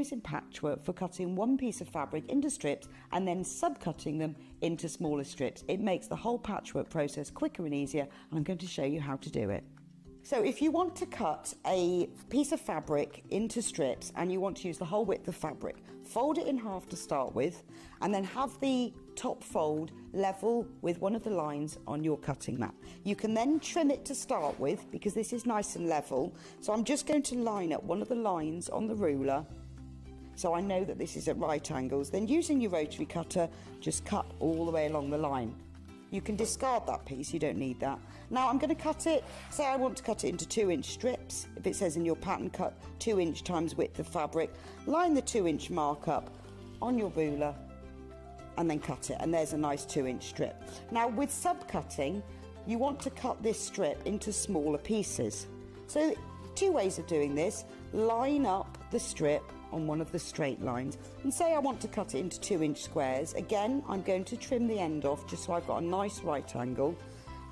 using patchwork for cutting one piece of fabric into strips and then subcutting them into smaller strips. It makes the whole patchwork process quicker and easier, and I'm going to show you how to do it. So if you want to cut a piece of fabric into strips and you want to use the whole width of fabric, fold it in half to start with, and then have the top fold level with one of the lines on your cutting mat. You can then trim it to start with because this is nice and level. So I'm just going to line up one of the lines on the ruler so I know that this is at right angles. Then using your rotary cutter, just cut all the way along the line. You can discard that piece, you don't need that. Now I'm going to cut it, say I want to cut it into 2-inch strips. If it says in your pattern, cut 2-inch times width of fabric, line the 2-inch mark up on your ruler and then cut it, and there's a nice 2-inch strip. Now with subcutting, you want to cut this strip into smaller pieces. So 2 ways of doing this: line up the strip on one of the straight lines, and say I want to cut it into 2-inch squares. Again, I'm going to trim the end off just so I've got a nice right angle,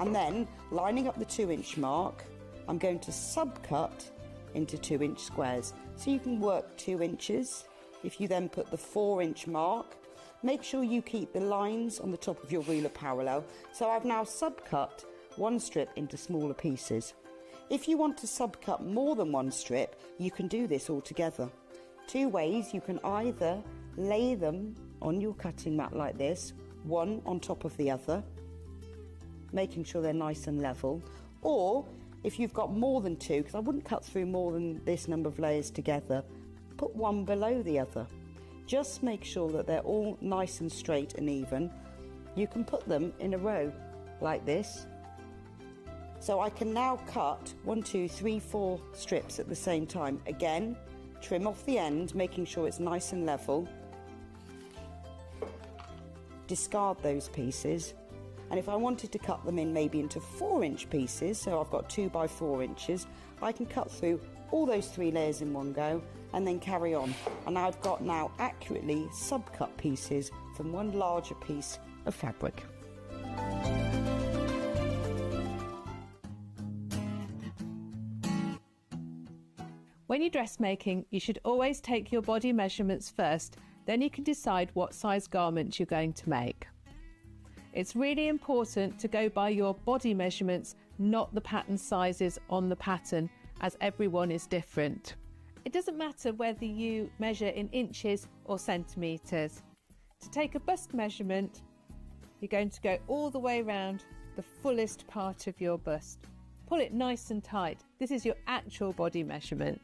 and then lining up the 2-inch mark, I'm going to subcut into 2-inch squares. So you can work 2 inches. If you then put the 4-inch mark, make sure you keep the lines on the top of your ruler parallel. So I've now subcut one strip into smaller pieces. If you want to subcut more than one strip, you can do this all together. 2 ways: you can either lay them on your cutting mat like this, one on top of the other, making sure they're nice and level, or if you've got more than 2, because I wouldn't cut through more than this number of layers together, put one below the other. Just make sure that they're all nice and straight and even. You can put them in a row like this. So I can now cut 1, 2, 3, 4 strips at the same time. Again, trim off the end, making sure it's nice and level. Discard those pieces. And if I wanted to cut them in maybe into 4-inch pieces, so I've got 2 by 4 inches, I can cut through all those 3 layers in one go and then carry on. And I've got now accurately subcut pieces from one larger piece of fabric. When you're dressmaking, you should always take your body measurements first, then you can decide what size garment you're going to make. It's really important to go by your body measurements, not the pattern sizes on the pattern, as everyone is different. It doesn't matter whether you measure in inches or centimetres. To take a bust measurement, you're going to go all the way around the fullest part of your bust. Pull it nice and tight. This is your actual body measurement.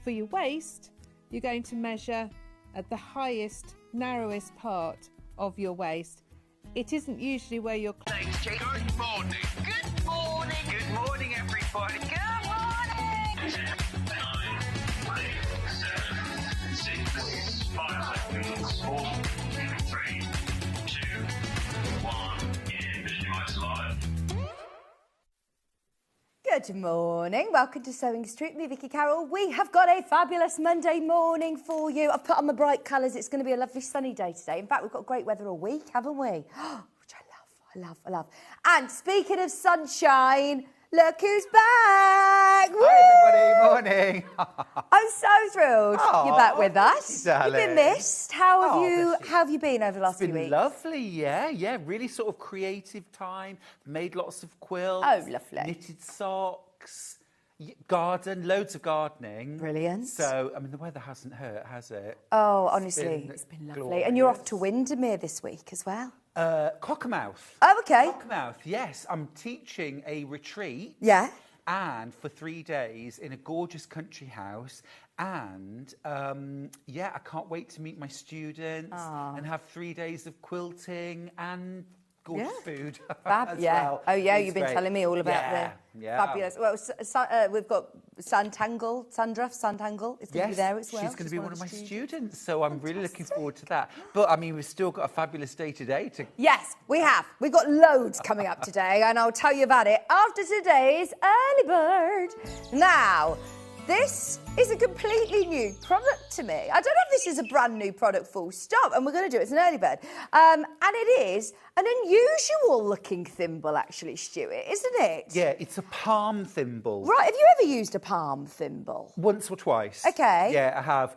For your waist, you're going to measure at the highest, narrowest part of your waist. It isn't usually where your Thanks, Jake. Good morning. Good morning. Good morning, everybody. Good morning. 10, 9, 8, 7, 6, 5 seconds. 4, 3, 2, 1. Visualize live. Good morning. Welcome to Sewing Street. Me, Vicky Carroll. We have got a fabulous Monday morning for you. I've put on my bright colours. It's going to be a lovely sunny day today. In fact, we've got great weather all week, haven't we? Which I love. And speaking of sunshine, look who's back! Woo! Hi, everybody. Morning. I'm so thrilled you're back with us. Darling. You've been missed. How have you been over the last few It's been weeks? lovely, yeah. Really sort of creative time. Made lots of quilts. Oh, lovely. Knitted socks. Garden, loads of gardening. Brilliant. So, I mean, the weather hasn't hurt, has it? Oh, honestly, it's been lovely. Glorious. And you're off to Windermere this week as well. Cockermouth. Oh, okay. Cockermouth, yes. I'm teaching a retreat. Yeah. And for 3 days in a gorgeous country house. And I can't wait to meet my students and have 3 days of quilting and gorgeous food. As well. Oh, yeah, It's you've been great. telling me all about the fabulous. Well, we've got Sandra Sandtangle is going to be there as well. She's going to be one of my students, so I'm really looking forward to that. But, I mean, we've still got a fabulous day today. Yes, we have. We've got loads coming up today, and I'll tell you about it after today's Early Bird. Now, This is a completely new product to me. I don't know if this is a brand new product, full stop, and we're going to do it. It's an early bird. And it is an unusual looking thimble, actually, Stuart, isn't it? Yeah, it's a palm thimble. Right, have you ever used a palm thimble? Once or twice. Okay. Yeah, I have.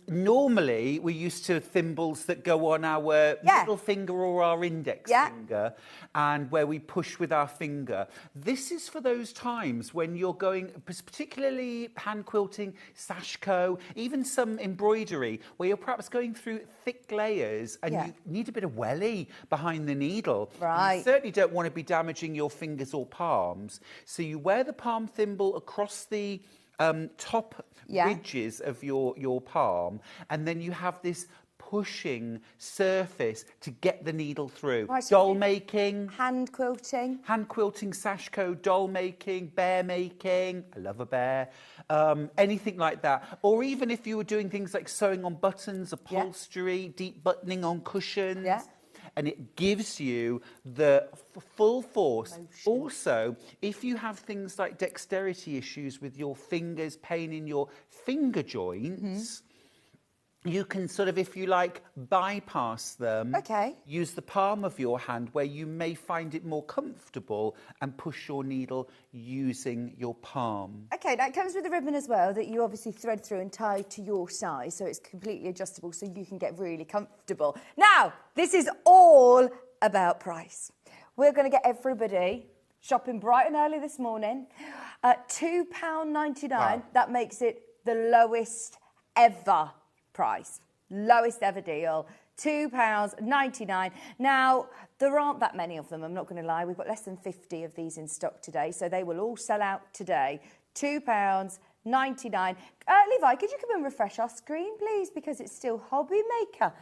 Normally, we're used to thimbles that go on our middle finger or our index finger, and where we push with our finger. This is for those times when you're going, particularly hand quilting, sashko, even some embroidery, where you're perhaps going through thick layers and you need a bit of welly behind the needle. Right. You certainly don't want to be damaging your fingers or palms. So you wear the palm thimble across the top ridges of your palm, and then you have this pushing surface to get the needle through. Right, so doll making. Hand quilting. Hand quilting, sashko, doll making, bear making. I love a bear. Anything like that. Or even if you were doing things like sewing on buttons, upholstery, deep buttoning on cushions. Yeah. And it gives you the full force. Motion. Also, if you have things like dexterity issues with your fingers, pain in your finger joints, you can sort of, if you like, bypass them. Okay. Use the palm of your hand where you may find it more comfortable and push your needle using your palm. Okay, that comes with a ribbon as well that you obviously thread through and tie to your size, so it's completely adjustable so you can get really comfortable. Now, this is all about price. We're going to get everybody shopping bright and early this morning at £2.99. Wow. That makes it the lowest ever price. Lowest ever deal. £2.99. Now, there aren't that many of them, I'm not going to lie. We've got less than 50 of these in stock today, so they will all sell out today. £2.99. Levi, could you come and refresh our screen, please, because it's still Hobby Maker.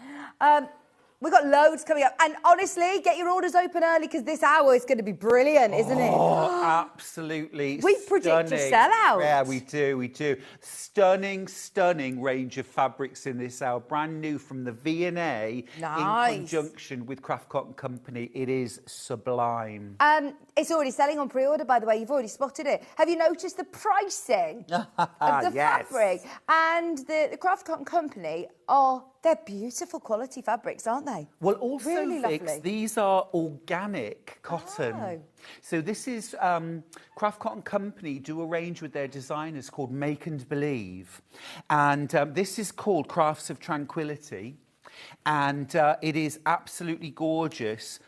We've got loads coming up. And honestly, get your orders open early because this hour is going to be brilliant, isn't it? Oh, absolutely. We predict a sellout. Yeah, we do. Stunning range of fabrics in this hour. Brand new from the V&A Nice. in conjunction with Craft Cotton Company. It is sublime. It's already selling on pre-order, by the way. You've already spotted it. Have you noticed the pricing of the fabric? And the Craft Cotton Company they're beautiful quality fabrics, aren't they? Well, also, really Vix, lovely. these are organic cotton. Oh. So this is Craft Cotton Company do a range with their designers called Make and Believe. And this is called Crafts of Tranquility. And it is absolutely gorgeous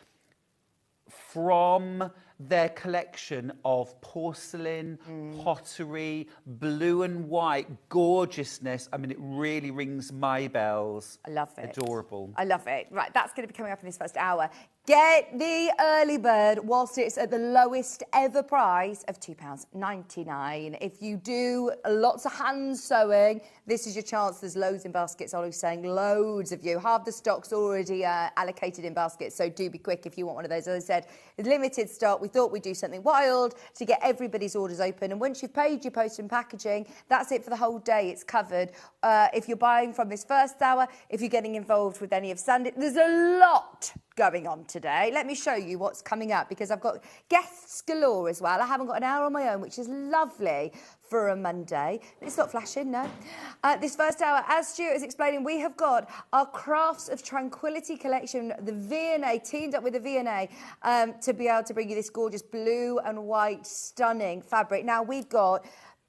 from their collection of porcelain, pottery, blue and white gorgeousness. I mean, it really rings my bells. I love it. Adorable. I love it. Right, that's going to be coming up in this first hour. Get the early bird whilst it's at the lowest ever price of £2.99. If you do lots of hand sewing, this is your chance. There's loads in baskets. Ollie's saying loads of you. Half the stock's already allocated in baskets, so do be quick if you want one of those. As I said, it's limited stock. We thought we'd do something wild to get everybody's orders open. And once you've paid your post and packaging, that's it for the whole day. It's covered. If you're buying from this first hour, if you're getting involved with any of Sunday, there's a lot going on today. Let me show you what's coming up because I've got guests galore as well. I haven't got an hour on my own, which is lovely for a Monday. It's not flashing, no. This first hour, as Stuart is explaining, we have got our Crafts of Tranquility collection, the V&A, teamed up with the V&A to be able to bring you this gorgeous blue and white, stunning fabric. Now, we've got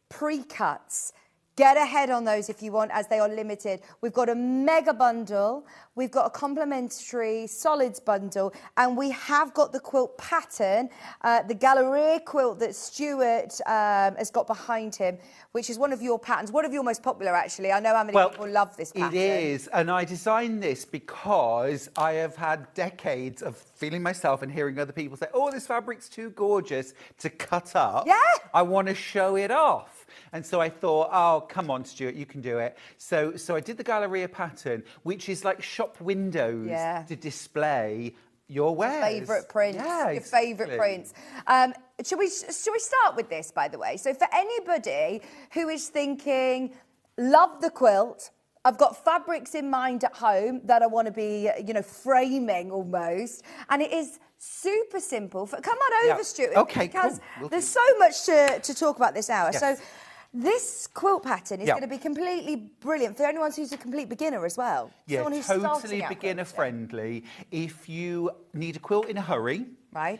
pre-cuts. Get ahead on those if you want, as they are limited. We've got a mega bundle, we've got a complimentary solids bundle, and we have got the quilt pattern, the Galleria quilt that Stuart has got behind him, which is one of your patterns, one of your most popular, actually. I know how many people love this pattern. It is, and I designed this because I have had decades of feeling myself and hearing other people say, oh, this fabric's too gorgeous to cut up. Yeah. I want to show it off. And so I thought, oh, come on, Stuart, you can do it. So I did the Galleria pattern, which is like shop windows to display your wares. Favourite prints. Yeah, your favourite prints. Shall we start with this, by the way? So for anybody who is thinking, love the quilt, I've got fabrics in mind at home that I want to be, framing almost, and it is super simple. Come on over, Stuart. Okay, because cool. there's so much to talk about this hour. Yes. So This quilt pattern is Yeah. going to be completely brilliant for anyone who's a complete beginner as well. Yeah, Someone who's totally starting out beginner quilting. friendly. If you need a quilt in a hurry, Right.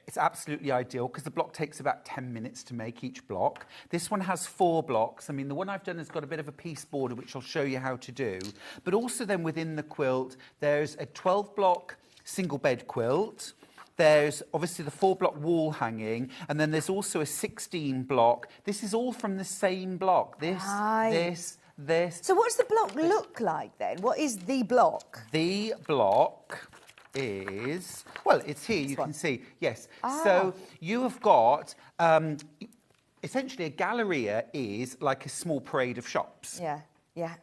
it's absolutely ideal because the block takes about 10 minutes to make each block. This one has 4 blocks. I mean, the one I've done has got a bit of a piece border, which I'll show you how to do. But also then within the quilt, there's a 12-block single bed quilt. There's obviously the 4-block wall hanging, and then there's also a 16-block. This is all from the same block. This. So what's the block look like then? What is the block? The block is, well, it's here, you can see, yes. So you have got, essentially a Galleria is like a small parade of shops. Yeah, yeah.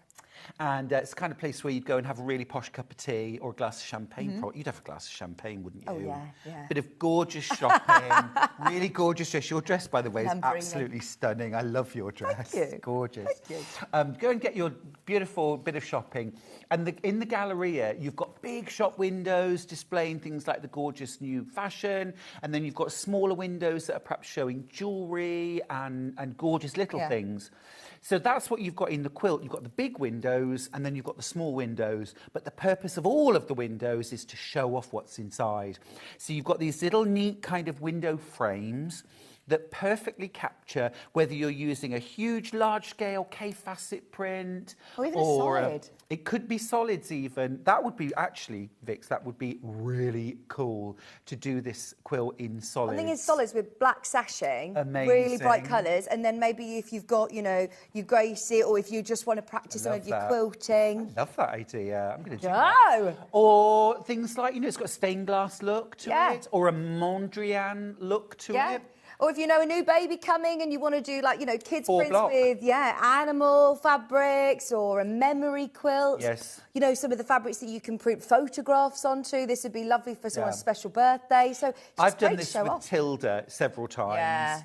And it's the kind of place where you'd go and have a really posh cup of tea or a glass of champagne. You'd have a glass of champagne, wouldn't you? Oh, yeah, yeah. Bit of gorgeous shopping, really gorgeous dress. Your dress, by the way, is Remembering absolutely stunning. I love your dress. Thank you. Gorgeous. Thank you. Go and get your beautiful bit of shopping. And in the Galleria, you've got big shop windows displaying things like the gorgeous new fashion. And then you've got smaller windows that are perhaps showing jewellery and gorgeous little things. So that's what you've got in the quilt. You've got the big windows and then you've got the small windows. But the purpose of all of the windows is to show off what's inside. So you've got these little neat kind of window frames that perfectly capture whether you're using a huge, large-scale K-facet print Or even a solid. It could be solids even. That would be, actually, Vix, that would be really cool to do this quilt in solids. I think it's solids with black sashing, Amazing. really bright colours, and then maybe if you've got, you know, you grace it, or if you just want to practice some love of your that. quilting. Love that idea. I'm going to do Go! that. Or things like, you know, it's got a stained glass look to Yeah. it, or a Mondrian look to it. Or if you know a new baby coming and you want to do, like, you know, kids 4 prints block. with, animal fabrics or a memory quilt. Yes. You know, some of the fabrics that you can print photographs onto. This would be lovely for someone's Yeah. special birthday. So it's just I've done great this to show with off. Tilda several times. Yeah.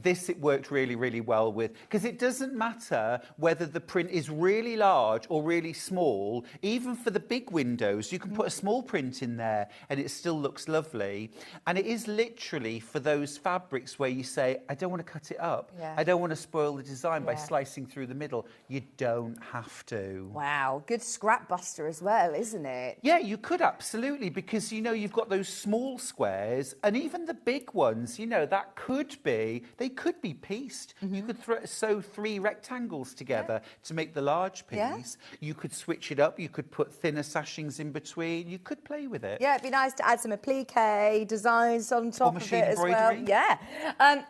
This it worked really, really well with, because it doesn't matter whether the print is really large or really small. Even for the big windows, you can put a small print in there and it still looks lovely. And it is literally for those fabrics where you say, I don't want to cut it up. Yeah. I don't want to spoil the design by Yeah. slicing through the middle. You don't have to. Wow, good scrap buster as well, isn't it? Yeah, you could absolutely, because, you know, you've got those small squares and even the big ones, you know, that could be, they could be pieced. You could sew 3 rectangles together to make the large piece. Yeah. You could switch it up. You could put thinner sashings in between. You could play with it. Yeah, it'd be nice to add some applique designs on top of machine it as well. embroidery. Yeah.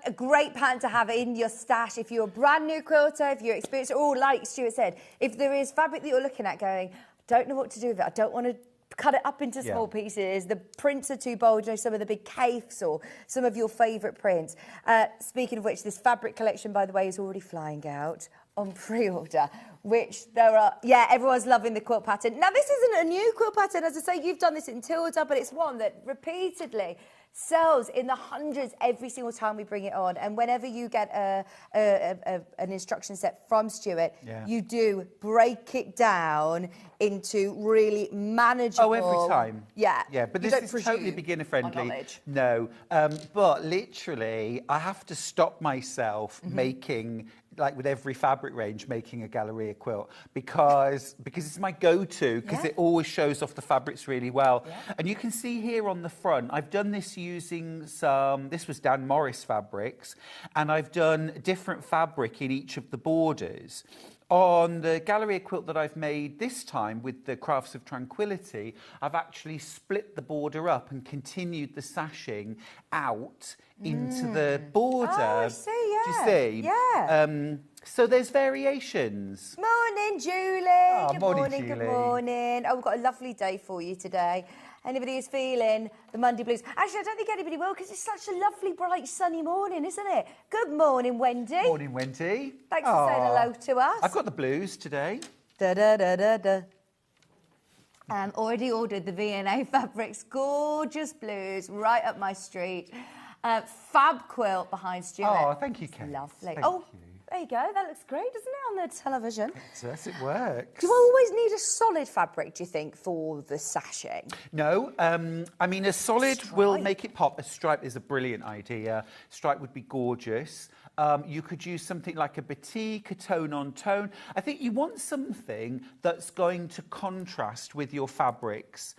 A great pattern to have in your stash if you're a brand new quilter, if you're experienced, or like Stuart said, if there is fabric that you're looking at going, I don't know what to do with it, I don't want to cut it up into small pieces, the prints are too bold, you know, some of the big capes or some of your favourite prints. Speaking of which, this fabric collection, by the way, is already flying out on pre-order, which there are, everyone's loving the quilt pattern. Now, this isn't a new quilt pattern, as I say, you've done this in Tilda, but it's one that repeatedly sells in the hundreds every single time we bring it on. And whenever you get an instruction set from Stuart, you do break it down into really manageable... Oh, every time. Yeah. Yeah, but You this don't is totally presume beginner on friendly. knowledge. No, but literally, I have to stop myself making, like with every fabric range, making a Galleria quilt because it's my go-to, because it always shows off the fabrics really well. And you can see here on the front, I've done this using this was Dan Morris fabrics, and I've done different fabric in each of the borders. On the Galleria quilt that I've made this time with the Crafts of Tranquility, I've actually split the border up and continued the sashing out into the border. Oh, I see, yeah. Do you see? Yeah. So there's variations. Morning, Julie. Good morning, morning, Julie. good morning. Oh, we've got a lovely day for you today. Anybody who's feeling the Monday blues? Actually, I don't think anybody will, because it's such a lovely, bright, sunny morning, isn't it? Good morning, Wendy. Morning, Wendy. Thanks for saying hello to us. I've got the blues today. Da-da-da-da-da. Already ordered the V&A Fabrics gorgeous blues right up my street. Fab quilt behind Stuart. Oh, thank you, Kate. Lovely. Thank you. There you go. That looks great, doesn't it, on the television? Does it work? Do you always need a solid fabric, do you think, for the sashing? No, I mean, a solid will make it pop. A stripe is a brilliant idea. Stripe would be gorgeous. You could use something like a batik, a tone on tone. I think you want something that's going to contrast with your fabrics.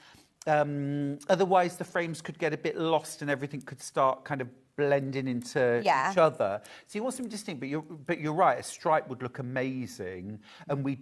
Otherwise, the frames could get a bit lost and everything could start kind of blending into each other. So you want something distinct, but you're right, a stripe would look amazing. And we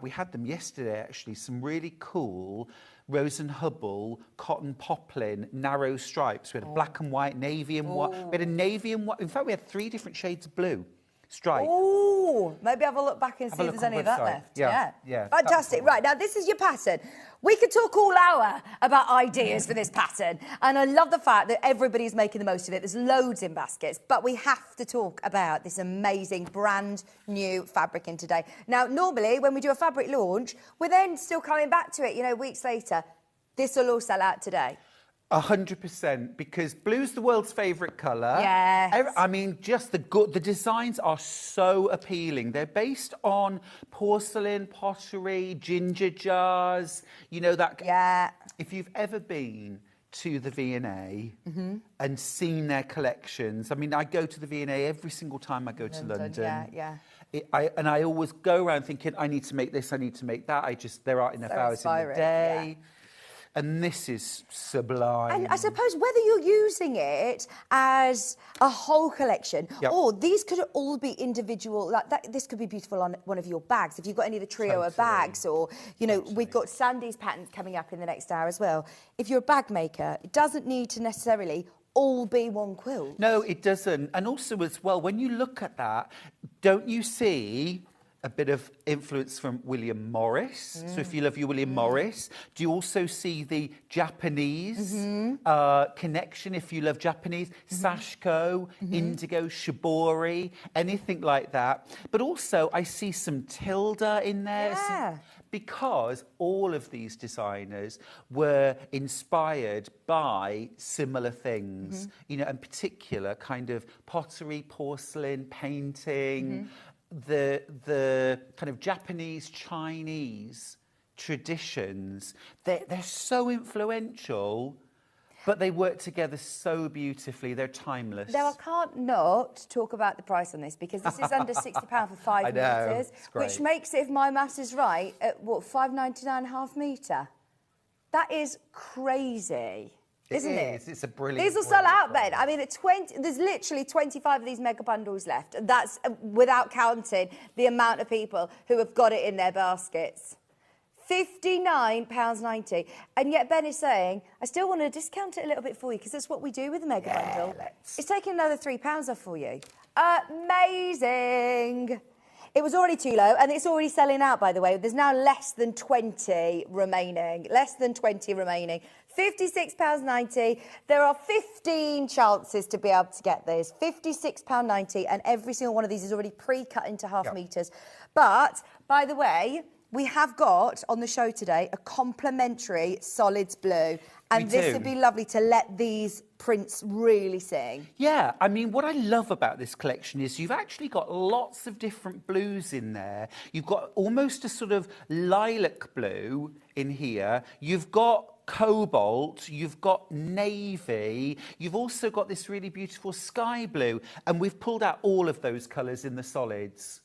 had them yesterday actually, some really cool Rose and Hubble cotton poplin narrow stripes. We had a black and white, navy and white. We had a navy and white. In fact, we had 3 different shades of blue stripe. Oh, maybe have a look back and see if there's any of that left. Yeah. Fantastic. Right, now this is your pattern. We could talk all hour about ideas for this pattern. And I love the fact that everybody's making the most of it. There's loads in baskets. But we have to talk about this amazing brand new fabric in today. Now, normally when we do a fabric launch, we're then still coming back to it, you know, weeks later. This will all sell out today. 100%, because blue's the world's favourite colour. Yes. I mean, just the designs are so appealing. They're based on porcelain, pottery, ginger jars, you know, that... Yeah. If you've ever been to the V&A and seen their collections, I mean, I go to the V&A every single time I go to London. Yeah. I always go around thinking, I need to make this, I need to make that. There aren't enough hours in the day. Yeah. And this is sublime. And I suppose whether you're using it as a whole collection or these could all be individual, like that, this could be beautiful on one of your bags. If you've got any of the trio of bags or, you know, we've got Sandy's patterns coming up in the next hour as well. If you're a bag maker, it doesn't need to necessarily all be one quilt. No, it doesn't. And also as well, when you look at that, don't you see a bit of influence from William Morris? So if you love your William Morris, do you also see the Japanese connection if you love Japanese? Sashiko, indigo, shibori, anything like that. But also I see some Tilda in there. Yeah. Because all of these designers were inspired by similar things, you know, in particular kind of pottery, porcelain, painting, the kind of Japanese, Chinese traditions. They're so influential, but they work together so beautifully. They're timeless. Now, I can't not talk about the price on this because this is under £60 for 5 metres, which makes it, if my maths is right, at what, £5.99 half metre? That is crazy. Isn't it? It's a brilliant. These will sell out, Ben. I mean, there's literally 25 of these mega bundles left. That's without counting the amount of people who have got it in their baskets. £59.90. And yet Ben is saying, I still want to discount it a little bit for you because that's what we do with the mega bundle. It's taking another £3 off for you. Amazing. It was already too low, and it's already selling out, by the way. There's now less than 20 remaining. Less than 20 remaining. £56.90. There are 15 chances to be able to get this. £56.90, and every single one of these is already pre-cut into half metres. But, by the way, we have got, on the show today, a complimentary solids blue. And this would be lovely to let these prints really sing. Yeah, I mean, what I love about this collection is you've actually got lots of different blues in there. You've got almost a sort of lilac blue in here. You've got cobalt, you've got navy, you've also got this really beautiful sky blue, and we've pulled out all of those colours in the solids.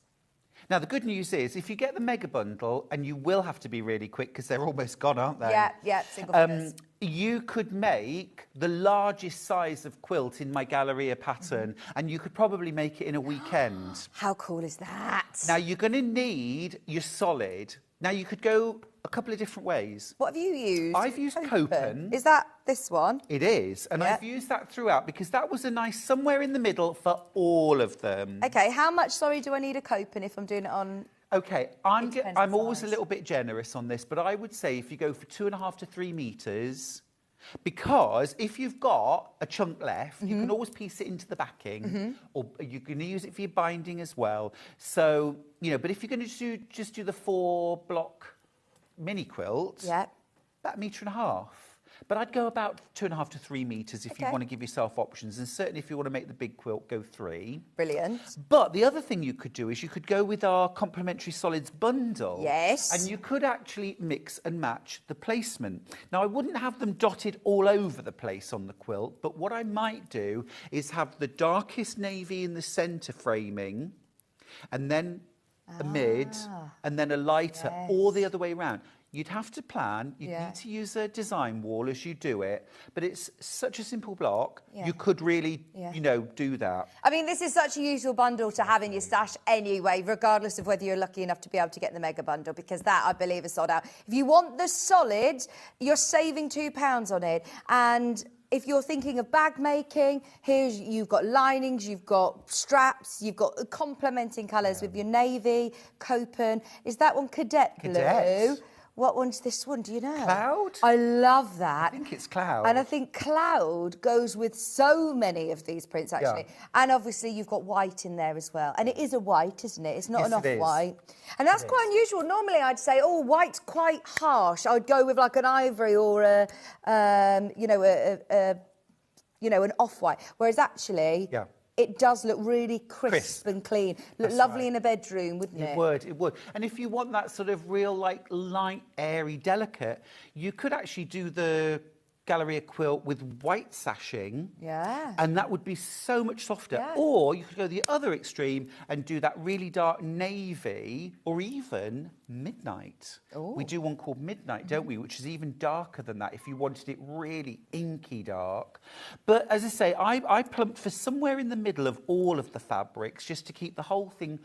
Now, the good news is, if you get the mega bundle, and you will have to be really quick because they're almost gone, aren't they? Yeah, single fingers. You could make the largest size of quilt in my Galleria pattern, and you could probably make it in a weekend. How cool is that? Now, you're going to need your solid. Now, you could go a couple of different ways. What have you used? I've used Copen. Is that this one? It is, and I've used that throughout because that was a nice somewhere in the middle for all of them. Okay, how much, sorry, do I need a Copen if I'm doing it on... Okay, I'm always a little bit generous on this, but I would say if you go for 2.5 to 3 metres, because if you've got a chunk left, you can always piece it into the backing, or you're going to use it for your binding as well. So, you know, but if you're going to just do the 4-block mini quilt, about 1.5 metres. But I'd go about 2.5 to 3 metres if you Okay. want to give yourself options. And certainly if you want to make the big quilt, go 3. Brilliant. But the other thing you could do is you could go with our complementary solids bundle. Yes. And you could actually mix and match the placement. Now, I wouldn't have them dotted all over the place on the quilt, but what I might do is have the darkest navy in the centre framing, and then a mid, and then a lighter, or the other way around. You'd have to plan, you'd need to use a design wall as you do it, but it's such a simple block, you could really, you know, do that. I mean, this is such a useful bundle to have in your stash anyway, regardless of whether you're lucky enough to be able to get the mega bundle, because that, I believe, is sold out. If you want the solid, you're saving £2 on it. And if you're thinking of bag making, you've got linings, you've got straps, you've got complementing colours with your navy, copen. Is that one cadet blue? Cadet. What one's this one? Do you know? Cloud? I love that. I think it's cloud. And I think cloud goes with so many of these prints, actually. Yeah. And obviously, you've got white in there as well. And it is a white, isn't it? It's not Yes, an it is. off-white. And that's quite unusual. Normally, I'd say, oh, white's quite harsh. I'd go with like an ivory or an off-white. Whereas actually, it does look really crisp and clean. Look lovely in a bedroom, wouldn't it? It would. And if you want that sort of real, like, light, airy, delicate, you could actually do the Galleria quilt with white sashing. Yeah. And that would be so much softer. Yeah. Or you could go the other extreme and do that really dark navy or even midnight. Ooh. We do one called midnight, don't we? Which is even darker than that if you wanted it really inky dark. But as I say, I plumped for somewhere in the middle of all of the fabrics just to keep the whole thing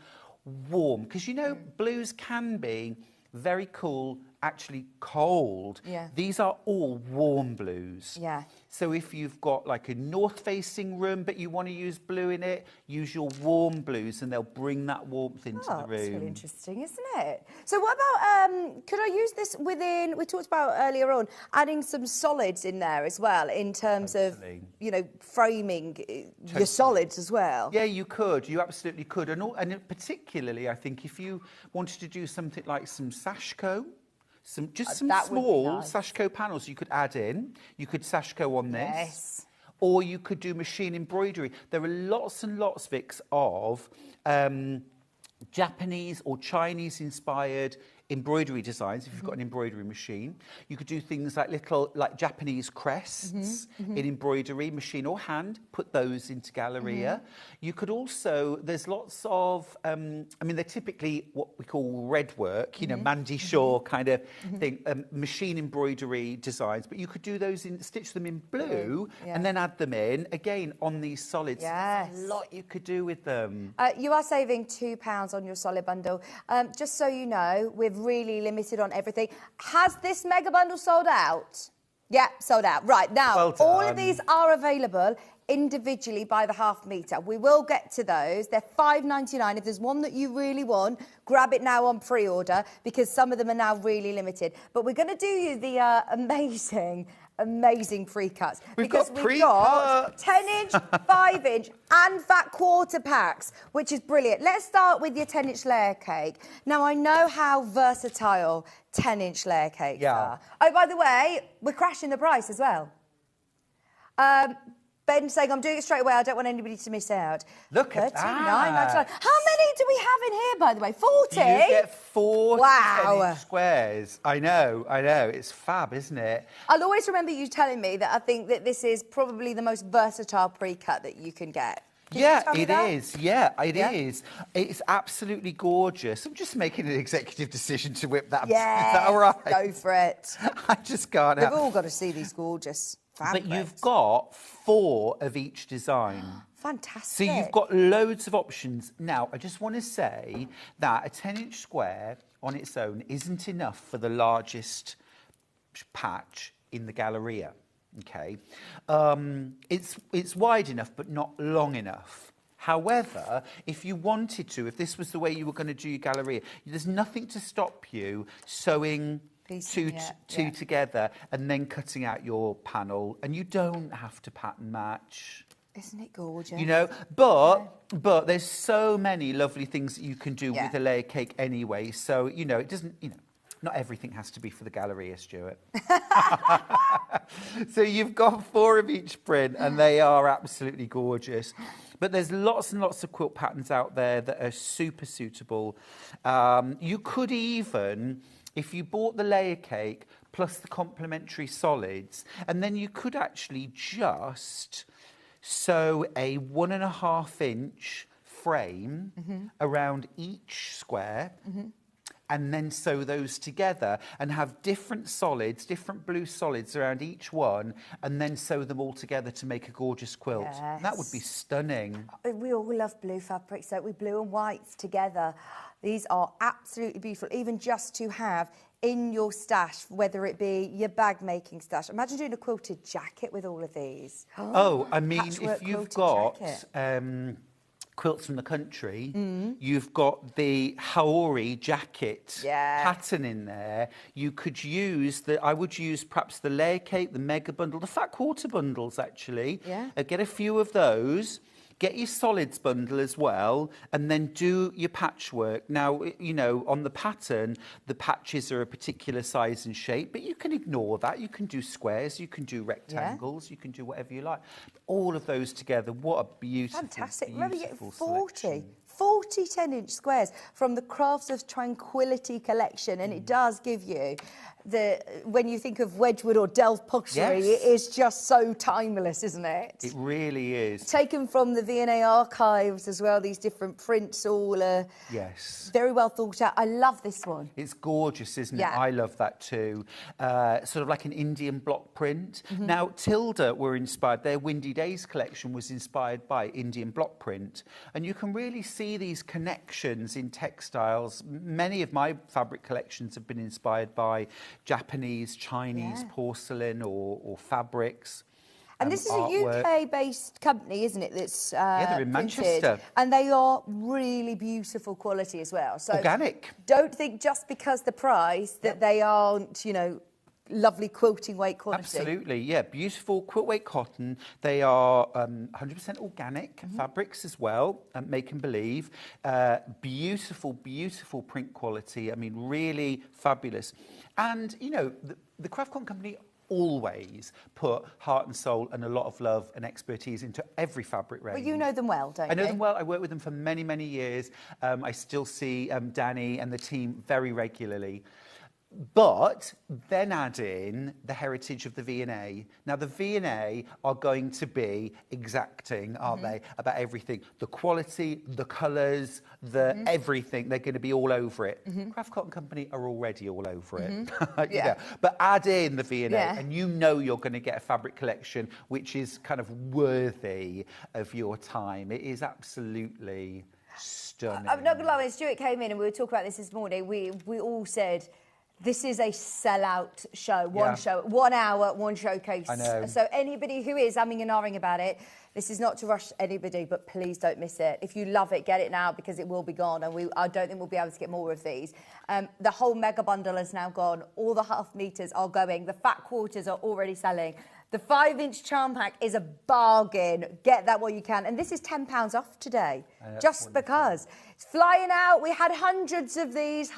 warm. Because, you know, blues can be very cool, actually cold. Yeah. These are all warm blues. Yeah. So if you've got like a north-facing room but you want to use blue in it, use your warm blues and they'll bring that warmth into the room. That's really interesting, isn't it? So what about, could I use this within, we talked about earlier on, adding some solids in there as well, in terms of, you know, framing your solids as well? Yeah, you could. You absolutely could. And particularly, I think, if you wanted to do something like some sashko, some small sashko panels you could add in. You could sashko on this. Yes. Or you could do machine embroidery. There are lots and lots, Vix, of Japanese or Chinese-inspired embroidery designs, if you've got an embroidery machine. You could do things like little, like Japanese crests in embroidery, machine or hand, put those into Galleria. You could also, there's lots of, I mean, they're typically what we call red work, you know, Mandy Shaw kind of thing, machine embroidery designs, but you could do those stitch them in blue and then add them in, again, on these solids. Yes. There's a lot you could do with them. You are saving £2 on your solid bundle. Just so you know, we've really limited on everything. Has this mega bundle sold out? Yeah, sold out. Right, now, Well all of done. these are available individually by the half metre. We will get to those. They're $5.99. If there's one that you really want, grab it now on pre-order, because some of them are now really limited. But we're going to do you the amazing free cuts. We've because got we've got pre-cuts. 10-inch, 5-inch and fat quarter packs, which is brilliant. Let's start with your 10-inch layer cake. Now, I know how versatile 10-inch layer cakes are. Oh, by the way, we're crashing the price as well. Ben's saying, I'm doing it straight away. I don't want anybody to miss out. Look at that. $39.99. How many do we have in here, by the way? 40? You get 40 Wow. 10-inch squares. I know. It's fab, isn't it? I'll always remember you telling me that I think that this is probably the most versatile pre-cut that you can get. Yeah, it is. Yeah, it is. It's absolutely gorgeous. I'm just making an executive decision to whip that. Yeah, Is that all right? go for it. I just can't We've help. all got to see these gorgeous fabrics. But you've got 4 of each design. Fantastic. So you've got loads of options. Now, I just want to say that a 10-inch square on its own isn't enough for the largest patch in the Galleria. Okay, it's wide enough but not long enough. However, if you wanted to, if this was the way you were going to do your Galleria, there's nothing to stop you sewing two together and then cutting out your panel, and you don't have to pattern match. Isn't it gorgeous? You know, but there's so many lovely things that you can do with a layer cake anyway. So, you know, it doesn't, you know. Not everything has to be for the Galleria, Stuart. So you've got 4 of each print, and they are absolutely gorgeous. But there's lots and lots of quilt patterns out there that are super suitable. You could even, if you bought the layer cake plus the complementary solids, and then you could actually just sew a 1.5 inch frame around each square, and then sew those together and have different solids, different blue solids around each one, and then sew them all together to make a gorgeous quilt. Yes. That would be stunning. We all love blue fabrics, don't we? Blue and whites together. These are absolutely beautiful, even just to have in your stash, whether it be your bag making stash. Imagine doing a quilted jacket with all of these. Oh, I mean, Patchwork if you've quilted got jacket. quilts from the country, you've got the Haori jacket pattern in there. You could use I would use perhaps the layer cake, the mega bundle, the fat quarter bundles actually. Yeah. Get a few of those. Get your solids bundle as well, and then do your patchwork. Now, you know, on the pattern, the patches are a particular size and shape, but you can ignore that. You can do squares, you can do rectangles, you can do whatever you like. All of those together, what a beautiful, Fantastic. Remember, you get beautiful 40 selection. 10-inch squares from the Crafts of Tranquility collection, and it does give you when you think of Wedgwood or Delft pottery, it is just so timeless, isn't it? It really is. Taken from the V&A archives as well, these different prints, all very well thought out. I love this one. It's gorgeous, isn't it? Yeah. I love that too. Sort of like an Indian block print. Now, Tilda were inspired, their Windy Days collection was inspired by Indian block print. And you can really see these connections in textiles. Many of my fabric collections have been inspired by Japanese, Chinese porcelain or fabrics. And this is artwork. a UK-based company, isn't it? That's they're in printed, Manchester. and they are really beautiful quality as well. So organic. Don't think just because the price that they aren't, you know, lovely quilting weight quality. Absolutely, yeah. Beautiful quilt weight cotton. They are 100% organic fabrics as well, make and believe. Beautiful, beautiful print quality. I mean, really fabulous. And, you know, the Craft Cotton Company always put heart and soul and a lot of love and expertise into every fabric range. But you know them well, don't you? I know them well. I work with them for many, many years. I still see Danny and the team very regularly. But then add in the heritage of the V&A. Now, the V&A are going to be exacting, aren't they, about everything. The quality, the colours, the everything. They're going to be all over it. Craft Cotton Company are already all over it. You know, but add in the V&A and you know you're going to get a fabric collection which is kind of worthy of your time. It is absolutely stunning. I'm not going to lie, when Stuart came in and we were talking about this morning, we all said, this is a sellout show, one show, 1 hour, one showcase. I know. So anybody who is umming and ahhing about it, this is not to rush anybody, but please don't miss it. If you love it, get it now because it will be gone, and I don't think we'll be able to get more of these. The whole mega bundle is now gone. All the half meters are going. The fat quarters are already selling. The 5-inch charm pack is a bargain. Get that while you can. And this is £10 off today, just because. It's flying out. We had hundreds of these.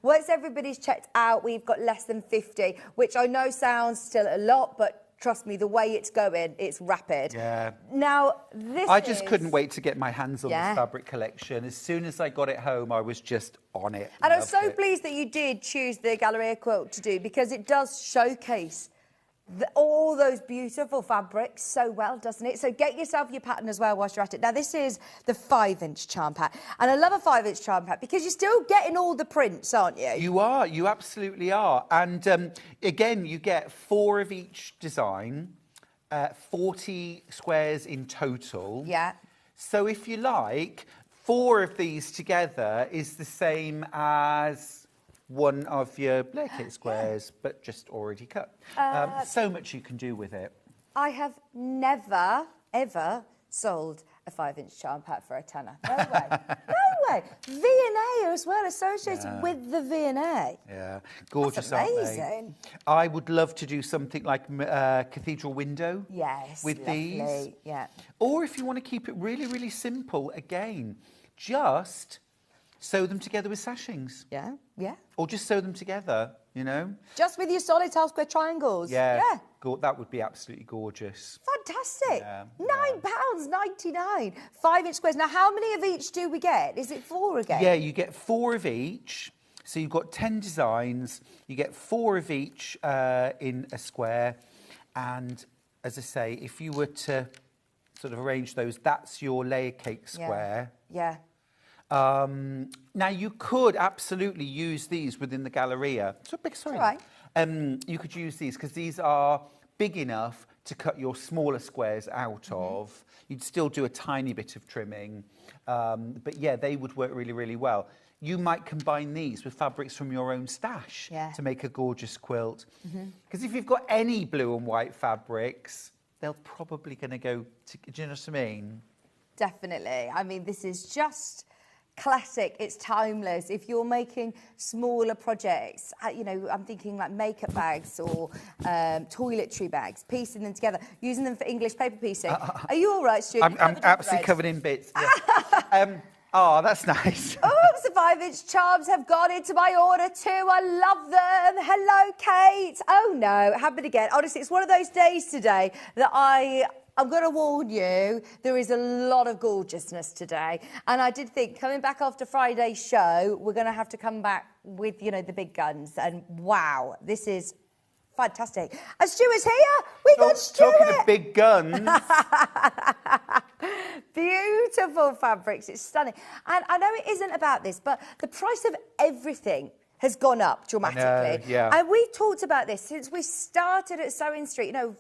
Once everybody's checked out, we've got less than 50, which I know sounds still a lot, but trust me, the way it's going, it's rapid. Yeah. Now, I just couldn't wait to get my hands on this fabric collection. As soon as I got it home, I was just on it. And I'm so pleased that you did choose the Galleria quilt to do, because it does showcase all those beautiful fabrics so well, doesn't it? So get yourself your pattern as well whilst you're at it. Now, this is the 5-inch charm pack. And I love a 5-inch charm pack because you're still getting all the prints, aren't you? You are. You absolutely are. And again, you get 4 of each design, 40 squares in total. Yeah. So if you like, 4 of these together is the same as one of your layer cake squares, but just already cut. So much you can do with it. I have never, ever sold a 5-inch charm pack for a tenner. No way. No way. V&A as well, associated with the V&A. Yeah, gorgeous, That's amazing. Aren't they? I would love to do something like cathedral window. Yes, with lovely. these. Yeah. Or if you want to keep it really, really simple, again, just sew them together with sashings. Yeah, yeah. Or just sew them together, you know? Just with your solid half square triangles. Yeah. Yeah. That would be absolutely gorgeous. Fantastic. Yeah, £9.99. 5-inch squares. Now, how many of each do we get? Is it 4 again? Yeah, you get 4 of each. So you've got 10 designs. You get 4 of each in a square. And as I say, if you were to sort of arrange those, that's your layer cake square. Yeah. Now, you could absolutely use these within the Galleria. Sorry. Right. You could use these because these are big enough to cut your smaller squares out of. You'd still do a tiny bit of trimming. But yeah, they would work really, really well. You might combine these with fabrics from your own stash to make a gorgeous quilt. Because if you've got any blue and white fabrics, they're probably going to go to, do you know what I mean? Definitely. I mean, this is just classic. It's timeless. If you're making smaller projects, you know, I'm thinking like makeup bags or toiletry bags, piecing them together, using them for English paper piecing. Are you all right, Stu? I'm absolutely covered in bits. Yeah. Oh, that's nice. Oops, the 5-inch charms have gone into my order too. I love them. Hello, Kate. Oh, no, it happened again. Honestly, it's one of those days today that I'm going to warn you, there is a lot of gorgeousness today. And I did think, coming back after Friday's show, we're going to have to come back with, you know, the big guns. And wow, this is fantastic. And Stuart's here. We got Stuart. Talking of big guns. Beautiful fabrics. It's stunning. And I know it isn't about this, but the price of everything has gone up dramatically. I know, yeah. And we talked about this since we started at Sewing Street, you know,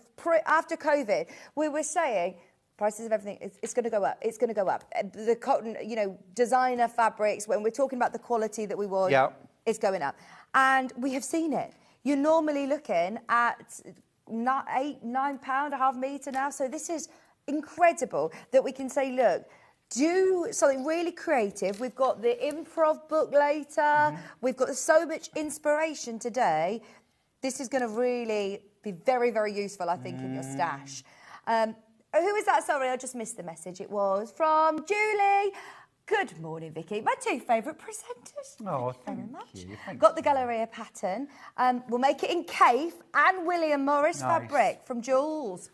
after COVID, we were saying prices of everything, it's going to go up. It's going to go up. The cotton, you know, designer fabrics, when we're talking about the quality that we want, it's going up. And we have seen it. You're normally looking at £9 a half metre now. So this is incredible that we can say, look, do something really creative. We've got the Improv book later. We've got so much inspiration today. This is going to really be very, very useful, I think, in your stash. Who is that? Sorry, I just missed the message. It was from Julie. Good morning, Vicky. My 2 favourite presenters. Oh, thank you very much. Thank got the Galleria pattern. We'll make it in Cafe and William Morris fabric from Jules.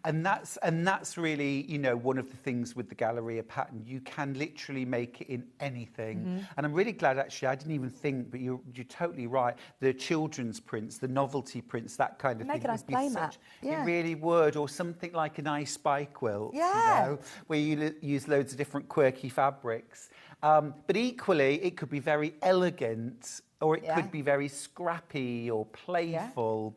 And that's really, you know, one of the things with the Galleria pattern. You can literally make it in anything. And I'm really glad, actually, I didn't even think, but you're totally right. The children's prints, the novelty prints, that kind of thing. Make a nice play mat. It really would. Or something like an I Spy quilt, you know, where you use loads of different quirky fabrics. But equally, it could be very elegant, or it could be very scrappy or playful.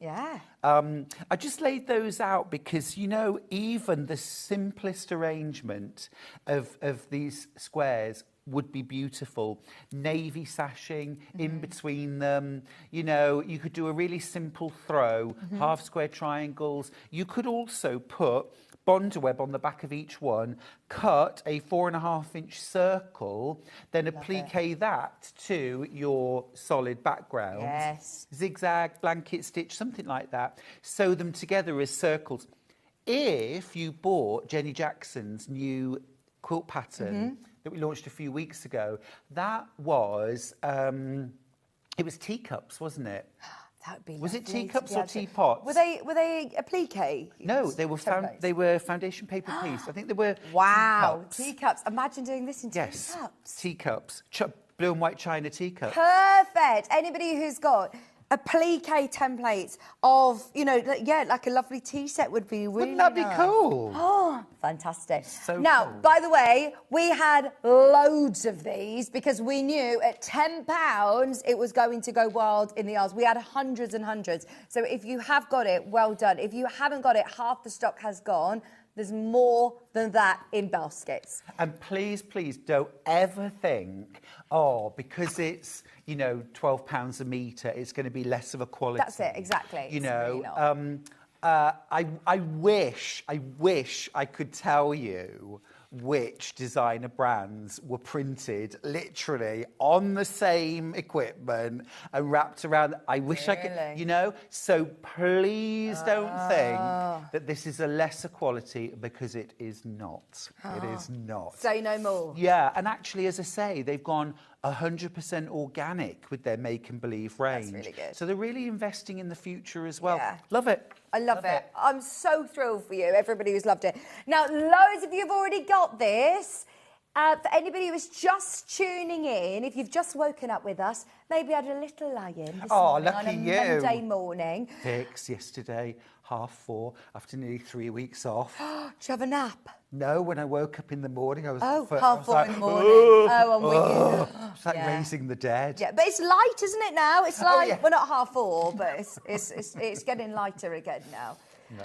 I just laid those out because, you know, even the simplest arrangement of these squares would be beautiful. Navy sashing in between them. You know, you could do a really simple throw, half square triangles. You could also put Bondaweb on the back of each one, cut a 4.5-inch circle, then applique that to your solid background. Zigzag, blanket stitch, something like that. Sew them together as circles. If you bought Jenny Jackson's new quilt pattern that we launched a few weeks ago, that was, it was teacups, wasn't it? That would be Was it lovely teacups to or teapots? Were they applique? No, they were foundation paper piece. I think they were teacups. Imagine doing this in teacups. Yes, teacups. Blue and white china teacups. Perfect. Anybody who's got applique templates of, you know, like a lovely tea set would be really Wouldn't that be cool? Oh, fantastic. So now, cool. by the way, we had loads of these because we knew at £10 it was going to go wild in the aisles. We had hundreds and hundreds. So if you have got it, well done. If you haven't got it, half the stock has gone. There's more than that in baskets. And please, please don't ever think, because it's, you know, £12 a metre, it's going to be less of a quality. That's it, exactly. You It's know, really I wish I could tell you which designer brands were printed literally on the same equipment and wrapped around. I wish I could, you know. So please don't think that this is a lesser quality, because it is not. It is not. Say no more. Yeah, and actually, as I say, they've gone 100% organic with their Make and Believe range. That's really good. So they're really investing in the future as well. Yeah. Love it. I love it. I'm so thrilled for you, everybody who's loved it. Now, loads of you have already got this. For anybody who is just tuning in, if you've just woken up with us, maybe had a little lie-in this morning lucky on a you. Monday morning. 6 yesterday, 4:30, after nearly 3 weeks off. Did you have a nap? No, when I woke up in the morning, I was... Oh, I half was 4 like, in the morning. Oh, I'm with you. It's like raising the dead. Yeah, but it's light, isn't it, now? It's like, yeah. well, not 4:30, but it's getting lighter again now. No.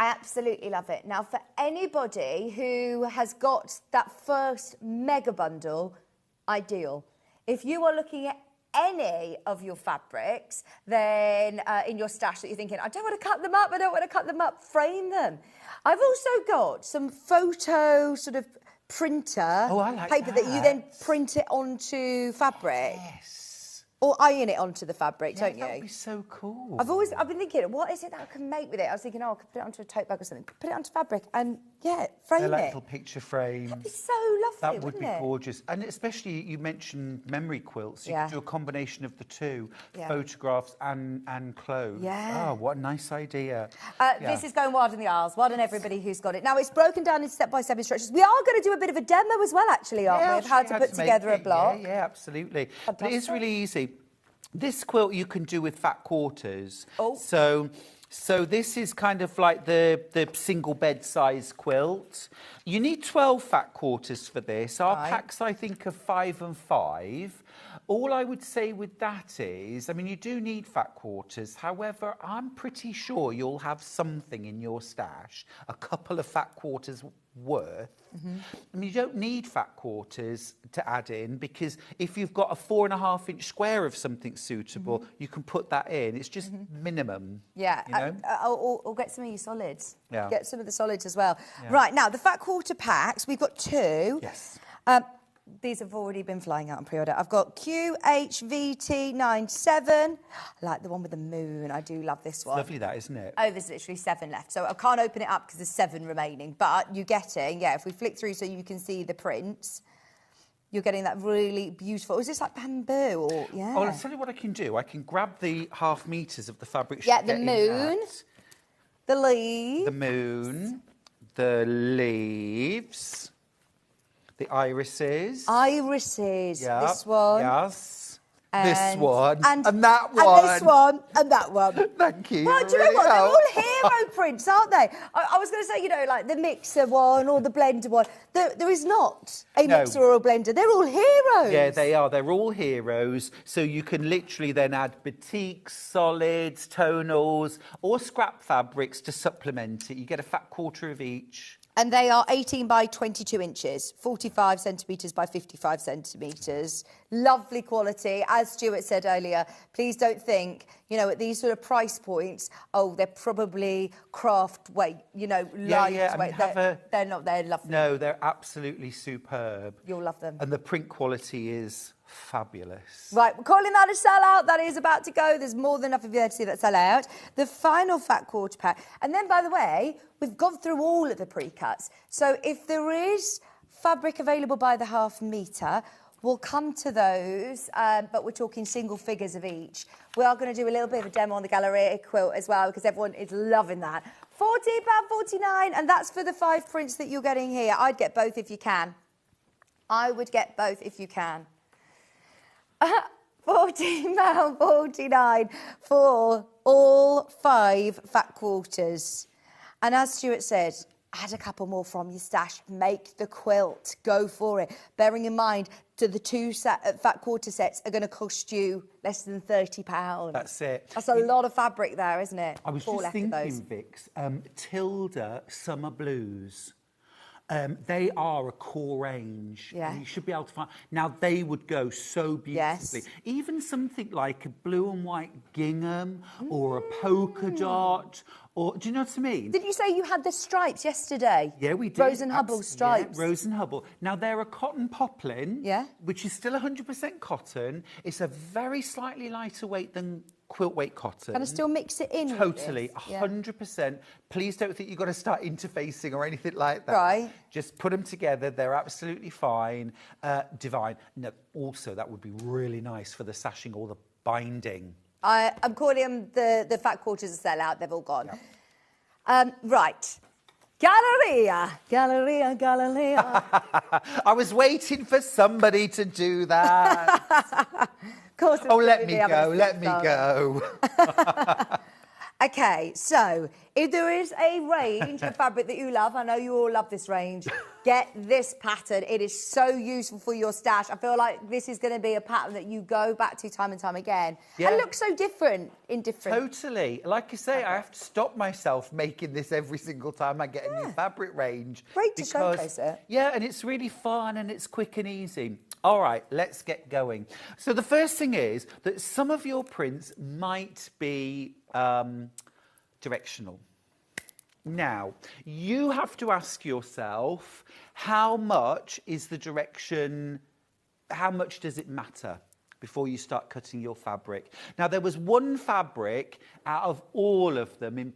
I absolutely love it. Now, for anybody who has got that first mega bundle, ideal. If you are looking at any of your fabrics, then in your stash that you're thinking, I don't want to cut them up, I don't want to cut them up, frame them. I've also got some photo sort of printer paper that you then print it onto fabric. Yes. Or iron it onto the fabric, don't you? That would be so cool. I've been thinking, what is it that I can make with it? I was thinking, I could put it onto a tote bag or something. Put it onto fabric and, frame They're like it. little picture frames. It'd be so lovely, That would wouldn't be it? gorgeous. And especially, you mentioned memory quilts. You could do a combination of the two, photographs and clothes. Yeah. Oh, what a nice idea. This is going wild in the aisles. Well done, everybody who's got it. Now, it's broken down into step-by-step instructions. We are going to do a bit of a demo as well, actually, aren't we, of how to put together a block. Yeah, absolutely. Fantastic. But it is really easy. This quilt you can do with fat quarters. Oh. So this is kind of like the single bed size quilt. You need 12 fat quarters for this. Our packs, I think, are 5 and 5. All I would say with that is, I mean, you do need fat quarters. However, I'm pretty sure you'll have something in your stash, a couple of fat quarters worth. I mean, you don't need fat quarters to add in, because if you've got a 4.5-inch square of something suitable, you can put that in. It's just minimum. Yeah, you know? or get some of your solids. Yeah. Get some of the solids as well. Yeah. Right, now, the fat quarter packs, we've got 2. Yes. These have already been flying out on pre-order. I've got QHVT97. I like the one with the moon. I do love this one. Lovely that, isn't it? Oh, there's literally 7 left. So I can't open it up because there's 7 remaining. But you're getting, if we flick through so you can see the prints, you're getting that really beautiful... Is this like bamboo or... Yeah. Oh, I'll tell you what I can do. I can grab the 0.5 meters of the fabric. Yeah, the moon, the leaf. The moon, the leaves... The irises. Irises. Yeah. This one. Yes. This one. And that one. And this one. And that one. Thank you. Well, do you know what? They're all hero prints, aren't they? I was going to say, like the mixer one or the blender one. There is not a mixer or a blender. They're all heroes. Yeah, they are. They're all heroes. So you can literally then add batiks, solids, tonals, or scrap fabrics to supplement it. You get a fat quarter of each. And they are 18 by 22 inches, 45 centimetres by 55 centimetres. Lovely quality. As Stuart said earlier, please don't think, at these sort of price points, they're probably craft weight, lightweight. They're not. They're lovely. No, they're absolutely superb. You'll love them. And the print quality is fabulous. Right, we're calling that a sellout. That is about to go. There's more than enough of you there to see that sell out. The final fat quarter pack. And then, by the way, we've gone through all of the pre-cuts. So if there is fabric available by the 0.5 metre, we'll come to those, but we're talking single figures of each. We are going to do a little bit of a demo on the Galleria quilt as well, because everyone is loving that. £14.49, and that's for the 5 prints that you're getting here. I'd get both if you can. I would get both if you can. £14.49 for all 5 fat quarters. And as Stuart said, add a couple more from your stash. Make the quilt. Go for it. Bearing in mind that the 2 fat quarter sets are going to cost you less than £30. That's it. That's a lot of fabric there, isn't it? I was just thinking, Vix, Tilda Summer Blues. They are a core range. Yeah. You should be able to find. Now, they would go so beautifully. Yes. Even something like a blue and white gingham or a polka dot. Or, do you know what I mean? Did you say you had the stripes yesterday? Yeah, we did. Rose and Hubble stripes. Yeah, Rose and Hubble. Now, they're a cotton poplin, Yeah. which is still 100% cotton. It's a very slightly lighter weight than quilt weight cotton. Can I still mix it in? with Totally, this? Yeah. 100%. Please don't think you've got to start interfacing or anything like that. Right. Just put them together. They're absolutely fine. Divine. No, also, that would be really nice for the sashing or the binding. I'm calling them the fat quarters a sellout. They've all gone. Right. Galleria. I was waiting for somebody to do that. Of course. Oh, let me go. Okay, so if there is a range of fabric that you love, I know you all love this range, get this pattern. It is so useful for your stash. I feel like this is going to be a pattern that you go back to time and time again. Yeah. And looks so different in different... Totally. Like I say, I have to stop myself making this every single time I get a new fabric range. Great to showcase it. Yeah, and it's really fun and it's quick and easy. All right, let's get going. So the first thing is that some of your prints might be directional. Now, you have to ask yourself, how much is the direction, how much does it matter before you start cutting your fabric? Now, there was one fabric out of all of them,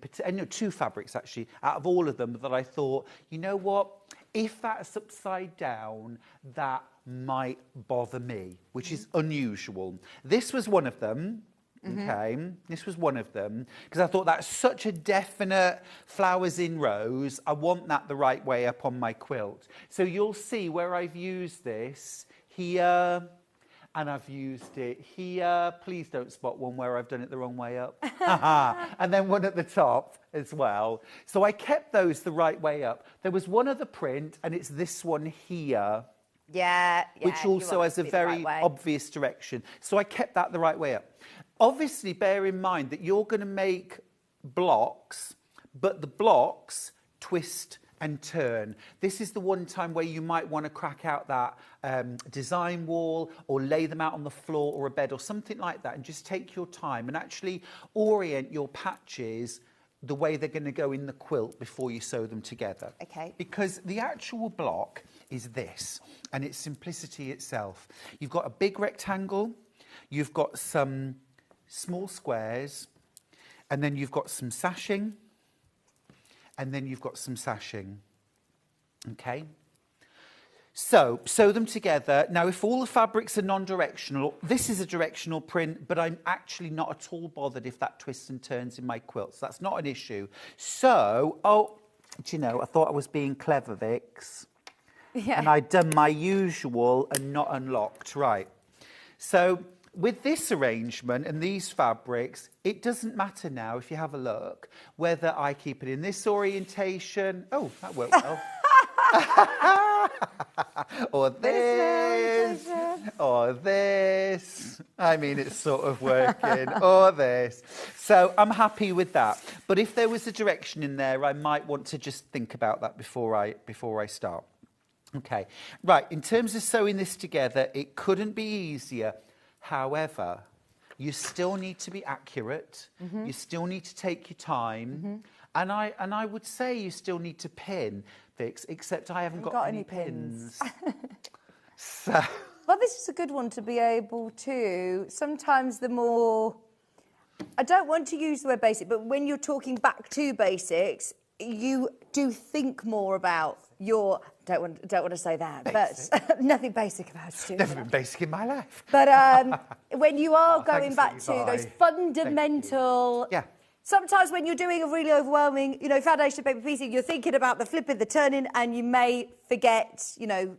two fabrics actually, out of all of them that I thought, you know what, if that's upside down, that might bother me, which is unusual. This was one of them. Okay, this was one of them, because I thought that's such a definite flowers in rows. I want that the right way up on my quilt. So you'll see where I've used this here, and I've used it here. Please don't spot one where I've done it the wrong way up. And then one at the top as well. So I kept those the right way up. There was one other print, and it's this one here. Yeah, which also has a very obvious direction. So I kept that the right way up. Obviously, bear in mind that you're going to make blocks, but the blocks twist and turn. This is the one time where you might want to crack out that design wall or lay them out on the floor or a bed or something like that, and just take your time and actually orient your patches the way they're going to go in the quilt before you sew them together. Okay. Because the actual block is this, and it's simplicity itself. You've got a big rectangle, you've got some small squares, and then you've got some sashing, and then you've got some sashing. Okay? So, sew them together. Now, if all the fabrics are non-directional, this is a directional print, but I'm actually not at all bothered if that twists and turns in my quilt. So that's not an issue. So, do you know, I thought I was being clever, Vix. Yeah. And I'd done my usual and not unlocked. Right. So, with this arrangement and these fabrics, it doesn't matter now, if you have a look, whether I keep it in this orientation. Oh, that worked well. Or this, or this. I mean, it's sort of working. Or this. So I'm happy with that. But if there was a direction in there, I might want to just think about that before I start. Okay. Right. In terms of sewing this together, it couldn't be easier. However, you still need to be accurate. You still need to take your time. And I would say you still need to pin, Vix, except I haven't got any pins. So. Well, this is a good one to be able to. Sometimes the more... I don't want to use the word basic, but when you're talking back to basics, you do think more about your... Don't want to say that, basic. But nothing basic about it. Never been basic in my life. But when you are going back to those fundamental... Yeah. Sometimes when you're doing a really overwhelming, foundation paper piecing, you're thinking about the flipping, the turning, and you may forget, the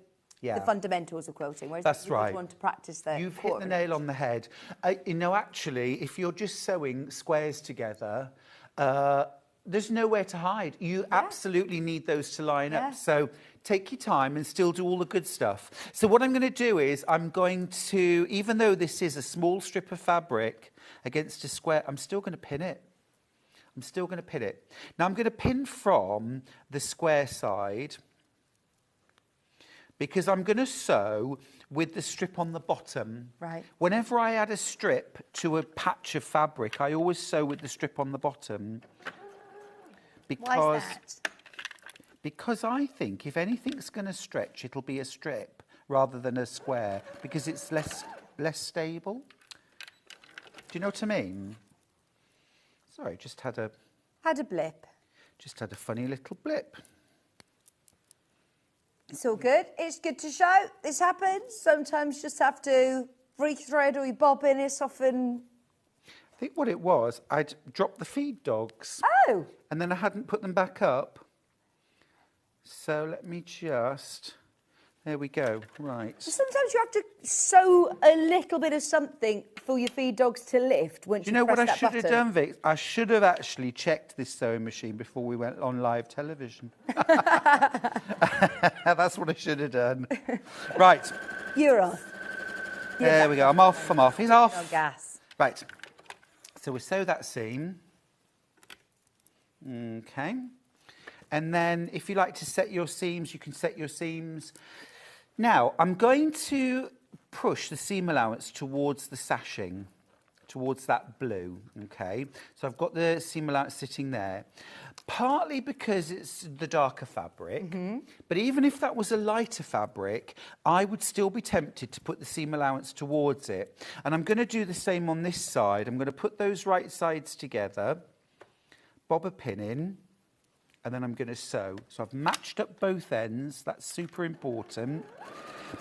fundamentals of quilting. Whereas That's right. You want to practice that. You've hit the nail on the head. Actually, if you're just sewing squares together, there's nowhere to hide. You absolutely need those to line up. So take your time and still do all the good stuff. So what I'm going to do is I'm going to, even though this is a small strip of fabric against a square, I'm still going to pin it. Now I'm going to pin from the square side. because I'm going to sew with the strip on the bottom. Right. Whenever I add a strip to a patch of fabric, I always sew with the strip on the bottom. Why is that? Because I think if anything's going to stretch, it'll be a strip rather than a square, because it's less stable. Do you know what I mean? Sorry, just had a blip. Just had a funny little blip. It's all good. It's good to show. This happens. Sometimes you just have to rethread or you bob in it often. I think what it was, I'd dropped the feed dogs. Oh. And then I hadn't put them back up. So let me just... There we go. Right. Sometimes you have to sew a little bit of something for your feed dogs to lift once Do you know press what I that should button. have done, Vic? I should have actually checked this sewing machine before we went on live television. That's what I should have done. Right. You're off. There we go. I'm off. He's off. On gas. Right. So we sew that seam. Okay. And then if you like to set your seams, you can set your seams. Now, I'm going to push the seam allowance towards the sashing, towards that blue, okay? So I've got the seam allowance sitting there, partly because it's the darker fabric, but even if that was a lighter fabric, I would still be tempted to put the seam allowance towards it. And I'm going to do the same on this side. I'm going to put those right sides together, bob a pin in, and then I'm going to sew. So I've matched up both ends. That's super important.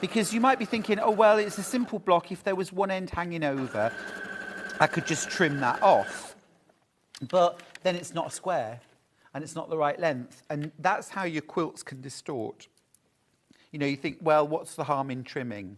Because you might be thinking, oh, well, it's a simple block. If there was one end hanging over, I could just trim that off. But then it's not a square, and it's not the right length. And that's how your quilts can distort. You know, you think, well, what's the harm in trimming?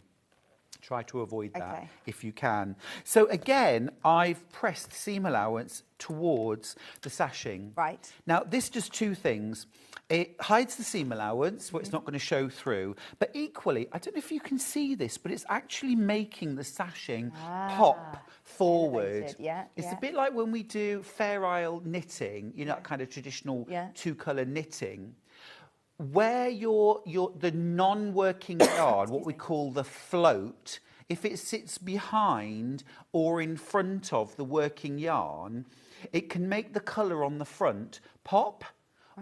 Try to avoid that if you can. So again, I've pressed seam allowance towards the sashing. Right. Now, this does two things. It hides the seam allowance, where it's not going to show through. But equally, I don't know if you can see this, but it's actually making the sashing pop forward. It's a bit like when we do Fair Isle knitting, you know, that kind of traditional two-colour knitting. Where the non-working yarn, what we call the float, if it sits behind or in front of the working yarn, it can make the colour on the front pop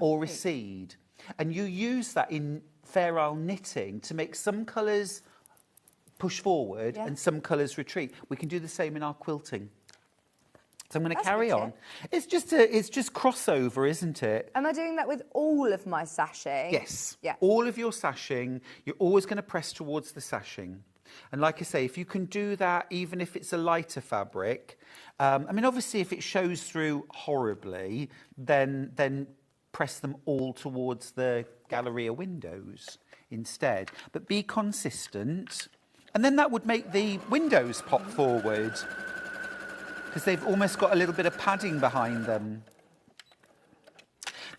or recede. And you use that in Fair Isle knitting to make some colours push forward and some colours retreat. We can do the same in our quilting. So I'm going to carry on. It's just crossover, isn't it? Am I doing that with all of my sashing? Yes. Yeah. All of your sashing, you're always going to press towards the sashing. And like I say, if you can do that, even if it's a lighter fabric, I mean, obviously, if it shows through horribly, then press them all towards the Galleria windows instead. But be consistent. And then that would make the windows pop forward, because they've almost got a little bit of padding behind them.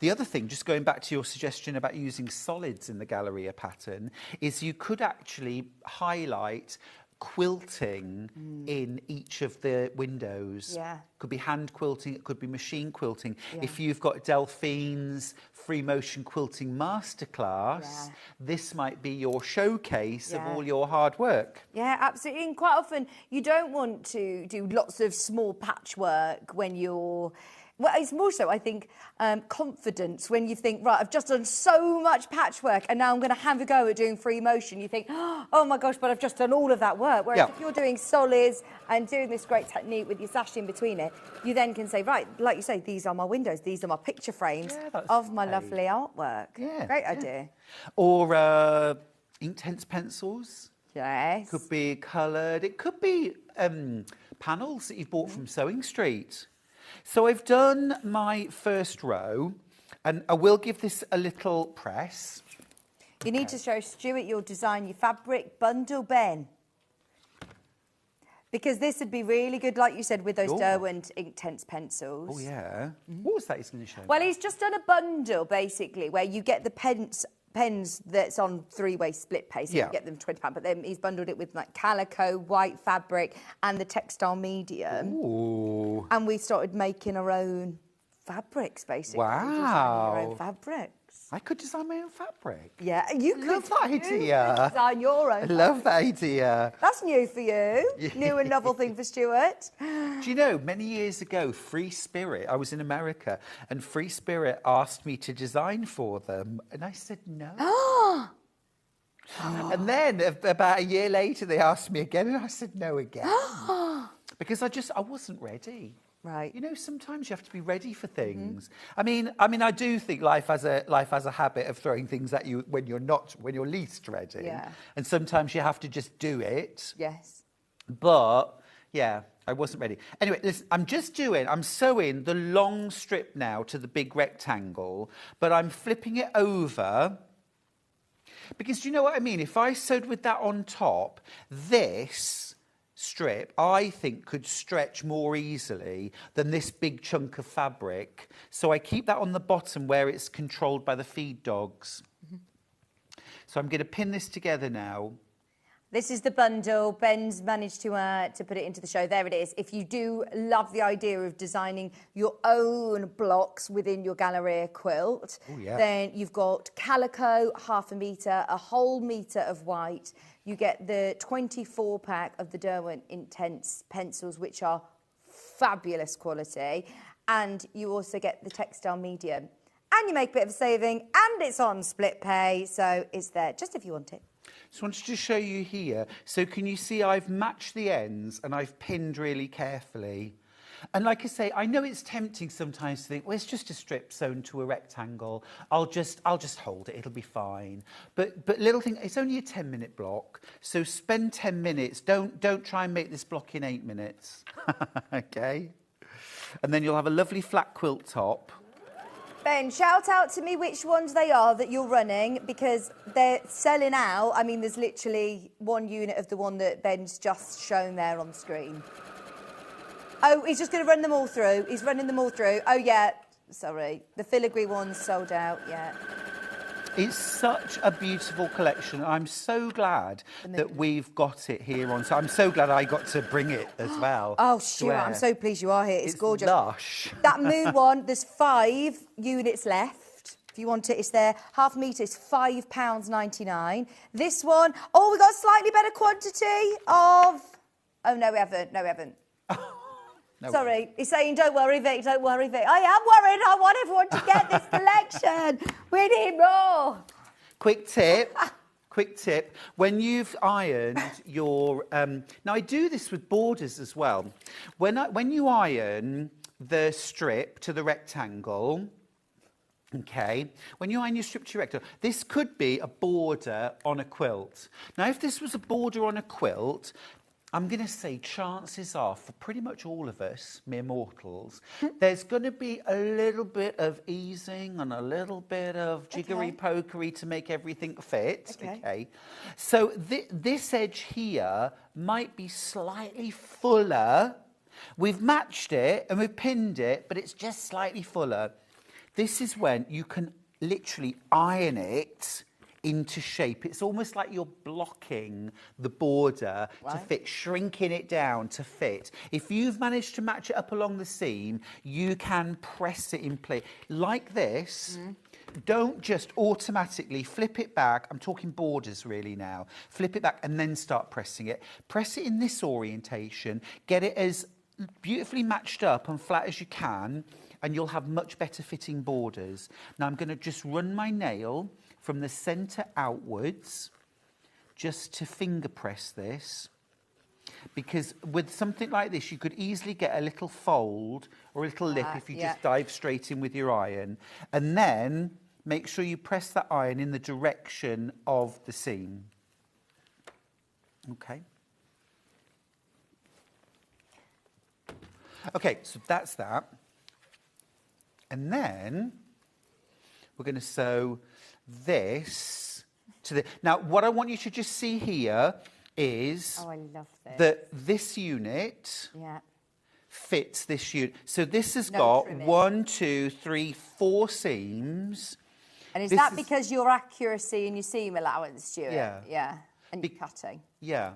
The other thing, just going back to your suggestion about using solids in the Galleria pattern, is you could actually highlight quilting in each of the windows. Yeah. Could be hand quilting, it could be machine quilting. Yeah. If you've got Delphine's free motion quilting masterclass, this might be your showcase of all your hard work. Yeah, absolutely. And quite often you don't want to do lots of small patchwork when you're... Well, it's more so, I think, confidence when you think, right, I've just done so much patchwork and now I'm going to have a go at doing free motion. You think, oh my gosh, but I've just done all of that work. Whereas if you're doing solids and doing this great technique with your sash in between it, you then can say, right, like you say, these are my windows, these are my picture frames of my lovely artwork. Yeah. Great idea. Or Inktense pencils. Yes. Could be coloured. It could be panels that you've bought from Sewing Street. So I've done my first row, and I will give this a little press. You need to show Stuart your design, your fabric bundle, Ben. Because this would be really good, like you said, with those Derwent Inktense pencils. Oh, yeah. What was that he's going to show? Well, he's just done a bundle, basically, where you get the pens that's on three-way split paste. You get them £20, but then he's bundled it with like calico, white fabric, and the textile medium. Ooh. And we started making our own fabrics, basically. Wow. Designing our own fabrics. I could design my own fabric. Yeah, you could. Love that You could idea. design your own. I love that idea. That's new for you. New and novel thing for Stuart. Do you know, many years ago, Free Spirit, I was in America, and Free Spirit asked me to design for them, and I said no. And then about a year later, they asked me again, and I said no again. Because I wasn't ready. Right. You know, sometimes you have to be ready for things. I mean, I do think life has a habit of throwing things at you when you're least ready. Yeah. And sometimes you have to just do it. Yes. But yeah, I wasn't ready. Anyway, listen, I'm sewing the long strip now to the big rectangle, but I'm flipping it over. Because do you know what I mean? If I sewed with that on top, this strip, I think, could stretch more easily than this big chunk of fabric. So I keep that on the bottom where it's controlled by the feed dogs. So I'm going to pin this together now. This is the bundle. Ben's managed to put it into the show. There it is. If you do love the idea of designing your own blocks within your Galleria quilt, then you've got calico, 1/2 metre, a whole metre of white. You get the 24 pack of the Derwent Intense pencils, which are fabulous quality. And you also get the textile medium. And you make a bit of a saving, and it's on split pay, so it's there just if you want it. Just wanted to show you here. So can you see I've matched the ends and I've pinned really carefully. And like I say, I know it's tempting sometimes to think, well, it's just a strip sewn to a rectangle. I'll just hold it. It'll be fine. But little thing, it's only a 10-minute block. So spend 10 minutes. Don't try and make this block in 8 minutes. Okay? And then you'll have a lovely flat quilt top. Ben, shout out to me which ones they are that you're running, because they're selling out. I mean, there's literally one unit of the one that Ben's just shown there on the screen. Oh, he's just going to run them all through. He's running them all through. Oh, yeah. Sorry. The filigree one's sold out, yeah. It's such a beautiful collection. I'm so glad that we've got it here on. So I'm so glad I got to bring it as well. Oh, Stuart, I'm so pleased you are here. It's gorgeous. Lush. That moon one, there's 5 units left. If you want it, it's there. 1/2 metre is £5.99. This one, oh, we got a slightly better quantity of... Oh, no, we haven't. No, we haven't. No, sorry, he's saying, don't worry, Vic, don't worry, Vic. I am worried. I want everyone to get this collection. We need more. Quick tip. When you've ironed your... now, I do this with borders as well. When you iron the strip to the rectangle... Okay, when you iron your strip to your rectangle, this could be a border on a quilt. Now, if this was a border on a quilt... I'm going to say chances are, for pretty much all of us, mere mortals, there's going to be a little bit of easing and a little bit of jiggery-pokery to make everything fit. Okay. So this edge here might be slightly fuller. We've matched it and we've pinned it, but it's just slightly fuller. This is when you can literally iron it into shape. It's almost like you're blocking the border to fit, shrinking it down to fit. If you've managed to match it up along the seam, you can press it in place like this. Don't just automatically flip it back. I'm talking borders really now. Flip it back and then start pressing it. Press it in this orientation. Get it as beautifully matched up and flat as you can, and you'll have much better fitting borders. Now I'm going to just run my nail from the centre outwards, just to finger press this, because with something like this you could easily get a little fold or a little lip if you just dive straight in with your iron, and then make sure you press that iron in the direction of the seam. Okay, so that's that. And then we're going to sew this to the... Now, what I want you to just see here is... Oh, I love this. That this unit fits this unit. So this has got trimming. 1, 2, 3, 4 seams. And is that because your accuracy and your seam allowance, Stuart? Yeah. Yeah. And your cutting? Yeah.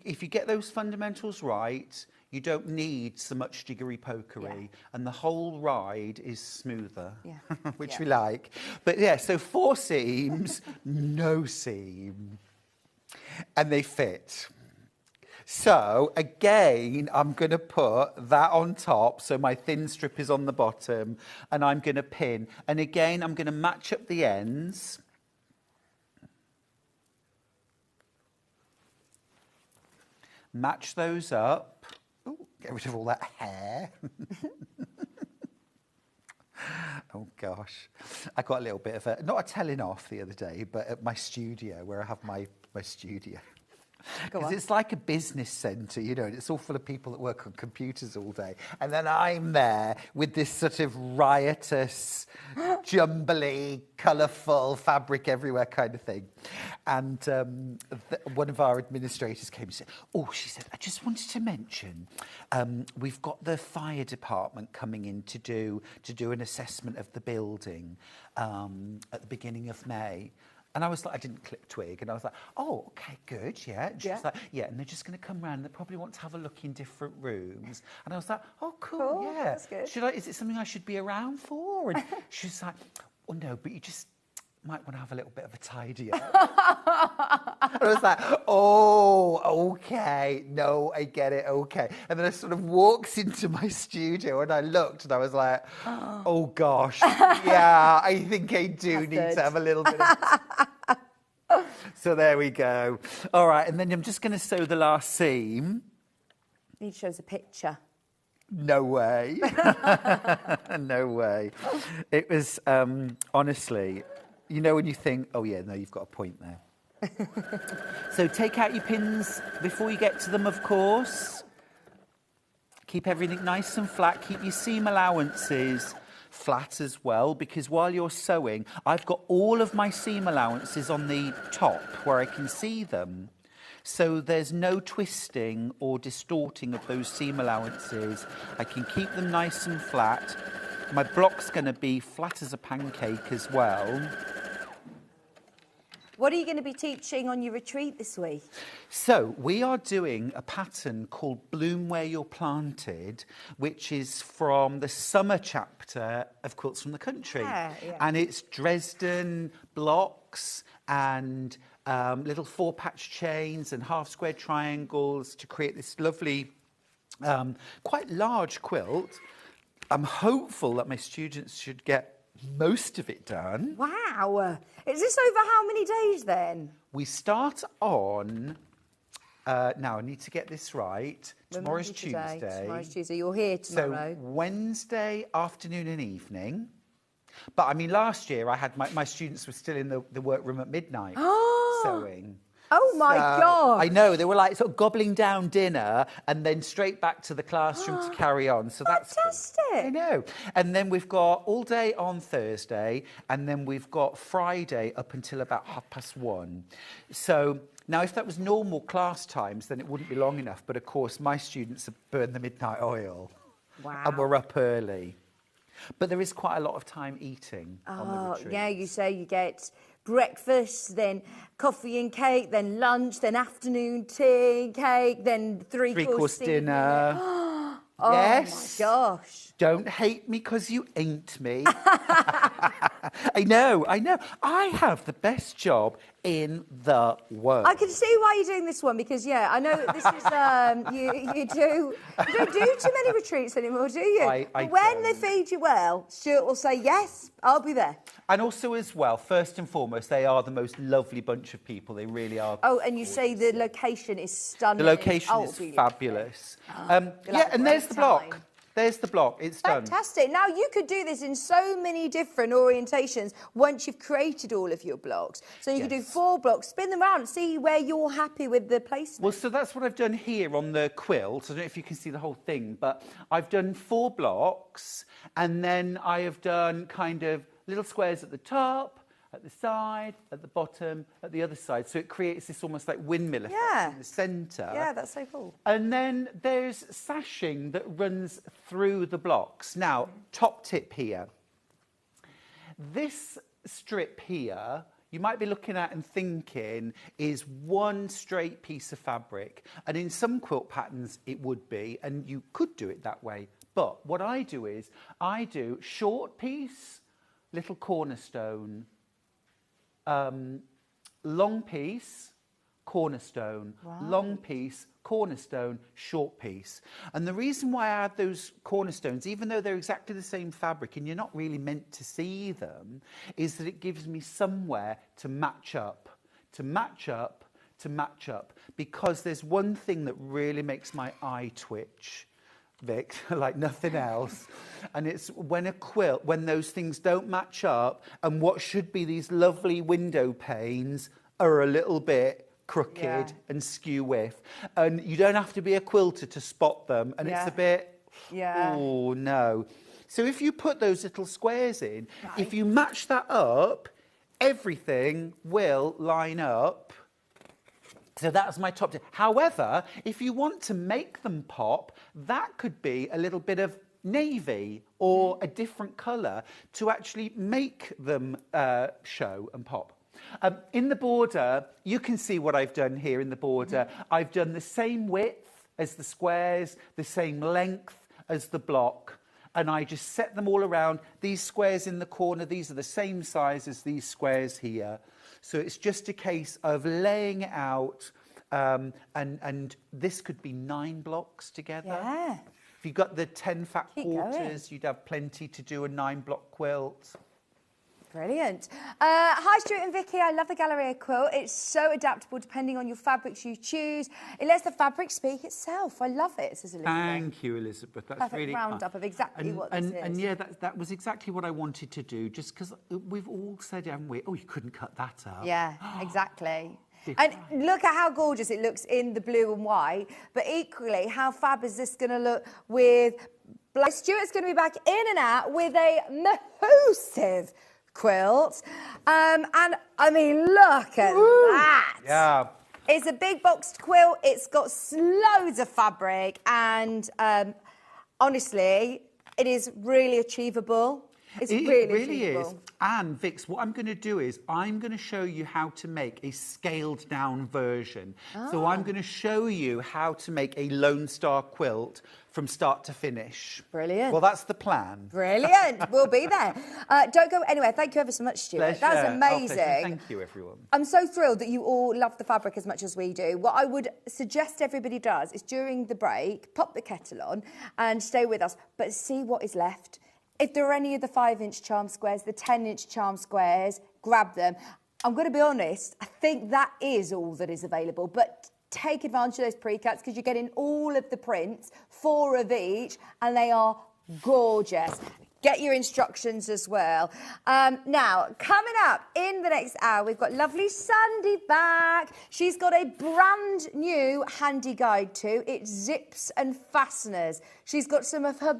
if you get those fundamentals right, you don't need so much jiggery-pokery, and the whole ride is smoother, which we like. But yeah, so 4 seams, no seam, and they fit. So again, I'm going to put that on top, so my thin strip is on the bottom, and I'm going to pin. And again, I'm going to match up the ends. Match those up. Ooh, get rid of all that hair. Oh gosh, I got a little bit of not a telling off the other day, but at my studio where I have my studio. Because it's like a business centre, you know, and it's all full of people that work on computers all day. And then I'm there with this sort of riotous, jumbly, colourful, fabric everywhere kind of thing. And one of our administrators came and said, she said, I just wanted to mention, we've got the fire department coming in to do an assessment of the building at the beginning of May. And I was like, I didn't clip twig, and I was like, oh, okay, good, yeah. And she was like, yeah, and they're just going to come round, and they probably want to have a look in different rooms. And I was like, oh, cool, yeah. That's good. Is it something I should be around for? And she was like, oh, no, but you just might want to have a little bit of a tidy up. And I was like, oh, okay, no, I get it, okay. And then I sort of walked into my studio and I looked and I was like, oh gosh, yeah, I think I do need to have a little bit of... So there we go. All right, and then I'm just going to sew the last seam. Need to show us a picture. No way. No way. It was, honestly... You know when you think, oh yeah, no, you've got a point there. So take out your pins before you get to them, of course. Keep everything nice and flat. Keep your seam allowances flat as well, because while you're sewing, I've got all of my seam allowances on the top where I can see them. So there's no twisting or distorting of those seam allowances. I can keep them nice and flat. My block's going to be flat as a pancake as well. What are you going to be teaching on your retreat this week? So we are doing a pattern called Bloom Where You're Planted, which is from the summer chapter of Quilts from the Country. And it's Dresden blocks and little 4-patch chains and half-square triangles to create this lovely, quite large quilt. I'm hopeful that my students should get most of it done. Wow. Is this over how many days then? We start on... now, I need to get this right. Tomorrow's Tuesday. Tomorrow's Tuesday. You're here tomorrow. So Wednesday afternoon and evening. But, I mean, last year I had my students were still in the workroom at midnight sewing. Oh, my God. I know. They were like sort of gobbling down dinner and then straight back to the classroom to carry on. So that's fantastic. Cool. I know. And then we've got all day on Thursday, and then we've got Friday up until about 1:30. So now, if that was normal class times, then it wouldn't be long enough. But, of course, my students have burned the midnight oil. Wow. And we're up early. But there is quite a lot of time eating on the retreat. Yeah, you say you get... breakfast, then coffee and cake, then lunch, then afternoon tea, cake, then three-course dinner. Oh, yes. My gosh. Don't hate me because you ain't me. I know. I have the best job in the world. I can see why you're doing this one because, yeah, I know this is, you don't do too many retreats anymore, do you? I when don't. they feed you well, Stuart will say, yes, I'll be there. And also as well, first and foremost, they are the most lovely bunch of people. They really are. Oh, and you say the location is stunning. The location is fabulous. Yeah, and there's the block. There's the block. It's done. Fantastic. Now, you could do this in so many different orientations once you've created all of your blocks. So you could do 4 blocks, spin them around, see where you're happy with the placement. Well, so that's what I've done here on the quilt. I don't know if you can see the whole thing, but I've done 4 blocks, and then I have done kind of little squares at the top, at the side, at the bottom, at the other side. So it creates this almost like windmill effect in the centre. Yeah, that's so cool. And then there's sashing that runs through the blocks. Now, top tip here. This strip here, you might be looking at and thinking is one straight piece of fabric. And in some quilt patterns, it would be, and you could do it that way. But what I do is, I do short piece, little cornerstone, long piece, cornerstone, long piece, cornerstone, short piece. And the reason why I add those cornerstones, even though they're exactly the same fabric and you're not really meant to see them, is that it gives me somewhere to match up, to match up, to match up. Because there's one thing that really makes my eye twitch, Vic, like nothing else, and it's when a quilt, when those things don't match up and what should be these lovely window panes are a little bit crooked and skew with, and you don't have to be a quilter to spot them, and it's a bit, oh no. So if you put those little squares in, if you match that up, everything will line up. So that's my top tip. However, if you want to make them pop, that could be a little bit of navy or a different colour to actually make them show and pop. In the border, you can see what I've done here in the border. I've done the same width as the squares, the same length as the block, and I just set them all around. These squares in the corner, these are the same size as these squares here. So it's just a case of laying it out, and this could be 9 blocks together. Yeah. If you've got the 10 fat quarters, you'd have plenty to do a 9-block quilt. Brilliant. Hi, Stuart and Vicky. I love the Galleria quilt. It's so adaptable depending on your fabrics you choose. It lets the fabric speak itself. I love it, says Elizabeth. Thank you, Elizabeth. That's Perfect really roundup of exactly what this is. And yeah, that was exactly what I wanted to do, just because we've all said, haven't we, oh, you couldn't cut that up. Yeah, exactly. And look at how gorgeous it looks in the blue and white, but equally, how fab is this going to look with black? Stuart's going to be back in and out with a massive quilt. And I mean, look at that. Yeah. It's a big boxed quilt. It's got loads of fabric, and honestly, it is really achievable. It really is. And Vix, what I'm going to do is I'm going to show you how to make a scaled down version. So I'm going to show you how to make a Lone Star quilt from start to finish. Brilliant. Well, that's the plan. Brilliant. We'll be there. Don't go anywhere. Thank you ever so much, Stuart. Pleasure. That was amazing. Pleasure. Thank you, everyone. I'm so thrilled that you all love the fabric as much as we do. What I would suggest everybody does is during the break, pop the kettle on and stay with us, but see what is left. If there are any of the 5-inch charm squares, the 10-inch charm squares, grab them. I'm going to be honest, I think that is all that is available, but take advantage of those pre-cuts because you're getting all of the prints, 4 of each, and they are gorgeous. Get your instructions as well. Now, coming up in the next hour, we've got lovely Sandy back. She's got a brand new handy guide too. It's zips and fasteners. She's got some of her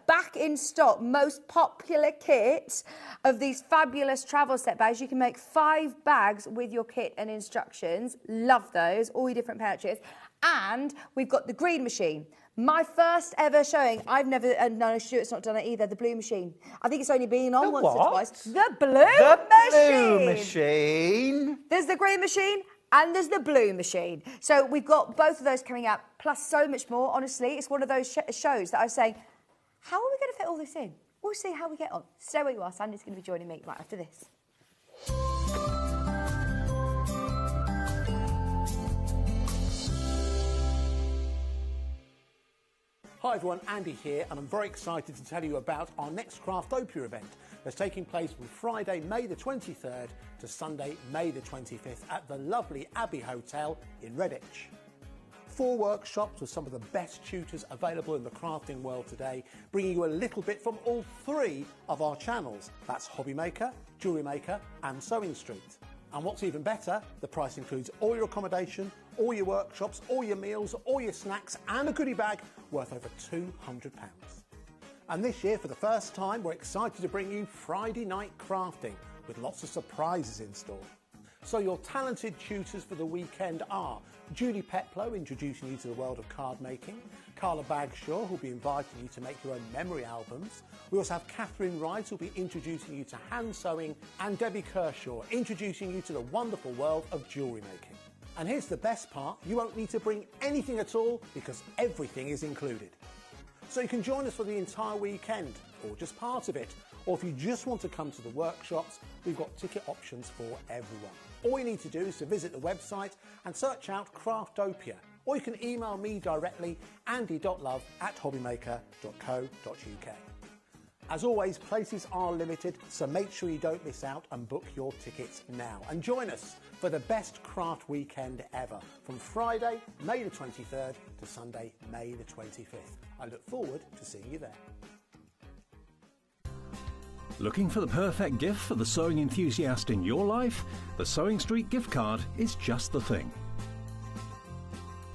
back in stock, most popular kits of these fabulous travel set bags. You can make 5 bags with your kit and instructions. Love those, all your different pouches. And we've got the green machine. My first ever showing. I've never, no, Stuart's not done it either, the blue machine. I think it's only been on once or twice. The blue machine. There's the green machine and there's the blue machine. So we've got both of those coming up, plus so much more. Honestly, it's one of those shows that I was saying, how are we going to fit all this in? We'll see how we get on. Stay where you are. Sandy's going to be joining me right after this. Hi everyone, Andy here, and I'm very excited to tell you about our next Craftopia event that's taking place from Friday, May the 23rd to Sunday, May the 25th at the lovely Abbey Hotel in Redditch. 4 workshops with some of the best tutors available in the crafting world today, bringing you a little bit from all 3 of our channels. That's Hobby Maker, Jewellery Maker and Sewing Street. And what's even better, the price includes all your accommodation, all your workshops, all your meals, all your snacks and a goodie bag worth over £200. And this year, for the first time, we're excited to bring you Friday night crafting with lots of surprises in store. So your talented tutors for the weekend are Julie Peplow, introducing you to the world of card making, Carla Bagshaw, who'll be inviting you to make your own memory albums. We also have Catherine Rice, who'll be introducing you to hand sewing, and Debbie Kershaw, introducing you to the wonderful world of jewellery making. And here's the best part, you won't need to bring anything at all because everything is included. So you can join us for the entire weekend, or just part of it, or if you just want to come to the workshops, we've got ticket options for everyone. All you need to do is to visit the website and search out Craftopia, or you can email me directly, andy.love@hobbymaker.co.uk. As always, places are limited, so make sure you don't miss out and book your tickets now. And join us for the best craft weekend ever, from Friday, May the 23rd to Sunday, May the 25th. I look forward to seeing you there. Looking for the perfect gift for the sewing enthusiast in your life? The Sewing Street gift card is just the thing.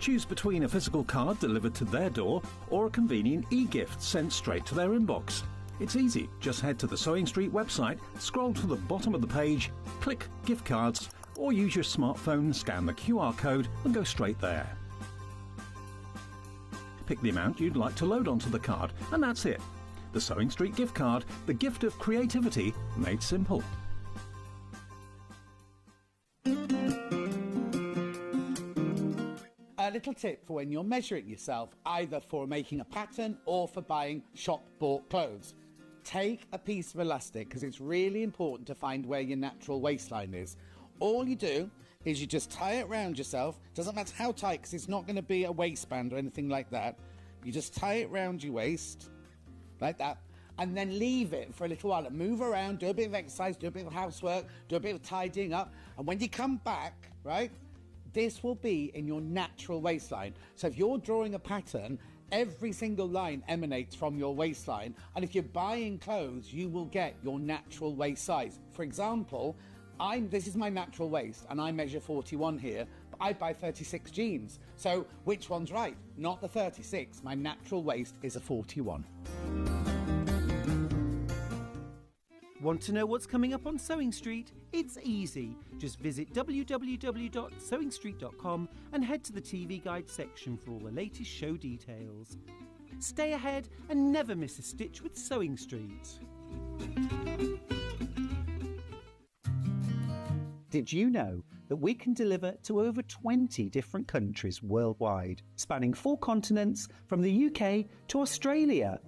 Choose between a physical card delivered to their door or a convenient e-gift sent straight to their inbox. It's easy. Just head to the Sewing Street website, scroll to the bottom of the page, click Gift Cards, or use your smartphone, scan the QR code and go straight there. Pick the amount you'd like to load onto the card, and that's it. The Sewing Street gift card, the gift of creativity made simple. A little tip for when you're measuring yourself, either for making a pattern or for buying shop-bought clothes. Take a piece of elastic, because it's really important to find where your natural waistline is. All you do is you just tie it around yourself. Doesn't matter how tight, because it's not going to be a waistband or anything like that. You just tie it around your waist, like that, and then leave it for a little while and move around, do a bit of exercise, do a bit of housework, do a bit of tidying up, and when you come back, right, this will be in your natural waistline. So if you're drawing a pattern, every single line emanates from your waistline, and if you're buying clothes, you will get your natural waist size. For example, this is my natural waist, and I measure 41 here, but I buy 36 jeans. So which one's right? Not the 36. My natural waist is a 41. Want to know what's coming up on Sewing Street? It's easy. Just visit www.sewingstreet.com and head to the TV Guide section for all the latest show details. Stay ahead and never miss a stitch with Sewing Street. Did you know that we can deliver to over 20 different countries worldwide, spanning 4 continents from the UK to Australia?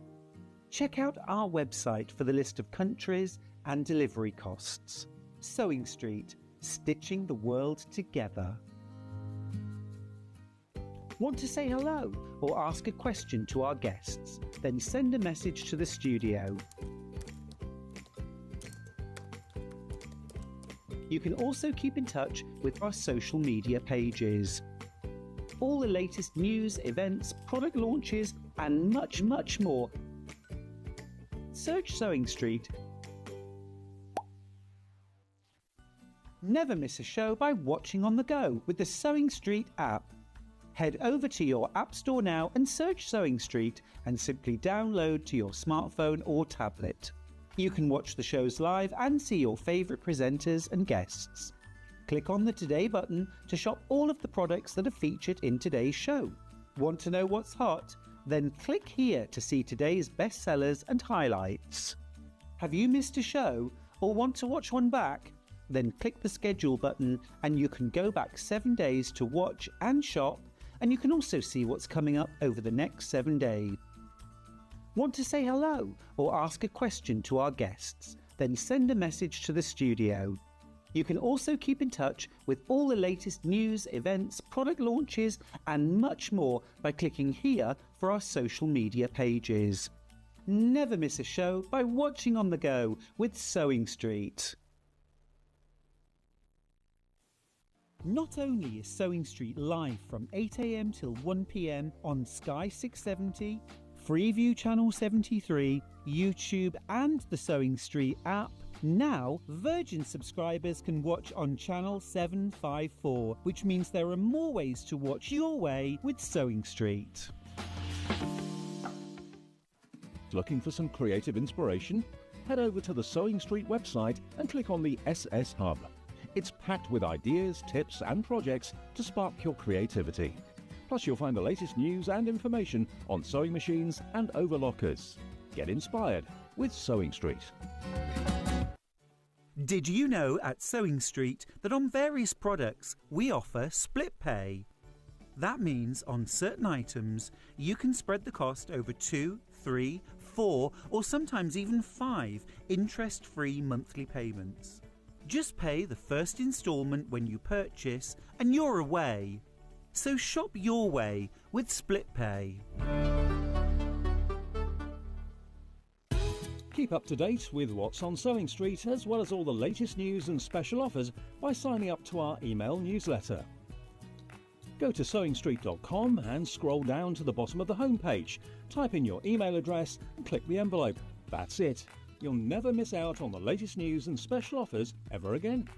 Check out our website for the list of countries and delivery costs. Sewing Street, stitching the world together. Want to say hello or ask a question to our guests? Then send a message to the studio. You can also keep in touch with our social media pages. All the latest news, events, product launches, and much, much more. Search Sewing Street. Never miss a show by watching on the go with the Sewing Street app. Head over to your app store now and search Sewing Street and simply download to your smartphone or tablet. You can watch the shows live and see your favourite presenters and guests. Click on the Today button to shop all of the products that are featured in today's show. Want to know what's hot? Then click here to see today's bestsellers and highlights. Have you missed a show or want to watch one back? Then click the schedule button and you can go back 7 days to watch and shop, and you can also see what's coming up over the next 7 days. Want to say hello or ask a question to our guests? Then send a message to the studio. You can also keep in touch with all the latest news, events, product launches, and much more by clicking here for our social media pages. Never miss a show by watching on the go with Sewing Street. Not only is Sewing Street live from 8 AM till 1 PM on Sky 670, Freeview Channel 73, YouTube and the Sewing Street app, now Virgin subscribers can watch on Channel 754, which means there are more ways to watch your way with Sewing Street. Looking for some creative inspiration? Head over to the Sewing Street website and click on the SS Hub. It's packed with ideas, tips and projects to spark your creativity. Plus, you'll find the latest news and information on sewing machines and overlockers. Get inspired with Sewing Street. Did you know at Sewing Street that on various products we offer split pay? That means on certain items you can spread the cost over 2, 3, 4 or sometimes even 5 interest-free monthly payments. Just pay the first instalment when you purchase and you're away. So shop your way with split pay. Keep up to date with what's on Sewing Street, as well as all the latest news and special offers by signing up to our email newsletter. Go to sewingstreet.com and scroll down to the bottom of the homepage. Type in your email address and click the envelope. That's it. You'll never miss out on the latest news and special offers ever again.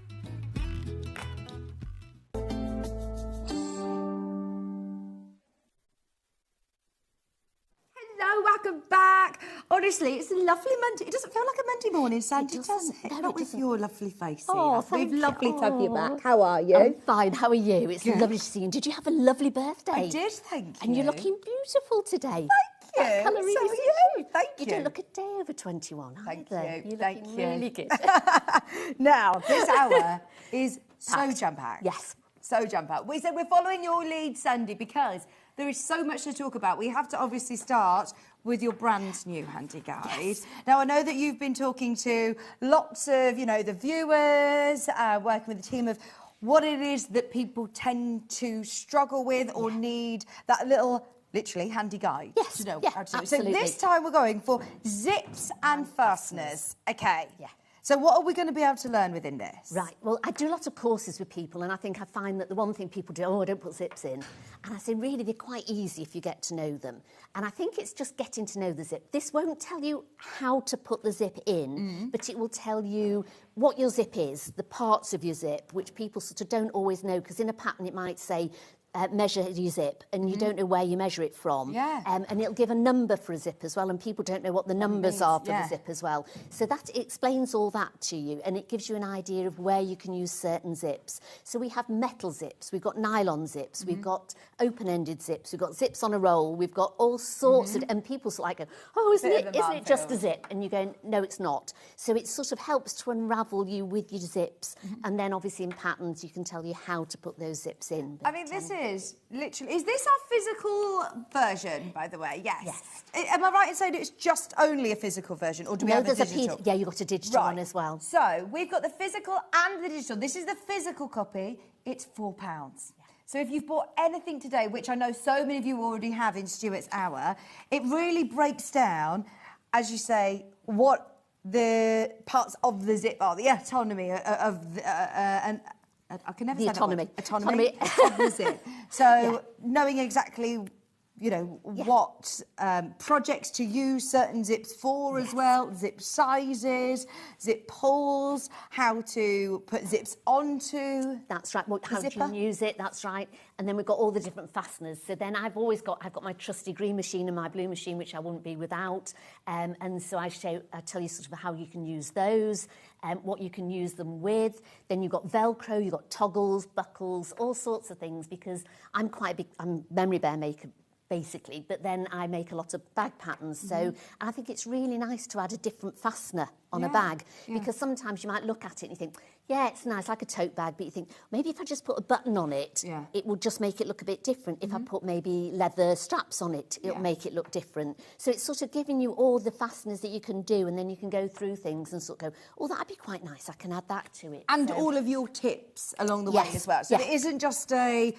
Hello, welcome back. Honestly, it's a lovely Monday. It doesn't feel like a Monday morning, Sandy, does it? No, Not it with doesn't. your lovely face. Oh, Ina. thank We've you. lovely to have you Oh. back. How are you? I'm fine. How are you? It's Good. lovely to see you. Did you have a lovely birthday? I did, thank you. And you're looking beautiful today. Thank you. That colour really So are suits you. Thank you. You don't look a day over 21 Thank either. you. You're Thank looking you. really good. Now, this hour is so Packed. jam-packed. Yes. So jam-packed. We said we're following your lead, Sandy, because there is so much to talk about. We have to obviously start with your brand new handy guide. Yes. Now, I know that you've been talking to lots of, the viewers, working with a team of what it is that people tend to struggle with or need that little, literally, handy guide Yes, to know yeah, how to do it. absolutely. So this time we're going for zips and fasteners. Okay. Yeah. So what are we going to be able to learn within this? Right, well, I do lots of courses with people, and I think I find that the one thing people do, I don't put zips in. And I say, really, they're quite easy if you get to know them. And I think it's just getting to know the zip. This won't tell you how to put the zip in, but it will tell you what your zip is, the parts of your zip, which people sort of don't always know, because in a pattern it might say, measure your zip, and you don't know where you measure it from. Yeah. And it'll give a number for a zip as well, and people don't know what the numbers are for the zip as well. So that explains all that to you, and it gives you an idea of where you can use certain zips. So we have metal zips, we've got nylon zips, we've got open-ended zips, we've got zips on a roll, we've got all sorts of, and people sort of like go, oh, isn't it just a zip? And you go, no, it's not. So it sort of helps to unravel you with your zips, and then obviously in patterns you can tell you how to put those zips in. I mean, this is literally... Is this our physical version, by the way? Yes. Yes. Am I right in saying it's just only a physical version, or do we have a digital? Yeah, you've got a digital one as well. So we've got the physical and the digital. This is the physical copy. It's £4. So if you've bought anything today, which I know so many of you already have in Stuart's Hour, it really breaks down, as you say, what the parts of the zip are, the autonomy of and I can never The say autonomy. that word. Autonomy of the zip. So knowing exactly, what projects to use certain zips for as well, zip sizes, zip pulls, how to put zips onto. That's right. How do zipper. you use it? That's right. And then we've got all the different fasteners. So then I've got my trusty green machine and my blue machine, which I wouldn't be without. And so I tell you sort of how you can use those, what you can use them with. Then you've got Velcro, you've got toggles, buckles, all sorts of things, because I'm a memory bear maker, basically, but then I make a lot of bag patterns. So I think it's really nice to add a different fastener on a bag, because sometimes you might look at it and you think, yeah, it's nice, like a tote bag, but you think, maybe if I just put a button on it, it will just make it look a bit different. If I put maybe leather straps on it, it'll make it look different. So it's sort of giving you all the fasteners that you can do, and then you can go through things and sort of go, oh, that'd be quite nice, I can add that to it. And all of your tips along the way as well. So it isn't just a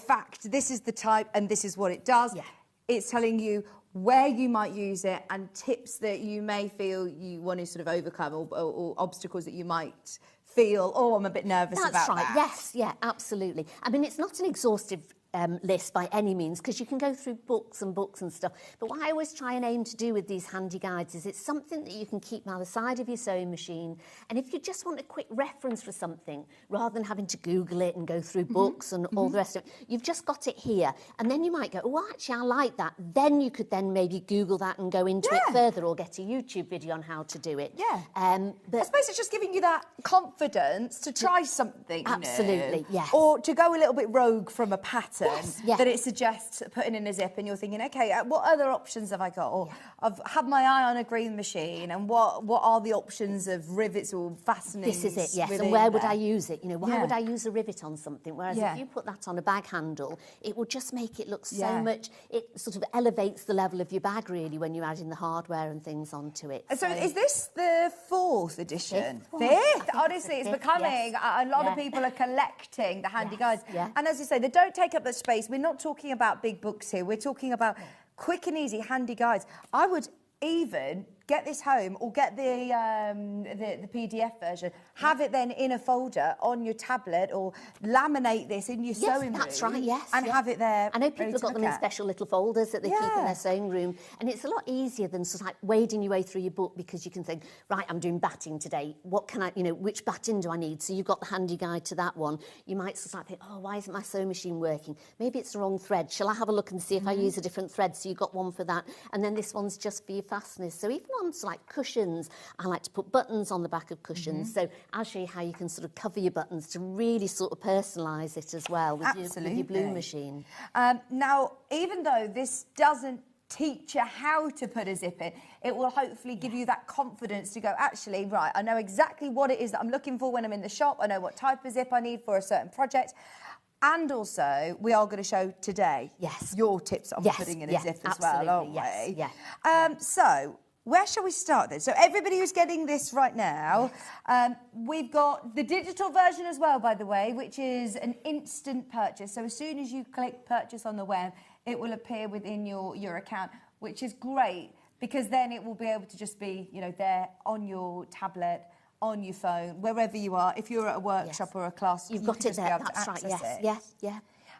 fact, this is the type and this is what it does. Yeah. It's telling you where you might use it and tips that you may feel you want to sort of overcome, or obstacles that you might feel, oh, I'm a bit nervous about that. That's right, yes, yeah, absolutely. I mean, it's not an exhaustive list by any means, because you can go through books and books and stuff. But what I always try and aim to do with these handy guides is it's something that you can keep by the side of your sewing machine. And if you just want a quick reference for something, rather than having to Google it and go through books and all the rest of it, you've just got it here. And then you might go, oh, actually, I like that. Then you could then maybe Google that and go into it further, or get a YouTube video on how to do it. Yeah. But I suppose it's just giving you that confidence to try something Absolutely, new. yes. Or to go a little bit rogue from a pattern. pattern that it suggests putting in a zip, and you're thinking, okay, what other options have I got? Or I've had my eye on a green machine, and what are the options of rivets or fastenings? This is it, yes. And where would I use it? You know, why would I use a rivet on something? Whereas if you put that on a bag handle, it will just make it look so much, it sort of elevates the level of your bag, really, when you add in the hardware and things onto it. So is this the 4th edition? Fifth? Honestly, it's becoming, a lot of people are collecting the handy guides. And as you say, they don't take up the space. We're not talking about big books here. We're talking about quick and easy handy guides. I would even get this home or get the PDF version, have it then in a folder on your tablet or laminate this in your sewing room. That's right, yes. And have it there. I know people have got them in special little folders that they keep in their sewing room, and it's a lot easier than sort of like wading your way through your book, because you can think, right, I'm doing batting today. What can I, you know, which batting do I need? So you've got the handy guide to that one. You might sort of like think, oh, why isn't my sewing machine working? Maybe it's the wrong thread. Shall I have a look and see if I use a different thread? So you've got one for that. And then this one's just for your fasteners. So even on like cushions, I like to put buttons on the back of cushions. So I'll show you how you can sort of cover your buttons to really sort of personalise it as well with your blue machine. Now, even though this doesn't teach you how to put a zip in, it will hopefully give you that confidence to go, actually, right, I know exactly what it is that I'm looking for when I'm in the shop. I know what type of zip I need for a certain project. And also, we are going to show today your tips on putting in a zip as well, aren't we? So, where shall we start then? So everybody who's getting this right now, we've got the digital version as well, by the way, which is an instant purchase. So as soon as you click purchase on the web, it will appear within your account, which is great, because then it will be able to just be, you know, there on your tablet, on your phone, wherever you are. If you're at a workshop or a class, you've got it there. That's right. Yes.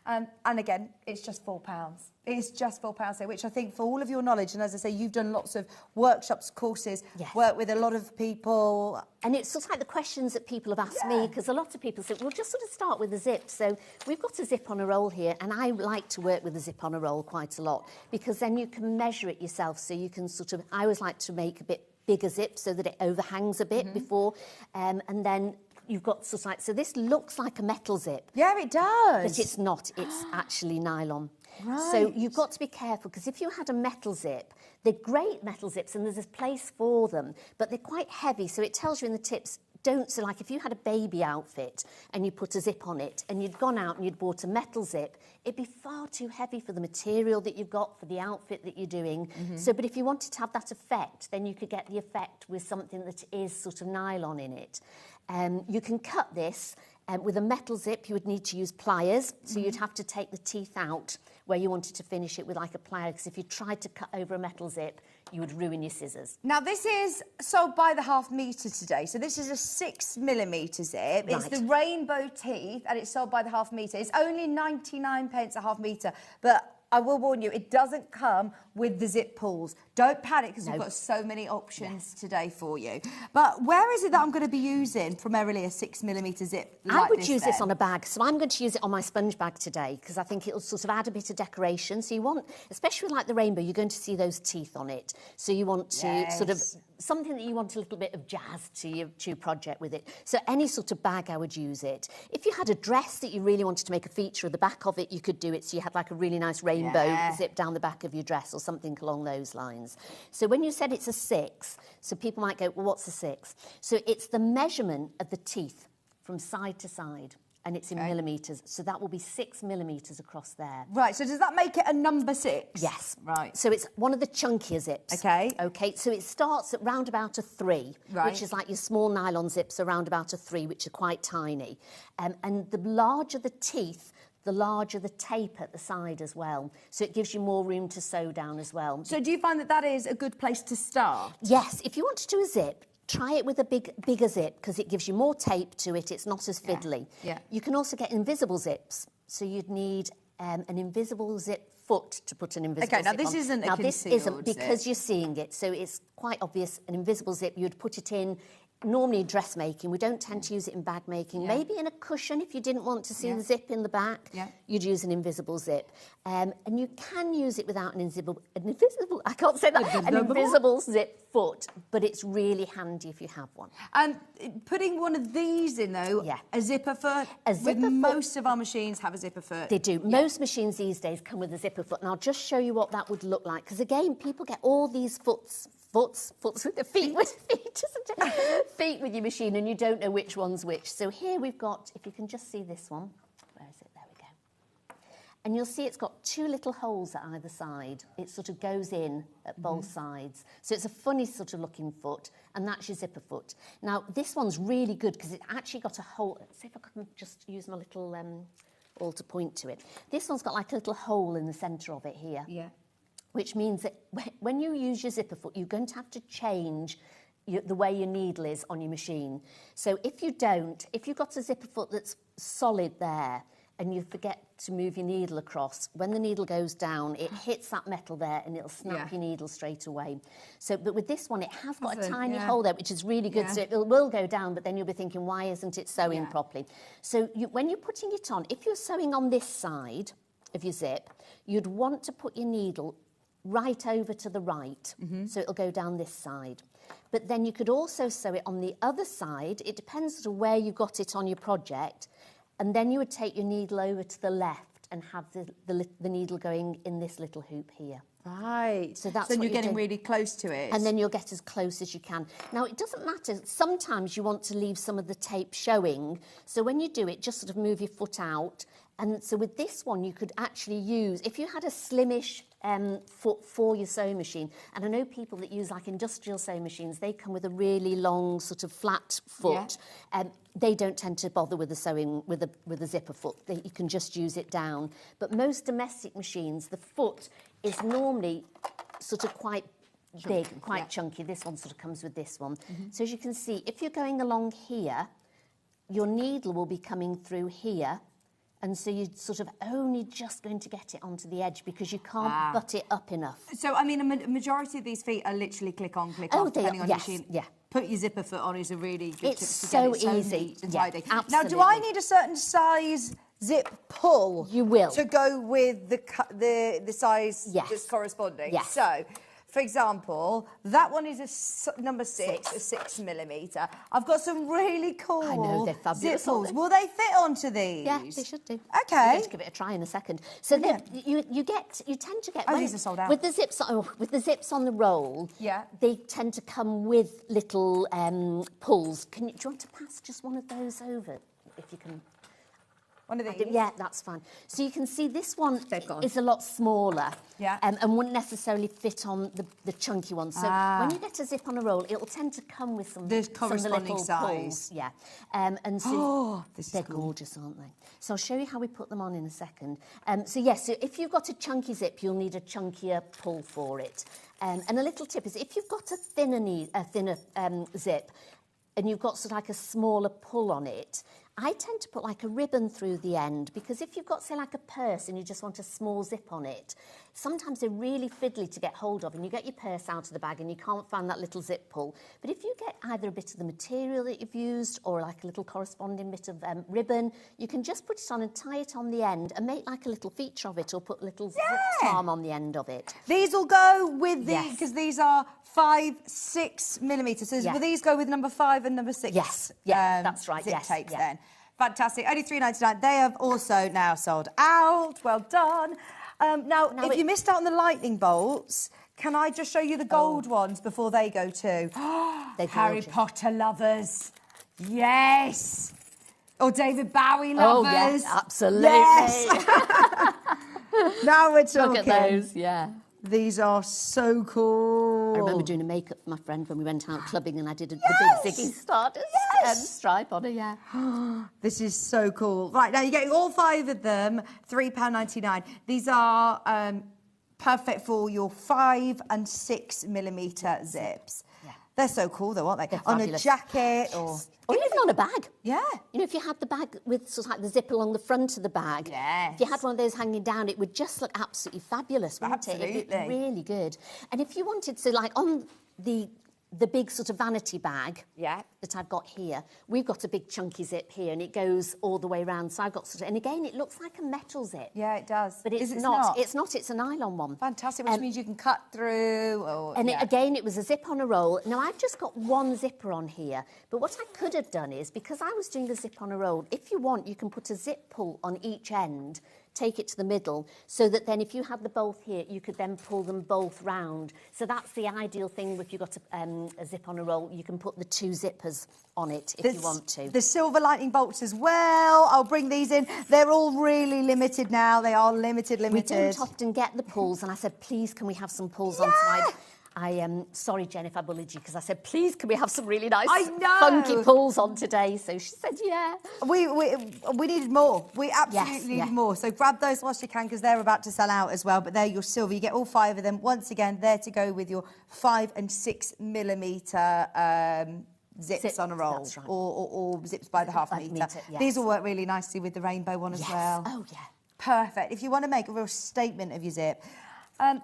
And again, it's just £4. It's just £4 there, which I think for all of your knowledge, and as I say, you've done lots of workshops, courses, worked with a lot of people. And it's sort of like the questions that people have asked me, because a lot of people say, we'll just sort of start with a zip. So we've got a zip on a roll here, and I like to work with a zip on a roll quite a lot, because then you can measure it yourself. So you can sort of, I always like to make a bit bigger zip so that it overhangs a bit before, and then you've got sort of like, so this looks like a metal zip. Yeah, it does. But it's not, it's actually nylon. Right. So you've got to be careful, because if you had a metal zip, they're great metal zips and there's a place for them, but they're quite heavy. So it tells you in the tips, don't, so like if you had a baby outfit and you put a zip on it and you'd gone out and you'd bought a metal zip, it'd be far too heavy for the material that you've got, for the outfit that you're doing. So, but if you wanted to have that effect, then you could get the effect with something that is sort of nylon in it. You can cut this with a metal zip. You would need to use pliers, so you'd have to take the teeth out where you wanted to finish it with like a plier, because if you tried to cut over a metal zip, you would ruin your scissors. Now, this is sold by the half metre today, so this is a 6mm zip. Right. It's the rainbow teeth, and it's sold by the half metre. It's only 99p a half metre, but I will warn you, it doesn't come with the zip pulls. Don't panic, because we've got so many options today for you. But where is it that I'm going to be using primarily a 6mm zip like I would use this on a bag, so I'm going to use it on my sponge bag today, because I think it'll sort of add a bit of decoration. So you want, especially with like the rainbow, you're going to see those teeth on it. So you want to sort of, something that you want a little bit of jazz to your project with it. So any sort of bag, I would use it. If you had a dress that you really wanted to make a feature of the back of it, you could do it so you had like a really nice rainbow zip down the back of your dress or something along those lines. So when you said it's a 6, so people might go, well, what's a 6? So it's the measurement of the teeth from side to side, and it's in millimetres. So that will be 6mm across there. Right, so does that make it a number 6? Yes. Right. So it's one of the chunkier zips. Okay. Okay, so it starts at round about a 3, which is like your small nylon zips around about a 3, which are quite tiny. And the larger the teeth, the larger the tape at the side as well. So it gives you more room to sew down as well. So do you find that that is a good place to start? Yes. If you want to do a zip, try it with a bigger zip, because it gives you more tape to it. It's not as fiddly. Yeah. You can also get invisible zips. So you'd need an invisible zip foot to put an invisible zip on. Okay, now this isn't a concealed zip. This isn't, because you're seeing it. So it's quite obvious, an invisible zip, you'd put it in. Normally dressmaking, we don't tend to use it in bag making. Maybe in a cushion, if you didn't want to see the zip in the back, you'd use an invisible zip. And you can use it without an invisible, I can't say that, an invisible zip foot, but it's really handy if you have one. And putting one of these in, though, a zipper foot, most of our machines have a zipper foot. They do. Most machines these days come with a zipper foot, and I'll just show you what that would look like. Because, again, people get all these foots with the feet, isn't it? Feet with your machine, and you don't know which one's which. So here we've got, if you can just see this one. Where is it? There we go. And you'll see it's got two little holes at either side. It sort of goes in at both sides. So it's a funny sort of looking foot, and that's your zipper foot. Now, this one's really good because it actually got a hole. Let's see if I can just use my little awl to point to it. This one's got like a little hole in the centre of it here. Yeah. Which means that when you use your zipper foot, you're going to have to change the way your needle is on your machine. So if you've got a zipper foot that's solid there, and you forget to move your needle across, when the needle goes down, it hits that metal there and it'll snap your needle straight away. So, but with this one, it has got a tiny hole there, which is really good. So it will go down, but then you'll be thinking, why isn't it sewing properly? So when you're putting it on, if you're sewing on this side of your zip, you'd want to put your needle right over to the right. So it'll go down this side. But then you could also sew it on the other side. It depends sort of where you got it on your project. And then you would take your needle over to the left and have the needle going in this little hoop here. Right. So that's then what you're getting really close to it. And then you'll get as close as you can. Now, it doesn't matter. Sometimes you want to leave some of the tape showing. So when you do it, just sort of move your foot out. And so with this one, you could actually use, if you had a slimmish foot for your sewing machine, and I know people that use like industrial sewing machines, they come with a really long sort of flat foot. They don't tend to bother with the sewing with a zipper foot. You can just use it down. But most domestic machines, the foot is normally sort of quite big, quite chunky. This one sort of comes with this one. So as you can see, if you're going along here, your needle will be coming through here. And so you're sort of only just going to get it onto the edge because you can't butt it up enough. So, I mean, a majority of these feet are literally click on, click off, depending on your machine. Put your zipper foot on is a really good tip to get it so easy and tidy. Absolutely. Now, do I need a certain size zip pull? You will. To go with the size that's corresponding? Yes. So, for example, that one is number 6, a 6 millimetre. I've got some really cool zip pulls. Will they fit onto these? Yeah, they should do. Okay. You're going to give it a try in a second. So then you tend to get these are sold out. with the zips on the roll. Yeah. They tend to come with little pulls. Do you want to pass just one of those over, if you can? One of these? Yeah, that's fine. So you can see this one is a lot smaller and wouldn't necessarily fit on the chunky one. So when you get a zip on a roll, it'll tend to come with some of the little size. Pulls. Yeah. And so they're gorgeous, aren't they? So I'll show you how we put them on in a second. So if you've got a chunky zip, you'll need a chunkier pull for it. And a little tip is if you've got a thinner zip and you've got sort of like a smaller pull on it, I tend to put like a ribbon through the end because if you've got, say, like a purse and you just want a small zip on it, sometimes they're really fiddly to get hold of and you get your purse out of the bag and you can't find that little zip pull. But if you get either a bit of the material that you've used or like a little corresponding bit of ribbon, you can just put it on and tie it on the end and make like a little feature of it or put a little zip charm on the end of it. These will go with because these are 5, 6 millimetres. So will these go with number 5 and number 6? Yes, that's right. Zip tapes then. Fantastic. Only $3.99. They have also now sold out. Well done. Now, if you missed out on the lightning bolts, can I just show you the gold ones before they go too? Harry Potter lovers. Yes. Or David Bowie lovers. Oh, yes, absolutely. Yes. Now we're talking. Look at those, These are so cool. I remember doing a makeup for my friend when we went out clubbing and I did the big Ziggy Stardust stripe on her, This is so cool. Right, now you're getting all 5 of them, £3.99. These are perfect for your 5 and 6 millimetre zips. They're so cool though, aren't they? They're on fabulous. A jacket or even on a bag. Yeah. You know, if you had the bag with sort of like the zip along the front of the bag, if you had one of those hanging down, it would just look absolutely fabulous, wouldn't it? It'd be really good. And if you wanted to, like on the the big sort of vanity bag Yeah. that I've got here, we've got a big chunky zip here and it goes all the way around. So I've got sort of, and again, it looks like a metal zip. Yeah, it does. But it's Is it not. It's not. It's a nylon one. Fantastic, which means you can cut through. Or, And yeah. again, it was a zip on a roll. Now, I've just got one zipper on here. But what I could have done is, because I was doing the zip on a roll, if you want, you can put a zip pull on each end, take it to the middle, so that then if you had the both here, you could then pull them both round. So that's the ideal thing. If you've got a zip on a roll, you can put the two zippers on it if you want to. The silver lightning bolts as well. I'll bring these in. They're all really limited now. They are limited. We don't often get the pulls, and I said, please, can we have some pulls on side? I am sorry, Jen, if I bullied you, because I said, please, can we have some really nice, funky pulls on today? So she said, yeah. We needed more. We absolutely needed more. So grab those whilst you can, because they're about to sell out as well. But they're your silver. You get all 5 of them. Once again, there to go with your 5 and 6 millimetre zips on a roll, that's right. or zips by the half metre. Yes. These will work really nicely with the rainbow one as well. Oh, yeah. Perfect. If you want to make a real statement of your zip.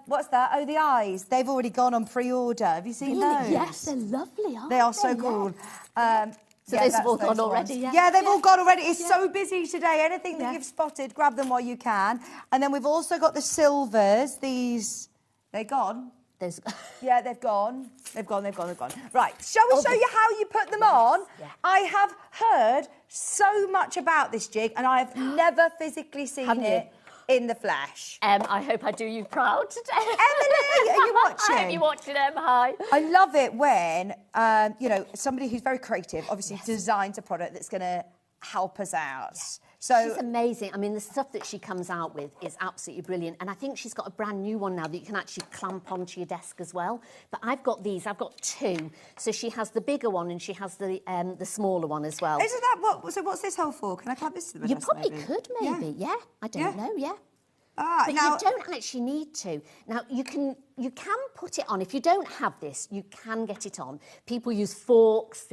What's that? Oh, the eyes. They've already gone on pre-order. Have you seen those? Yes, they're lovely, aren't they? They are so cool. So those have all gone already, yeah? Yeah, they've all gone already. It's so busy today. Anything that you've spotted, grab them while you can. And then we've also got the silvers. These, they're gone. Yeah, they've gone. They've gone. Right, shall we show you how you put them on? Yeah. I have heard so much about this jig, and I have never physically seen it in the flesh. I hope I do you proud today. Emily, are you watching? I hope you're watching, Hi. I love it when, you know, somebody who's very creative obviously designs a product that's going to help us out. Yeah. So she's amazing. I mean, the stuff that she comes out with is absolutely brilliant. And I think she's got a brand new one now that you can actually clamp onto your desk as well. But I've got these. I've got 2. So she has the bigger one and she has the smaller one as well. Isn't that what? So what's this hold for? Can I clamp this to the You desk? probably could, maybe. Yeah. I don't know. Yeah. But now, you don't actually need to. Now, you can put it on. If you don't have this, you can get it on. People use forks,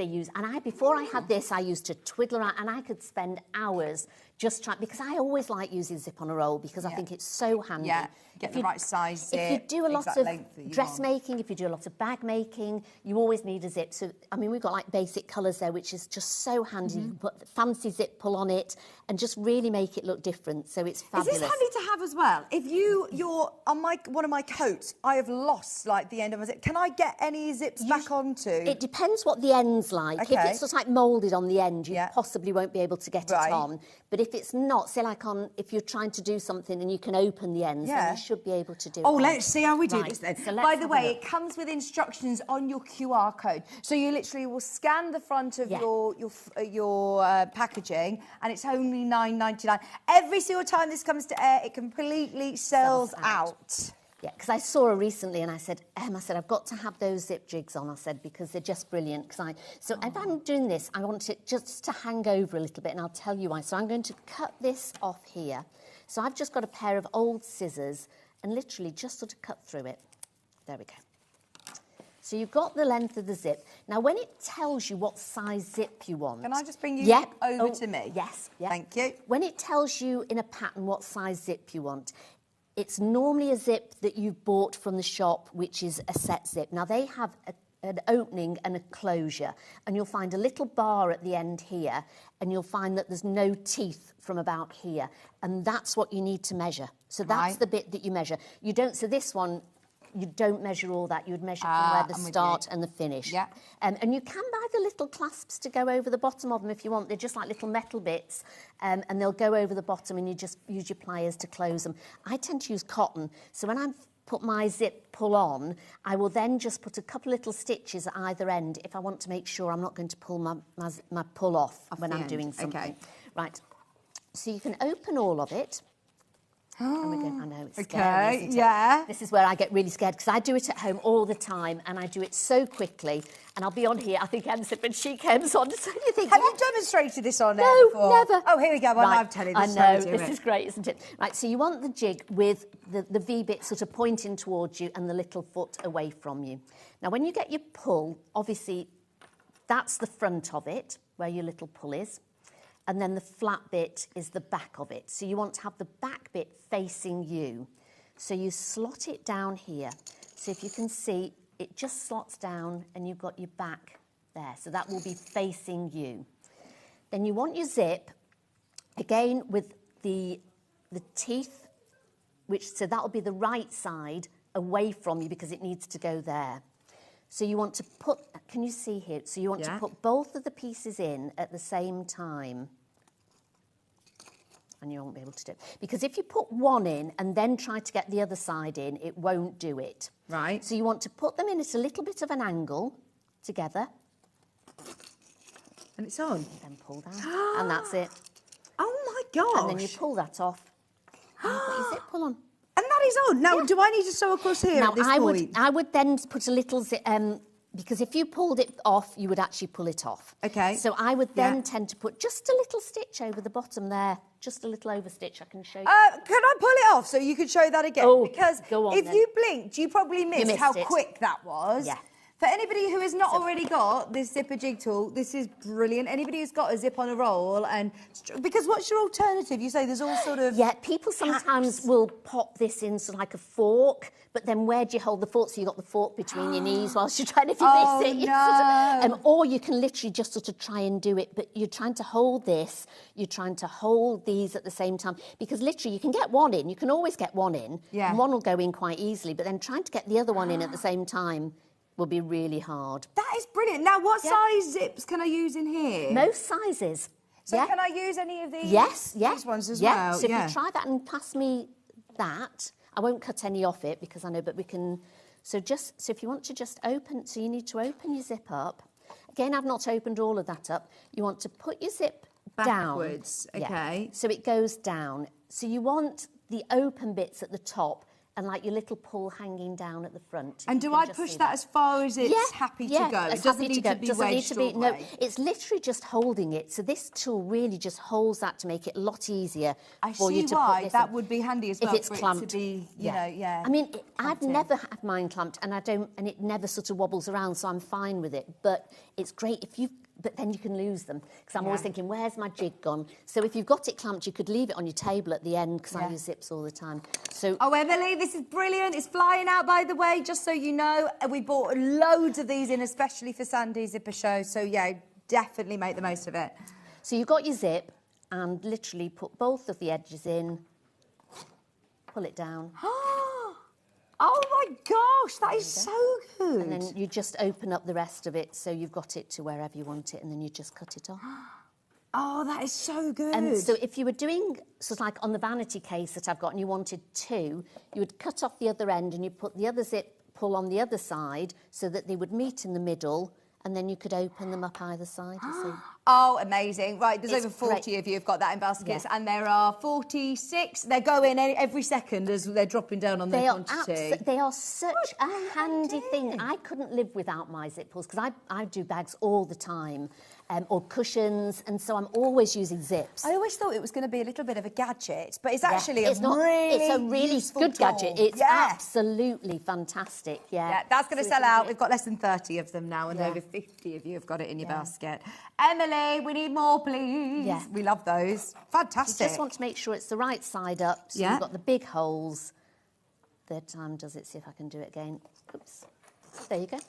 before I had this, I used to twiddle around, and I could spend hours just trying, because I always like using zip on a roll, because I think it's so handy. Yeah, get the right size zip. If you do a lot of dressmaking, if you do a lot of bag making, you always need a zip. So, I mean, we've got like basic colours there, which is just so handy. You can put the fancy zip pull on it and just really make it look different. So it's fabulous. Is this handy to have as well? If you're on one of my coats, I have lost like the end of my zip. Can I get any zips back onto? It depends what the end's like. Okay. If it's sort of like moulded on the end, you possibly won't be able to get it on. But if it's not, say like if you're trying to do something and you can open the ends, then you should be able to do it. Oh, let's see how we do this then. So by the way, it comes with instructions on your QR code. So you literally will scan the front of your packaging, and it's only $9.99. Every single time this comes to air, it completely sells out. Yeah, because I saw her recently and I said, I've got to have those zip jigs on, I said, because they're just brilliant. So if I'm doing this, I want it just to hang over a little bit, and I'll tell you why. So I'm going to cut this off here. So I've just got a pair of old scissors and literally just sort of cut through it. There we go. So you've got the length of the zip. Now, when it tells you what size zip you want... Can I just bring you over to me? Yes. Thank you. When it tells you in a pattern what size zip you want, it's normally a zip that you've bought from the shop, which is a set zip. Now, they have an opening and a closure, and you'll find a little bar at the end here, and you'll find that there's no teeth from about here, and that's what you need to measure. So that's the bit that you measure. You don't, so this one, you don't measure all that. You would measure from where the start and the finish. Yeah. And you can buy the little clasps to go over the bottom of them if you want. They're just like little metal bits, and they'll go over the bottom, and you just use your pliers to close them. I tend to use cotton, so when I've put my zip pull on, I will then just put a couple little stitches at either end if I want to make sure I'm not going to pull my pull off when I'm doing something. Okay. Right. So you can open all of it. And we're going, I know, it's scary, isn't it? Yeah. This is where I get really scared, because I do it at home all the time, and I do it so quickly. And I'll be on here, I think Em said when she comes on, so you think... Have you demonstrated this on air before? No, never. Oh, here we go. Well, I'm telling you this. I know, this is great, isn't it? Right, so you want the jig with the V-bit sort of pointing towards you and the little foot away from you. Now, when you get your pull, obviously, that's the front of it, where your little pull is. And then the flat bit is the back of it. So you want to have the back bit facing you. So you slot it down here. So if you can see, it just slots down and you've got your back there. So that will be facing you. Then you want your zip, again with the teeth, so that will be the right side away from you because it needs to go there. So you want to put, can you see here? So you want to put both of the pieces in at the same time. And you won't be able to do it. Because if you put one in and then try to get the other side in, it won't do it. Right. So you want to put them in at a little bit of an angle together. And it's on. And then pull down. And that's it. Oh my gosh. And then you pull that off. And you've got your zip pull on. And that is on. Now, do I need to sew across here at this point? I would then put a little zip, because if you pulled it off, you would actually pull it off. Okay. So I would then tend to put just a little stitch over the bottom there, just a little overstitch. I can show you. Can I pull it off so you could show that again? Oh, because go on if then. you blinked, you probably missed how it. quick that was. Yeah. For anybody who has not already got this zipper jig tool, this is brilliant. Anybody who's got a zip on a roll, and because what's your alternative? You say there's all sort of people sometimes will pop this in sort of like a fork, but then where do you hold the fork? So you've got the fork between your knees whilst you're trying to finish it. No. Or you can literally just sort of try and do it, but you're trying to hold this, you're trying to hold these at the same time, because literally you can get one in, you can always get one in, and one will go in quite easily, but then trying to get the other one in at the same time will be really hard. That is brilliant. Now, what size zips can I use in here? Most sizes. So can I use any of these? Yes, These ones as well? So if you try that and pass me that, I won't cut any off it because I know, but we can... So if you want to just open... So you need to open your zip up. Again, I've not opened all of that up. You want to put your zip backwards, down. okay. So it goes down. So you want the open bits at the top and like your little pull hanging down at the front. And do I push that as far as it's happy to go? It doesn't need to be wedged all the way? No, it's literally just holding it. So this tool really just holds that to make it a lot easier for you to put this that in. would be handy as well. If it's for clamped. it to be, you know, I mean, I've never had mine clamped, and and it never sort of wobbles around, so I'm fine with it. But it's great if you've... But then you can lose them, because I'm always thinking, where's my jig gone? So if you've got it clamped, you could leave it on your table at the end, because I use zips all the time. So, oh, Emily, this is brilliant. It's flying out, by the way, just so you know. We bought loads of these in, especially for Sandy's Zipper Show. So, yeah, definitely make the most of it. So you've got your zip, and literally put both of the edges in, pull it down. Oh my gosh, that is so good. And then you just open up the rest of it so you've got it to wherever you want it, and then you just cut it off. Oh, that is so good. And so if you were doing, sort of like on the vanity case that I've got, and you wanted two, you would cut off the other end and you put the other zip pull on the other side so that they would meet in the middle, and then you could open them up either side, you see. Oh, amazing. Right, there's over 40 of you who've got that in baskets, and there are 46. They're going every second as they're dropping down on their quantity. They are such a handy thing. I couldn't live without my zip pulls, because I do bags all the time, or cushions, and so I'm always using zips. I always thought it was going to be a little bit of a gadget, but it's actually it's a really good tool. gadget. It's absolutely fantastic, Yeah, that's going to sell out. We've got less than 30 of them now, and over 50 of you have got it in your basket. Emily, we need more, please. Yeah. We love those. Fantastic. You just want to make sure it's the right side up, so you've got the big holes. Third time does it, see if I can do it again. Oops. There you go.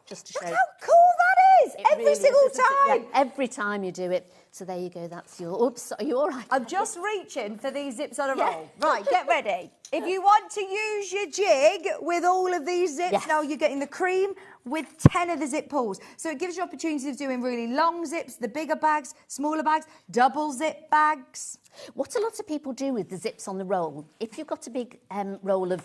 Just to show. Look how cool that is! Every single time! Yeah, every time you do it. So there you go, that's your... Oops, are you all right? I'm just reaching for these zips on a roll. Right, get ready. If you want to use your jig with all of these zips, now you're getting the cream with 10 of the zip pulls. So it gives you opportunity of doing really long zips, the bigger bags, smaller bags, double zip bags. What a lot of people do with the zips on the roll, if you've got a big roll of,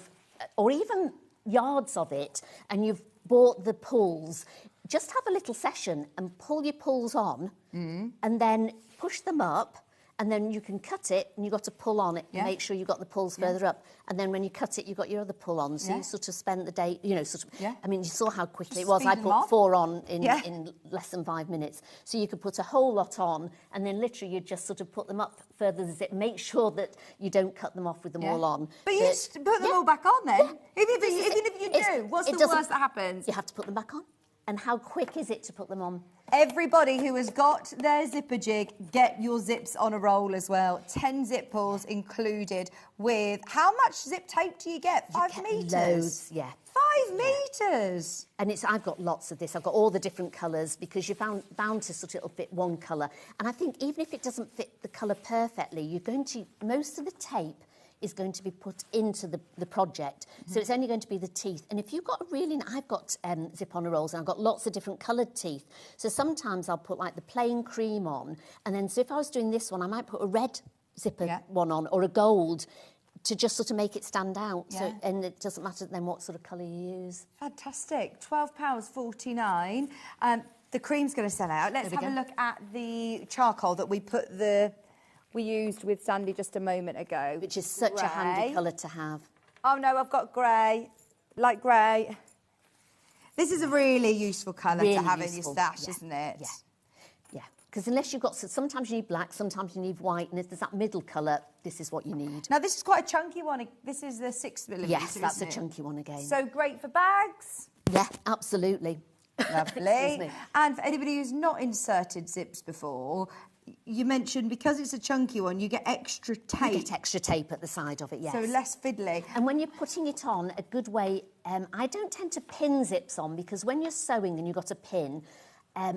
or even yards of it, and you've bought the pulls, just have a little session and pull your pulls on, and then push them up, and then you can cut it, and you've got to pull on it and make sure you've got the pulls further up. And then when you cut it, you've got your other pull on. So you sort of spent the day, you know, sort of... I mean, you saw how quickly it was. I put 4 on in less than 5 minutes. So you could put a whole lot on, and then literally you just sort of put them up further the zip. Make sure that you don't cut them off with them all on. But you just put them all back on then? Even if you do, what's the worst that happens? You have to put them back on. And how quick is it to put them on? Everybody who has got their zipper jig, get your zips on a roll as well. 10 zip pulls included with... How much zip tape do you get? 5 metres? Loads, yeah. 5 metres? And I've got lots of this. I've got all the different colours because you're bound to sort of it'll fit one colour. And I think even if it doesn't fit the colour perfectly, you're going to... Most of the tape is going to be put into the project. So it's only going to be the teeth. And if you've got I've got zip-on rolls and I've got lots of different coloured teeth. So sometimes I'll put like the plain cream on. And then so if I was doing this one, I might put a red zipper one on or a gold to just sort of make it stand out. Yeah. So, and it doesn't matter then what sort of colour you use. Fantastic. £12.49. The cream's going to sell out. Let's have a look at the charcoal that we used with Sandy just a moment ago. Which is such a handy colour to have. Oh no, I've got grey, light grey. This is a really useful colour to have in your stash, isn't it? Yeah, yeah. Because unless you've got, sometimes you need black, sometimes you need white, and if there's that middle colour, this is what you need. Now this is quite a chunky one. This is the 6mm. Yes, that's a chunky one again. So great for bags. Yeah, absolutely. Lovely. And for anybody who's not inserted zips before, you mentioned because it's a chunky one, you get extra tape. You get extra tape at the side of it, yes. So less fiddly. And when you're putting it on, a good way, I don't tend to pin zips on because when you're sewing and you've got a pin,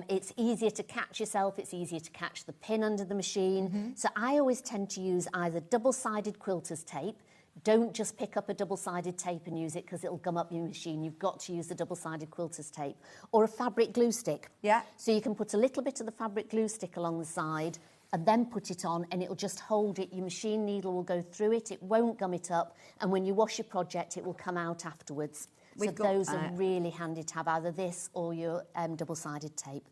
it's easier to catch yourself, it's easier to catch the pin under the machine. So I always tend to use either double-sided quilter's tape. Don't just pick up a double-sided tape and use it because it'll gum up your machine. You've got to use the double-sided quilter's tape. Or a fabric glue stick. Yeah. So you can put a little bit of the fabric glue stick along the side and then put it on and it'll just hold it. Your machine needle will go through it, it won't gum it up, and when you wash your project, it will come out afterwards. So those are really handy to have, either this or your double-sided tape.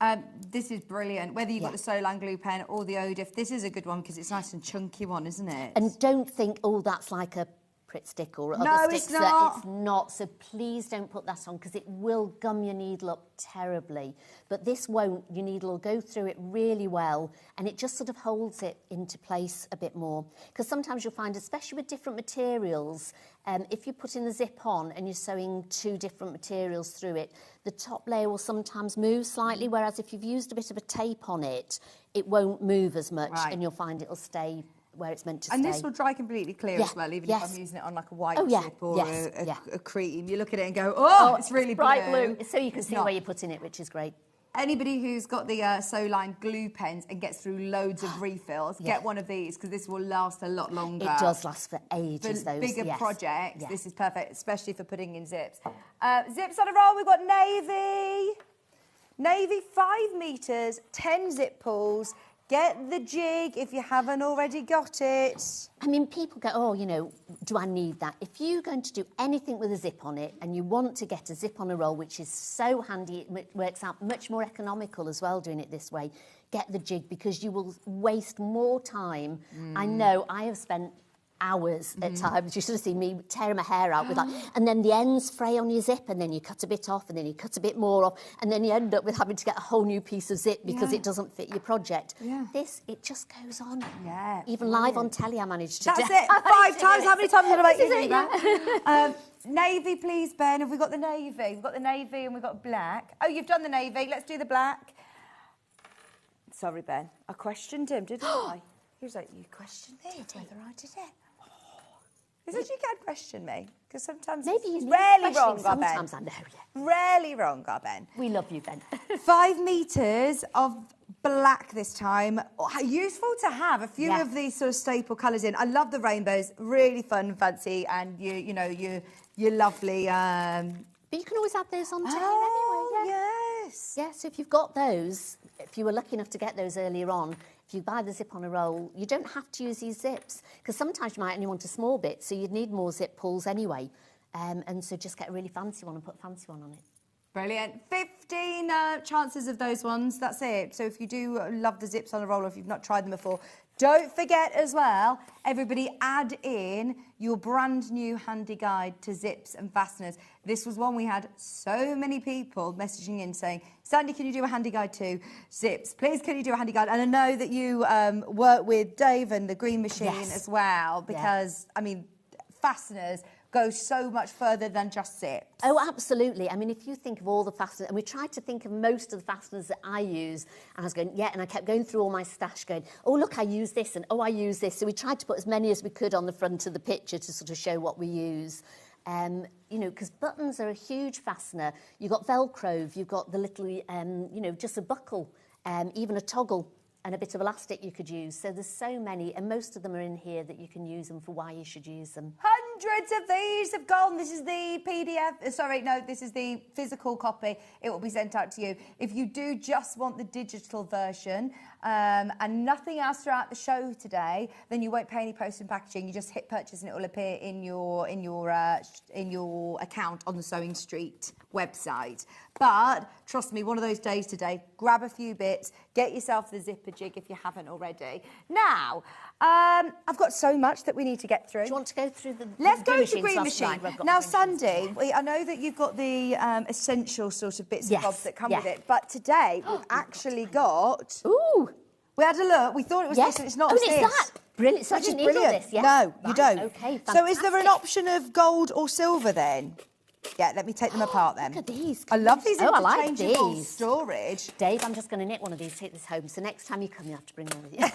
This is brilliant. Whether you've got the Solan glue pen or the Odif, this is a good one because it's nice and chunky one, isn't it? And don't think, oh, that's like a Pritt stick or other sticks. It's not. It's not. So please don't put that on because it will gum your needle up terribly. But this won't. Your needle will go through it really well and it just sort of holds it into place a bit more. Because sometimes you'll find, especially with different materials, if you're putting the zip on and you're sewing 2 different materials through it, the top layer will sometimes move slightly, whereas if you've used a bit of a tape on it, it won't move as much and you'll find it'll stay where it's meant to stay. And this will dry completely clear as well, even if I'm using it on like a white zip or a cream. You look at it and go, oh, it's really bright blue. So you can see where you're putting it, which is great. Anybody who's got the Solan glue pens and gets through loads of refills, get one of these because this will last a lot longer. It does last for ages, for those. Bigger projects, this is perfect, especially for putting in zips. Zips on a roll, we've got navy. Navy, 5 metres, 10 zip pulls. Get the jig if you haven't already got it. I mean, people go, oh, you know, do I need that? If you're going to do anything with a zip on it and you want to get a zip on a roll, which is so handy, it works out much more economical as well doing it this way, get the jig because you will waste more time. I know I have spent hours at times. You should have seen me tearing my hair out with that. And then the ends fray on your zip and then you cut a bit off and then you cut a bit more off and then you end up with having to get a whole new piece of zip because it doesn't fit your project. This, it just goes on. Even live on telly I managed to do. That's it, 5 times. How many times did I make you do that? Navy, please, Ben. Have we got the navy? We've got the navy and we've got black. Oh, you've done the navy. Let's do the black. Sorry, Ben. I questioned him, didn't I? He was like, you questioned me whether I did it. He said you can question me because sometimes maybe he's rarely wrong, sometimes Ben. I know, Rarely wrong, Ben. We love you, Ben. 5 metres of black this time. Useful to have a few of these sort of staple colours in. I love the rainbows. Really fun, fancy, and you're lovely. But you can always add those on to anyway. Yes. Yeah. So if you've got those, if you were lucky enough to get those earlier on. If you buy the zip on a roll, you don't have to use these zips because sometimes you might only want a small bit, so you'd need more zip pulls anyway. And so just get a really fancy one and put a fancy one on it. Brilliant. 15 chances of those ones. That's it. So if you do love the zips on a roll or if you've not tried them before, don't forget as well, everybody add in your brand new handy guide to zips and fasteners. This was one we had so many people messaging in saying, Sandy, can you do a handy guide to zips? Please, can you do a handy guide? And I know that you work with Dave and the Green Machine as well because, I mean, fasteners, go so much further than just zips. Oh, absolutely. I mean, if you think of all the fasteners, and we tried to think of most of the fasteners that I use, and I was going, yeah, and I kept going through all my stash going, oh, look, I use this, and oh, I use this. So we tried to put as many as we could on the front of the picture to sort of show what we use. You know, because buttons are a huge fastener. You've got Velcro, you've got the little, you know, just a buckle, even a toggle and a bit of elastic you could use. So there's so many, and most of them are in here that you can use them for why you should use them. Hundreds of these have gone. This is the PDF. Sorry, no, this is the physical copy. It will be sent out to you. If you do just want the digital version and nothing else throughout the show today, then you won't pay any post and packaging. You just hit purchase and it will appear in your account on the Sewing Street website. But trust me, one of those days today, grab a few bits, get yourself the zipper jig if you haven't already. Now, I've got so much that we need to get through. Do you want to go through the Let's go to green green machine. Now, Sandy, I know that you've got the essential sort of bits and bobs that come with it, but today we've actually got... Ooh! We had a look, we thought it was this, and it's not this. It's that. Brilliant. So Which you is need brilliant. all this, yeah? No, you Right, don't. Okay, so is there an fantastic. option of gold or silver then? Yeah, let me take them apart then. Look at these. I love these I like interchangeable these. storage. Dave, I'm just going to knit one of these, take this home. So next time you come, you have to bring one with you.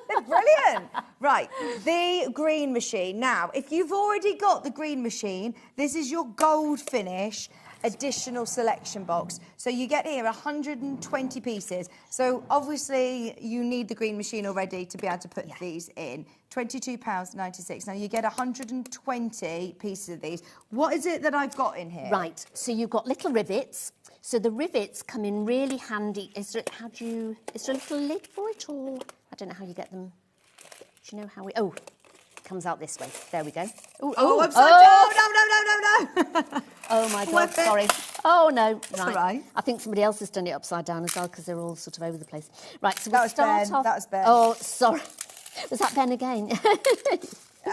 They're brilliant. Right, the green machine. Now, if you've already got the green machine, this is your gold finish additional selection box. So you get here 120 pieces. So obviously you need the green machine already to be able to put these in. £22.96. Now you get 120 pieces of these. What is it that I've got in here? Right, so you've got little rivets. So the rivets come in really handy. Is there a little lid for it, or I don't know how you get them. Do you know how we? Oh, it comes out this way. There we go. Ooh, I'm sorry. No. Oh my God, sorry. Oh no, That's all right. I think somebody else has done it upside down as well because they're all sort of over the place. Right, so That we'll was start Ben. off. That was Ben. Oh, sorry. Was that Ben again?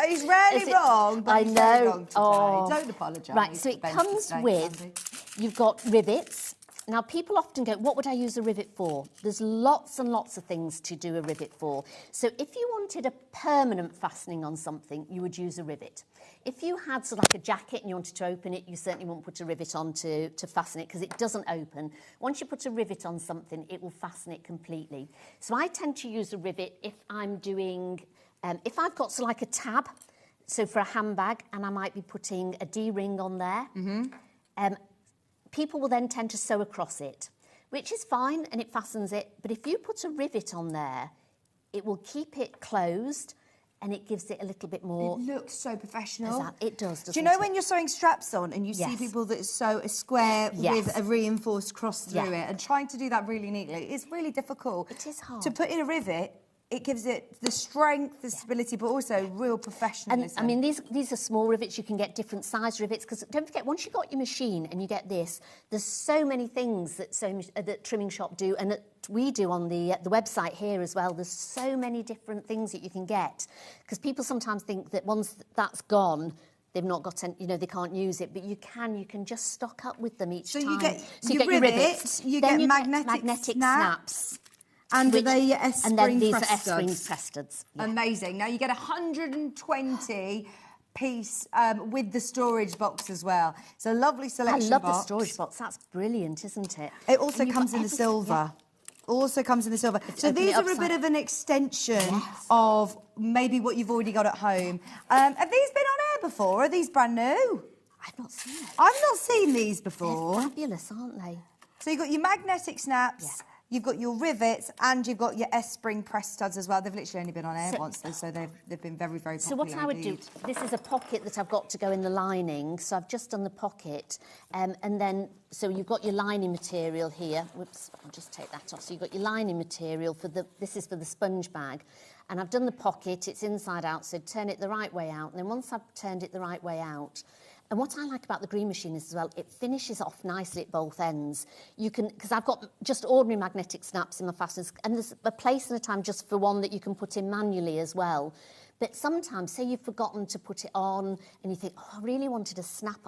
He's rarely wrong, but I he's very know. wrong today. Oh. Don't apologise. Right, so it for Ben's comes mistake, with, Sandy. you've got rivets. Now, people often go, what would I use a rivet for? There's lots and lots of things to do a rivet for. So if you wanted a permanent fastening on something, you would use a rivet. If you had sort of like a jacket and you wanted to open it, you certainly wouldn't put a rivet on to fasten it because it doesn't open. Once you put a rivet on something, it will fasten it completely. So I tend to use a rivet if I'm doing, if I've got sort of like a tab, so for a handbag, and I might be putting a D-ring on there. People will then tend to sew across it, which is fine and it fastens it. But if you put a rivet on there, it will keep it closed and it gives it a little bit more... It looks so professional. It does, doesn't it? Do you know when you're sewing straps on and you see people that sew a square with a reinforced cross through it and trying to do that really neatly? It's really difficult. It is hard. To put in a rivet, it gives it the strength, the stability, but also real professionalism. And I mean, these are small rivets. You can get different size rivets because don't forget, once you've got your machine and you get this, there's so many things that Trimming Shop do and that we do on the website here as well. There's so many different things that you can get because people sometimes think that once that's gone, they've not got any, they can't use it, but you can just stock up with them each time. You get so your your rivets, you then get you magnetic get snaps. And which, they are and then S-spring these press are S-spring studs. press studs. Yeah. Amazing. Now you get 120 piece with the storage box as well. It's a lovely selection I love box. the storage box. That's brilliant, isn't it? It also And you've comes got in the everything, silver. Also comes in the silver. So open it these are a upside- bit of an extension of maybe what you've already got at home. Have these been on air before? Are these brand new? I've not seen it. I've not seen these before. They're fabulous, aren't they? So you've got your magnetic snaps, you've got your rivets, and you've got your S-spring press studs as well. They've literally only been on air once, though, so they've been very, very popular. So what I would do, this is a pocket that I've got to go in the lining. So I've just done the pocket, and then so you've got your lining material here. Whoops, I'll just take that off. So you've got your lining material this is for the sponge bag, and I've done the pocket. It's inside out, so turn it the right way out, and then once I've turned it the right way out. And what I like about the green machine is as well, it finishes off nicely at both ends. You can, because I've got just ordinary magnetic snaps in my fasteners, and there's a place and a time just for one that you can put in manually as well. But sometimes, say you've forgotten to put it on and you think, oh, I really wanted a snap,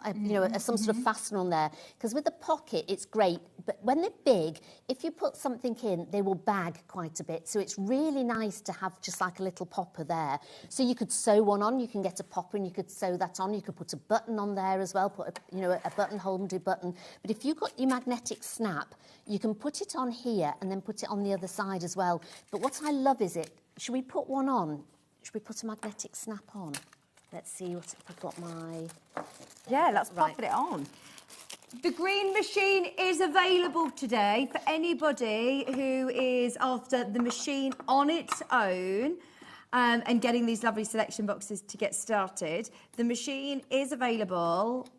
some sort of fastener on there. Because with the pocket, it's great. But when they're big, if you put something in, they will bag quite a bit. So it's really nice to have just like a little popper there. So you could sew one on, you can get a popper and you could sew that on. You could put a button on there as well, put a buttonhole and do button. But if you've got your magnetic snap, you can put it on here and then put it on the other side as well. But what I love is should we put one on? Should we put a magnetic snap on? Let's see if I've got my... Yeah, let's pop it on. The green machine is available today for anybody who is after the machine on its own and getting these lovely selection boxes to get started. The machine is available.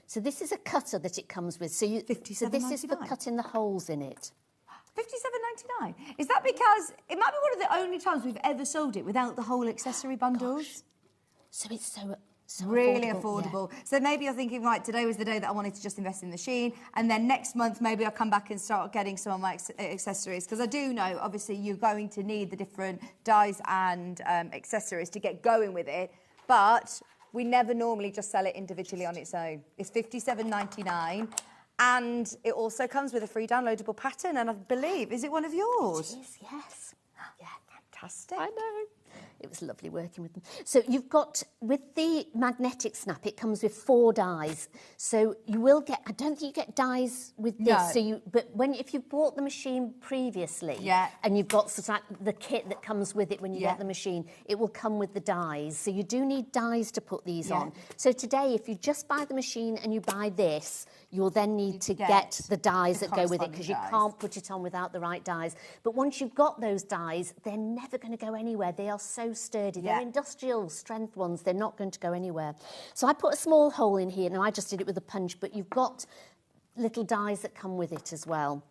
So this is a cutter that it comes with. So this is for cutting the holes in it. £57.99. Is that because it might be one of the only times we've ever sold it without the whole accessory bundles? Gosh. So it's so really affordable. Yeah. So maybe you're thinking, right, today was the day that I wanted to just invest in the machine, and then next month maybe I'll come back and start getting some of my accessories, because I do know obviously you're going to need the different dies and accessories to get going with it, but we never normally just sell it individually on its own. It's £57.99. And it also comes with a free downloadable pattern, and I believe, is it one of yours? It is, yes. Yeah, fantastic. I know. It was lovely working with them. So you've got, with the magnetic snap, it comes with 4 dies. So you will get, I don't think you get dies with this. No. So if you've bought the machine previously, and you've got sort of like the kit that comes with it when you get the machine, it will come with the dies. So you do need dies to put these on. So today, if you just buy the machine and you buy this, you'll then need to get the dies that go with it, because you can't put it on without the right dies. But once you've got those dies, they're never going to go anywhere. They are so sturdy. They're industrial strength ones. They're not going to go anywhere. So I put a small hole in here. Now, I just did it with a punch, but you've got little dies that come with it as well.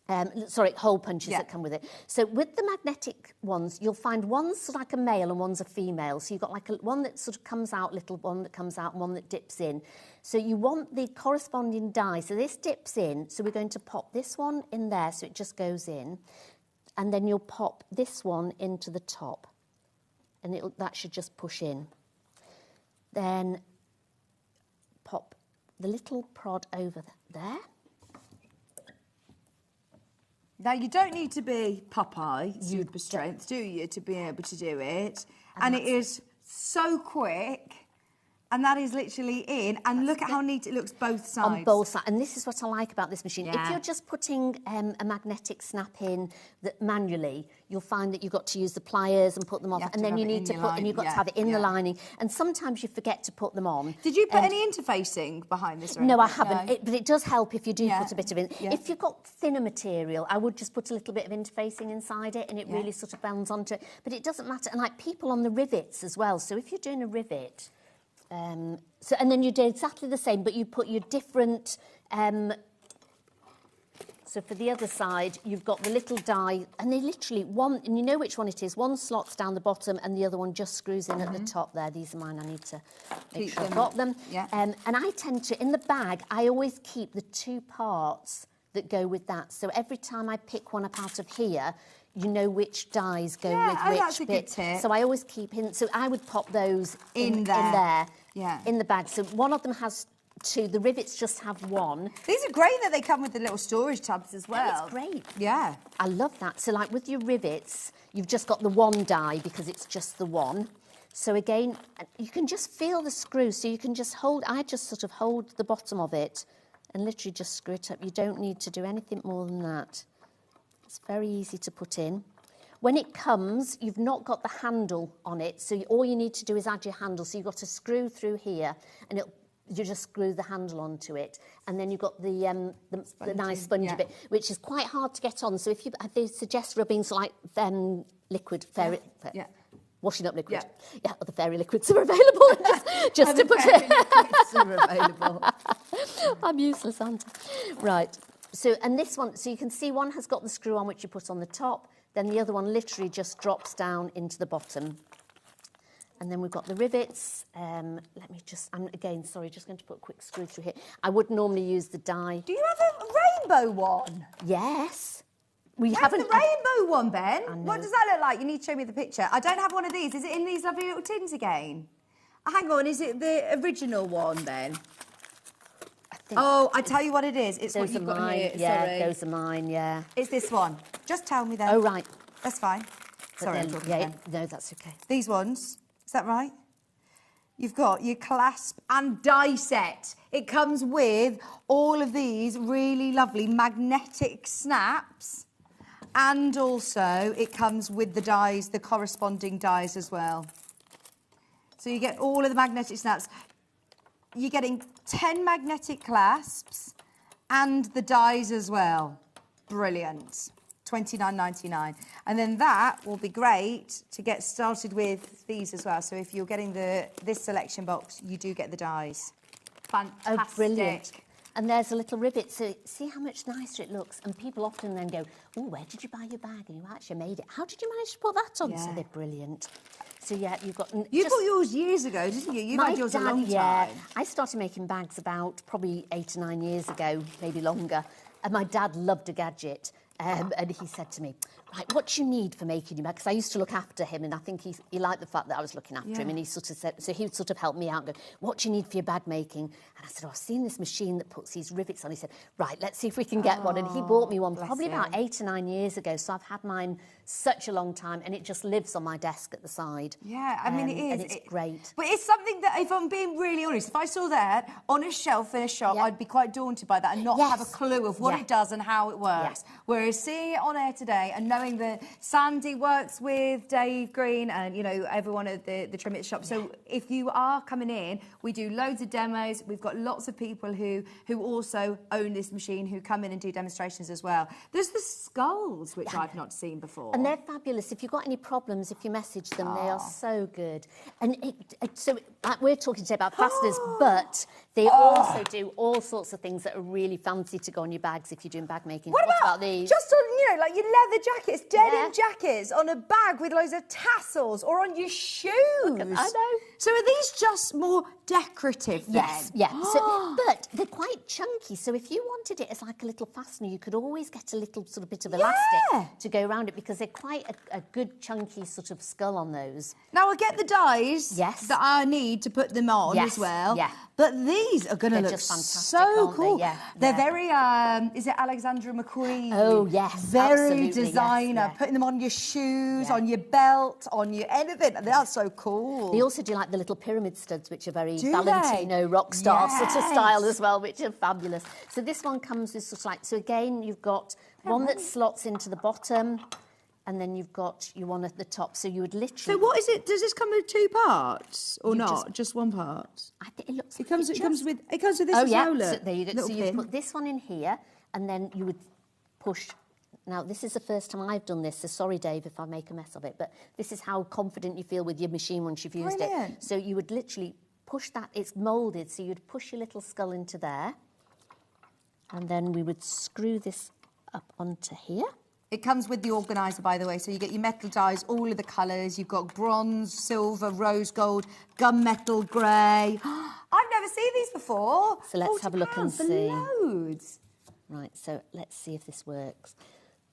Hole punches that come with it. So with the magnetic ones, you'll find one's sort of like a male and one's a female. So you've got like one that sort of comes out, little one that comes out, and one that dips in. So you want the corresponding die. So this dips in. So we're going to pop this one in there, so it just goes in. And then you'll pop this one into the top. And that should just push in. Then pop the little prod over there. Now, you don't need to be Popeye, super strength, do you, to be able to do it? And it is so quick. And that is literally in. And look at how neat it looks both sides. On both sides. And this is what I like about this machine. If you're just putting a magnetic snap in manually, you'll find that you've got to use the pliers and put them off. And then you need to put, and you've got to have it in the lining. And sometimes you forget to put them on. Did you put any interfacing behind this? No, I haven't. No. But it does help if you do put a bit of it. If you've got thinner material, I would just put a little bit of interfacing inside it, and it really sort of bounds onto it. But it doesn't matter. And like people on the rivets as well. So if you're doing a rivet, and then you do exactly the same, but you put your different. So for the other side, you've got the little die, and they literally and you know which one it is. One slots down the bottom, and the other one just screws in at the top there. These are mine. I need to make sure I've got them. Yeah. And I tend to, in the bag, I always keep the 2 parts that go with that. So every time I pick one up out of here, you know which dies go with which that's a bit. Good tip. So I always keep in. So I would pop those in there. Yeah. In the bag. So one of them has 2. The rivets just have 1. These are great that they come with the little storage tubs as well. It's great. Yeah. I love that. So like with your rivets, you've just got the 1 die because it's just the 1. So again, you can just feel the screw. So you can just I just sort of hold the bottom of it and literally just screw it up. You don't need to do anything more than that. It's very easy to put in. When it comes, you've not got the handle on it, so all you need to do is add your handle. So you've got to screw through here, and you just screw the handle onto it. And then you've got the nice spongy bit, which is quite hard to get on. So they suggest rubbing like liquid, washing up liquid. Yeah, other fairy liquids are available. just to put it. Liquids are available. I'm useless, aren't I? Right. So, and this one, so you can see one has got the screw on which you put on the top, then the other one literally just drops down into the bottom. And then we've got the rivets. Let me just, I'm again, sorry, just going to put a quick screw through here. I would normally use the die. Do you have a rainbow one? Yes. Where's the rainbow one, Ben? What does that look like? You need to show me the picture. I don't have one of these. Is it in these lovely little tins again? Hang on, is it the original one then? Oh, I tell you what it is. It's what you've got here. Yeah, sorry. those are mine, yeah. It's this one. Just tell me then. Oh, right. That's fine. Sorry, I'm talking again. No, that's okay. These ones, is that right? You've got your clasp and die set. It comes with all of these really lovely magnetic snaps, and also it comes with the dies, the corresponding dies as well. So you get all of the magnetic snaps. You're getting 10 magnetic clasps and the dies as well. Brilliant. $29.99. And then that will be great to get started with these as well. So if you're getting this selection box, you do get the dies. Fantastic. Oh, brilliant. And there's a little ribbit, so see how much nicer it looks. And people often then go, oh, where did you buy your bag? And you actually made it. How did you manage to put that on? Yeah. So they're brilliant. So yeah, you've got... You bought yours years ago, didn't you? You've had yours a long time. Yeah, I started making bags about probably 8 or 9 years ago, maybe longer. And my dad loved a gadget. And he said to me, right, what do you need for making your bag? Because I used to look after him, and I think he liked the fact that I was looking after him, and he sort of said, so he would sort of help me out and go, what do you need for your bag making? And I said, oh, I've seen this machine that puts these rivets on. He said, right, let's see if we can get one. And he bought me one probably about 8 or 9 years ago, so I've had mine such a long time, and it just lives on my desk at the side. Yeah, I mean, it is. And it's great. But it's something that, if I'm being really honest, if I saw that on a shelf in a shop, I'd be quite daunted by that and not have a clue of what it does and how it works. Whereas seeing it on air today and knowing that Sandy works with Dave Green and, you know, everyone at the trim at shop. So if you are coming in, we do loads of demos. We've got lots of people who also own this machine who come in and do demonstrations as well. There's the skulls, which I've not seen before. And they're fabulous. If you've got any problems, if you message them, they are so good. And so we're talking today about fasteners, but they also do all sorts of things that are really fancy to go on your bags if you're doing bag making. What about these? Just on, you know, like your leather jackets, denim jackets on a bag with loads of tassels, or on your shoes. I know. So are these just more decorative then? Yes, yeah. So, but they're quite chunky, so if you wanted it as like a little fastener, you could always get a little sort of bit of elastic to go around it, because they're quite a good chunky sort of skull on those. Now I get the dies that I need to put them on as well. Yeah. But these are going to look just fantastic, so aren't cool. they? Yeah, They're very, is it Alexandra McQueen? Oh, yes, very absolutely, designer. yes, yeah. Putting them on your shoes, on your belt, on your anything. They are so cool. They also do like the little pyramid studs, which are very Do Valentino rock star sort of Yes. style as well, which are fabulous. So this one comes with sort of like, so again, you've got one that slots into the bottom, and then you've got your one at the top. So you would literally... So what is it? Does this come with 2 parts or not? Just one part? I think it looks. It comes with this as Oh yeah. well. So Look. there you go. Little So you pin. put this one in here, and then you would push. Now this is the first time I've done this, so sorry, Dave, if I make a mess of it. But this is how confident you feel with your machine once you've used it. So you would literally push that. It's moulded, so you'd push your little skull into there, and then we would screw this up onto here. It comes with the organiser, by the way, so you get your metal dies, all of the colours. You've got bronze, silver, rose gold, gunmetal grey. I've never seen these before. So let's have a look and for see. Loads. Right, so let's see if this works.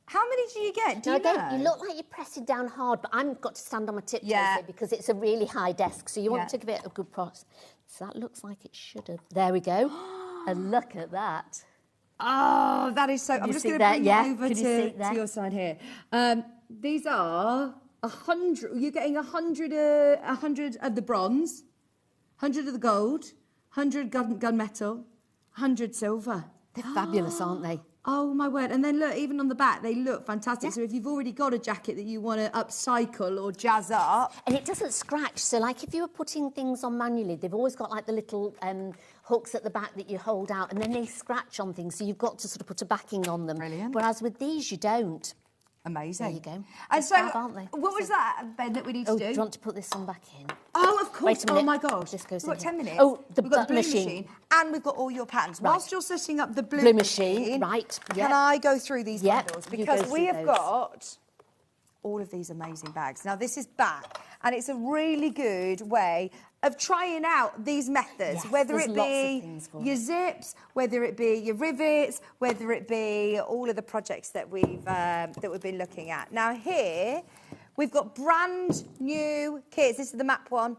How many do you get? Do Now, you know? again, you look like you're pressing down hard, but I've got to stand on my tiptoes here because it's a really high desk, so you want to give it a good process. So that looks like it should have. There we go. And look at that. Oh, that is so... I'm just going to bring it over to your side here. These are 100... You're getting 100 of the bronze, 100 of the gold, 100 gunmetal, 100 silver. They're fabulous, aren't they? Oh, my word. And then, look, even on the back, they look fantastic. So if you've already got a jacket that you want to upcycle or jazz up... And it doesn't scratch. So, like, if you were putting things on manually, they've always got, like, the little hooks at the back that you hold out, and then they scratch on things, so you've got to sort of put a backing on them. Brilliant. Whereas with these, you don't. Amazing. There you go. And so, aren't they? what was that, Ben, that we need to do? Do you want to put this one back in? Oh, of course. Wait a minute. Oh, my gosh. This goes We've got in 10 here. minutes. Oh, we've got the blue machine. And we've got all your patterns. Right. Whilst you're setting up the blue machine, right, can I go through these bundles? you Because go we through have those. got all of these amazing bags. Now, this is back, and it's a really good way of trying out these methods, Yes, whether there's it lots of be things for your it. zips, whether it be your rivets, whether it be all of the projects that we've been looking at. Now here, we've got brand new kits. This is the map one.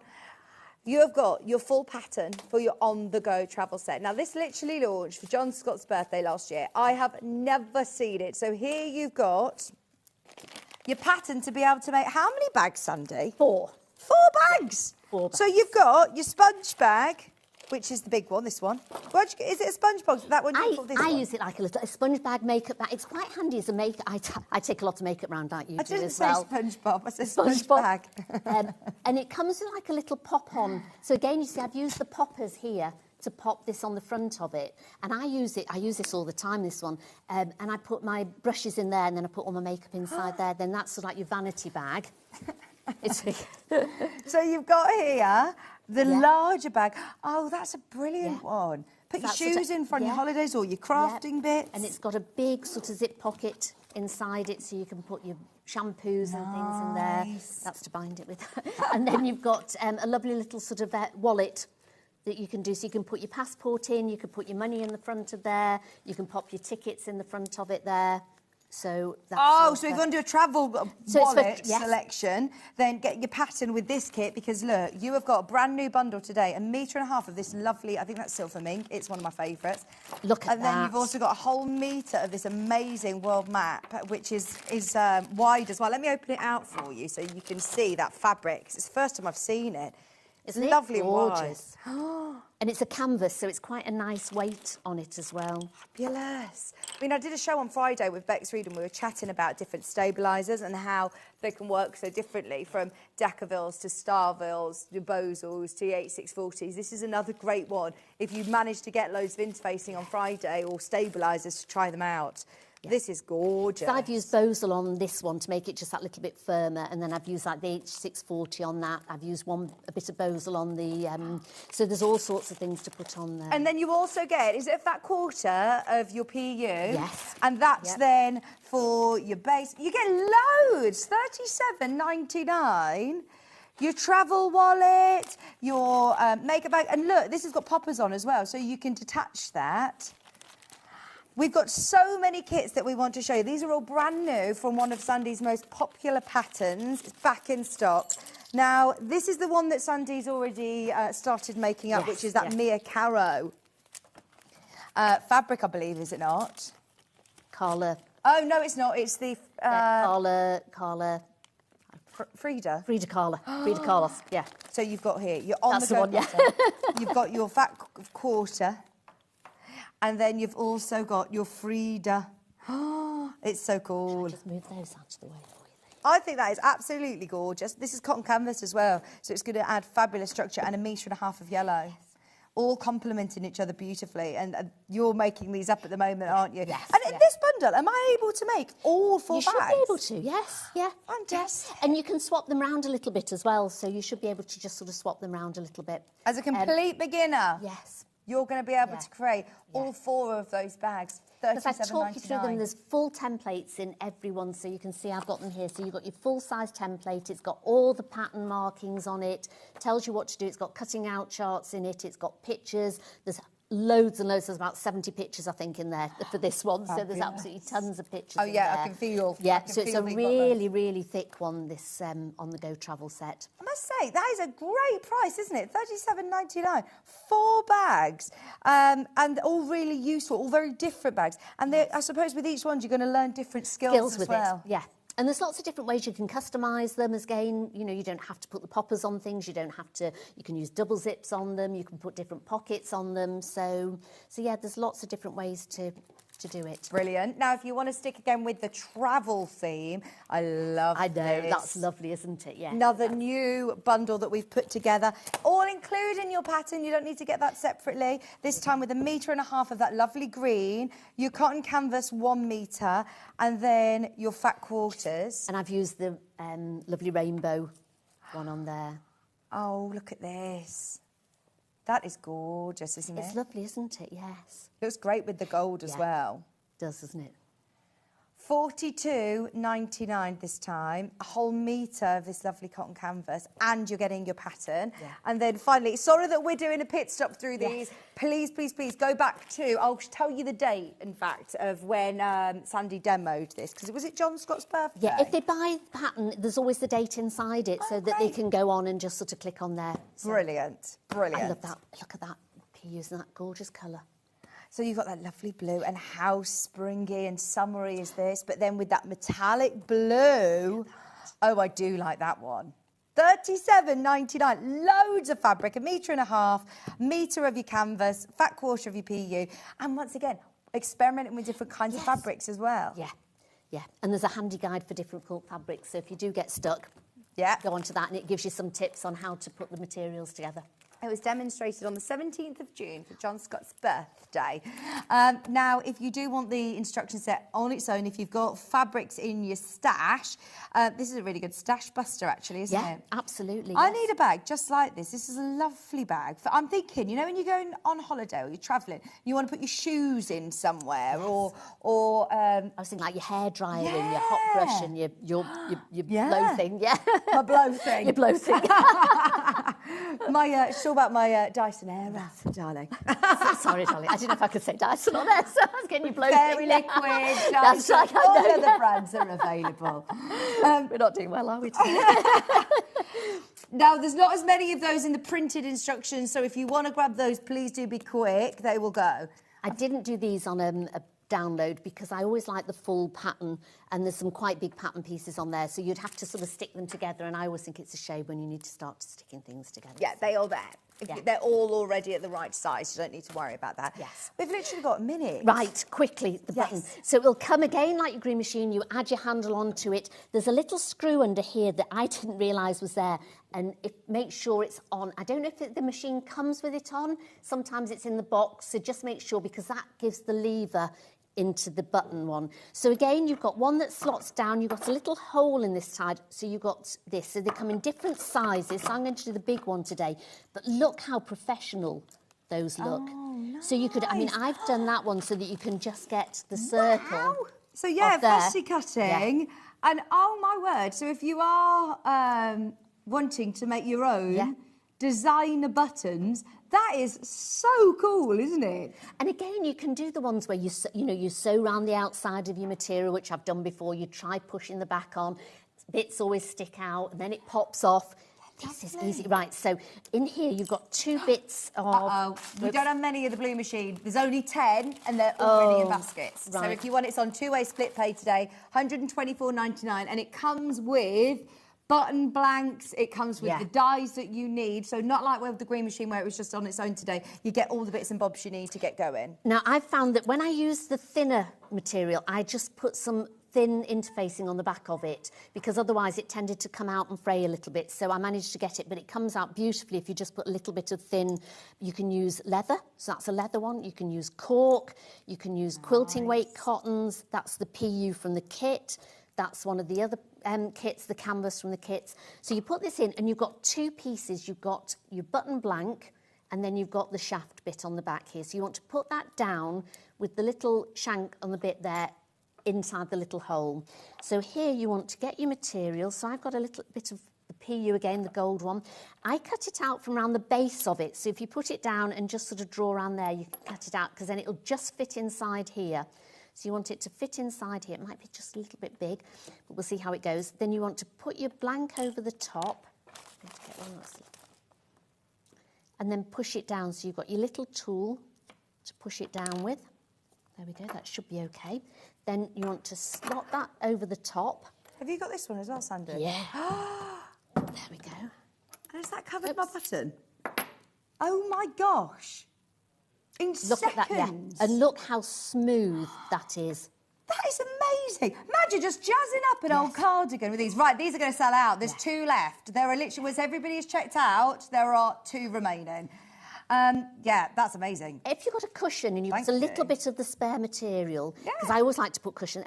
You have got your full pattern for your on-the-go travel set. Now, this literally launched for John Scott's birthday last year. I have never seen it. So here you've got your pattern to be able to make how many bags, Sandy? 4. 4 bags. 4 bags. So you've got your sponge bag, which is the big one, this one. Is it a sponge bag? That one you call this I one? use it like a sponge bag makeup bag. It's quite handy as a makeup. I take a lot of makeup round like you I do didn't as say well. SpongeBob, I said sponge SpongeBob. bag. And it comes with like a little pop-on. So again, you see, I've used the poppers here to pop this on the front of it. And I use this all the time, this one. And I put my brushes in there and then I put all my makeup inside there. Then that's sort of like your vanity bag. So you've got here the Yeah. larger bag. Oh, that's a brilliant one. Put your That's sort shoes of- in for on your yeah. holidays or your crafting bits. And it's got a big sort of zip pocket inside it so you can put your shampoos and things in there. That's to bind it with. And then you've got a lovely little sort of wallet that you can do. So you can put your passport in, you can put your money in the front of there, you can pop your tickets in the front of it there. So that's so if you want to do a travel So it's for- wallet yes. selection, then get your pattern with this kit because look, you have got a brand new bundle today, 1.5 meters of this lovely, I think that's silver mink, it's one of my favourites. Look at And then that. you've also got a whole metre of this amazing world map, which is wide as well. Let me open it out for you so you can see that fabric. 'Cause it's the first time I've seen it. It's Isn't it lovely and wide. gorgeous? And it's a canvas, so it's quite a nice weight on it as well. Fabulous. I mean, I did a show on Friday with Bex Reed and we were chatting about different stabilisers and how they can work so differently from Deckervilles to Starvilles to Bosels to 8640s. This is another great one if you manage to get loads of interfacing on Friday or stabilisers to try them out. Yeah. This is gorgeous. So I've used Bosel on this one to make it just that little bit firmer, and then I've used like the H640 on that. I've used a bit of Bosel on the... so there's all sorts of things to put on there. And then you also get, is it a fat quarter of your PU? Yes. And that's then for your base. You get loads, $37.99. Your travel wallet, your makeup bag. And look, this has got poppers on as well, so you can detach that. We've got so many kits that we want to show you. These are all brand new from one of Sandy's most popular patterns. It's back in stock. Now, this is the one that Sandy's already started making up, which is that Mia Caro fabric, I believe, is it not? Carla. Oh, no, it's not. It's the... Carla... Frida? Frida Carla. Frida Carlos, yeah. So you've got here, you're on That's the the go one, yeah. pattern. You've got your fat quarter. And then you've also got your Frida. Oh, it's so cool. Just move those out of the way for you. I think that is absolutely gorgeous. This is cotton canvas as well, so it's going to add fabulous structure and 1.5 meters of yellow. Yes. All complementing each other beautifully. And you're making these up at the moment, aren't you? Yes. And in this bundle, am I able to make all 4 bags? You should be able to, yes, yeah. Fantastic. Yes. And you can swap them round a little bit as well, so you should be able to just sort of swap them round a little bit. As a complete beginner? Yes. You're going to be able to create all 4 of those bags. If I talk you through them, there's full templates in every one, so you can see I've got them here. So you've got your full-size template, it's got all the pattern markings on it, tells you what to do, it's got cutting out charts in it, it's got pictures, there's loads and loads, there's about 70 pictures, I think, in there for this one, so there's absolutely tons of pictures in there. I can feel. Yeah, so it's a really, really thick one, this on-the-go travel set. I must say, that is a great price, isn't it? $37.99. 4 bags, and all really useful, all very different bags. And I suppose with each one, you're going to learn different skills as well. Yeah. And there's lots of different ways you can customise them. Again, you know, you don't have to put the poppers on things. You don't have to. You can use double zips on them. You can put different pockets on them. So yeah, there's lots of different ways to do it. Brilliant. Now, if you want to stick again with the travel theme, I know, that's lovely, isn't it? Yeah. Another new bundle that we've put together, all including your pattern. You don't need to get that separately. This time with 1.5 meters of that lovely green, your cotton canvas 1 meter, and then your fat quarters. And I've used the lovely rainbow one on there. Oh, look at this. That is gorgeous, isn't it? It's lovely, isn't it? Yes. Looks great with the gold as well. It does, doesn't it? $42.99 this time, a whole metre of this lovely cotton canvas, and you're getting your pattern. Yeah. And then finally, sorry that we're doing a pit stop through these. Yes. Please, please, please go back to, I'll tell you the date, in fact, of when Sandy demoed this, because was it John Scott's birthday? Yeah, if they buy the pattern, there's always the date inside it so that they can go on and just sort of click on there. So Brilliant, brilliant. I love that. Look at that. Using that gorgeous colour. So you've got that lovely blue, and how springy and summery is this? But then with that metallic blue, oh, I do like that one. $37.99, loads of fabric, 1.5 metre of your canvas, fat quarter of your PU, and once again, experimenting with different kinds of fabrics as well. Yeah, yeah. And there's a handy guide for different quilt fabrics, so if you do get stuck, go onto that, and it gives you some tips on how to put the materials together. It was demonstrated on the 17th of June for John Scott's birthday. Now, if you do want the instruction set on its own, if you've got fabrics in your stash, this is a really good stash buster, actually, isn't it? Yeah, absolutely. I need a bag just like this. This is a lovely bag. I'm thinking, you know, when you're going on holiday or you're travelling, you want to put your shoes in somewhere, or I was thinking like your hairdryer and your hot brush and your blow thing. Yeah, my blow thing. Your blow thing. Sure about my Dyson Airwrap, darling. Sorry, darling. I didn't know if I could say Dyson on there, so I was getting you blown. Very liquid, Dyson. That's right, all the other brands are available. We're not doing well, are we? Now, there's not as many of those in the printed instructions, so if you want to grab those, please do be quick. They will go. I didn't do these on a download because I always like the full pattern, and there's some quite big pattern pieces on there, so you'd have to sort of stick them together, and I always think it's a shame when you need to start sticking things together. Yeah, they are there. Yeah. They're all already at the right size. You don't need to worry about that. Yes. We've literally got a minute. Right, quickly, the button. So it will come again like your green machine. You add your handle onto it. There's a little screw under here that I didn't realise was there, and make sure it's on. I don't know if the machine comes with it on. Sometimes it's in the box, so just make sure, because that gives the lever into the button one. So again, you've got one that slots down, you've got a little hole in this side, so you've got this. So they come in different sizes, so I'm going to do the big one today. But look how professional those look. Oh, nice. So you could, I mean, I've done that one so that you can just get the circle. Wow. So yeah, fussy cutting. And oh my word, so if you are wanting to make your own designer buttons, that is so cool, isn't it? And again, you can do the ones where you sew around the outside of your material, which I've done before. You try pushing the back on, bits always stick out, and then it pops off. This is easy. Right, so in here you've got 2 bits of... We don't have many of the blue machine. There's only 10, and they're already in baskets. Right. So if you want, it's on 2-way split pay today, $124.99, and it comes with button blanks, it comes with the dies that you need. So not like with the green machine where it was just on its own today. You get all the bits and bobs you need to get going. Now, I've found that when I use the thinner material, I just put some thin interfacing on the back of it, because otherwise it tended to come out and fray a little bit. So I managed to get it, but it comes out beautifully if you just put a little bit of thin. You can use leather, so that's a leather one. You can use cork, you can use quilting weight cottons. That's the PU from the kit. That's one of the other kits, the canvas from the kits. So you put this in and you've got 2 pieces. You've got your button blank and then you've got the shaft bit on the back here. So you want to put that down with the little shank on the bit there inside the little hole. So here you want to get your material. So I've got a little bit of the PU again, the gold one. I cut it out from around the base of it. So if you put it down and just sort of draw around there, you can cut it out because then it'll just fit inside here. So you want it to fit inside here. It might be just a little bit big, but we'll see how it goes. Then you want to put your blank over the top. I'm going to get one that's... And then push it down. So you've got your little tool to push it down with. There we go, that should be okay. Then you want to slot that over the top. Have you got this one as well, Sandy? Yeah. There we go. And has that covered my button? Oh my gosh. In look seconds. At that, yeah. And look how smooth that is. That is amazing. Imagine just jazzing up an old cardigan with these. Right, these are going to sell out. There's 2 left. There are literally, once everybody is checked out, there are 2 remaining. Yeah, that's amazing. If you've got a cushion and you've got a little bit of the spare material, because I always like to put cushion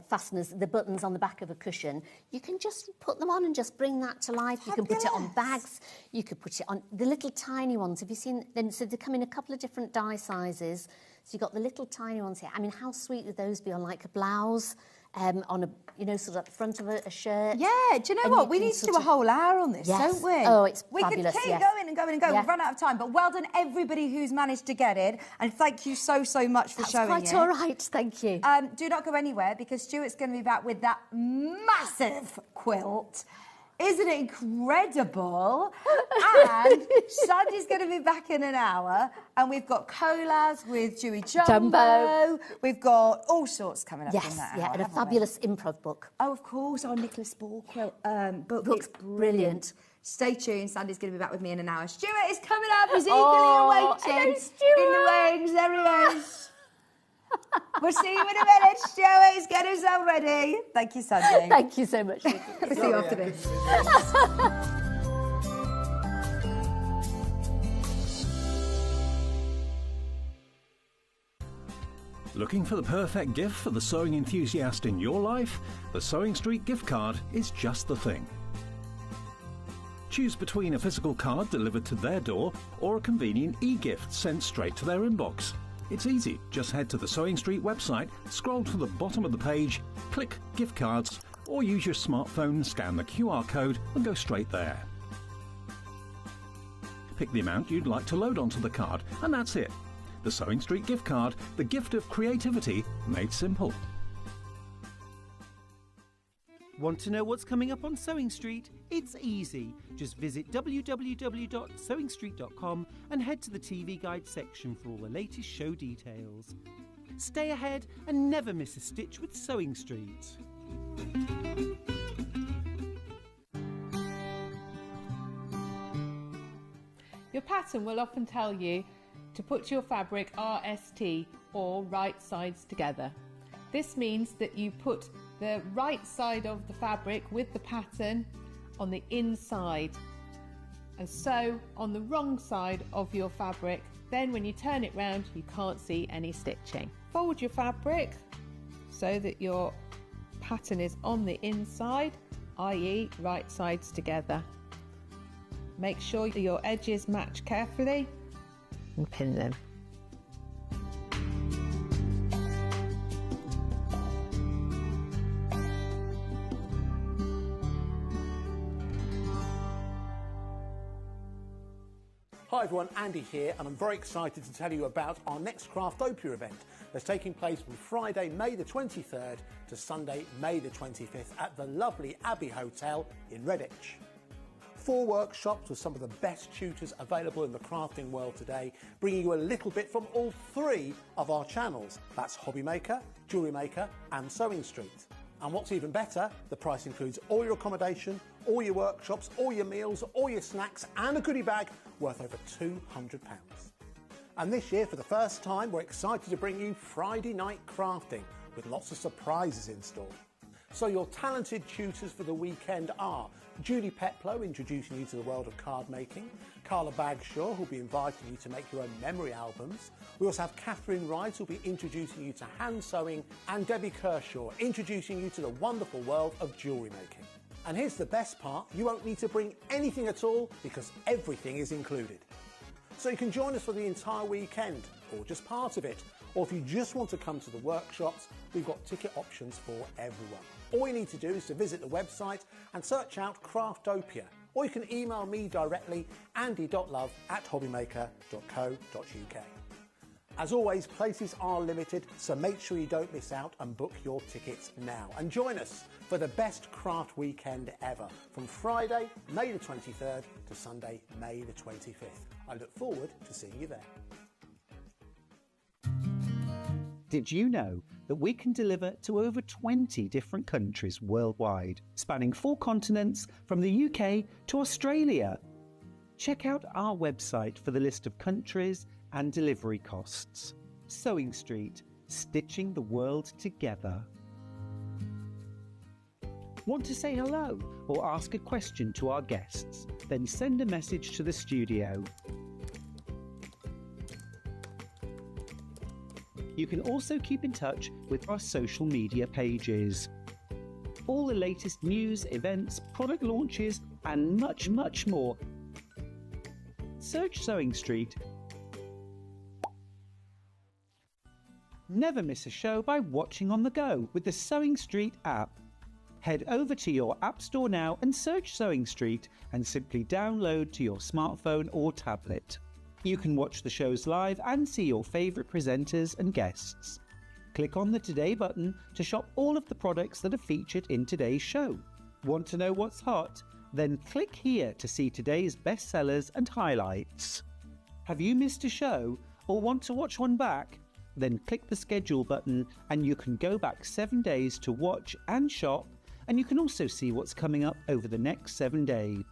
fasteners, the buttons on the back of a cushion, you can just put them on and just bring that to life. You can put it on bags, you could put it on the little tiny ones. Have you seen them? So they come in a couple of different die sizes. So you've got the little tiny ones here. I mean, how sweet would those be on like a blouse, on a, you know, sort of at the front of a shirt? Yeah, do you know what? We need to do a whole hour on this, don't we? Oh, it's we fabulous, could keep going and going and going. Yeah. We've run out of time, but well done everybody who's managed to get it, and thank you so much for showing it. That's quite all right, thank you. Do not go anywhere because Stuart's going to be back with that massive quilt. Isn't it incredible? And Sandy's going to be back in an hour, and we've got collabs with Dewey Jumbo. We've got all sorts coming up in that hour. Yeah, and a fabulous improv book. Oh, of course, our Nicholas Ball quilt book. Book's brilliant. Stay tuned. Sandy's going to be back with me in an hour. Stuart is coming up. He's eagerly awaiting hello, Stuart. in the wings. There he is. We'll see you in a minute, Stuart. He's getting himself ready. Thank you, Sandy. Thank you so much. We'll see you after this. Looking for the perfect gift for the sewing enthusiast in your life? The Sewing Street gift card is just the thing. Choose between a physical card delivered to their door or a convenient e-gift sent straight to their inbox. It's easy. Just head to the Sewing Street website, scroll to the bottom of the page, click Gift Cards, or use your smartphone, scan the QR code and go straight there. Pick the amount you'd like to load onto the card, and that's it. The Sewing Street gift card, the gift of creativity made simple. Want to know what's coming up on Sewing Street? It's easy. Just visit www.sewingstreet.com and head to the TV Guide section for all the latest show details. Stay ahead and never miss a stitch with Sewing Street. Your pattern will often tell you to put your fabric RST, or right sides together. This means that you put the right side of the fabric with the pattern on the inside and sew on the wrong side of your fabric. Then when you turn it round, you can't see any stitching. Fold your fabric so that your pattern is on the inside, i.e. right sides together. Make sure your edges match carefully and pin them. Hi everyone, Andy here, and I'm very excited to tell you about our next Craftopia event that's taking place from Friday, May the 23rd to Sunday, May the 25th at the lovely Abbey Hotel in Redditch. 4 workshops with some of the best tutors available in the crafting world today, bringing you a little bit from all 3 of our channels. That's Hobby Maker, Jewellery Maker and Sewing Street. And what's even better, the price includes all your accommodation, all your workshops, all your meals, all your snacks and a goodie bag worth over £200. And this year, for the first time, we're excited to bring you Friday night crafting with lots of surprises in store. So your talented tutors for the weekend are Julie Peplow, introducing you to the world of card making, Carla Bagshaw, who'll be inviting you to make your own memory albums. We also have Catherine Wright, who'll be introducing you to hand sewing, and Debbie Kershaw, introducing you to the wonderful world of jewellery making. And here's the best part, you won't need to bring anything at all because everything is included. So you can join us for the entire weekend, or just part of it. Or if you just want to come to the workshops, we've got ticket options for everyone. All you need to do is to visit the website and search out Craftopia. Or you can email me directly, andy.love@hobbymaker.co.uk. As always, places are limited, so make sure you don't miss out and book your tickets now. And join us for the best craft weekend ever, from Friday, May the 23rd to Sunday, May the 25th. I look forward to seeing you there. Did you know that we can deliver to over 20 different countries worldwide, spanning 4 continents from the UK to Australia? Check out our website for the list of countries and delivery costs. Sewing Street, stitching the world together. Want to say hello or ask a question to our guests? Then send a message to the studio. You can also keep in touch with our social media pages. All the latest news, events, product launches, and much, much more. Search Sewing Street. Never miss a show by watching on the go with the Sewing Street app. Head over to your App Store now and search Sewing Street and simply download to your smartphone or tablet. You can watch the shows live and see your favourite presenters and guests. Click on the Today button to shop all of the products that are featured in today's show. Want to know what's hot? Then click here to see today's bestsellers and highlights. Have you missed a show or want to watch one back? Then click the schedule button and you can go back 7 days to watch and shop, and you can also see what's coming up over the next 7 days.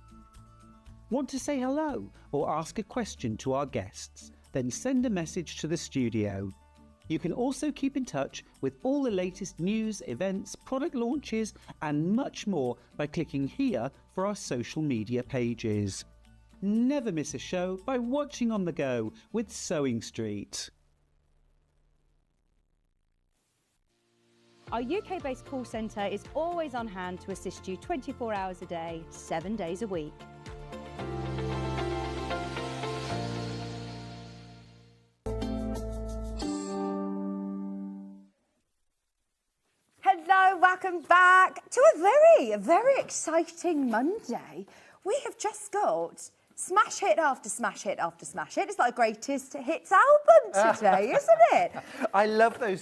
Want to say hello or ask a question to our guests? Then send a message to the studio. You can also keep in touch with all the latest news, events, product launches and much more by clicking here for our social media pages. Never miss a show by watching on the go with Sewing Street. Our UK-based call centre is always on hand to assist you 24 hours a day, 7 days a week. Hello, welcome back to a very exciting Monday. We have just got smash hit after smash hit after smash hit. It's like a greatest hits album today, isn't it? I love those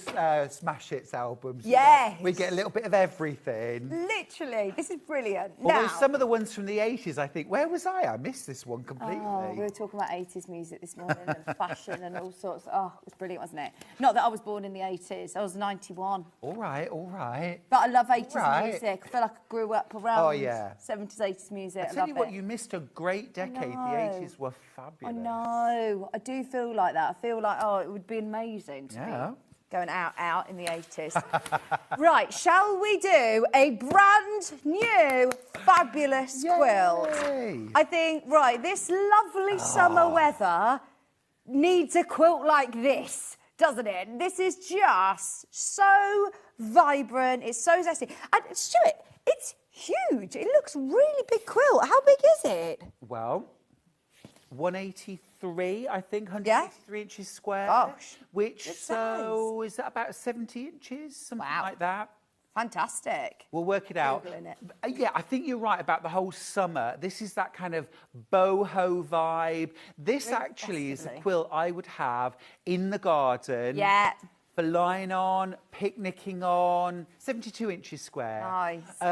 smash hits albums. Yes. We get a little bit of everything. Literally, this is brilliant. Although Now, some of the ones from the 80s, I think, where was I? I missed this one completely. oh, we were talking about 80s music this morning and fashion and all sorts. Oh, it was brilliant, wasn't it? Not that I was born in the 80s. I was 91. All right. But I love 80s Right. music. I feel like I grew up around Oh, yeah. 70s, 80s music. I I tell love you what, it. you missed a great decade. The know. 80s were fabulous. I know. I do feel like that. I feel like, oh, it would be amazing to Yeah. be going out in the 80s. Right, shall we do a brand new fabulous quilt? I think, right, this lovely summer weather needs a quilt like this, doesn't it? This is just so vibrant. It's so zesty. And Stuart, it's huge. It looks really big quilt. How big is it? Well, 183, I think, 183 inches square. Gosh, which, good so, is that about 70 inches? Something like that. Fantastic. We'll work it out. Googling it. Yeah, I think you're right about the whole summer. This is that kind of boho vibe. This Really actually is a festily. quilt I would have in the garden. Yeah. For lying on, picnicking on, 72 inches square. Nice.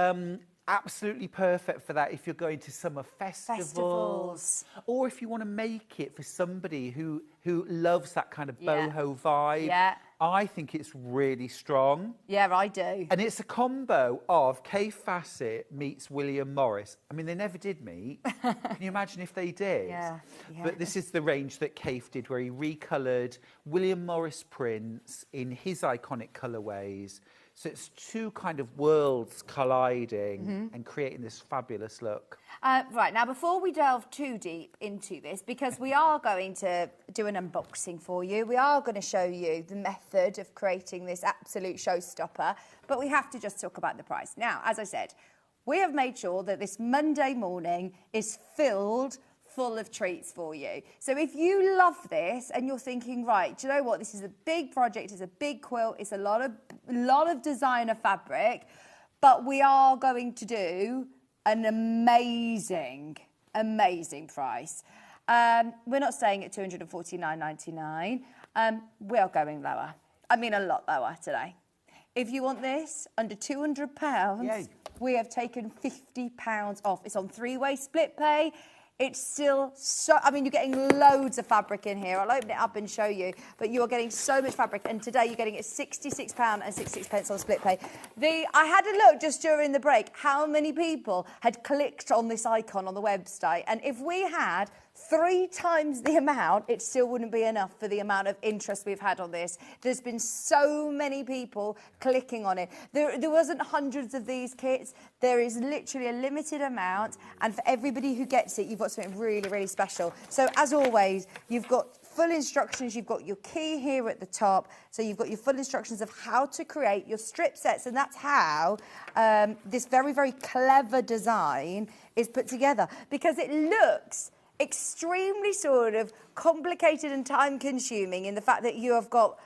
Absolutely perfect for that if you're going to summer festivals. Or if you want to make it for somebody who loves that kind of boho vibe. Yeah. I think it's really strong. Yeah, I do. And it's a combo of Kay Fassett meets William Morris. I mean, they never did meet. Can you imagine if they did? Yeah. But this is the range that Kay did, where he recoloured William Morris prints in his iconic colourways. So it's two kind of worlds colliding and creating this fabulous look. Right, now before we delve too deep into this, because we are going to do an unboxing for you, we are going to show you the method of creating this absolute showstopper, but we have to just talk about the price. Now, as I said, we have made sure that this Monday morning is filled full of treats for you. So if you love this and you're thinking, right, do you know what, this is a big project, it's a big quilt, it's a lot of designer fabric, but we are going to do an amazing price. We're not staying at $249.99. We are going lower. I mean, a lot lower today. If you want this under £200, we have taken £50 off. It's on 3-way split pay. It's still so, I mean, you're getting loads of fabric in here. I'll open it up and show you, but you are getting so much fabric. And today you're getting it £66.66 on split pay. I had a look just during the break, how many people had clicked on this icon on the website. And if we had 3 times the amount, it still wouldn't be enough for the amount of interest we've had on this. There's been so many people clicking on it. There wasn't hundreds of these kits. There is literally a limited amount, and for everybody who gets it, you've got something really, really special. So as always, you've got full instructions. You've got your key here at the top. So you've got your full instructions of how to create your strip sets, and that's how this very, very clever design is put together, because it looks extremely sort of complicated and time-consuming in the fact that you have got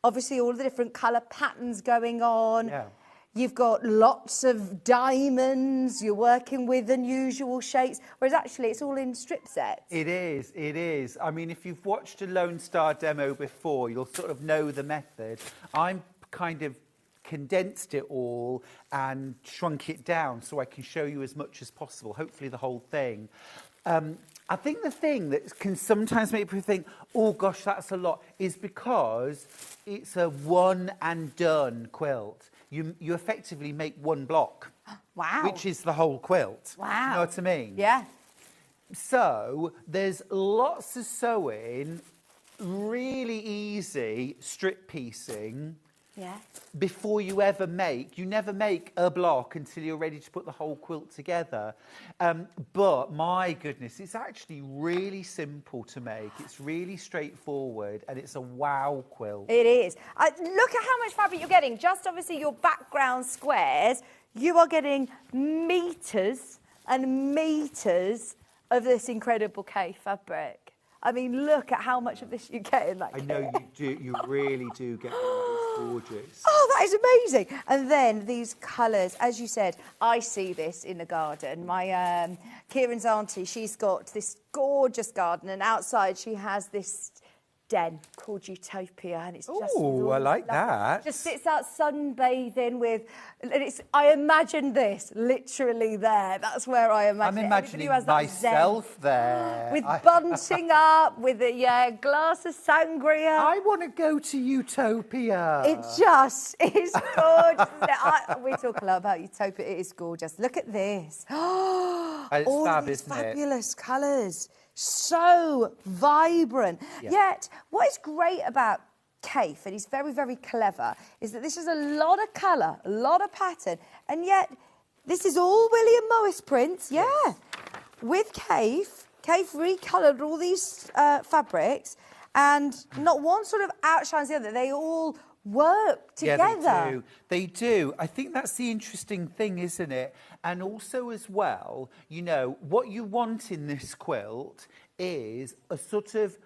Obviously, all the different colour patterns going on. Yeah. You've got lots of diamonds. You're working with unusual shapes, whereas actually it's all in strip sets. It is, it is. I mean, if you've watched a Lone Star demo before, you'll sort of know the method. I'm kind of condensed it all and shrunk it down so I can show you as much as possible, hopefully the whole thing. I think the thing that can sometimes make people think, oh gosh, that's a lot, is because it's a one and done quilt. You effectively make one block. Wow. Which is the whole quilt. Wow. You know what I mean? Yeah. So there's lots of sewing, really easy strip piecing. Yeah. Before you never make a block until you're ready to put the whole quilt together. But my goodness, it's actually really simple to make. It's really straightforward and it's a wow quilt. It is. Look at how much fabric you're getting. Just obviously your background squares, you are getting metres and metres of this incredible K fabric. I mean, look at how much of this you get in that I kit. know you do. You really do get that. It's gorgeous. Oh, that is amazing. And then these colours, as you said, I see this in the garden. My Kieran's auntie, she's got this gorgeous garden, and outside she has this den called Utopia, and it's just I like that. Just sits out sunbathing with, and it's. I imagine this literally there. That's where I imagine. I'm imagining who has that myself there. with bunting up, with a glass of sangria. I want to go to Utopia. It just is gorgeous. We talk a lot about Utopia. It is gorgeous. Look at this. It's all fab, these isn't it? fabulous colours. So vibrant. Yeah. Yet, what is great about Kaif, and he's very, very clever, is that this is a lot of colour, a lot of pattern, and yet this is all William Morris prints, yeah. Yes. With Kaif recoloured all these fabrics, and not one sort of outshines the other. They all work together. Yeah, they do. I think that's the interesting thing, isn't it? And also as well, you know, what you want in this quilt is a sort of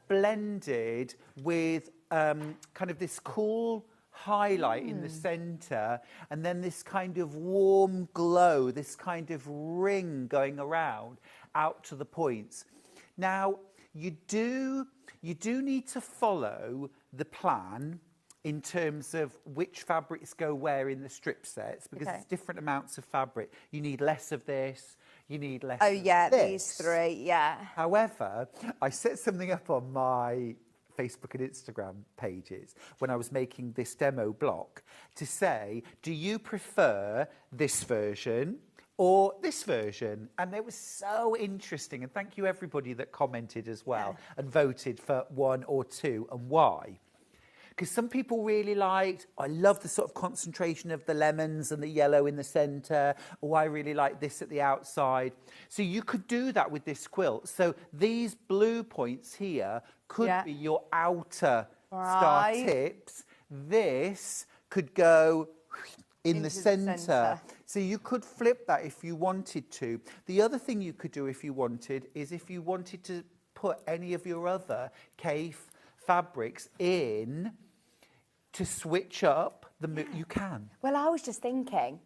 blended with kind of this cool highlight in the centre, and then this kind of warm glow, this kind of ring going around out to the points. Now, you do need to follow the plan in terms of which fabrics go where in the strip sets, because it's different amounts of fabric. You need less of this, you need less of this. These three, yeah. However, I set something up on my Facebook and Instagram pages when I was making this demo block to say, do you prefer this version or this version? And it was so interesting. And thank you everybody that commented as well and voted for one or two, and why. Because some people really liked, I love the sort of concentration of the lemons and the yellow in the centre. Oh, I really like this at the outside. So you could do that with this quilt. So these blue points here could be your outer star tips. This could go in the centre. So you could flip that if you wanted to. The other thing you could do if you wanted is if you wanted to put any of your other Kaif fabrics in to switch up you can. Well, I was just thinking,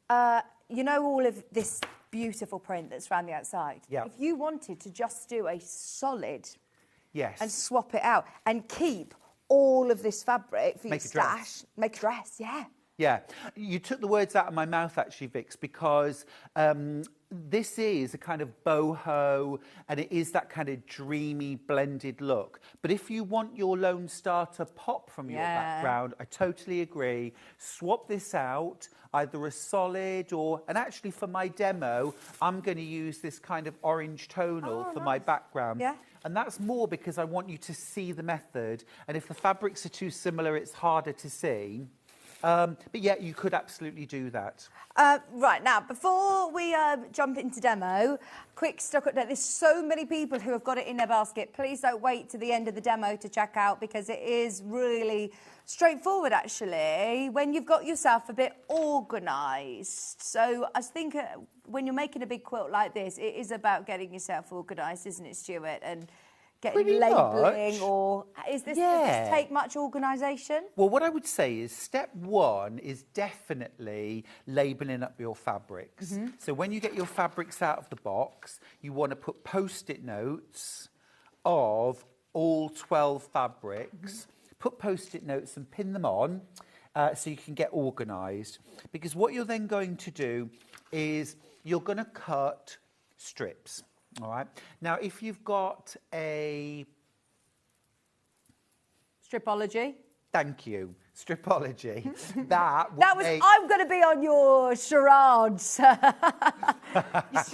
you know, all of this beautiful print that's around the outside. Yeah. If you wanted to just do a solid, and Yes. swap it out and keep all of this fabric for Make your a dress. stash, make a dress, yeah. Yeah, you took the words out of my mouth actually, Vix, because this is a kind of boho and it is that kind of dreamy blended look. But if you want your Lone Star to pop from your background, I totally agree. Swap this out, either a solid or, and actually for my demo, I'm going to use this kind of orange tonal for my background. Yeah. And that's more because I want you to see the method. And if the fabrics are too similar, it's harder to see. But yeah, you could absolutely do that. Right, now, before we jump into demo, quick stock update. There's so many people who have got it in their basket. Please don't wait to the end of the demo to check out, because it is really straightforward, actually, when you've got yourself a bit organised. So I think when you're making a big quilt like this, it is about getting yourself organised, isn't it, Stuart? And getting labelling, or does this take much organisation? Well, what I would say is step one is definitely labelling up your fabrics. So when you get your fabrics out of the box, you want to put post-it notes of all 12 fabrics. Put post-it notes and pin them on so you can get organised. Because what you're then going to do is you're going to cut strips. All right. Now, if you've got a... Stripology? Thank you. Stripology. I'm going to be on your charades.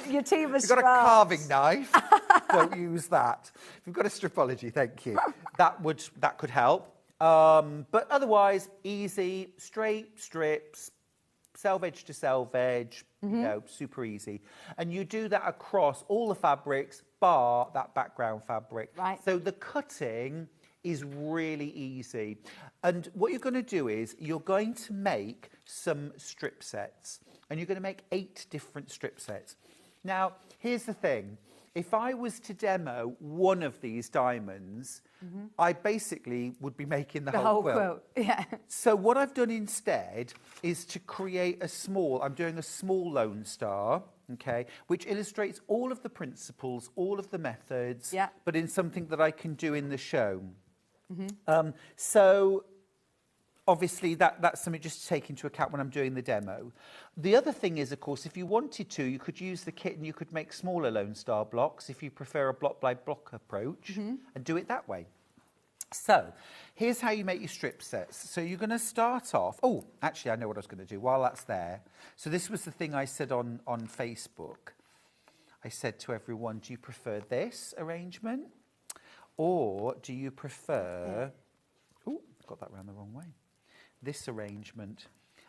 Your team of You've got a carving knife. Don't use that. If you've got a stripology, thank you. That could help. But otherwise, easy, straight strips, selvage to selvage, you know, super easy. And you do that across all the fabrics, bar that background fabric. Right. So the cutting is really easy. And what you're going to do is you're going to make some strip sets. And you're going to make 8 different strip sets. Now, here's the thing. If I was to demo one of these diamonds, I basically would be making the whole quilt. Yeah. So what I've done instead is to create I'm doing a small Lone Star, okay, which illustrates all of the principles, all of the methods, but in something that I can do in the show. So obviously that's something just to take into account when I'm doing the demo. The other thing is, of course, if you wanted to, you could use the kit and you could make smaller Lone Star blocks if you prefer a block by block approach and do it that way. So here's how you make your strip sets. So you're going to start off... Oh, actually, I know what I was going to do while that's there. So this was the thing I said on Facebook. I said to everyone, do you prefer this arrangement? Or do you prefer... Oh, got that round the wrong way. This arrangement.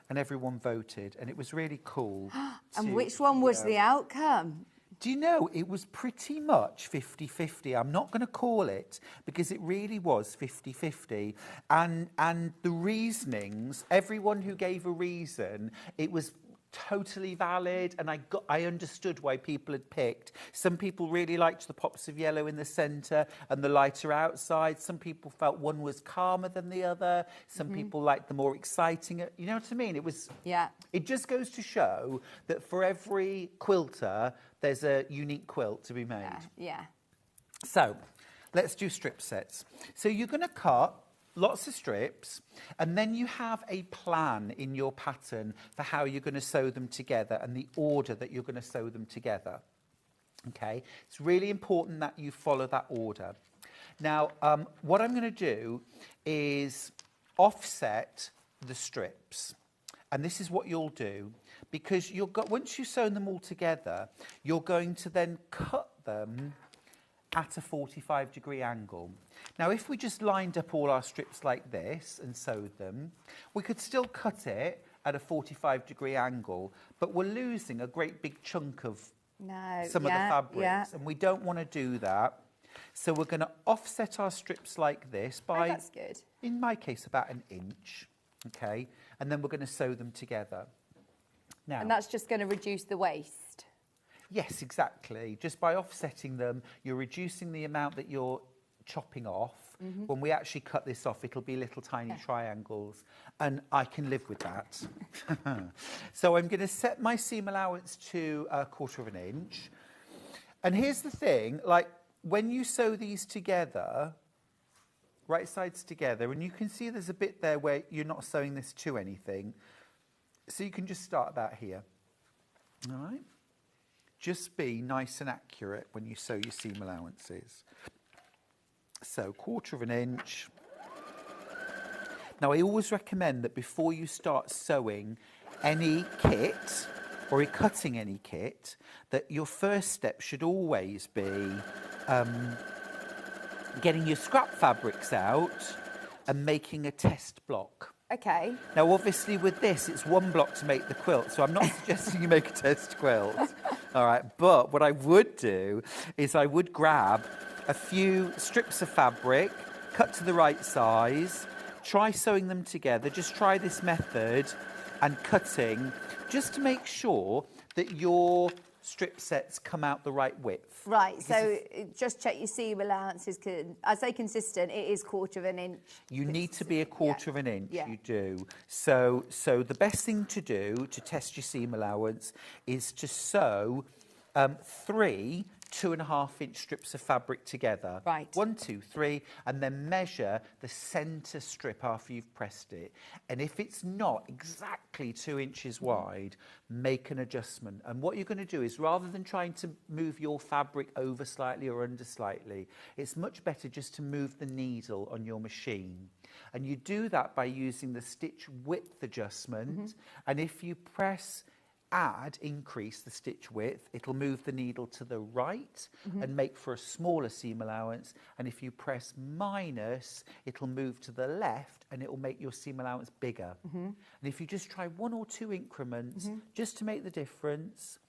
And everyone voted, and it was really cool. And which one was the outcome? Do you know, it was pretty much 50-50. I'm not going to call it, because it really was 50-50. And the reasonings, everyone who gave a reason, it was totally valid, and I understood why people had picked. Some people really liked the pops of yellow in the centre and the lighter outside. Some people felt one was calmer than the other. Some people liked the more exciting. You know what I mean? It was. Yeah. It just goes to show that for every quilter, there's a unique quilt to be made. Yeah. So, let's do strip sets. So you're going to cut lots of strips, and then you have a plan in your pattern for how you're going to sew them together and the order that you're going to sew them together. Okay, it's really important that you follow that order. Now, what I'm going to do is offset the strips, and this is what you'll do, because once you've sewn them all together, you're going to then cut them at a 45-degree angle. Now, if we just lined up all our strips like this and sewed them, we could still cut it at a 45-degree angle, but we're losing a great big chunk of some of the fabrics, and we don't want to do that. So we're going to offset our strips like this by, that's good. In my case, about 1 inch, okay? And then we're going to sew them together. Now, and that's just going to reduce the waste. Yes, exactly. Just by offsetting them, you're reducing the amount that you're chopping off. When we actually cut this off, it'll be little tiny triangles, and I can live with that. So I'm going to set my seam allowance to 1/4 inch. And here's the thing, like when you sew these together, right sides together, and you can see there's a bit there where you're not sewing this to anything. So you can just start about here. All right? Just be nice and accurate when you sew your seam allowances. So 1/4 inch. Now I always recommend that before you start sewing any kit or cutting any kit, that your first step should always be getting your scrap fabrics out and making a test block. Okay. Now, obviously, with this, it's 1 block to make the quilt, so I'm not suggesting you make a test quilt. All right, but what I would do is I would grab a few strips of fabric, cut to the right size, try sewing them together. Just try this method and cutting, just to make sure that your strip sets come out the right width. Right, so just check your seam allowances. I say consistent, it is 1/4 of an inch. You need to be a 1/4 of an inch, Yeah. you do. So the best thing to do to test your seam allowance is to sew 3 2.5-inch strips of fabric together. Right. 1, 2, 3, and then measure the centre strip after you've pressed it. And if it's not exactly 2 inches wide, make an adjustment. And what you're going to do is, rather than trying to move your fabric over slightly or under slightly, it's much better just to move the needle on your machine. And you do that by using the stitch width adjustment. And if you press increase the stitch width, it'll move the needle to the right and make for a smaller seam allowance. And if you press minus, it'll move to the left and it will make your seam allowance bigger. And if you just try 1 or 2 increments just to make the difference,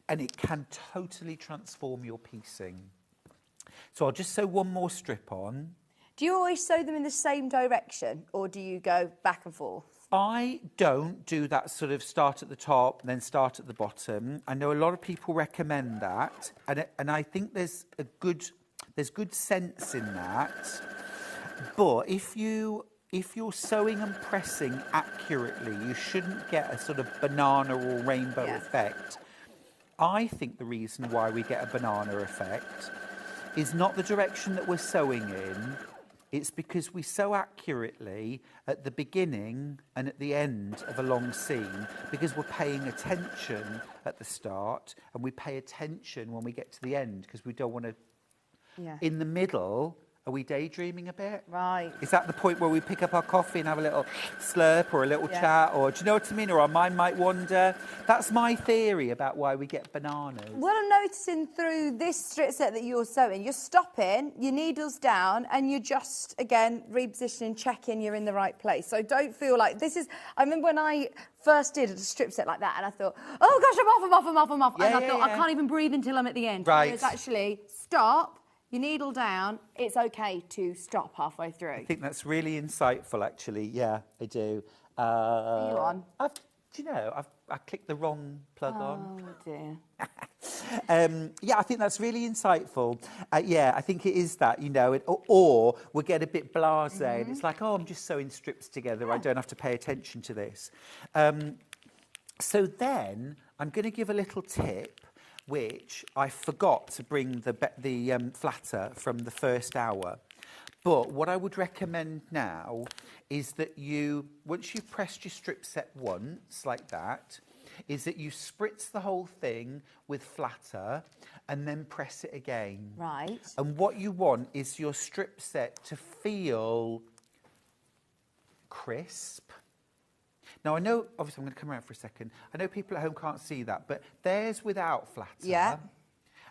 and it can totally transform your piecing. So I'll just sew one more strip on. Do you always sew them in the same direction, or do you go back and forth? I don't do that sort of start at the top and then start at the bottom. I know a lot of people recommend that, and I think there's good sense in that. But if you're sewing and pressing accurately, you shouldn't get a sort of banana or rainbow effect. I think the reason why we get a banana effect is not the direction that we're sewing in. It's because we sew accurately at the beginning and at the end of a long seam, because we're paying attention at the start and we pay attention when we get to the end, because we don't want to... In the middle, are we daydreaming a bit? Right. Is that the point where we pick up our coffee and have a little slurp or a little chat? Or do you know what I mean? Or our mind might wander. That's my theory about why we get bananas. What I'm noticing through this strip set that you're sewing, you're stopping, your needle's down, and you're just, again, repositioning, checking you're in the right place. So don't feel like this is... I remember when I first did a strip set like that, and I thought, oh, gosh, I'm off. Yeah, and I thought, I can't even breathe until I'm at the end. Right. Whereas actually, stop, your needle down, it's okay to stop halfway through. I think that's really insightful, actually. Yeah, I do. Are you on? I clicked the wrong plug on. Oh, dear. Yeah, I think that's really insightful. I think it is that, or we get a bit blasé. And it's like, oh, I'm just sewing strips together. I don't have to pay attention to this. So then I'm going to give a little tip, which I forgot to bring the flatter from the first hour. But what I would recommend now is that once you've pressed your strip set once, like that, is that you spritz the whole thing with flatter and then press it again. Right. And what you want is your strip set to feel crisp. Now, I know, obviously, I'm going to come around for a second. I know people at home can't see that, but there's without flatter. Yeah.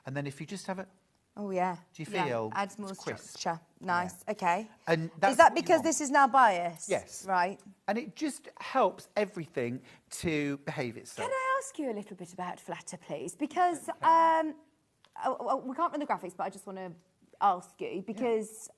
And then if you just have a... Oh, yeah. Do you feel... Yeah. Adds more crisp? structure. Nice. Yeah. Okay. And is that because this is now biased? Yes. Right. And it just helps everything to behave itself. Can I ask you a little bit about flatter, please? Because we can't run the graphics, but I just want to ask you, because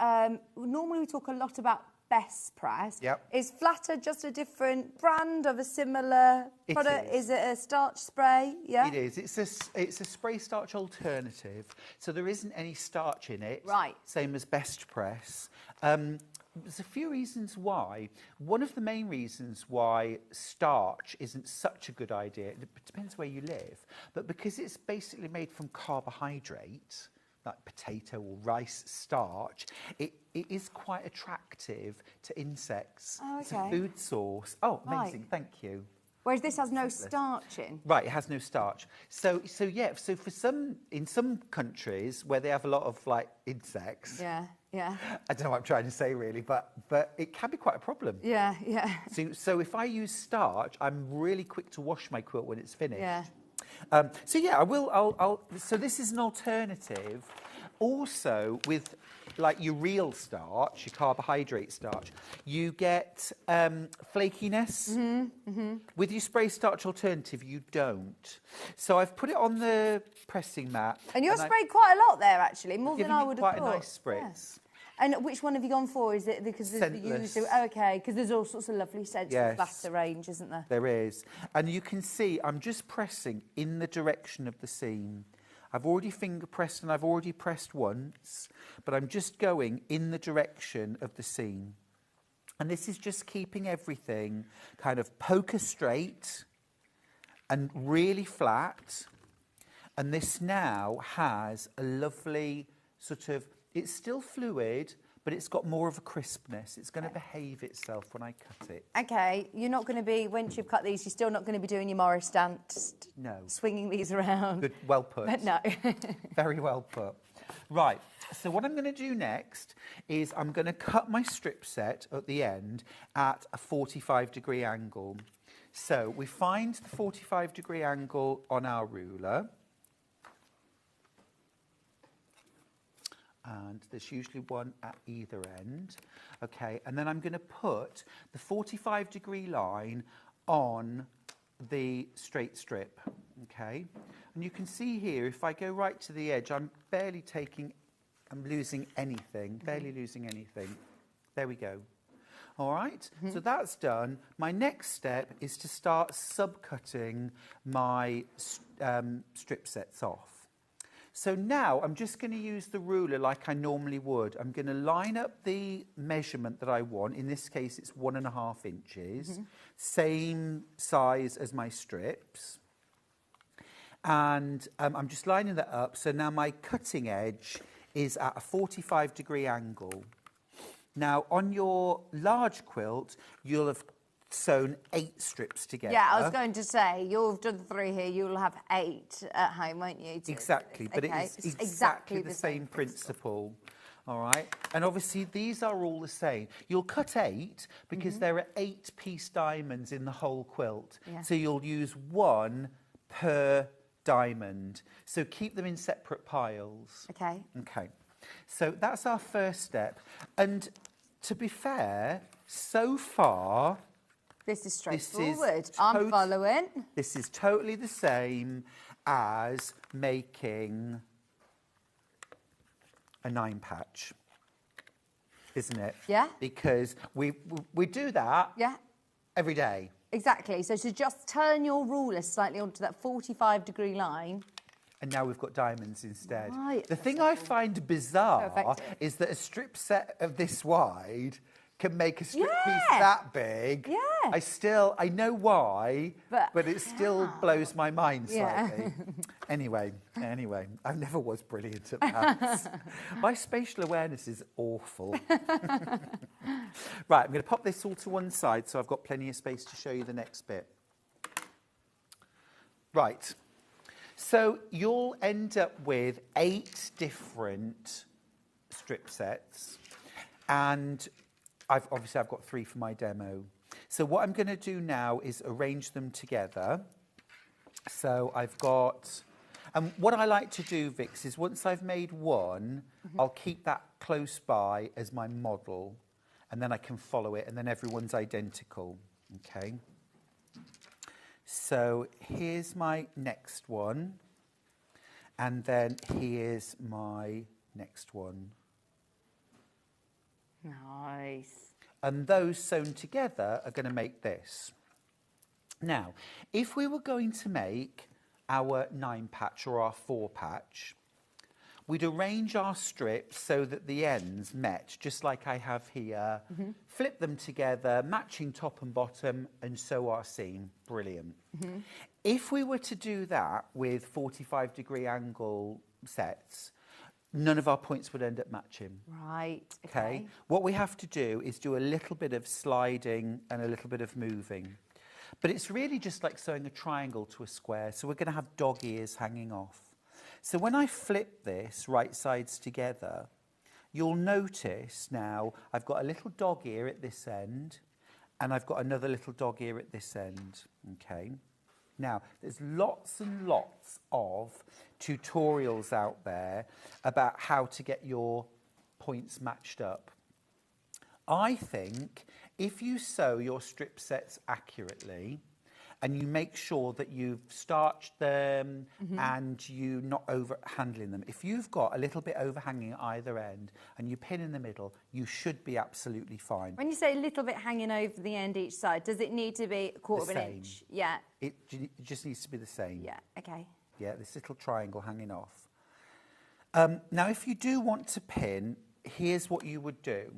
normally we talk a lot about best press. Yep. Is flatter just a different brand of a similar product? Is it a starch spray? Yeah. It is. It's a spray starch alternative. So there isn't any starch in it. Right. Same as best press. There's a few reasons why. One of the main reasons why starch isn't such a good idea, it depends where you live, but because it's basically made from carbohydrate, like potato or rice starch, it is quite attractive to insects. Oh, okay. It's a food source. Oh, amazing, Right. thank you. Whereas this has no starch in. Right, it has no starch. So for in some countries where they have a lot of like insects. Yeah. I don't know what I'm trying to say really, but it can be quite a problem. Yeah. So if I use starch, I'm really quick to wash my quilt when it's finished. Yeah. So this is an alternative. Also, with like your real starch, your carbohydrate starch, you get flakiness. With your spray starch alternative, you don't. So I've put it on the pressing mat. And you're sprayed quite a lot there, actually, more than I would have thought. Quite a nice spritz. And which one have you gone for? Is it because there's the Scentless. usual? Oh, okay, because there's all sorts of lovely scents Yes. with Blaster range, isn't there? There is. And you can see I'm just pressing in the direction of the seam. I've already finger pressed and I've already pressed once, but I'm just going in the direction of the seam. And this is just keeping everything kind of poker straight and really flat. And this now has a lovely sort of, it's still fluid, but it's got more of a crispness. It's going to behave itself when I cut it. Okay, you're not going to be, once you've cut these, you're still not going to be doing your Morris dance, No. swinging these around. Good, well put. But no. Very well put. Right, so what I'm going to do next is I'm going to cut my strip set at the end at a 45-degree angle. So we find the 45-degree angle on our ruler. And there's usually one at either end. Okay, and then I'm going to put the 45-degree line on the straight strip. Okay, and you can see here, if I go right to the edge, I'm losing anything, barely losing anything. There we go. All right, so that's done. My next step is to start subcutting my strip sets off. So now I'm just going to use the ruler like I normally would. I'm going to line up the measurement that I want. In this case, it's 1.5 inches, same size as my strips. And I'm just lining that up. So now my cutting edge is at a 45-degree angle. Now, on your large quilt, you'll have sewn 8 strips together. Yeah, I was going to say, you've done 3 here, you'll have 8 at home, won't you? Exactly, but okay. it's exactly the same principle. All right, and obviously these are all the same. You'll cut 8 because there are 8-piece diamonds in the whole quilt. Yeah. So you'll use 1 per diamond. So keep them in separate piles. Okay. Okay, so that's our first step. And to be fair, so far, this is straightforward. I'm following. This is totally the same as making a 9-patch, isn't it? Yeah. Because we do that every day. Exactly. So to just turn your ruler slightly onto that 45-degree line. And now we've got diamonds instead. Right. The thing I find bizarre Perfect. is that a strip set of this wide can make a strip piece that big. Yeah. I know why, but it still blows my mind slightly. Anyway, I never was brilliant at maths. My spatial awareness is awful. Right, I'm going to pop this all to one side so I've got plenty of space to show you the next bit. Right, so you'll end up with 8 different strip sets, and I've got 3 for my demo. So what I'm going to do now is arrange them together. So I've got, and what I like to do, Vix, is once I've made one, I'll keep that close by as my model, and then I can follow it, and then everyone's identical. Okay. So here's my next one, and then here's my next one. Nice. And those sewn together are going to make this. Now, if we were going to make our 9-patch or our 4-patch, we'd arrange our strips so that the ends met, just like I have here, flip them together, matching top and bottom, and sew our seam. Brilliant. If we were to do that with 45-degree angle sets, none of our points would end up matching. Right. Okay. What we have to do is do a little bit of sliding and a little bit of moving. But it's really just like sewing a triangle to a square. So we're going to have dog ears hanging off. So when I flip this right sides together, you'll notice now I've got a little dog ear at this end and I've got another little dog ear at this end. Okay. Now, there's lots and lots of tutorials out there about how to get your points matched up. I think if you sew your strip sets accurately and you make sure that you've starched them and you're not over handling them. If you've got a little bit overhanging at either end and you pin in the middle, you should be absolutely fine. When you say a little bit hanging over the end each side, does it need to be a quarter of an inch? Yeah. It just needs to be the same. Yeah, okay. Yeah, this little triangle hanging off. Now, if you do want to pin, here's what you would do.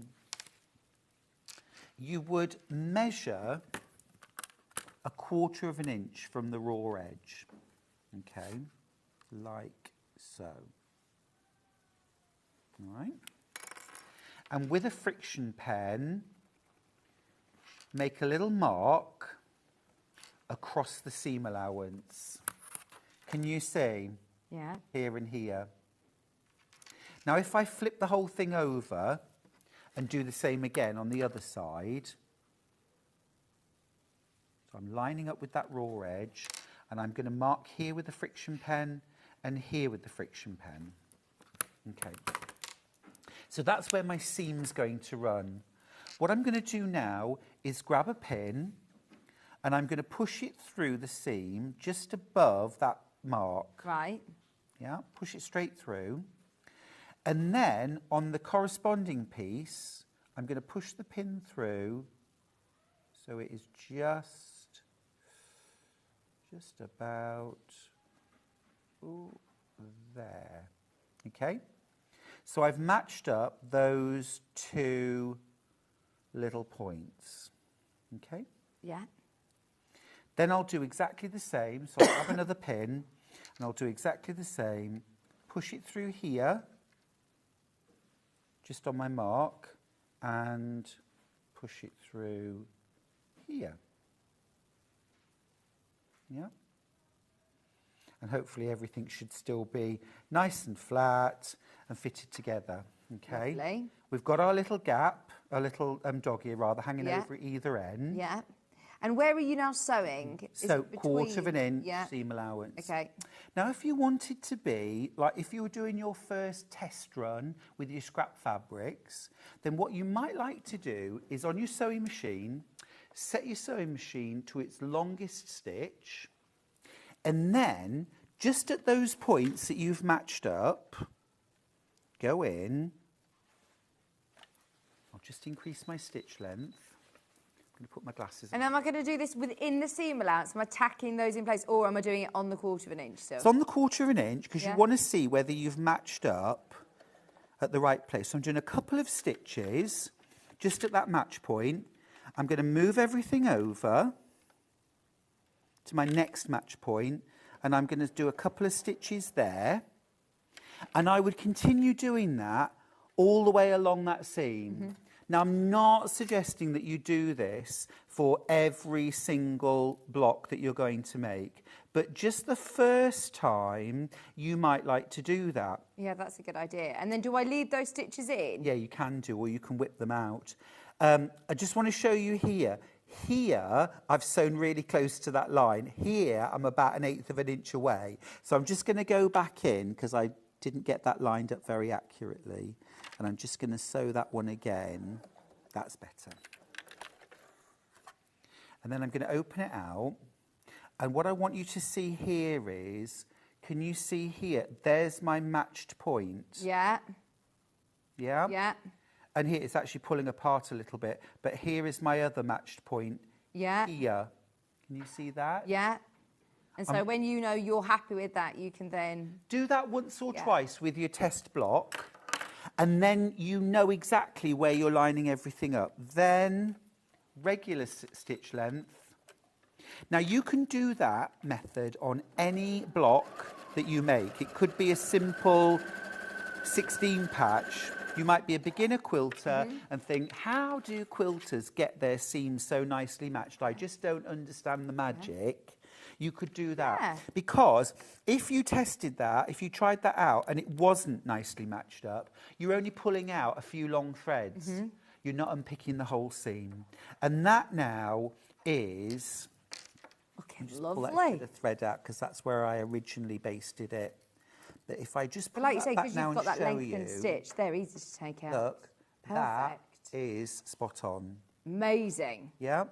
You would measure a quarter of an inch from the raw edge, okay, like so. All right. And with a friction pen, make a little mark across the seam allowance. Can you see? Yeah. Here and here. Now, if I flip the whole thing over and do the same again on the other side, so I'm lining up with that raw edge, and I'm going to mark here with the friction pen and here with the friction pen. Okay. So that's where my seam's going to run. What I'm going to do now is grab a pin, and I'm going to push it through the seam just above that mark. Right. Yeah, push it straight through. And then on the corresponding piece, I'm going to push the pin through so it is just about there. Okay? So I've matched up those two little points. Okay? Yeah. Then I'll do exactly the same. So I'll have another pin, and I'll do exactly the same. Push it through here, just on my mark, and push it through here. Yeah. And hopefully everything should still be nice and flat and fitted together. Okay. Lovely. We've got our little gap, our little doggy rather, hanging Yeah. over either end. Yeah. And where are you now sewing? Is So it quarter of an between- inch Yeah. seam allowance. Okay. Now, if you wanted to be, like if you were doing your first test run with your scrap fabrics, then what you might like to do is on your sewing machine, set your sewing machine to its longest stitch, and then just at those points that you've matched up, go in. I'll just increase my stitch length. I'm going to put my glasses on. And am I going to do this within the seam allowance? Am I tacking those in place, or am I doing it on the quarter of an inch still? It's on the quarter of an inch because Yeah. you want to see whether you've matched up at the right place. So I'm doing a couple of stitches just at that match point. I'm going to move everything over to my next match point, and I'm going to do a couple of stitches there. And I would continue doing that all the way along that seam. Now, I'm not suggesting that you do this for every single block that you're going to make, but just the first time, you might like to do that. Yeah, that's a good idea. And then do I leave those stitches in? Yeah, you can do, or you can whip them out. I just want to show you here. Here, I've sewn really close to that line. Here, I'm about 1/8 of an inch away. So I'm just going to go back in because I didn't get that lined up very accurately. And I'm just going to sew that one again. That's better. And then I'm going to open it out. And what I want you to see here is, can you see here? There's my matched point. Yeah. Yeah? Yeah. And here, it's actually pulling apart a little bit. But here is my other matched point. Yeah. Here. Can you see that? Yeah. And so when you know you're happy with that, you can then... Do that once or twice with your test block. And then you know exactly where you're lining everything up. Then, regular stitch length. Now, you can do that method on any block that you make. It could be a simple 16 patch. You might be a beginner quilter and think, how do quilters get their seams so nicely matched? I just don't understand the magic. You could do that. Yeah. Because if you tested that, if you tried that out and it wasn't nicely matched up, you're only pulling out a few long threads. You're not unpicking the whole seam. And that now is... Okay, just pull that lovely. bit of thread out because that's where I originally basted it. But if I just But pull like you that say, back because now you've got and that show lengthened you, stitch, they're easy to take out. look, that Perfect. is spot on. Amazing. Yeah?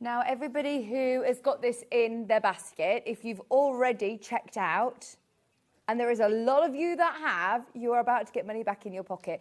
Now, everybody who has got this in their basket, if you've already checked out, and there is a lot of you that have, you are about to get money back in your pocket.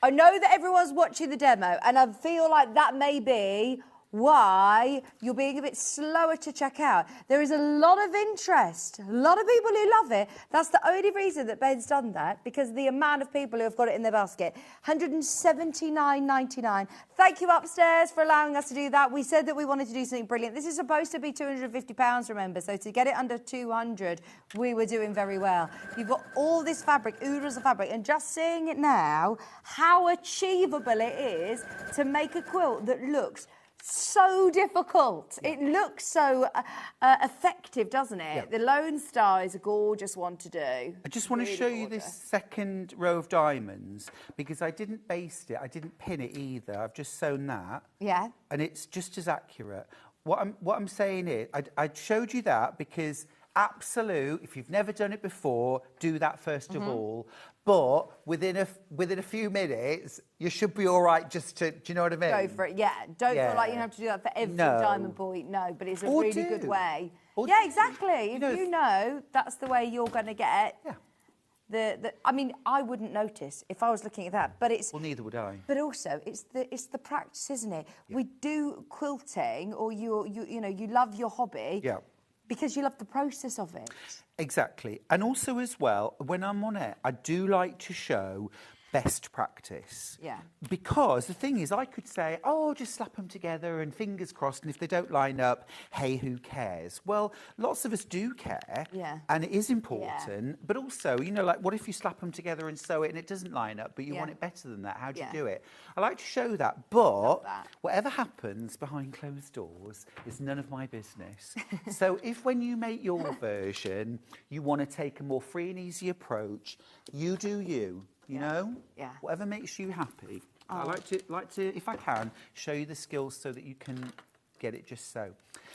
I know that everyone's watching the demo, and I feel like that may be why you're being a bit slower to check out. There is a lot of interest, a lot of people who love it. That's the only reason that Ben's done that, because the amount of people who have got it in their basket. £179.99. Thank you upstairs for allowing us to do that. We said that we wanted to do something brilliant. This is supposed to be £250, remember, so to get it under 200, we were doing very well. You've got all this fabric, oodles of fabric, and just seeing it now, how achievable it is to make a quilt that looks so difficult. It looks so effective, doesn't it? Yeah. The Lone Star is a gorgeous one to do. I just want to show you this second row of diamonds because I didn't baste it, I didn't pin it either. I've just sewn that. Yeah. And it's just as accurate. What I'm saying is, I showed you that because absolute, if you've never done it before, do that first of all. But within a few minutes, you should be all right just to, do you know what I mean? Go for it, yeah. Don't feel like you have to do that for every diamond point. No, but it's a really good way. Yeah, exactly. If you know that's the way you're going to get I mean, I wouldn't notice if I was looking at that, but it's... Well, neither would I. But also, it's the practice, isn't it? Yeah. We do quilting, or you love your hobby. Yeah. Because you love the process of it. Exactly. And also as well, when I'm on it, I do like to show best practice. Yeah. Because the thing is, I could say, oh, just slap them together and fingers crossed, and if they don't line up, hey, who cares? Well, lots of us do care, and it is important, but also, you know, like, what if you slap them together and sew it and it doesn't line up, but you want it better than that? How do you do it? I like to show that, but whatever happens behind closed doors is none of my business. So if when you make your version, you want to take a more free and easy approach, you do you. You know, whatever makes you happy. I like to, if I can, show you the skills so that you can get it just so.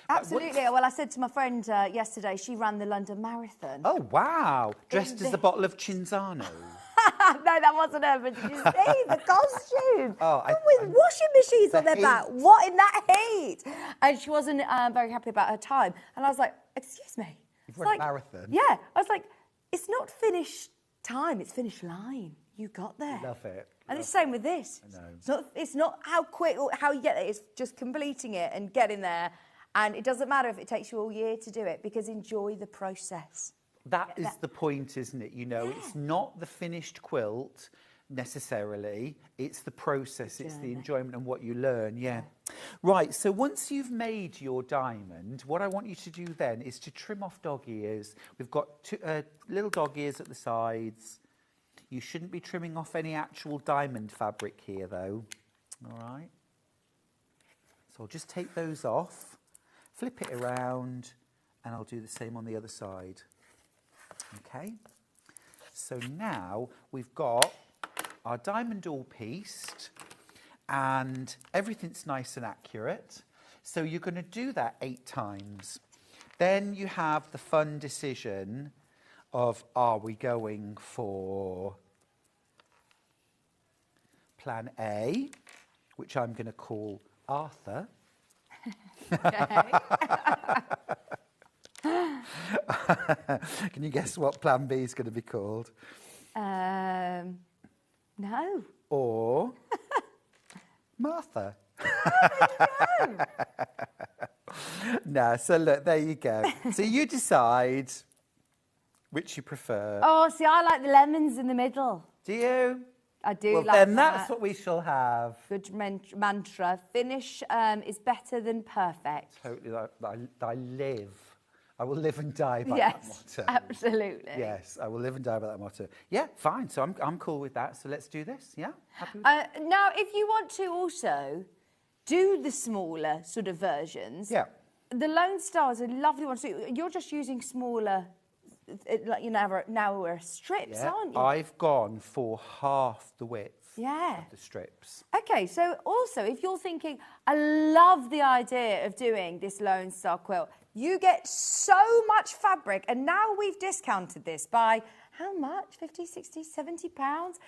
Absolutely. Well, I said to my friend yesterday, she ran the London Marathon. Oh, wow. Dressed as a bottle of Cinzano. No, that wasn't her, but did you see the costume? With washing machines on their back. What in that heat? And she wasn't very happy about her time. And I was like, excuse me. You've run a marathon? Yeah. I was like, it's not finished time, it's finished line. You got there. Love it. And it's the same with this. I know. It's not how quick or how you get there, it's just completing it and getting there. And it doesn't matter if it takes you all year to do it, because enjoy the process. That is the point, isn't it? You know, it's not the finished quilt necessarily, it's the process, it's the enjoyment and what you learn, Right, so once you've made your diamond, what I want you to do then is to trim off dog ears. We've got two, little dog ears at the sides. You shouldn't be trimming off any actual diamond fabric here, though. All right. So I'll just take those off, flip it around, and I'll do the same on the other side. Okay. So now we've got our diamond all pieced, and everything's nice and accurate. So you're going to do that 8 times. Then you have the fun decision of, are we going for plan A, which I'm going to call Arthur. Can you guess what plan B is going to be called? No. Or Martha. No, so look, there you go. So you decide which you prefer. Oh, see, I like the lemons in the middle. Do you? I do well, like then that. That's what we shall have. Good mantra. Finish is better than perfect. Totally. I will live and die by that motto. Yes, absolutely. Yes, I will live and die by that motto. Yeah, fine. So I'm cool with that. So let's do this. Yeah? Happy with that? Now, if you want to also do the smaller sort of versions, the Lone Star is a lovely one. So you're just using smaller, like narrower strips, aren't you? I've gone for half the width of the strips. Okay, so also if you're thinking, I love the idea of doing this Lone Star quilt, you get so much fabric, and now we've discounted this by how much? 50, 60, 70 pounds?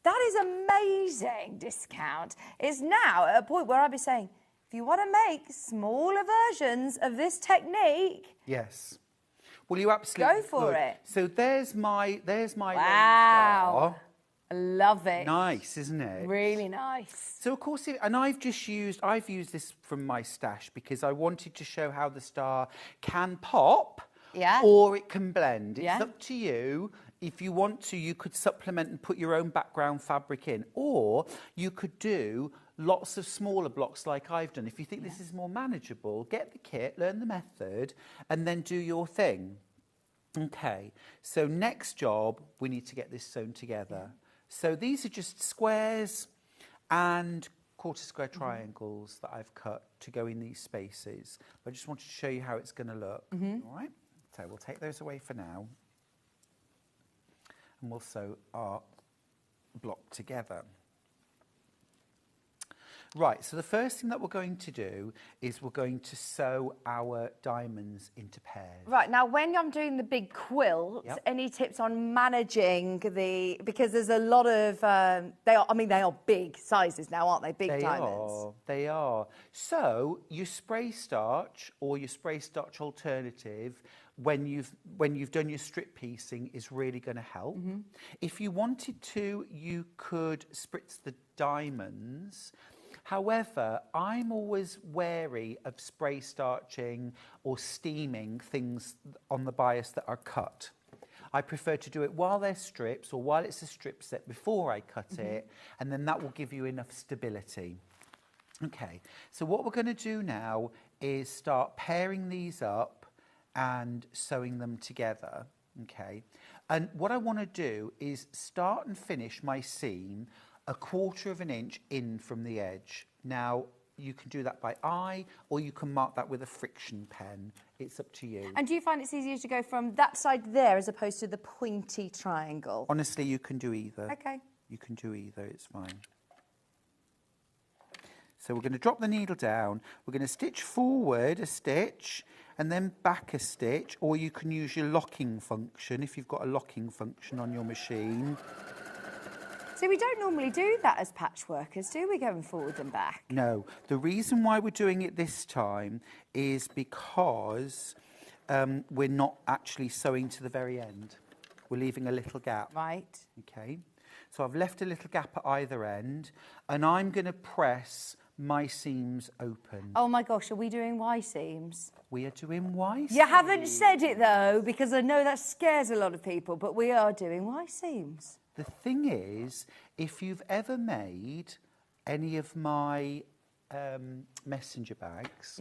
That is amazing discount. It's now at a point where I'd be saying, if you want to make smaller versions of this technique, yes. Well, you absolutely go for could. it. So there's my Wow. I love it. Nice, isn't it? Really nice. So of course, and I've used this from my stash because I wanted to show how the star can pop, or it can blend. It's up to you. If you want to, you could supplement and put your own background fabric in, or you could do lots of smaller blocks like I've done. If you think this is more manageable, get the kit, learn the method, and then do your thing. Okay, so next job, we need to get this sewn together. So these are just squares and quarter square triangles that I've cut to go in these spaces. I just wanted to show you how it's going to look. All right, so we'll take those away for now. And we'll sew our block together. Right, so the first thing that we're going to do is we're going to sew our diamonds into pairs. Right, now when I'm doing the big quilt, any tips on managing because there's a lot of, they are big sizes now, aren't they? Big diamonds. They are. So your spray starch or your spray starch alternative, when you've done your strip piecing, is really going to help. If you wanted to, you could spritz the diamonds. However, I'm always wary of spray starching or steaming things on the bias that are cut. I prefer to do it while they're strips or while it's a strip set before I cut it, and then that will give you enough stability. Okay, so what we're going to do now is start pairing these up and sewing them together. Okay, and what I want to do is start and finish my seam 1/4 of an inch in from the edge. Now, you can do that by eye, or you can mark that with a friction pen. It's up to you. And do you find it's easier to go from that side there as opposed to the pointy triangle? Honestly, you can do either. Okay. You can do either, it's fine. So we're going to drop the needle down. We're going to stitch forward a stitch and then back a stitch, or you can use your locking function if you've got a locking function on your machine. So we don't normally do that as patchworkers, do we, going forward and back? No. The reason why we're doing it this time is because we're not actually sewing to the very end. We're leaving a little gap. Right. Okay. So I've left a little gap at either end, and I'm going to press my seams open. Oh my gosh, are we doing Y seams? We are doing Y seams. You haven't said it though, because I know that scares a lot of people, but we are doing Y seams. The thing is, if you've ever made any of my messenger bags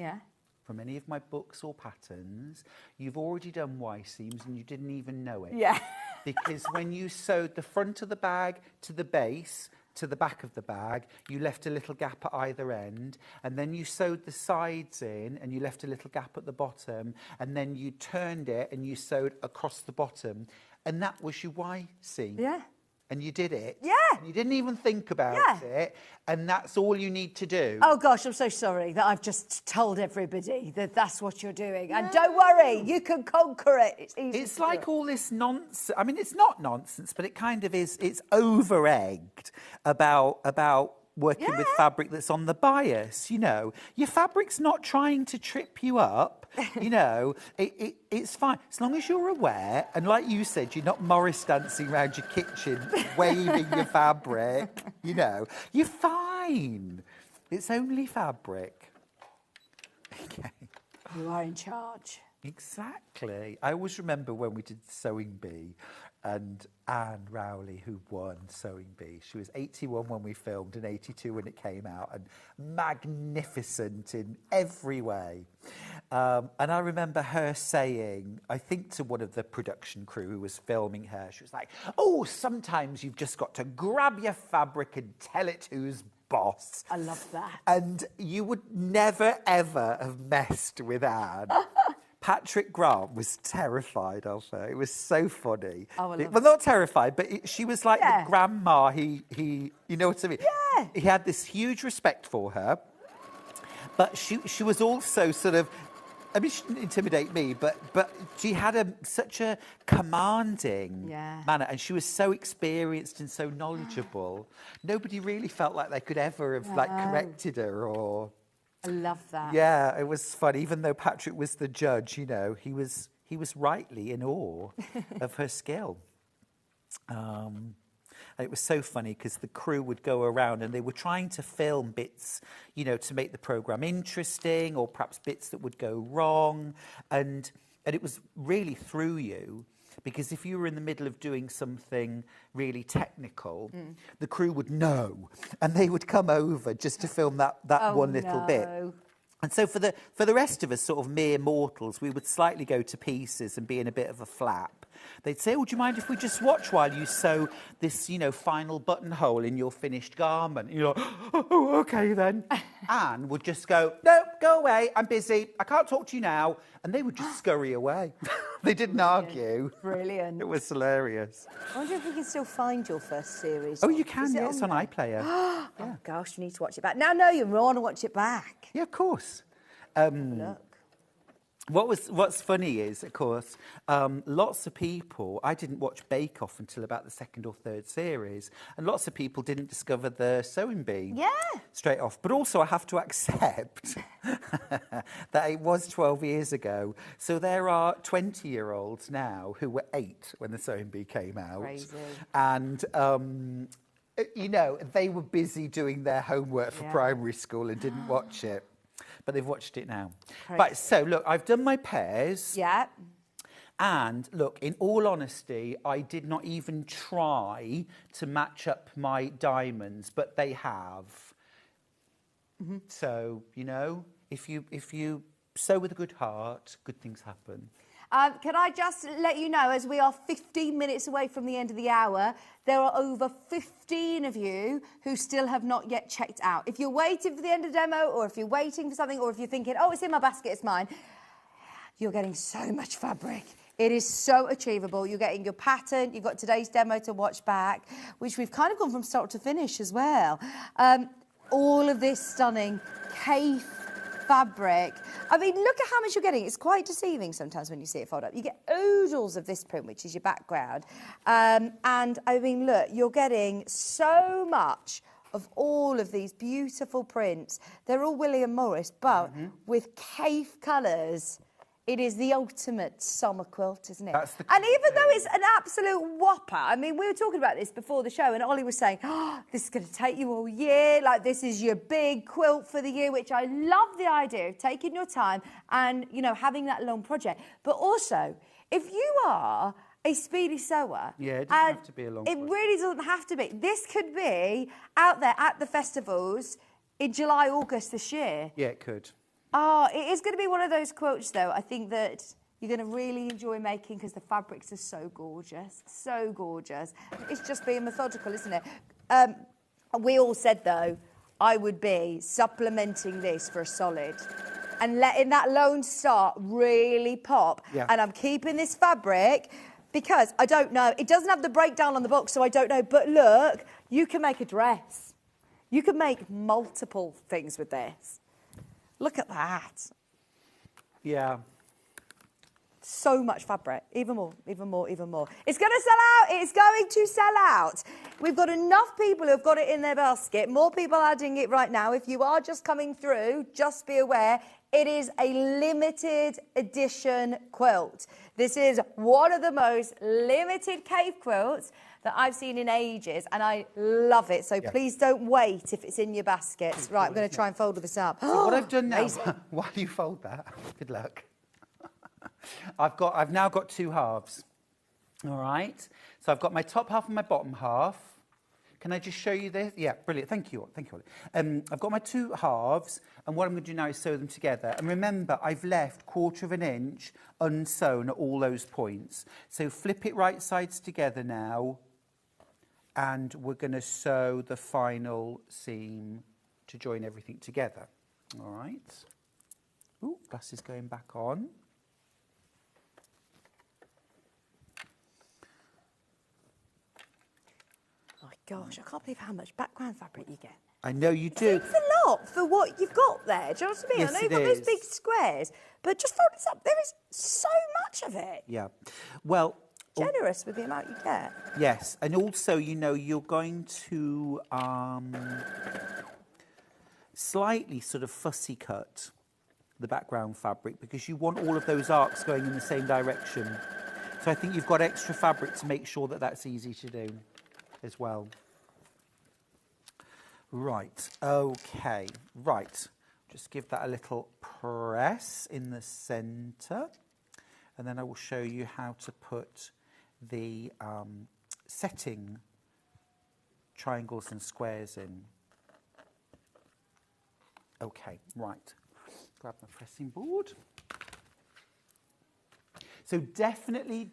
from any of my books or patterns, you've already done Y seams and you didn't even know it. Yeah. Because when you sewed the front of the bag to the base, to the back of the bag, you left a little gap at either end, and then you sewed the sides in and you left a little gap at the bottom, and then you turned it and you sewed across the bottom, and that was your Y seam. Yeah. And you did it. Yeah. And you didn't even think about it, and that's all you need to do. Oh gosh, I'm so sorry that I've just told everybody that that's what you're doing. No. And don't worry, you can conquer it. It's easy. It's like all this nonsense. I mean, it's not nonsense, but it kind of is. It's over-egged about working with fabric that's on the bias. You know, your fabric's not trying to trip you up. You know, it's fine as long as you're aware. And like you said, you're not Morris dancing around your kitchen, waving your fabric. You know, you're fine. It's only fabric. Okay. You are in charge. Exactly. I always remember when we did Sewing Bee, and Anne Rowley, who won Sewing Bee. She was 81 when we filmed and 82 when it came out, and magnificent in every way. And I remember her saying, I think to one of the production crew who was filming her, she was like, oh, sometimes you've just got to grab your fabric and tell it who's boss. I love that. And you would never, ever have messed with Anne. Patrick Grant was terrified of her. It was so funny. Oh, I love well, not terrified, but she was like the grandma. He, you know what I mean? Yeah. He had this huge respect for her, but she was also sort of. I mean, she didn't intimidate me, but she had such a commanding manner, and she was so experienced and so knowledgeable. Nobody really felt like they could ever have like corrected her or. I love that. Yeah, it was fun. Even though Patrick was the judge, you know, he was rightly in awe of her skill. It was so funny because the crew would go around and they were trying to film bits, you know, to make the programme interesting, or perhaps bits that would go wrong. And it was really through you, because if you were in the middle of doing something really technical, the crew would know, and they would come over just to film that one little bit. And so for the rest of us, sort of mere mortals, we would slightly go to pieces and be in a bit of a flap. They'd say, "Oh, do you mind if we just watch while you sew this, you know, final buttonhole in your finished garment?" And you're like, "Oh, okay then." Anne would just go, "No, go away, I'm busy, I can't talk to you now." And they would just scurry away. They didn't argue. Brilliant. It was hilarious. I wonder if we can still find your first series. Oh, you can, Is it yeah, it's on there? iPlayer. Oh, gosh, you need to watch it back. Now, no, you want to watch it back. Yeah, of course. Look. What's funny is, of course, lots of people, I didn't watch Bake Off until about the second or third series, and lots of people didn't discover the sewing bee straight off. But also I have to accept that it was 12 years ago. So there are 20-year-olds now who were 8 when the sewing bee came out. Crazy. And you know, they were busy doing their homework for primary school and didn't watch it. But they've watched it now. Crazy. Right, so look, I've done my pairs. Yeah. And look, in all honesty, I did not even try to match up my diamonds, but they have. So, you know, if you sew with a good heart, good things happen. Can I just let you know, as we are 15 minutes away from the end of the hour, there are over 15 of you who still have not yet checked out. If you're waiting for the end of the demo, or if you're waiting for something, or if you're thinking, oh, it's in my basket, it's mine, you're getting so much fabric. It is so achievable. You're getting your pattern, you've got today's demo to watch back, which we've kind of gone from start to finish as well. All of this stunning Kaffe fabric. I mean, look at how much you're getting. It's quite deceiving sometimes when you see it fold up. You get oodles of this print, which is your background. And I mean, look, you're getting so much of all of these beautiful prints. They're all William Morris, but with Kaffe colours. It is the ultimate summer quilt, isn't it? And even though it's an absolute whopper, I mean, we were talking about this before the show, and Ollie was saying, oh, this is going to take you all year, like this is your big quilt for the year, which I love the idea of taking your time and, you know, having that long project. But also, if you are a speedy sewer. Yeah, it doesn't have to be a long project. It really doesn't have to be. This could be out there at the festivals in July, August this year. Yeah, it could. Oh, it is going to be one of those quilts, though, I think that you're going to really enjoy making because the fabrics are so gorgeous. So gorgeous. It's just being methodical, isn't it? We all said, though, I would be supplementing this for a solid and letting that lone start really pop. Yeah. And I'm keeping this fabric because I don't know. It doesn't have the breakdown on the box, so I don't know. But look, you can make a dress. You can make multiple things with this. Look at that. Yeah. So much fabric. Even more, even more, even more. It's going to sell out. It's going to sell out. We've got enough people who've got it in their basket. More people adding it right now. If you are just coming through, just be aware, it is a limited edition quilt. This is one of the most limited Kaffe quilts that I've seen in ages, and I love it. So please don't wait if it's in your baskets. Right, I'm going to try and fold this up. So what I've done now, while you fold that, good luck. I've now got 2 halves. All right. So I've got my top half and my bottom half. Can I just show you this? Yeah, brilliant. Thank you. Thank you, Ollie. I've got my 2 halves, and what I'm going to do now is sew them together. And remember, I've left 1/4 of an inch unsewn at all those points. So flip it right sides together now, and we're going to sew the final seam to join everything together. All right. Ooh, glasses going back on. Oh my gosh, I can't believe how much background fabric you get. I know you do. It's a lot for what you've got there. Do you know what I mean? Yes, I know you've got those big squares, but just fold this up. There is so much of it. Yeah. Well, generous with the amount you get. yes, and also, you know, you're going to slightly sort of fussy cut the background fabric because you want all of those arcs going in the same direction. So I think you've got extra fabric to make sure that that's easy to do as well. Right, okay, right. Just give that a little press in the centre, and then I will show you how to put the setting triangles and squares in. Okay, right. Grab my pressing board. So definitely.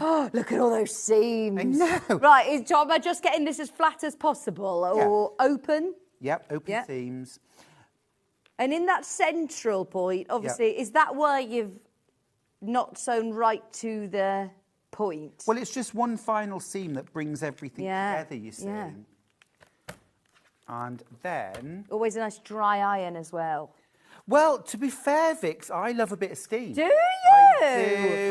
Oh, look at all those seams. I know. Right, am I just getting this as flat as possible or open? Yep, open seams. And in that central point, obviously, is that where you've not sewn right to the point? Well, it's just one final seam that brings everything together, you see. Yeah. And then... Always a nice dry iron as well. Well, to be fair, Vix, I love a bit of steam. Do you?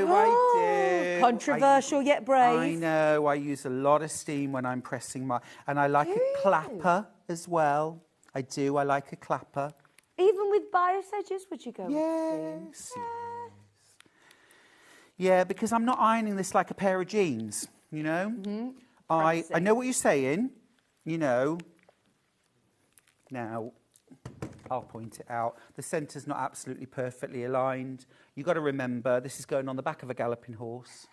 I do. Controversial yet brave. I know. I use a lot of steam when I'm pressing my... And I like a clapper as well. I do. I like a clapper. Even with bias edges, would you go with Yes. Yeah, because I'm not ironing this like a pair of jeans, you know? Mm-hmm. I know what you're saying, you know. Now... I'll point it out. The centre's not absolutely perfectly aligned. You've got to remember, this is going on the back of a galloping horse.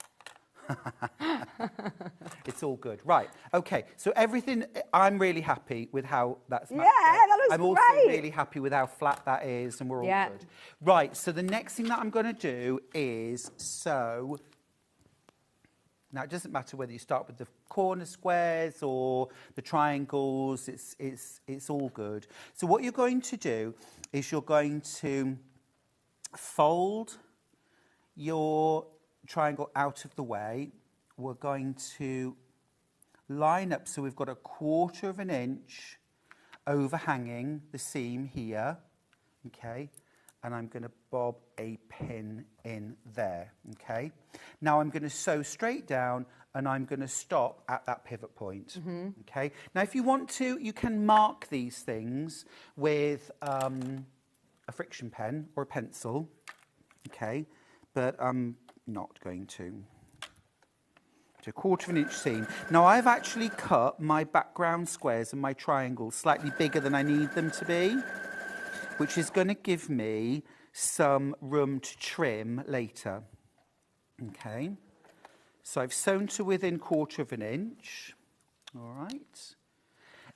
It's all good. Right, okay. So everything, I'm really happy with how that's matched up. that looks I'm also great. really happy with how flat that is, and we're all good. Right, so the next thing that I'm going to do is sew. Now, it doesn't matter whether you start with the corner squares or the triangles, it's all good. So what you're going to do is you're going to fold your triangle out of the way. We're going to line up so we've got 1/4 inch overhanging the seam here, okay? And I'm going to bob a pin in there, okay? Now I'm going to sew straight down and I'm going to stop at that pivot point, okay? Now if you want to, you can mark these things with a friction pen or a pencil, okay? But I'm not going to. So 1/4 inch seam. Now I've actually cut my background squares and my triangles slightly bigger than I need them to be, which is going to give me some room to trim later. Okay, so I've sewn to within 1/4 inch, all right.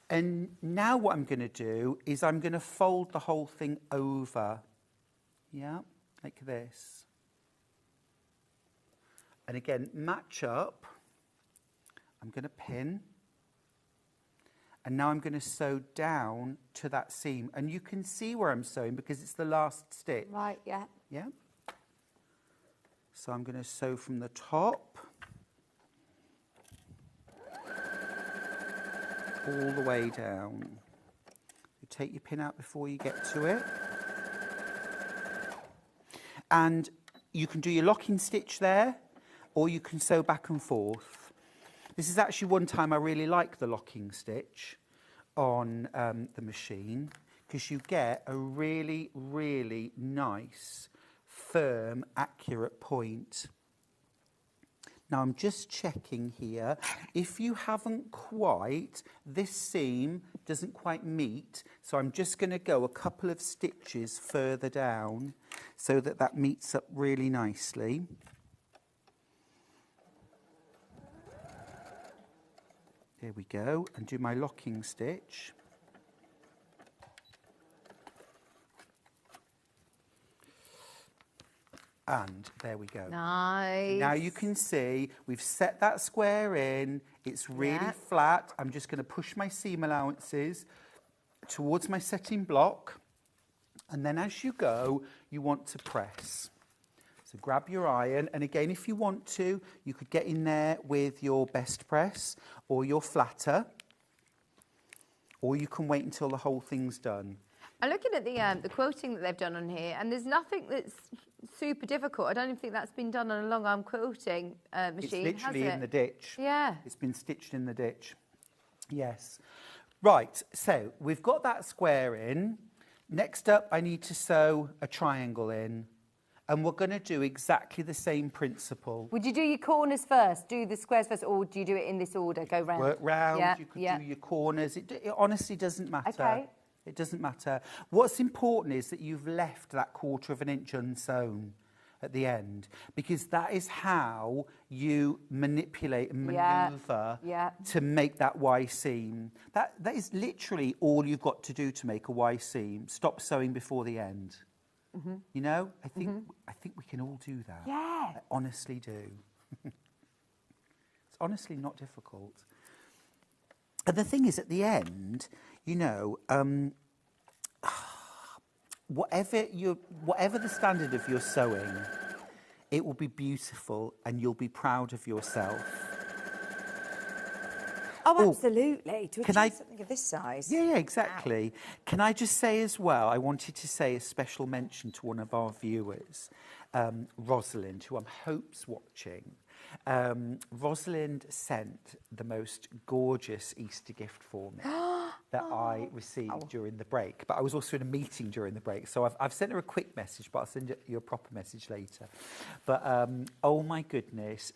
And now what I'm going to do is I'm going to fold the whole thing over, yeah, like this. And again, match up. I'm going to pin. And now I'm going to sew down to that seam. And you can see where I'm sewing because it's the last stitch. Right, yeah. Yeah. So I'm going to sew from the top all the way down. You take your pin out before you get to it. And you can do your locking stitch there, or you can sew back and forth. This is actually one time I really like the locking stitch on the machine because you get a really, really nice, firm, accurate point. Now I'm just checking here. If you haven't quite, this seam doesn't quite meet, so I'm just going to go a couple of stitches further down so that that meets up really nicely. There we go, and do my locking stitch. And there we go. Nice. Now you can see we've set that square in. It's really flat. I'm just going to push my seam allowances towards my setting block. And then as you go, you want to press. So grab your iron, and again, if you want to, you could get in there with your best press or your flatter, or you can wait until the whole thing's done. I'm looking at the quilting that they've done on here, and there's nothing that's super difficult. I don't even think that's been done on a long arm quilting machine, It's literally has it? in the ditch. Yeah. It's been stitched in the ditch. Yes. Right, so we've got that square in. Next up, I need to sew a triangle in. And we're going to do exactly the same principle. Would you do your corners first, do the squares first, or do you do it in this order, go round? Work round, Yeah, you could yeah. do your corners. It honestly doesn't matter. Okay. It doesn't matter. What's important is that you've left that 1/4 of an inch unsewn at the end, because that is how you manipulate and manoeuvre to make that Y seam. That is literally all you've got to do to make a Y seam. Stop sewing before the end. You know, I think we can all do that. Yeah. I honestly do. It's honestly not difficult. And the thing is, at the end, you know, whatever the standard of your sewing, it will be beautiful and you'll be proud of yourself. Oh, absolutely. To can achieve something of this size. Yeah, exactly. Wow. Can I just say as well, I wanted to say a special mention to one of our viewers, Rosalind, who I hope's watching. Rosalind sent the most gorgeous Easter gift for me that I received during the break. But I was also in a meeting during the break, so I've sent her a quick message, but I'll send you a proper message later. But oh my goodness,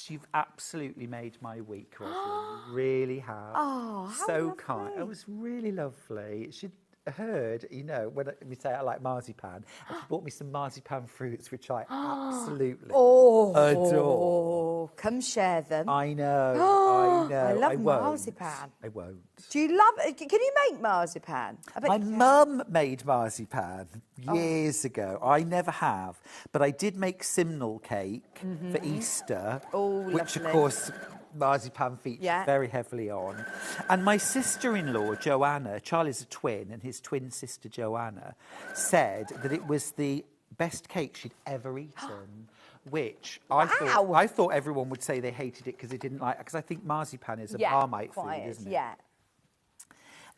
you've absolutely made my week, Rosalind. You really have. Oh, how so lovely. kind. It was really lovely. She'd heard, you know, when we say I like marzipan, and she bought me some marzipan fruits, which I absolutely adore. Come share them. I know, I know. I love won't. marzipan. I won't. Do you love it? Can you make marzipan? I bet My you can. mum made marzipan years ago. I never have, but I did make simnel cake for Easter, which lovely. of course marzipan features very heavily on. And my sister-in-law, Joanna, Charlie's a twin, and his twin sister, Joanna, said that it was the best cake she'd ever eaten, which I thought everyone would say they hated it because they didn't like it, because I think marzipan is a Marmite food, isn't it? Yeah.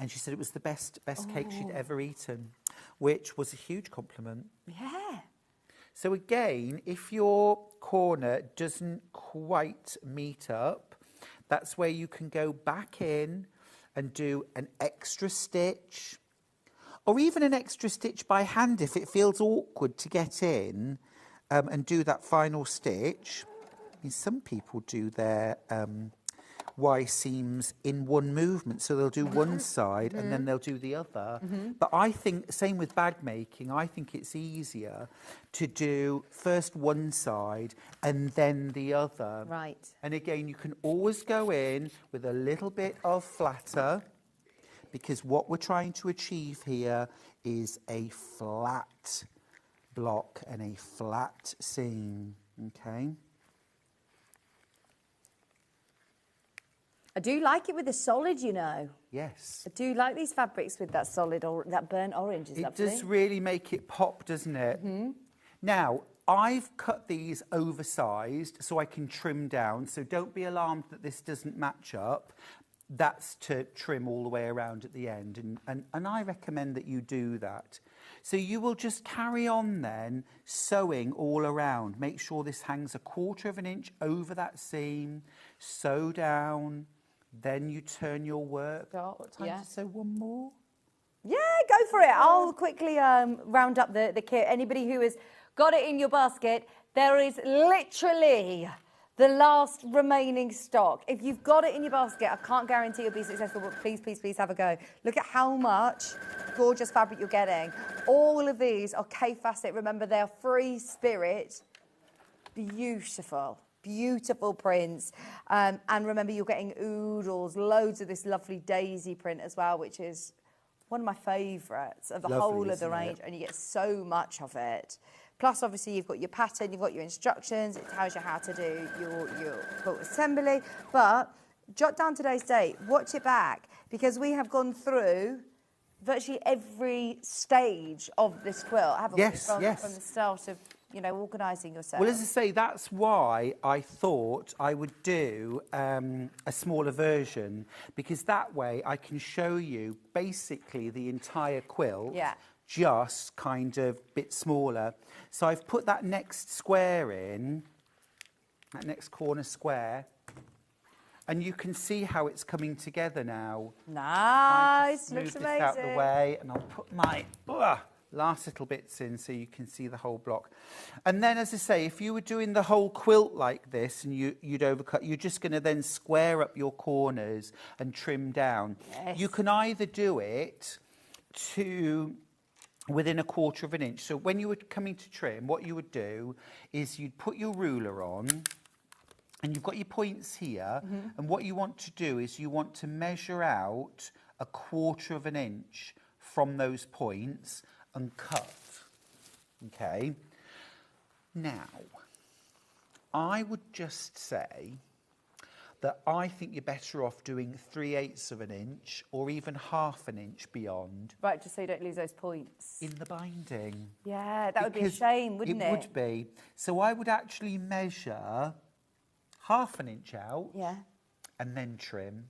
And she said it was the best cake she'd ever eaten, which was a huge compliment. Yeah. So again, if your corner doesn't quite meet up, that's where you can go back in and do an extra stitch, or even an extra stitch by hand if it feels awkward to get in, and do that final stitch. I mean, some people do their Y seams in one movement, so they'll do one side and then they'll do the other. But I think, same with bag making, I think it's easier to do first one side and then the other. Right. And again, you can always go in with a little bit of flatter, because what we're trying to achieve here is a flat block and a flat seam, okay? I do like it with the solid, you know. Yes. I do like these fabrics with that solid, or that burnt orange is lovely. It does really make it pop, doesn't it? Now, I've cut these oversized so I can trim down, so don't be alarmed that this doesn't match up. That's to trim all the way around at the end, and I recommend that you do that. So you will just carry on then sewing all around. Make sure this hangs a 1/4 of an inch over that seam, sew down, then you turn your work. What time to sew one more? Yeah, go for it. I'll quickly round up the kit. Anybody who has got it in your basket, there is literally the last remaining stock. If you've got it in your basket, I can't guarantee you'll be successful, but please, please, please have a go. Look at how much gorgeous fabric you're getting. All of these are K-Facet. Remember, they are free spirit. Beautiful. Beautiful prints. And remember, you're getting oodles, loads of this lovely daisy print as well, which is one of my favourites of the whole of the range, and you get so much of it. Plus, obviously, you've got your pattern, you've got your instructions, it tells you how to do your quilt assembly. But jot down today's date, watch it back, because we have gone through virtually every stage of this quilt, haven't we? From the start of, you know, organising yourself. Well, as I say, that's why I thought I would do a smaller version, because that way I can show you basically the entire quilt, just kind of a bit smaller. So I've put that next square in, that next corner square, And you can see how it's coming together now. Nice, Move looks this amazing. out the way, and I'll put my last little bits in so you can see the whole block. And then, as I say, if you were doing the whole quilt like this and you'd overcut, you're just going to then square up your corners and trim down. Yes. You can either do it to within 1/4 of an inch. So when you were coming to trim, what you would do is you'd put your ruler on, and you've got your points here, and what you want to do is you want to measure out 1/4 of an inch from those points and cut. Okay. Now, I would just say that I think you're better off doing 3/8 of an inch or even 1/2 an inch beyond. Right, just so you don't lose those points. In the binding. Yeah, that would be a Because shame, wouldn't it? It would be. So I would actually measure 1/2 an inch out, Yeah. and then trim,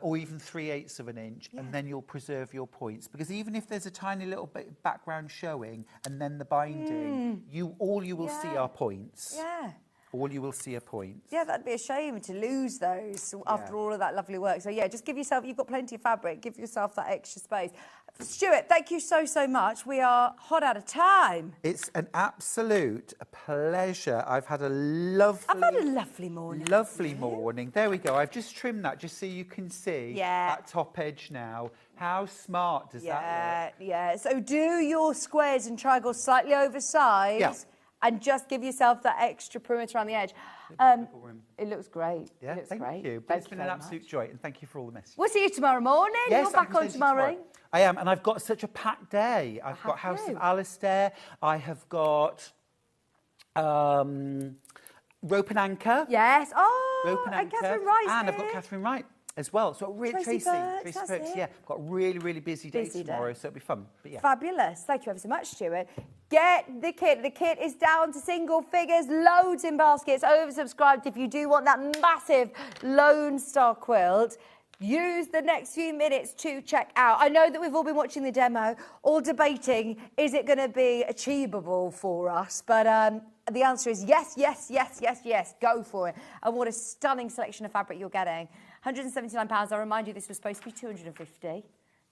or even 3/8 of an inch, and then you'll preserve your points. Because even if there's a tiny little bit of background showing, and then the binding, all you will see are points. Yeah. All you will see are points. Yeah, that'd be a shame to lose those after all of that lovely work. So, yeah, just give yourself, you've got plenty of fabric, give yourself that extra space. Stuart, thank you so, so much. We are hot out of time. It's an absolute pleasure. I've had a lovely morning. Lovely morning. There we go. I've just trimmed that just so you can see Yeah. that top edge now. How smart does that look? Yeah. So do your squares and triangles slightly oversized. Yeah. And just give yourself that extra perimeter on the edge. It looks great. Yeah, It looks thank great. you. But Thank it's been you an very absolute much. joy, and thank you for all the messages. We'll see you tomorrow morning. Yes, You're back on tomorrow. I am, and I've got such a packed day. I've got House you? of Alistair. I have got Rope and Anchor. Yes. Oh, Rope and Anchor. Catherine Rice. And I've got Catherine Wright as well. So Tracy Burks, that's it. yeah. I've got a really, really busy day Busy day. tomorrow, so it'll be fun. But yeah. Fabulous. Thank you ever so much, Stuart. Get the kit. The kit is down to single figures, loads in baskets, oversubscribed. If you do want that massive Lone Star quilt, use the next few minutes to check out. I know that we've all been watching the demo, all debating, is it going to be achievable for us? But the answer is yes, yes, yes, yes, yes. Go for it. And what a stunning selection of fabric you're getting. £179. I remind you, this was supposed to be £250.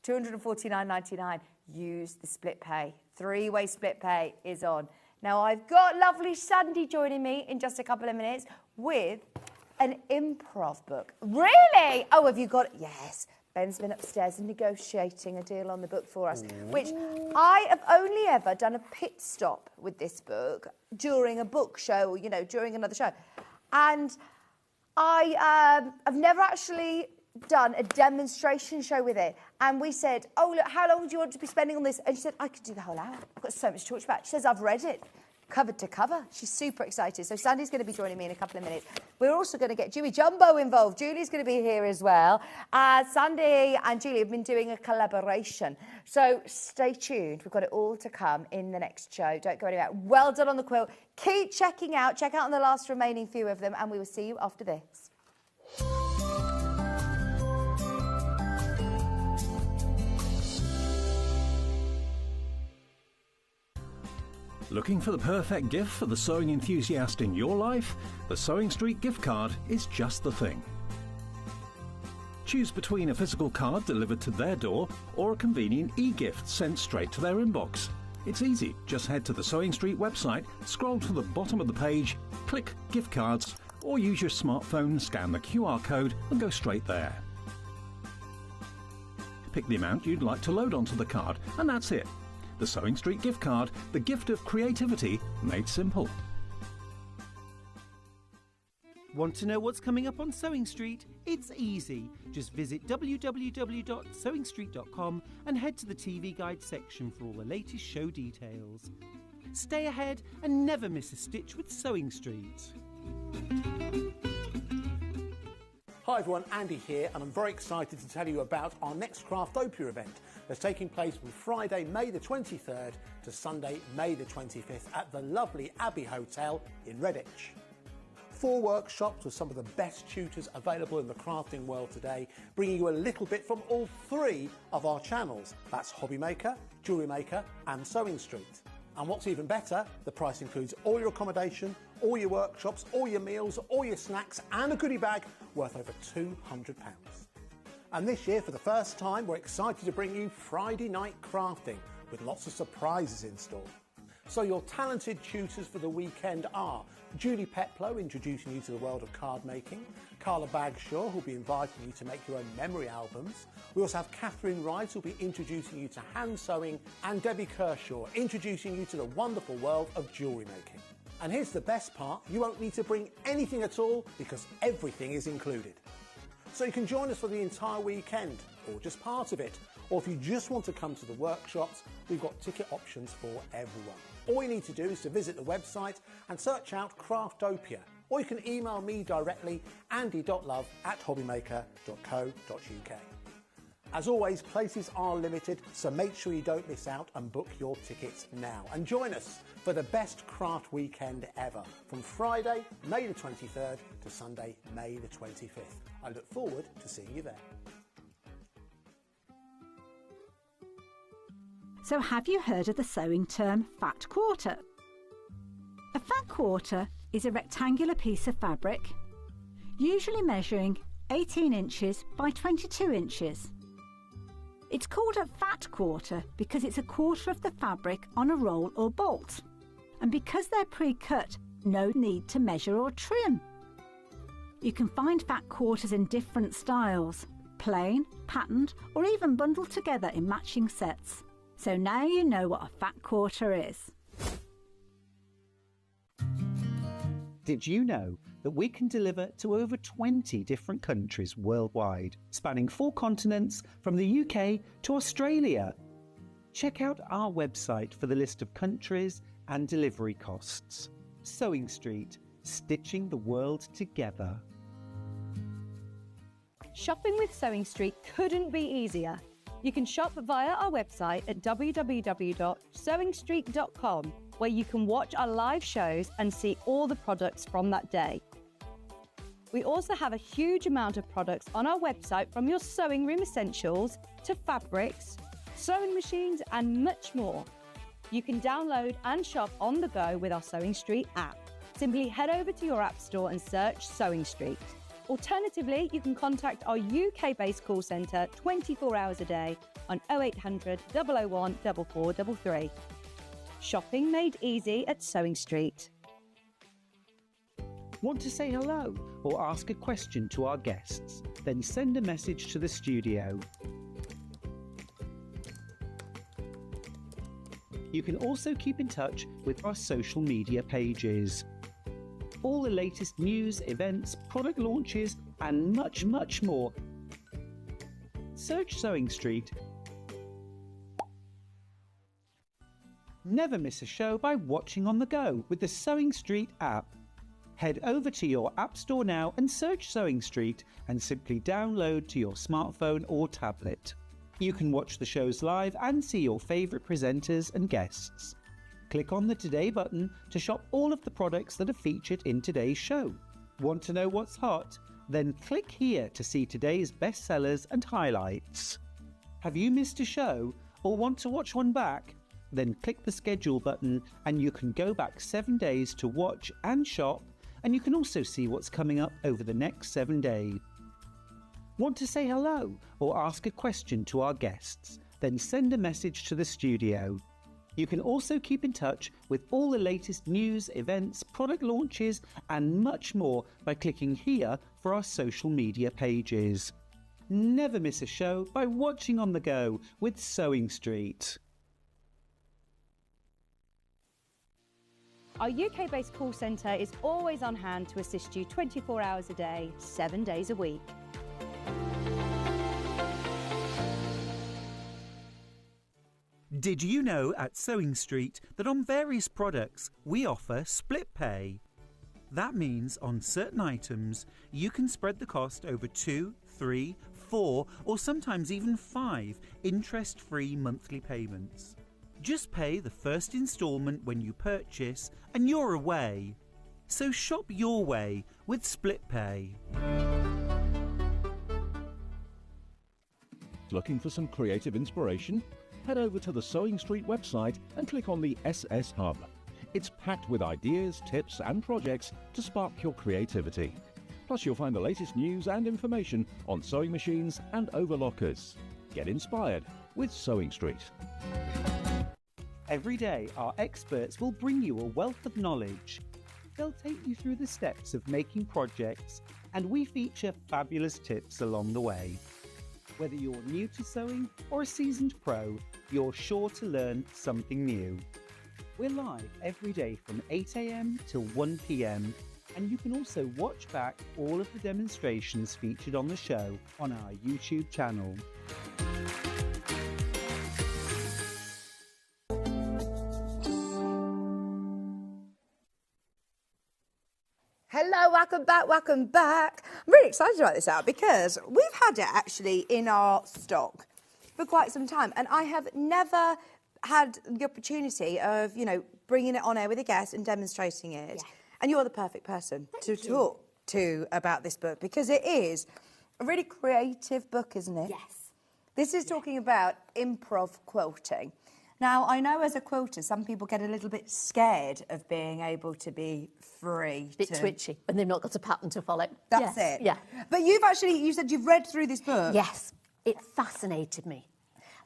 £249.99. Use the split pay. 3-way split pay is on. Now, I've got lovely Sandy joining me in just a couple of minutes with an improv book. Really? Oh, have you got it? Yes. Ben's been upstairs negotiating a deal on the book for us, which I have only ever done a pit stop with this book during a book show, or, you know, during another show. And I've never actually done a demonstration show with it. And we said, oh, look, how long do you want to be spending on this? And she said, I could do the whole hour. I've got so much to talk about. She says, I've read it cover to cover. She's super excited. So Sandy's going to be joining me in a couple of minutes. We're also going to get Julie Jumbo involved. Julie's going to be here as well. Sandy and Julie have been doing a collaboration. So stay tuned. We've got it all to come in the next show. Don't go anywhere. Well done on the quilt. Keep checking out. Check out on the last remaining few of them. And we will see you after this. Looking for the perfect gift for the sewing enthusiast in your life? The Sewing Street gift card is just the thing. Choose between a physical card delivered to their door or a convenient e-gift sent straight to their inbox. It's easy. Just head to the Sewing Street website, scroll to the bottom of the page, click Gift Cards, or use your smartphone, scan the QR code and go straight there. Pick the amount you'd like to load onto the card, and that's it. The Sewing Street gift card, the gift of creativity made simple. Want to know what's coming up on Sewing Street? It's easy. Just visit www.sewingstreet.com and head to the TV Guide section for all the latest show details. Stay ahead and never miss a stitch with Sewing Street. Hi everyone, Andy here, and I'm very excited to tell you about our next Craftopia event that's taking place from Friday, May the 23rd to Sunday, May the 25th at the lovely Abbey Hotel in Redditch. 4 workshops with some of the best tutors available in the crafting world today, bringing you a little bit from all 3 of our channels. That's Hobby Maker, Jewellery Maker and Sewing Street. And what's even better, the price includes all your accommodation, all your workshops, all your meals, all your snacks, and a goodie bag worth over £200. And this year, for the first time, we're excited to bring you Friday night crafting with lots of surprises in store. So your talented tutors for the weekend are Julie Peplow, introducing you to the world of card making, Carla Bagshaw, who'll be inviting you to make your own memory albums. We also have Catherine Wright, who'll be introducing you to hand sewing, and Debbie Kershaw, introducing you to the wonderful world of jewellery making. And here's the best part, you won't need to bring anything at all because everything is included. So you can join us for the entire weekend, or just part of it. Or if you just want to come to the workshops, we've got ticket options for everyone. All you need to do is to visit the website and search out Craftopia, or you can email me directly, andy.love@hobbymaker.co.uk. As always, places are limited, so make sure you don't miss out and book your tickets now. And join us for the best craft weekend ever, from Friday, May the 23rd to Sunday, May the 25th. I look forward to seeing you there. So have you heard of the sewing term fat quarter? A fat quarter is a rectangular piece of fabric, usually measuring 18 inches by 22 inches. It's called a fat quarter because it's a quarter of the fabric on a roll or bolt, and because they're pre-cut, no need to measure or trim. You can find fat quarters in different styles, plain, patterned, or even bundled together in matching sets. So now you know what a fat quarter is. Did you know that we can deliver to over 20 different countries worldwide, spanning 4 continents from the UK to Australia? Check out our website for the list of countries and delivery costs. Sewing Street, stitching the world together. Shopping with Sewing Street couldn't be easier. You can shop via our website at www.sewingstreet.com, where you can watch our live shows and see all the products from that day. We also have a huge amount of products on our website, from your sewing room essentials to fabrics, sewing machines and much more. You can download and shop on the go with our Sewing Street app. Simply head over to your app store and search Sewing Street. Alternatively, you can contact our UK-based call centre 24 hours a day on 0800 001 4433. Shopping made easy at Sewing Street. Want to say hello or ask a question to our guests? Then send a message to the studio. You can also keep in touch with our social media pages. All the latest news, events, product launches, and much, much more. Search Sewing Street. Never miss a show by watching on the go with the Sewing Street app. Head over to your app store now and search Sewing Street and simply download to your smartphone or tablet. You can watch the shows live and see your favourite presenters and guests. Click on the Today button to shop all of the products that are featured in today's show. Want to know what's hot? Then click here to see today's bestsellers and highlights. Have you missed a show or want to watch one back? Then click the schedule button and you can go back 7 days to watch and shop, and you can also see what's coming up over the next 7 days. Want to say hello or ask a question to our guests? Then send a message to the studio. You can also keep in touch with all the latest news, events, product launches, and much more by clicking here for our social media pages. Never miss a show by watching on the go with Sewing Street. Our UK-based call centre is always on hand to assist you 24 hours a day, 7 days a week. Did you know at Sewing Street that on various products we offer split pay? That means on certain items you can spread the cost over 2, 3, 4 or sometimes even 5 interest-free monthly payments. Just pay the first instalment when you purchase and you're away. So shop your way with split pay. Looking for some creative inspiration? head over to the Sewing Street website and click on the SS Hub. It's packed with ideas, tips and projects to spark your creativity. Plus you'll find the latest news and information on sewing machines and overlockers. Get inspired with Sewing Street. Every day, our experts will bring you a wealth of knowledge. They'll take you through the steps of making projects, and we feature fabulous tips along the way. Whether you're new to sewing or a seasoned pro, you're sure to learn something new. We're live every day from 8 AM till 1 PM, and you can also watch back all of the demonstrations featured on the show on our YouTube channel. Hello, welcome back. I'm really excited about this out because we've had it actually in our stock for quite some time, and I have never had the opportunity of, you know, bringing it on air with a guest and demonstrating it. Yeah. And you're the perfect person to talk to about this book because it is a really creative book, isn't it? Yes. This is talking about improv quilting. Now, I know as a quilter, some people get a little bit scared of being able to be free. Bit twitchy, and they've not got a pattern to follow. That's it. Yeah. But you said you've read through this book. Yes, it fascinated me.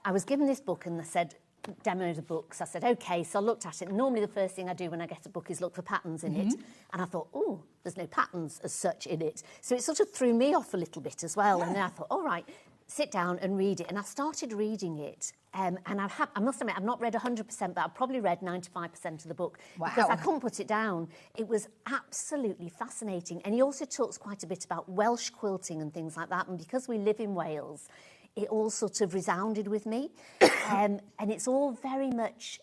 I was given this book and they said, demo the books. I said, OK, so I looked at it. Normally the first thing I do when I get a book is look for patterns in it. And I thought, oh, there's no patterns as such in it. So it sort of threw me off a little bit as well. Yeah. And then I thought, all right, sit down and read it. And I started reading it. And I must admit, I've not read 100%, but I've probably read 95% of the book. Wow. Because I couldn't put it down. It was absolutely fascinating. And he also talks quite a bit about Welsh quilting and things like that. And because we live in Wales, it all sort of resounded with me. And it's all very much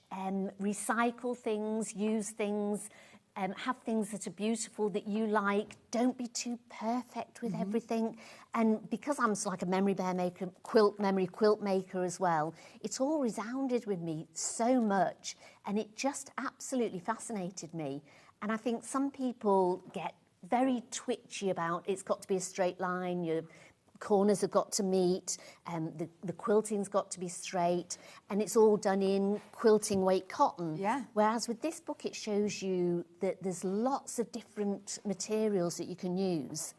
recycle things, use things, have things that are beautiful that you like. Don't be too perfect with everything. And because I'm like a memory quilt maker as well, it's all resounded with me so much. And it just absolutely fascinated me. And I think some people get very twitchy about it's got to be a straight line, your corners have got to meet, the quilting's got to be straight, and it's all done in quilting weight cotton. Yeah. Whereas with this book, it shows you that there's lots of different materials that you can use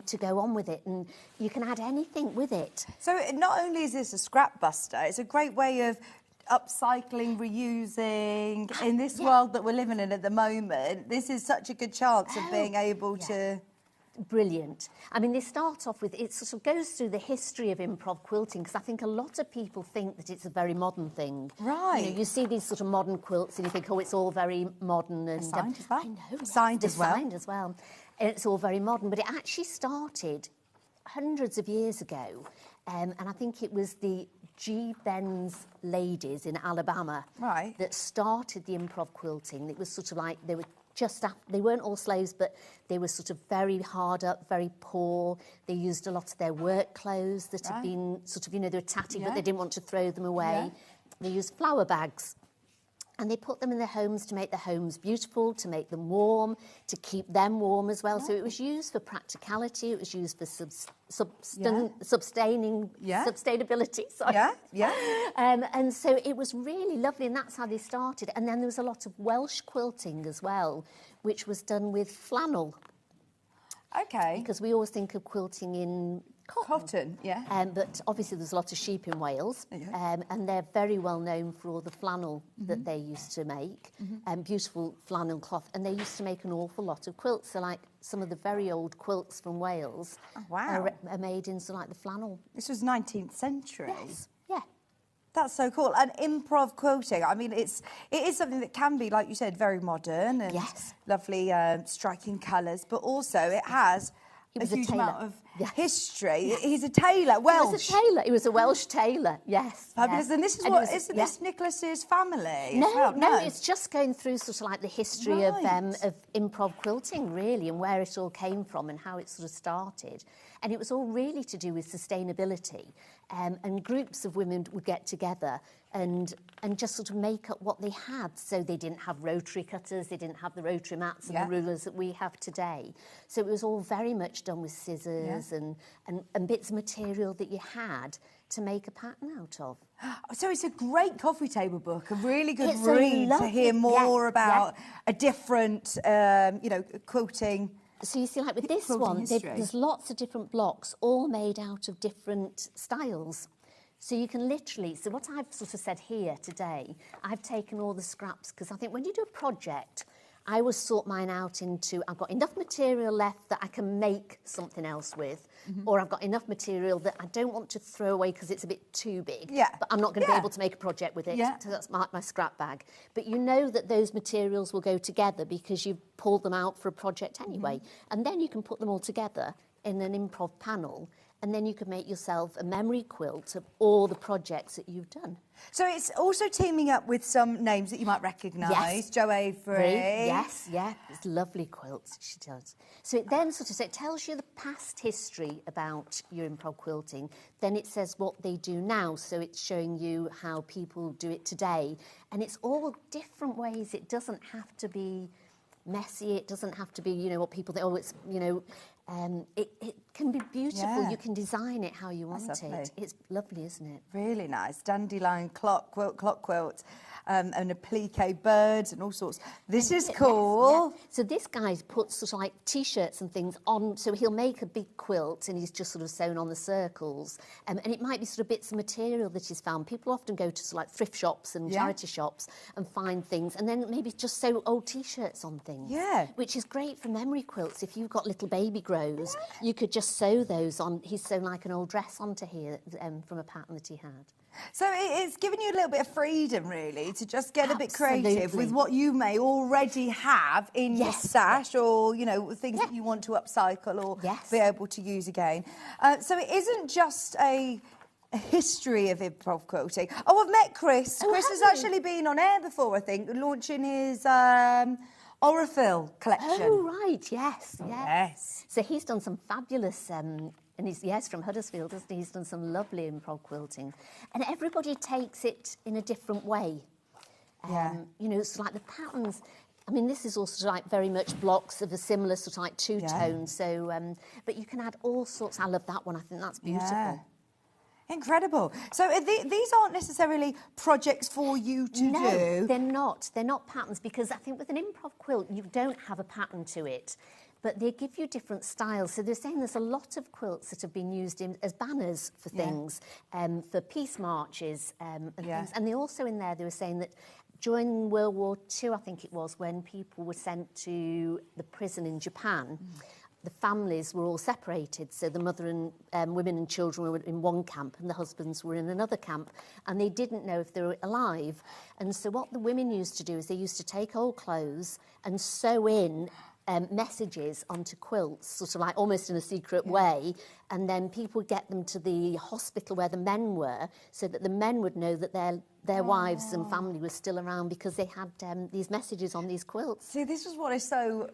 to go on with it, and you can add anything with it. So not only is this a scrap buster, it's a great way of upcycling, reusing. In this world that we're living in at the moment, this is such a good chance of being able to... Brilliant. I mean, they start off with, it sort of goes through the history of improv quilting, because I think a lot of people think that it's a very modern thing. Right. You know, you see these sort of modern quilts and you think, oh, it's all very modern. And signed as well. I know. Yes, signed as well. Signed as well. And it's all very modern, but it actually started hundreds of years ago. And I think it was the G. Ben's ladies in Alabama that started the improv quilting. It was sort of like they were they weren't all slaves, but they were sort of very hard up, very poor. They used a lot of their work clothes that had been sort of, you know, they were tatty, but they didn't want to throw them away. They used flour bags. And they put them in their homes to make their homes beautiful, to make them warm, to keep them warm as well. So it was used for practicality. It was used for sustainability. Sorry. And so it was really lovely, and that's how they started. And then there was a lot of Welsh quilting as well, which was done with flannel. Okay. Because we always think of quilting in cotton. But obviously there's a lot of sheep in Wales, and they're very well known for all the flannel that they used to make, beautiful flannel cloth, and they used to make an awful lot of quilts. So like some of the very old quilts from Wales are made in sort of like the flannel. This was 19th century. Yes. Yeah. That's so cool. And improv quilting, I mean, it is something that can be, like you said, very modern and lovely, striking colours, but also it has a huge amount of history. He's a tailor, Welsh. He was a tailor. He was a Welsh tailor, yes. Fabulous. And this is what, isn't this Nicholas's family? No, no, it's just going through sort of like the history of improv quilting, really, and where it all came from and how it sort of started. And it was all really to do with sustainability. And groups of women would get together and just sort of make up what they had. So they didn't have rotary cutters, they didn't have the rotary mats and the rulers that we have today. So it was all very much done with scissors and bits of material that you had to make a pattern out of. So it's a great coffee table book, a really good It's a read to lovely- hear more yeah, about a different, quilting. So you see, like with this Quilting one, history. there's lots of different blocks, all made out of different styles. So you can literally, so what I've sort of said here today, I've taken all the scraps, because I think when you do a project, I always sort mine out into, I've got enough material left that I can make something else with, or I've got enough material that I don't want to throw away because it's a bit too big, but I'm not going to be able to make a project with it, so that's my scrap bag. But you know that those materials will go together because you've pulled them out for a project anyway, and then you can put them all together in an improv panel, and then you can make yourself a memory quilt of all the projects that you've done. So it's also teaming up with some names that you might recognise. Yes. Jo Avery. Yes, yeah. It's lovely quilts she does. So it then sort of it tells you the past history about your improv quilting. Then it says what they do now. So it's showing you how people do it today. And it's all different ways. It doesn't have to be messy. It doesn't have to be, you know, what people think, oh, it's, you know, it can be beautiful. Yeah. You can design it how you want That's lovely. it. It's lovely, isn't it? Really nice. Dandelion clock quilt, and applique birds and all sorts. This is cool. Yes. So this guy puts sort of like T-shirts and things on, so he'll make a big quilt and he's just sort of sewn on the circles. And it might be sort of bits of material that he's found. People often go to sort of like thrift shops and charity shops and find things, and then maybe just sew old T-shirts on things. Yeah. Which is great for memory quilts. If you've got little baby grows, you could just sew those on. He's sewn like an old dress onto here from a pattern that he had. So it's giving you a little bit of freedom, really, to just get a bit creative Absolutely. with what you may already have in your stash, or, you know, things that you want to upcycle or be able to use again. So it isn't just a history of improv quilting. Oh, I've met Chris. Oh, Chris has have you? actually been on air before, I think, launching his Aurifil collection. Oh, right, yes. So he's done some fabulous, and he's from Huddersfield, isn't he? He's done some lovely improv quilting. And everybody takes it in a different way. You know, it's like the patterns, I mean, this is also like very much blocks of a similar sort of like two-tone. So, but you can add all sorts. I love that one. I think that's beautiful. Yeah. Incredible. So these aren't necessarily projects for you to do. No, they're not. They're not patterns, because I think with an improv quilt, you don't have a pattern to it, but they give you different styles. So they're saying there's a lot of quilts that have been used as banners for things, for peace marches and things. And they also in there, they were saying that during World War II, I think it was, when people were sent to the prison in Japan, the families were all separated. So the mother and women and children were in one camp and the husbands were in another camp, and they didn't know if they were alive. And so what the women used to do is they used to take old clothes and sew in messages onto quilts, sort of like almost in a secret way, and then people would get them to the hospital where the men were, so that the men would know that their wives and family were still around, because they had these messages on these quilts. See, this is what is so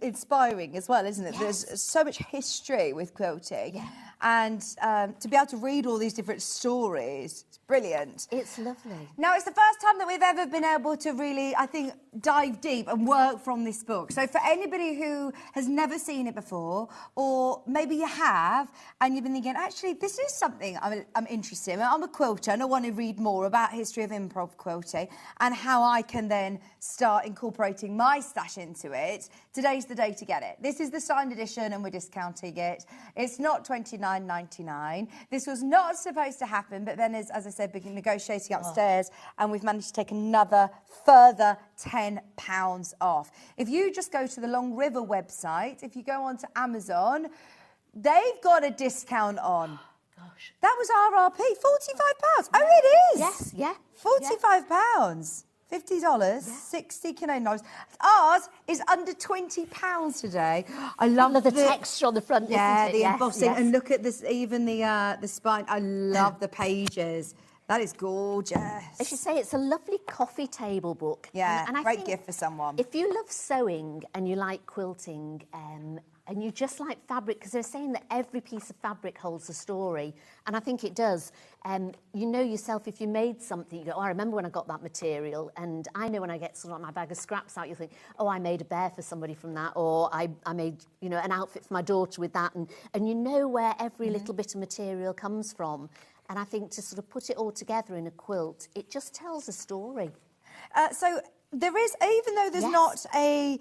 inspiring as well, isn't it? Yes. There's so much history with quilting, and to be able to read all these different stories, it's brilliant. It's lovely. Now, it's the first time that we've ever been able to really, I think, dive deep and work from this book. So for anybody who has never seen it before, or maybe you have, and you've been thinking, actually, this is something I'm interested in. I'm a quilter and I want to read more about history of improv quilting and how I can then start incorporating my stash into it. Today's the day to get it. This is the signed edition and we're discounting it. It's not $29.99. This was not supposed to happen, but then, as I said, we're negotiating upstairs and we've managed to take another further £10 off. If you just go to the Long River website, if you go onto Amazon, they've got a discount on. Gosh. That was RRP, £45. Oh, it is. Yes, yeah. £45. $50, 60 Canadian dollars. Ours is under £20 today. I love the texture on the front. Yeah, isn't it? the Yes, embossing, yes. and look at this, even the spine. I love the pages. That is gorgeous. I should say it's a lovely coffee table book. Yeah, and I great think gift for someone. If you love sewing and you like quilting, and you just like fabric, because they're saying that every piece of fabric holds a story, and I think it does. You know yourself, if you made something, you go, oh, I remember when I got that material, and I know when I get sort of my bag of scraps out, you think, oh, I made a bear for somebody from that, or I made, you know, an outfit for my daughter with that, and you know where every little bit of material comes from. And I think to sort of put it all together in a quilt, it just tells a story. So there is, even though there's not a,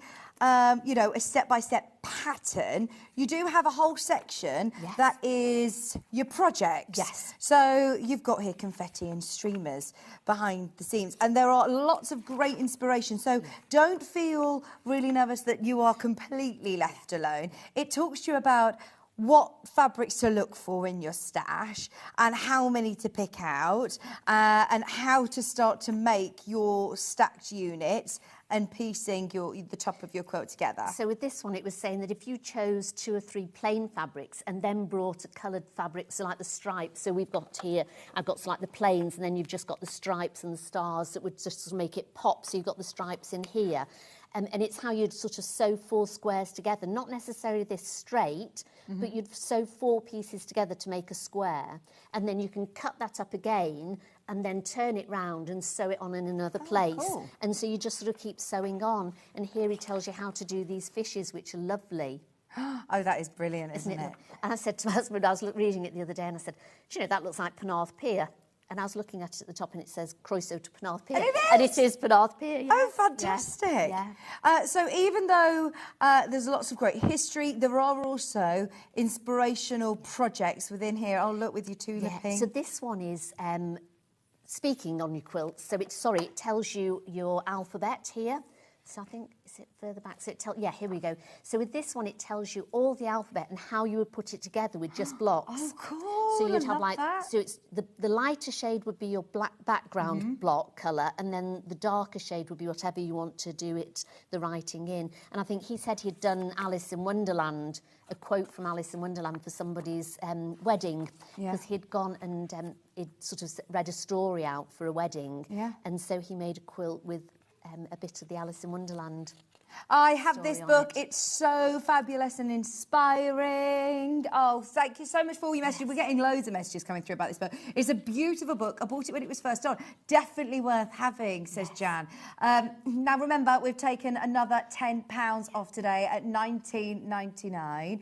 you know, a step-by-step pattern, you do have a whole section that is your projects. Yes. So you've got here confetti and streamers behind the scenes, and there are lots of great inspiration. So don't feel really nervous that you are completely left alone. It talks to you about what fabrics to look for in your stash and how many to pick out and how to start to make your stacked units and piecing the top of your quilt together. So with this one, it was saying that if you chose 2 or 3 plain fabrics and then brought a coloured fabric, so like the stripes, so we've got here, I've got like the plains, and then you've just got the stripes and the stars that would just make it pop, so you've got the stripes in here. And it's how you'd sort of sew 4 squares together, not necessarily this straight, but you'd sew 4 pieces together to make a square, and then you can cut that up again and then turn it round and sew it on in another place. Cool. And so you just sort of keep sewing on. And here he tells you how to do these fishes, which are lovely. Oh, that is brilliant, isn't it? And I said to my husband, I was reading it the other day, and I said, do you know, that looks like Penarth Pier. And I was looking at it at the top, and it says Croeso to Penarth Pier. And it is Penarth Pier, yeah. Oh, fantastic. Yeah. So even though there's lots of great history, there are also inspirational projects within here. I'll look with you tuliping. So this one is speaking on your quilt. So it tells you your alphabet here. So I think, is it further back? So here we go. So with this one, it tells you all the alphabet and how you would put it together with just blocks. Oh, cool. So you'd have that. so it's the lighter shade would be your black background block colour, and then the darker shade would be whatever you want to do the writing in. And I think he said he'd done Alice in Wonderland, a quote from Alice in Wonderland for somebody's wedding, because he'd gone and he'd sort of read a story out for a wedding, and so he made a quilt with a bit of the Alice in Wonderland. I have this book. It's so fabulous and inspiring. Oh, thank you so much for all your messages. We're getting loads of messages coming through about this book. It's a beautiful book. I bought it when it was first on. Definitely worth having, says Jan. Now, remember, we've taken another £10 off today at $19.99.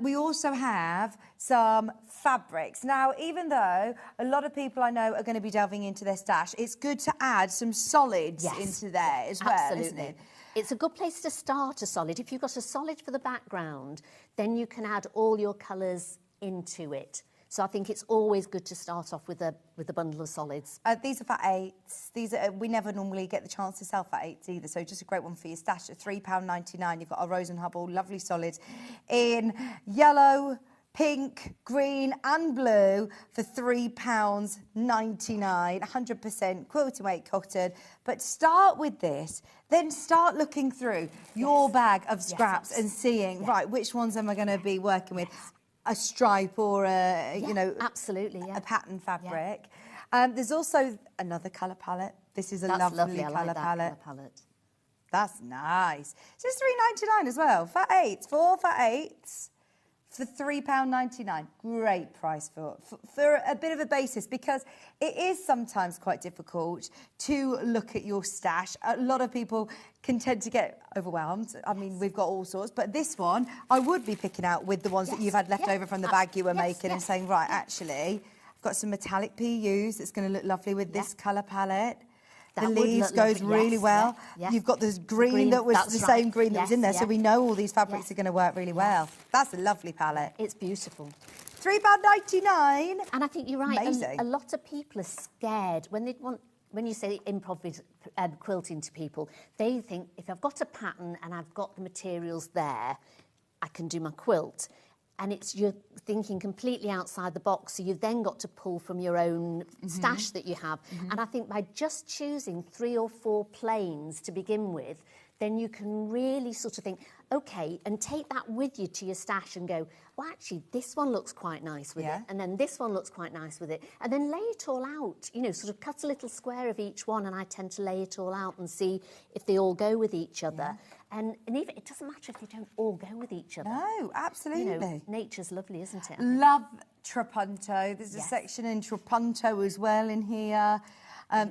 We also have some fabrics. Now, even though a lot of people I know are going to be delving into their stash, it's good to add some solids into there as well, isn't it? It's a good place to start a solid. If you've got a solid for the background, then you can add all your colours into it. So I think it's always good to start off with a bundle of solids. These are fat 8s. We never normally get the chance to sell fat 8s either, so just a great one for your stash at £3.99. You've got our Rose and Hubble, lovely solids in yellow, pink, green and blue for £3.99, 100% quilting weight cotton. But start with this, then start looking through your bag of scraps and seeing, right, which ones am I going to be working with? A stripe or a, you know... Absolutely, a pattern fabric. There's also another colour palette. This is a lovely colour palette. That's nice. So it's £3.99 as well. Fat 8s, 4 fat 8s. For £3.99, great price for a bit of a basis, because it is sometimes quite difficult to look at your stash. A lot of people can tend to get overwhelmed. I mean, we've got all sorts, but this one I would be picking out with the ones that you've had left over from the bag you were making and saying, right, actually, I've got some metallic PUs that's going to look lovely with this colour palette. The leaves goes really well. You've got this green that was the same green that was in there, so we know all these fabrics are going to work really well. That's a lovely palette. It's beautiful. £3.99. And I think you're right. Amazing. A lot of people are scared when you say improv is quilting to people, they think if I've got a pattern and I've got the materials there, I can do my quilt. And you're thinking completely outside the box, so you've then got to pull from your own stash that you have. And I think by just choosing 3 or 4 planes to begin with, then you can really sort of think, OK, and take that with you to your stash and go, well, actually, this one looks quite nice with it, and then this one looks quite nice with it, and then lay it all out, you know, sort of cut a little square of each one, and I tend to lay it all out and see if they all go with each other. And even it doesn't matter if they don't all go with each other. No, absolutely. You know, nature's lovely, isn't it? Love Trapunto. There's a section in Trapunto as well in here.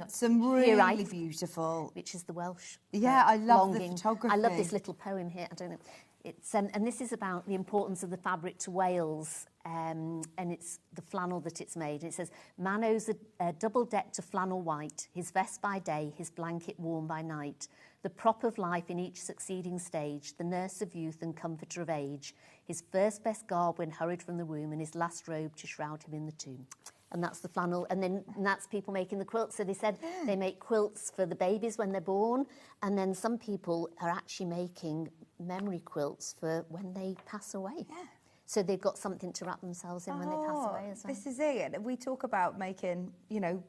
Some really beautiful... Which is the Welsh. Yeah, I love the photography. I love this little poem here. I don't know. It's and this is about the importance of the fabric to Wales, and it's the flannel that it's made. It says, man owes a double debt to flannel white, his vest by day, his blanket warm by night, the prop of life in each succeeding stage, the nurse of youth and comforter of age, his first best garb when hurried from the womb, and his last robe to shroud him in the tomb. And that's the flannel, and that's people making the quilts. So they said they make quilts for the babies when they're born, and then some people are actually making memory quilts for when they pass away. Yeah. So they've got something to wrap themselves in when they pass away as well. This is it. We talk about making, you know,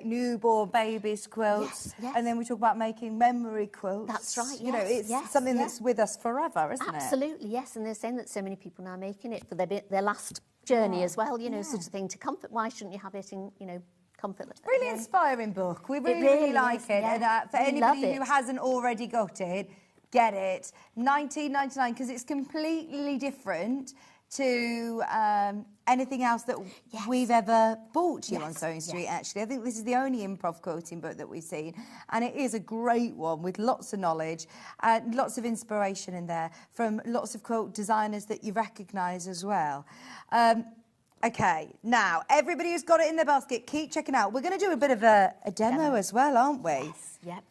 newborn babies quilts, and then we talk about making memory quilts. That's right, yes. You know, it's something that's with us forever, isn't it? Absolutely, yes. And they're saying that so many people now are making it for their last journey as well, you know, sort of thing to comfort. Why shouldn't you have it in, you know, comfort? Really inspiring book. We really like it. Yeah. And for anybody who hasn't already got it, get it. $19.99, because it's completely different to anything else that we've ever bought you on Sewing Street, actually. I think this is the only improv quilting book that we've seen, and it is a great one with lots of knowledge and lots of inspiration in there from lots of quilt designers that you recognise as well. Okay, now, everybody who's got it in their basket, keep checking out. We're going to do a bit of a demo as well, aren't we? Yes, yep.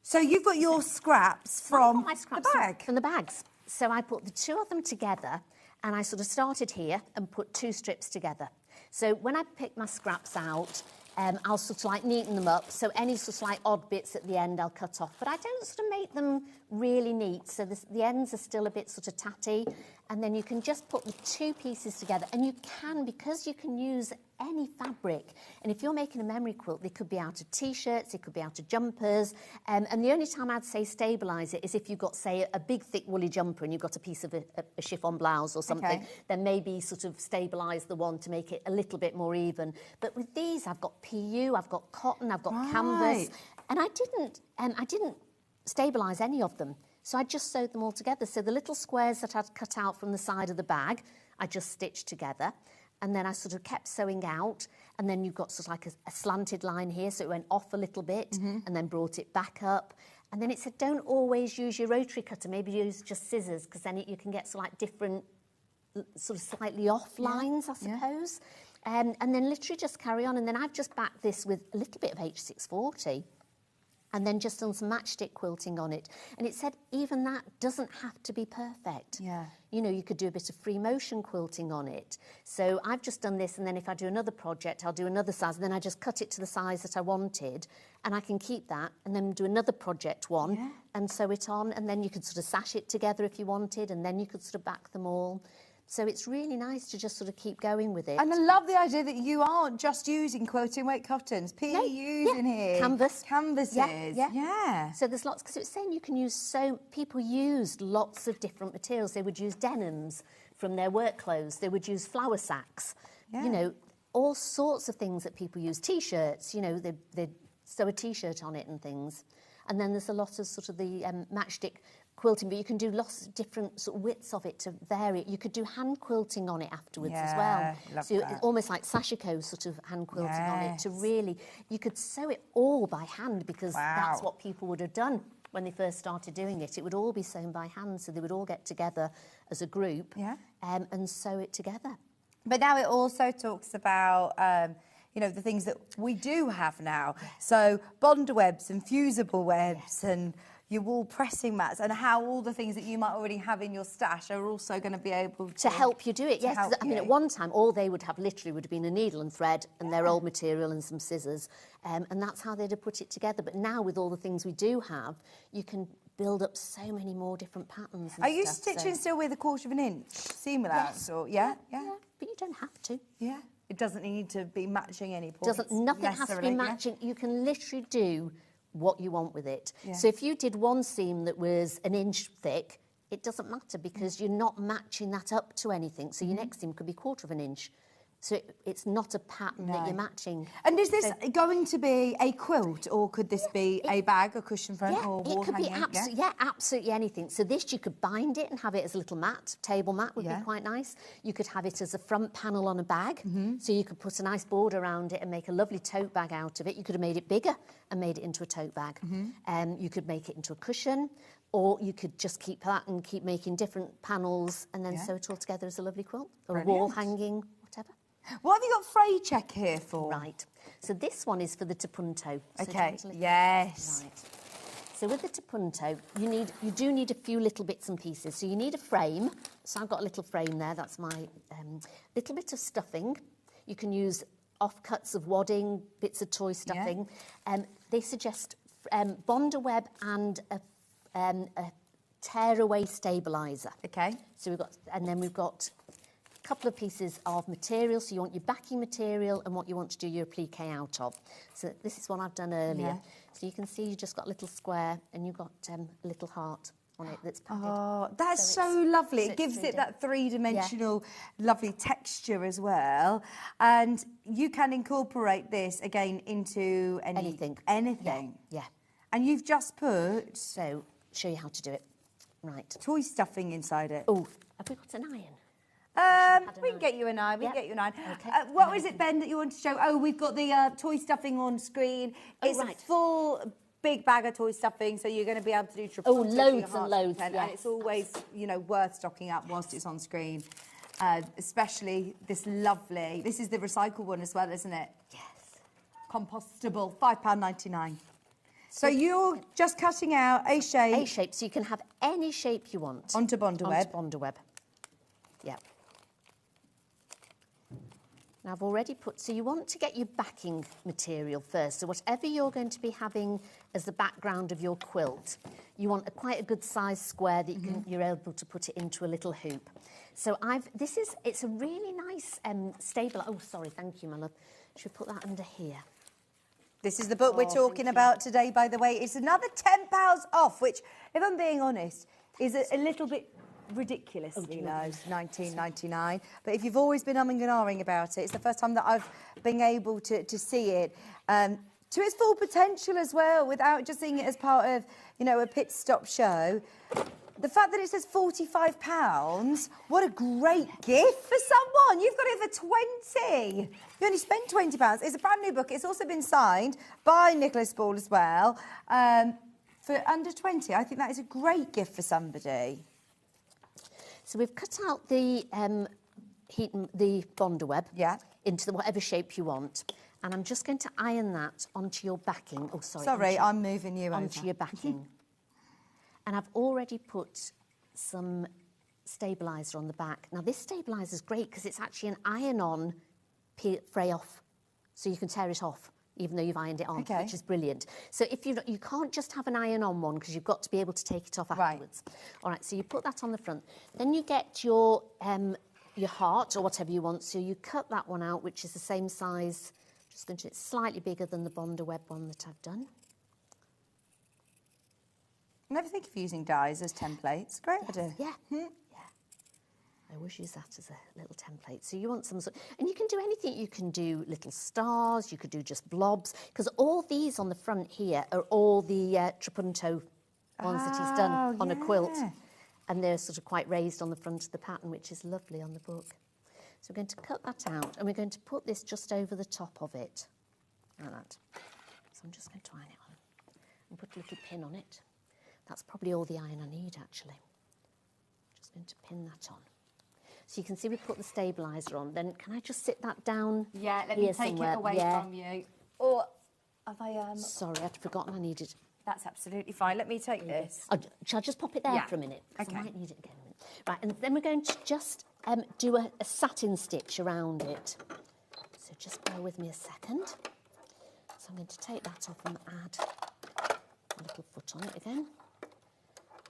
So you've got your scraps from the bag. From the bags. So I put the two of them together, and I sort of started here and put two strips together. So when I pick my scraps out, I'll sort of like neaten them up. So any sort of like odd bits at the end I'll cut off. But I don't sort of make them really neat. So the ends are still a bit sort of tatty. And then you can just put the two pieces together. And you can, because you can use any fabric. And if you're making a memory quilt, they could be out of T-shirts, it could be out of jumpers. And the only time I'd say stabilise it is if you've got, say, a big, thick, woolly jumper and you've got a piece of a chiffon blouse or something, then maybe sort of stabilise the one to make it a little bit more even. But with these, I've got PU, I've got cotton, I've got canvas. And I didn't stabilise any of them. So I just sewed them all together. So the little squares that I'd cut out from the side of the bag, I just stitched together. And then I sort of kept sewing out. And then you've got sort of like a slanted line here. So it went off a little bit and then brought it back up. And then it said, don't always use your rotary cutter. Maybe use just scissors, because then you can get sort of like different, sort of slightly off lines, I suppose. And then literally just carry on. And then I've just backed this with a little bit of H640. And then just done some matchstick quilting on it. And it said even that doesn't have to be perfect. Yeah. You know, you could do a bit of free motion quilting on it. So I've just done this, and then if I do another project, I'll do another size, and then I just cut it to the size that I wanted, and I can keep that, and then do another project one, and sew it on, and then you could sort of sash it together if you wanted, and then you could sort of back them all. So it's really nice to just sort of keep going with it. And I love the idea that you aren't just using quilting weight cottons, PUs in here. Canvases. Yeah. So there's lots, because it's saying you can use people used lots of different materials. They would use denims from their work clothes. They would use flour sacks. You know, all sorts of things that people use. T-shirts, you know, they'd sew a T-shirt on it and things. And then there's a lot of sort of the matchstick quilting, but you can do lots of different sort of widths of it to vary it. You could do hand quilting on it afterwards as well. So it's almost like Sashiko sort of hand quilting on it to really, you could sew it all by hand, because that's what people would have done when they first started doing it. It would all be sewn by hand, so they would all get together as a group and sew it together. But now it also talks about you know, the things that we do have now. So bond webs and fusible webs and your wool pressing mats, and how all the things that you might already have in your stash are also going to be able to help you do it. Yes, I mean, at one time, all they would have literally would have been a needle and thread and their old material and some scissors, and that's how they'd have put it together. But now, with all the things we do have, you can build up so many more different patterns. And are you stitching still with 1/4 of an inch seam allowance? Or yeah, but you don't have to. Yeah, it doesn't need to be matching any points. Nothing has to be matching. You can literally do what you want with it. So if you did one seam that was 1 inch thick, it doesn't matter, because you're not matching that up to anything. So your next seam could be 1/4 of an inch, So it's not a pattern that you're matching. And is this So- going to be a quilt, or could this be a bag, a cushion front, or wall it could hanging? be absolutely anything. So this, you could bind it and have it as a little mat, table mat would be quite nice. You could have it as a front panel on a bag. So you could put a nice border around it and make a lovely tote bag out of it. You could have made it bigger and made it into a tote bag. You could make it into a cushion, or you could just keep that and keep making different panels and then sew it all together as a lovely quilt, or a wall hanging, whatever. What have you got fray check here for? Right. So this one is for the Trapunto. Okay. Yes. Right. So with the Trapunto, you do need a few little bits and pieces. So you need a frame. So I've got a little frame there. That's my little bit of stuffing. You can use offcuts of wadding, bits of toy stuffing. They suggest Bonder web and a tearaway stabiliser. Okay. So we've got couple of pieces of material. So you want your backing material and what you want to do your applique out of. So this is what I've done earlier. So you can see you just got a little square and you've got a little heart on it that's padded. Oh, that's so lovely. It gives it that three-dimensional lovely texture as well. And you can incorporate this again into anything. Yeah. And you've just put... So, show you how to do it. Right. Toy stuffing inside it. Oh, have we got an iron? We can get you an iron. Okay. What was it, Ben, that you wanted to show? Oh, we've got the toy stuffing on screen. It's a full big bag of toy stuffing, so you're going to be able to do Trapunto. Oh, loads and loads, And it's always, worth stocking up whilst it's on screen. Especially this lovely... This is the recycle one as well, isn't it? Yes. Compostable, £5.99. So you're just cutting out a shape. A shape, so you can have any shape you want. Onto Bonder web. Onto Bonder web. Yeah. Now I've already put, so you want to get your backing material first. So whatever you're going to be having as the background of your quilt, you want quite a good size square that you're able to put it into a little hoop. So it's a really nice stable. Oh, sorry, thank you, my love. Should we put that under here? This is the book we're talking about today, by the way. It's another £10 off, which, if I'm being honest, is a little bit ridiculously low, £19.99. But if you've always been umming and ahhing about it, it's the first time that I've been able to see it to its full potential as well, without just seeing it as part of, a pit stop show. The fact that it says £45, what a great gift for someone. You've got it for 20. You only spent £20. It's a brand new book. It's also been signed by Nicholas Ball as well. For under 20, I think that is a great gift for somebody. So we've cut out the Bonder web into whatever shape you want. And I'm just going to iron that onto your backing. Oh, sorry. Sorry, I'm moving you onto your backing. And I've already put some stabiliser on the back. Now, this stabiliser is great because it's actually an iron-on fray off. So you can tear it off, even though you've ironed it on, which is brilliant. So if you can't just have an iron-on one because you've got to be able to take it off afterwards. All right, so you put that on the front. Then you get your heart or whatever you want. So you cut that one out, which is the same size. Just going to, it's slightly bigger than the Bonder web one that I've done. I never think of using dies as templates. Great idea. Yeah. I always use that as a little template. So you want some sort... And you can do anything. You can do little stars. You could do just blobs. Because all these on the front here are all the Trapunto ones that he's done on a quilt. And they're sort of quite raised on the front of the pattern, which is lovely on the book. So we're going to cut that out. And we're going to put this just over the top of it. Like that. So I'm just going to iron it on. And put a little pin on it. That's probably all the iron I need, actually. Just going to pin that on. So you can see we put the stabiliser on. Then can I just sit that down? Yeah, let me take it away from you. Or have I... Sorry, I'd forgotten I needed... That's absolutely fine. Let me take this. Shall I just pop it there for a minute? Okay. I might need it again in a minute. Right, and then we're going to just do a satin stitch around it. So just bear with me a second. So I'm going to take that off and add a little foot on it again.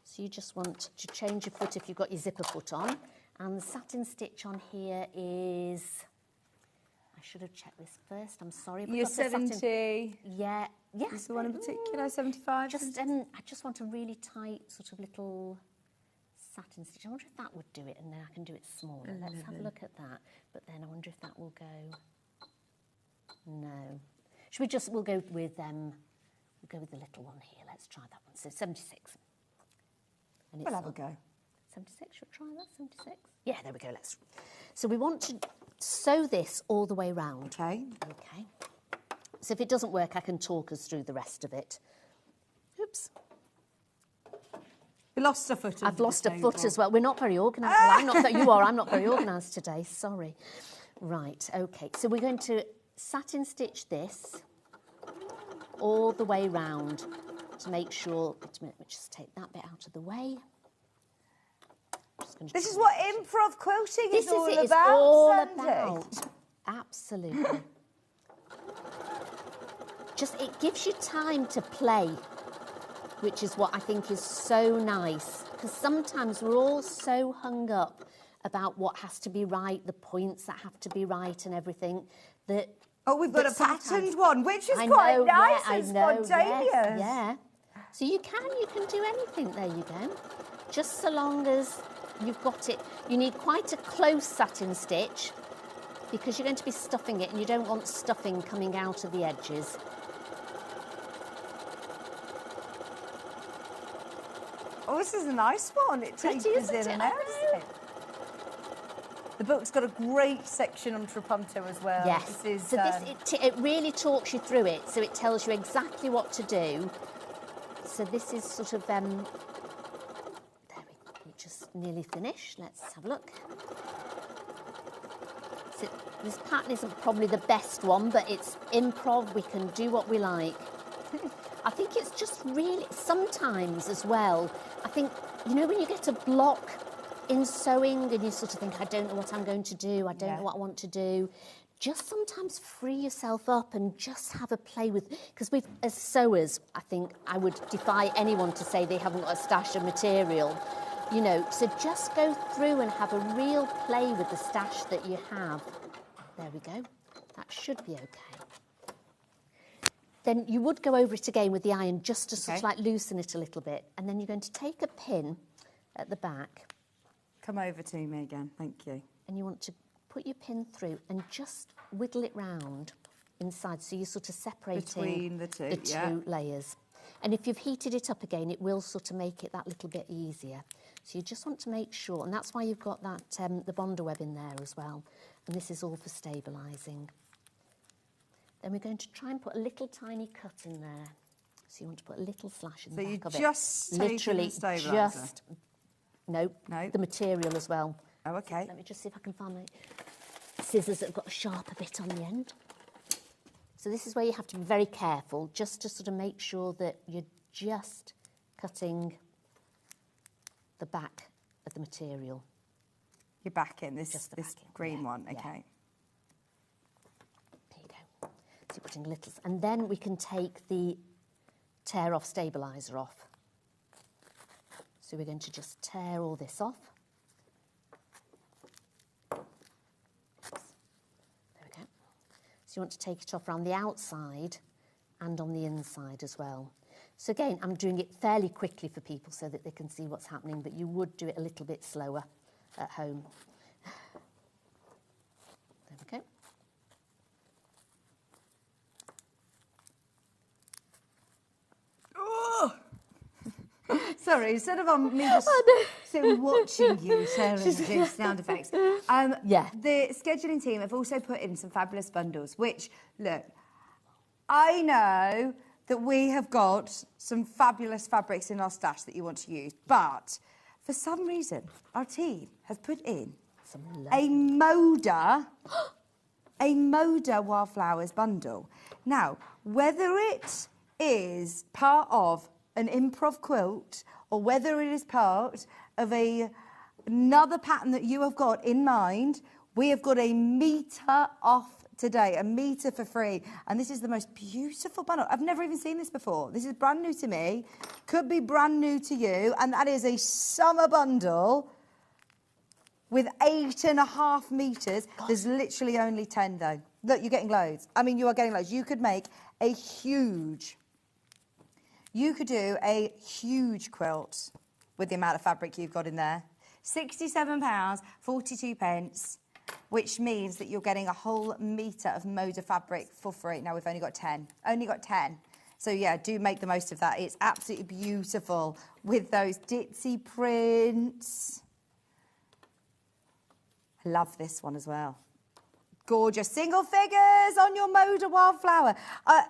So you just want to change your foot if you've got your zipper foot on. And the satin stitch on here is... I should have checked this first, I'm sorry. You're 70? Yeah. Is the one in particular 75? I just want a really tight sort of little satin stitch. I wonder if that would do it, and then I can do it smaller. Let's have a look at that. But then I wonder if that will go. No. Should we just? We'll go with the little one here. Let's try that one. So 76. And We'll have a go. 76. Should we try that? 76. Yeah, there we go. Let's. So we want to sew this all the way round. Okay. Okay. So if it doesn't work, I can talk us through the rest of it. Oops. You lost a foot. I've lost a foot as well. We're not very organised. Well, I'm not. You are. I'm not very organised today. Sorry. Right. Okay. So we're going to satin stitch this all the way round to make sure. Let me just take that bit out of the way. This is what improv quilting is all about. It's all Sandy. about. Absolutely. Just it gives you time to play, which is what I think is so nice. Because sometimes we're all so hung up about what has to be right, the points that have to be right, and everything that. Oh, we've got a patterned one, which is I quite know, nice yeah, and I know, spontaneous. yes, yeah. So you can do anything. There you go. Just so long as you've got it. You need quite a close satin stitch because you're going to be stuffing it, and you don't want stuffing coming out of the edges. Oh, this is a nice one. It takes us in and out. The book's got a great section on Trapunto as well. Yes. It really talks you through it, so it tells you exactly what to do. So this is sort of there we just nearly finished. Let's have a look. So this pattern isn't probably the best one, but it's improv. We can do what we like. I think it's just really sometimes as well. I think when you get a block in sewing and you sort of think, I don't know what I'm going to do, I don't know what I want to do, just sometimes free yourself up and just have a play with, because as sewers, I think I would defy anyone to say they haven't got a stash of material, so just go through and have a real play with the stash that you have. There we go. That should be okay. Then you would go over it again with the iron just to sort of like loosen it a little bit, and then you're going to take a pin at the back. Come over to me again, thank you. And you want to put your pin through and just wiggle it round inside, so you're sort of separating between the two layers. And if you've heated it up again, it will sort of make it that little bit easier. So you just want to make sure, and that's why you've got that the Bondo web in there as well. And this is all for stabilising. Then we're going to try and put a little tiny cut in there. So you want to put a little slash in the back of it. So you just literally just no, the material as well. Oh, okay. Let me just see if I can find my scissors that have got a sharper bit on the end. So this is where you have to be very careful, just to sort of make sure that you're just cutting the back of the material. You're back in this green one, okay. Yeah. There you go. So you're putting little, and then we can take the tear off stabiliser off. So we're going to just tear all this off. There we go. So you want to take it off around the outside and on the inside as well. So again, I'm doing it fairly quickly for people so that they can see what's happening, but you would do it a little bit slower at home. There we go. Sorry, instead of me just sitting watching you, Sarah, do sound effects. The scheduling team have also put in some fabulous bundles, which, look, I know that we have got some fabulous fabrics in our stash that you want to use, but for some reason, our team have put in a Moda Wildflowers bundle. Now, whether it is part of an improv quilt or whether it is part of another pattern that you have got in mind, we have got a metre off today, a metre for free. And this is the most beautiful bundle. I've never even seen this before. This is brand new to me, could be brand new to you. And that is a summer bundle with 8.5 metres. There's literally only 10 though. Look, you're getting loads. I mean, you are getting loads. You could make a huge... You could do a huge quilt with the amount of fabric you've got in there. £67, 42 pence, which means that you're getting a whole metre of mode of fabric for free. Now, we've only got 10. Only got 10. So, yeah, do make the most of that. It's absolutely beautiful with those ditzy prints. I love this one as well. Gorgeous single figures on your Moda Wildflower.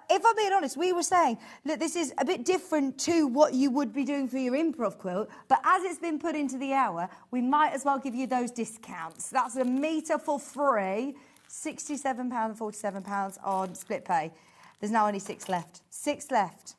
If I'm being honest, we were saying, look, this is a bit different to what you would be doing for your improv quilt, but as it's been put into the hour, we might as well give you those discounts. That's a metre for free, £67 and £47 on split pay. There's now only 6 left. 6 left.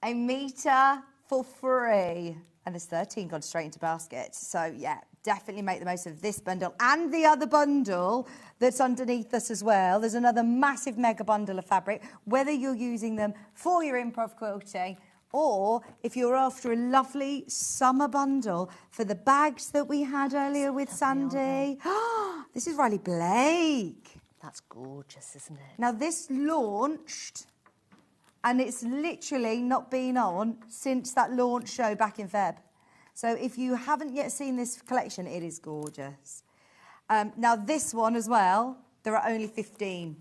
A metre for free. And there's 13 gone straight into basket. So, yeah, definitely make the most of this bundle and the other bundle that's underneath us as well. There's another massive mega bundle of fabric, whether you're using them for your improv quilting or if you're after a lovely summer bundle for the bags that we had earlier with Sandy. This is Riley Blake. That's gorgeous, isn't it? Now, this launched, and it's literally not been on since that launch show back in Feb. So if you haven't yet seen this collection, it is gorgeous. Now, this one as well, there are only 15.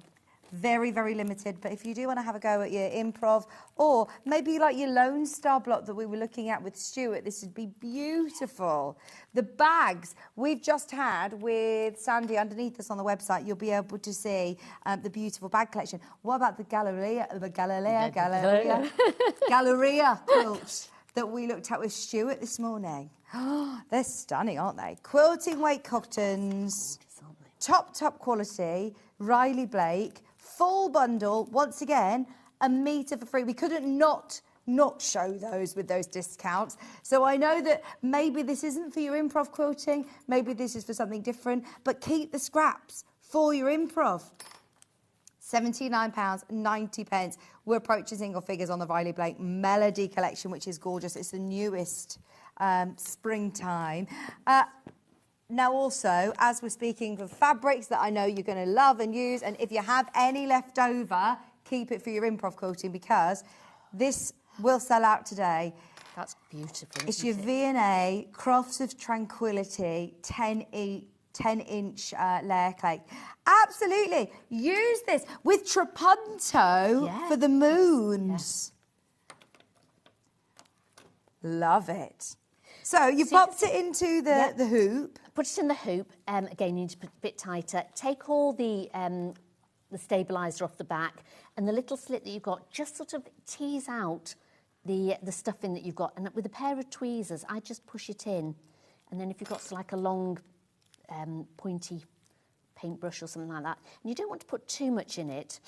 Very, very limited. But if you do want to have a go at your improv, or maybe like your Lone Star block that we were looking at with Stuart, this would be beautiful. The bags we've just had with Sandy underneath us on the website, you'll be able to see the beautiful bag collection. What about the Galleria quilt that we looked at with Stuart this morning? They're stunning, aren't they? Quilting weight cottons, top quality, Riley Blake, full bundle, once again, a metre for free. We couldn't not show those with those discounts. So I know that maybe this isn't for your improv quilting, maybe this is for something different, but keep the scraps for your improv. £79, 90 pence. We're approaching single figures on the Riley Blake Melody collection, which is gorgeous. It's the newest springtime. Now also, as we're speaking of fabrics that I know you're going to love and use, and if you have any left over, keep it for your improv quilting because this will sell out today. That's beautiful. It's your V&A Crafts of Tranquility 10-inch layer cake. Absolutely. Use this with Trapunto for the moons. Love it. So you popped it into the hoop. Put it in the hoop. Again, you need to put it a bit tighter. Take all the stabiliser off the back and the little slit that you've got, just sort of tease out the stuffing that you've got. And with a pair of tweezers, I just push it in. And then if you've got like a long pointy paintbrush or something like that, and you don't want to put too much in it,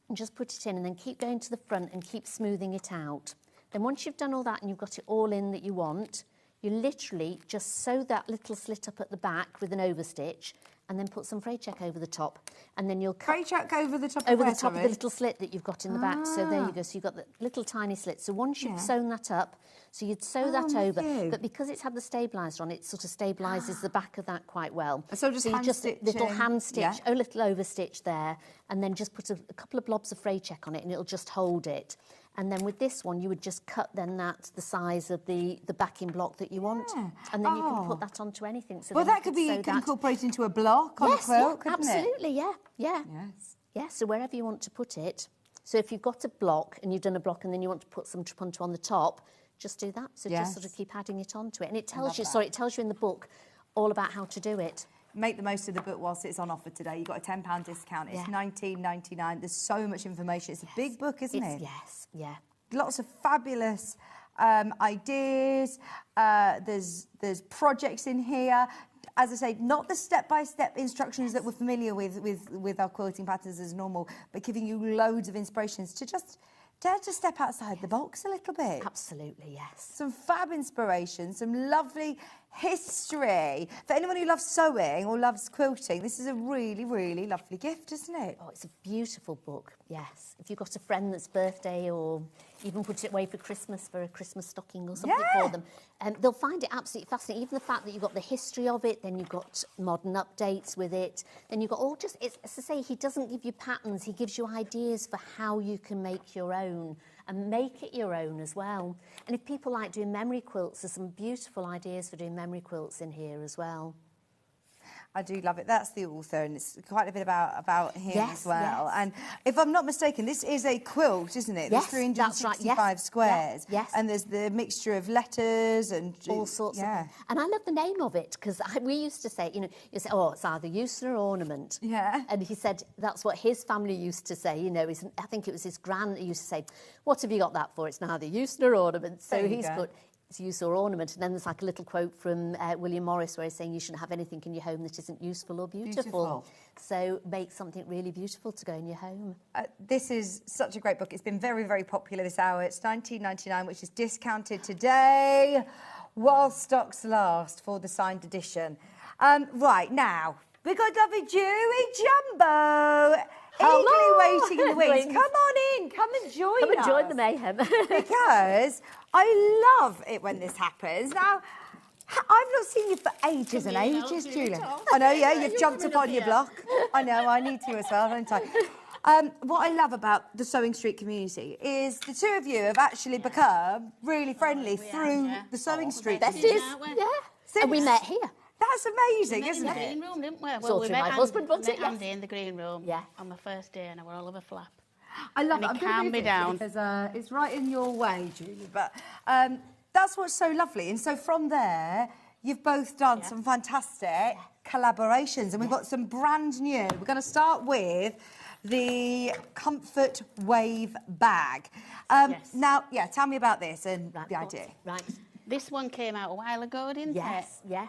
and just put it in and then keep going to the front and keep smoothing it out. Then once you've done all that and you've got it all in that you want, you literally just sew that little slit up at the back with an overstitch and then put some fray check over the top. And then you'll cut... Fray check over the top of the little slit that you've got in the back. So there you go. So you've got the little tiny slit. So once you've sewn that up, so you'd sew that over. But because it's had the stabiliser on, it sort of stabilises the back of that quite well. So just hand stitching. Little hand stitch, a little overstitch there, and then just put a couple of blobs of fray check on it and it'll just hold it. And then with this one, you would just cut then that the size of the backing block that you want. And then you can put that onto anything. So well, that could be incorporated into a block on a quilt, couldn't it? Absolutely, yeah. Yes. Yeah, so wherever you want to put it. So if you've got a block and you've done a block and then you want to put some Trapunto on the top, just do that. So just sort of keep adding it onto it. And it tells you, it tells you in the book all about how to do it. Make the most of the book whilst it's on offer today. You've got a £10 discount. It's $19.99. There's so much information. It's a big book, isn't it? Yes, yeah. Lots of fabulous ideas. There's projects in here. As I say, not the step-by-step instructions that we're familiar with our quilting patterns as normal, but giving you loads of inspirations to just dare to step outside the box a little bit. Absolutely, yes. Some fab inspiration, some lovely history. For anyone who loves sewing or loves quilting, this is a really, really lovely gift, isn't it? Oh, it's a beautiful book, yes. If you've got a friend that's birthday or even put it away for Christmas, for a Christmas stocking or something for them, they'll find it absolutely fascinating. Even the fact that you've got the history of it, then you've got modern updates with it, then you've got all just, it's, as I say, he doesn't give you patterns, he gives you ideas for how you can make your own. and make it your own as well. And if people like doing memory quilts, there's some beautiful ideas for doing memory quilts in here as well. I do love it. That's the author, and it's quite a bit about him Yes, as well. yes. And if I'm not mistaken, this is a quilt, isn't it? Yes, There's that's right. 365 Yes, squares. yes. And there's the mixture of letters and all sorts yeah. of. And I love the name of it because we used to say, you say, oh, it's either use or ornament. Yeah. And he said that's what his family used to say. I think it was his gran that used to say, "What have you got that for? It's neither use nor ornament." So he's put it's use or ornament. And then there's like a little quote from William Morris where he's saying you shouldn't have anything in your home that isn't useful or beautiful. So make something really beautiful to go in your home. This is such a great book. It's been very, very popular this hour. It's $19.99, which is discounted today while stocks last for the signed edition. Right, now, we've got lovely Dewey Jumbo. Eagerly waiting in the wings. Come on in. Come and join us. Come and join the mayhem. Because I love it when this happens. Now, I've not seen you for ages and ages, Julia. I know, yeah, you've jumped up on your block. I know, I need to as well, don't I? What I love about the Sewing Street community is the two of you have actually become really friendly through the Sewing Street. Besties, yeah. And we met here. That's amazing, we isn't met it? in the green room, didn't we? Well, we met my husband, wasn't it? Andy in the green room on my first day, and I were all over flap. I love and it. He calmed me down. Because it's right in your way, Julie. But that's what's so lovely. And so from there, you've both done some fantastic collaborations, and we've got some brand new. We're going to start with the Comfort Wave bag. Now, tell me about this and the idea. Right. This one came out a while ago, didn't it? Yes, yeah.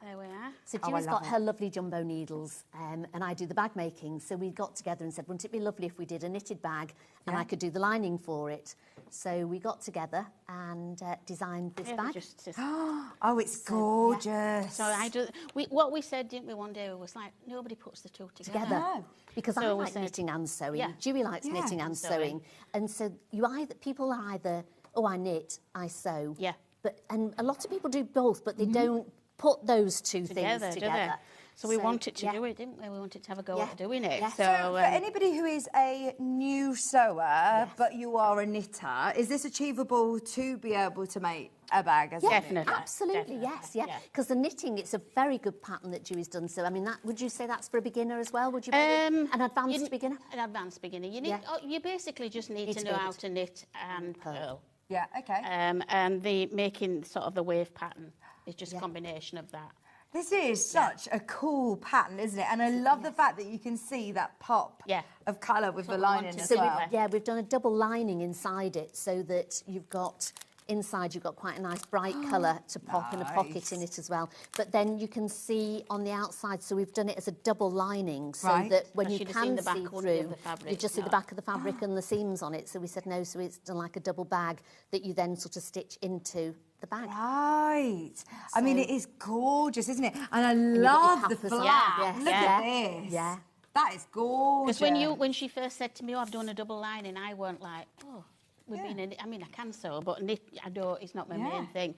There we are. So Julie's got her lovely jumbo needles and I do the bag making. So we got together and said, wouldn't it be lovely if we did a knitted bag and I could do the lining for it? So we got together and designed this bag. Oh, it's gorgeous. Yeah. So I do. What we said, didn't we, one day, was like, nobody puts the two together. No. Because I like knitting and sewing. Yeah. Dewey likes knitting and sewing. And so people are either, oh, I knit, I sew. Yeah. And a lot of people do both, but they don't put those two things together. together. So we wanted to do it, didn't we? We wanted to have a go at doing it. So for anybody who is a new sewer, but you are a knitter, is this achievable to be able to make a bag? As Definitely. Absolutely, yes, yeah. Because the knitting, it's a very good pattern that Dewey's done. So, I mean, would you say that's for a beginner as well? Would you? An advanced beginner? An advanced beginner. You basically just need to know how to knit and purl. Yeah, okay. And the making sort of the wave pattern is just a combination of that. This is such a cool pattern, isn't it? And I love the fact that you can see that pop of colour with the lining as well. We've done a double lining inside it so that you've got... Inside, you've got quite a nice bright colour to pop and a pocket in it as well. But then you can see on the outside, so we've done it as a double lining so that when you can see through, you just see the back of the fabric and the seams on it. So we said no, so it's done like a double bag that you then sort of stitch into the bag. Right. I mean, it is gorgeous, isn't it? And I love the flap. Look at this. Yeah. That is gorgeous. Because when she first said to me, oh, I've done a double lining, I weren't like, oh... I mean, I can sew, but knit, it's not my main thing.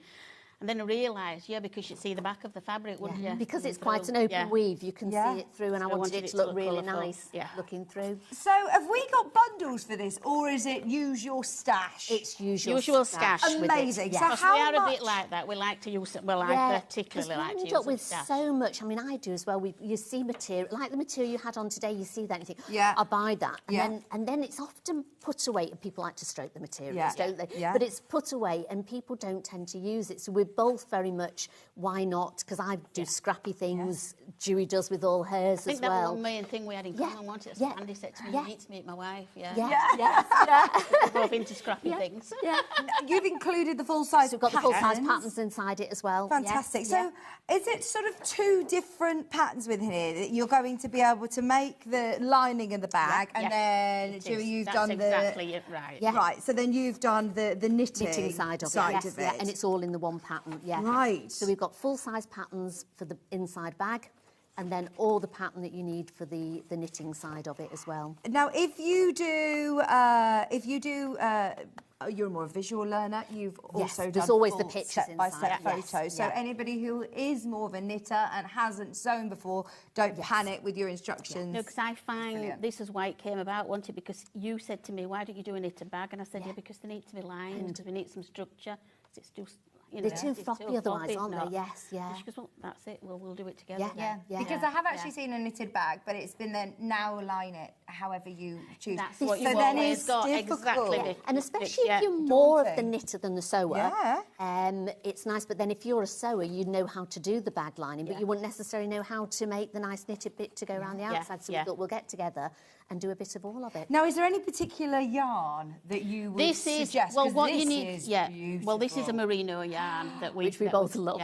And then I realised, because you'd see the back of the fabric, wouldn't you? Because it's quite an open weave, you can see it through, and I wanted it to look really nice looking through. So have we got bundles for this, or is it use your stash? It's usual stash. Amazing. So how we are a bit like that. We like to use, I particularly like to use up with so much. I mean, I do as well. You see material, like the material you had on today, you see that and you think, I'll buy that. And then it's often put away, and people like to stroke the materials, don't they? But it's put away, and people don't tend to use it. So we're both very much, why not? Because I do scrappy things. Dewey does with all hers as well. I think that one main thing we had in common, wasn't it? Andy said to me, you need to meet my wife. We're both into scrappy things. You've included the full-size We've got the full-size patterns inside it as well. Fantastic. So is it sort of two different patterns within here that you're going to be able to make the lining in the bag, and then Dewey, you've done exactly it, right. Right, so then you've done the knitting side of it. And it's all in the one pattern, Right. So we've got full-size patterns for the inside bag, and then all the pattern that you need for the knitting side of it as well. Now, if you do you're more a visual learner. You've Yes, also there's done always the full pictures step-by-step inside. Yes, photos. So yeah. anybody who is more of a knitter and hasn't sewn before, don't panic with your instructions. No, because I find Brilliant. this is why it came about, wasn't it? Because you said to me, why don't you do a knitted bag? And I said, yeah, because they need to be lined, because we need some structure. It's just, you know, They're too it's floppy otherwise, floppy, aren't not. they? Yes, yeah. And she goes, well, that's it. Well, we'll do it together. Yeah, then. Because I have actually seen a knitted bag, but it's been then now line it however you choose. That's what so you've then always it's got, difficult. exactly. Yeah. And especially Yeah. if you're more of the Daunting. knitter than the sewer, it's nice. But then if you're a sewer, you know how to do the bag lining, but you wouldn't necessarily know how to make the nice knitted bit to go around the outside. So we thought we'll get together and do a bit of all of it. Now, is there any particular yarn that you would This is suggest? well, 'Cause what this you need. is Well, this is a beautiful. merino yarn Which we both love.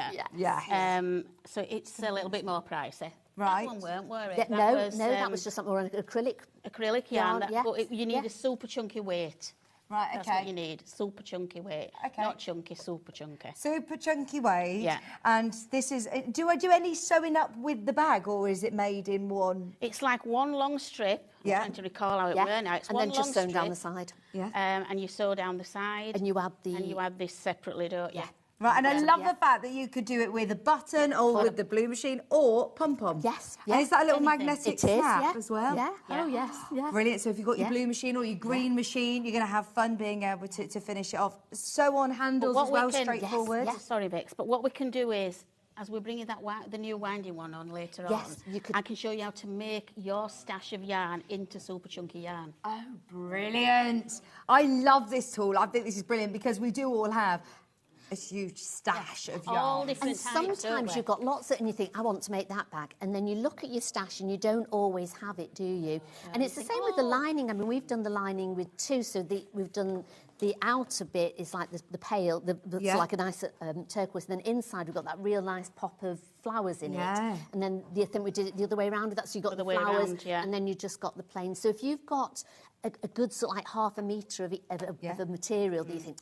So it's a little bit more pricey. Right. That one weren't, were it? Yeah, That that was just something on acrylic. Acrylic yarn. yarn, But you need a super chunky weight. Right, That's okay. what you need. Super chunky weight. Okay. Not chunky, super chunky. Super chunky weight. Yeah. And this is, do I do any sewing up with the bag or is it made in one? It's like one long strip. Yeah. I'm trying to recall how it Yeah. were now. It's And one then just long sewn down the strip, side. Yeah. And you sew down the side. And you add the... And you add this separately, don't you? Yeah. Right, and I love the fact that you could do it with a button or with the blue machine or pom-pom. Yes. And is that a little Anything. magnetic It is, snap yeah. as well? Yeah. Oh, yes. Yeah. Brilliant. So if you've got your Yeah. blue machine or your green machine, you're going to have fun being able to finish it off. Sew on handles as well, straightforward. Sorry, Bex, but what we can do is, as we're bringing that the new winding one on later on, I can show you how to make your stash of yarn into super chunky yarn. Oh, brilliant. I love this tool. I think this is brilliant because we do all have a huge stash of yarn. All different And types, don't sometimes we? you've got lots of, and you think, I want to make that bag. And then you look at your stash and you don't always have it, do you? And it's the same with the lining. I mean, we've done the lining with two. So we've done the outer bit is like the pale, that's like a nice turquoise. And then inside we've got that real nice pop of flowers in it. And then I think we did it the other way around with that. So you got the way flowers around, yeah. and then you just got the plain. So if you've got a good sort of like half a metre of a material that you think,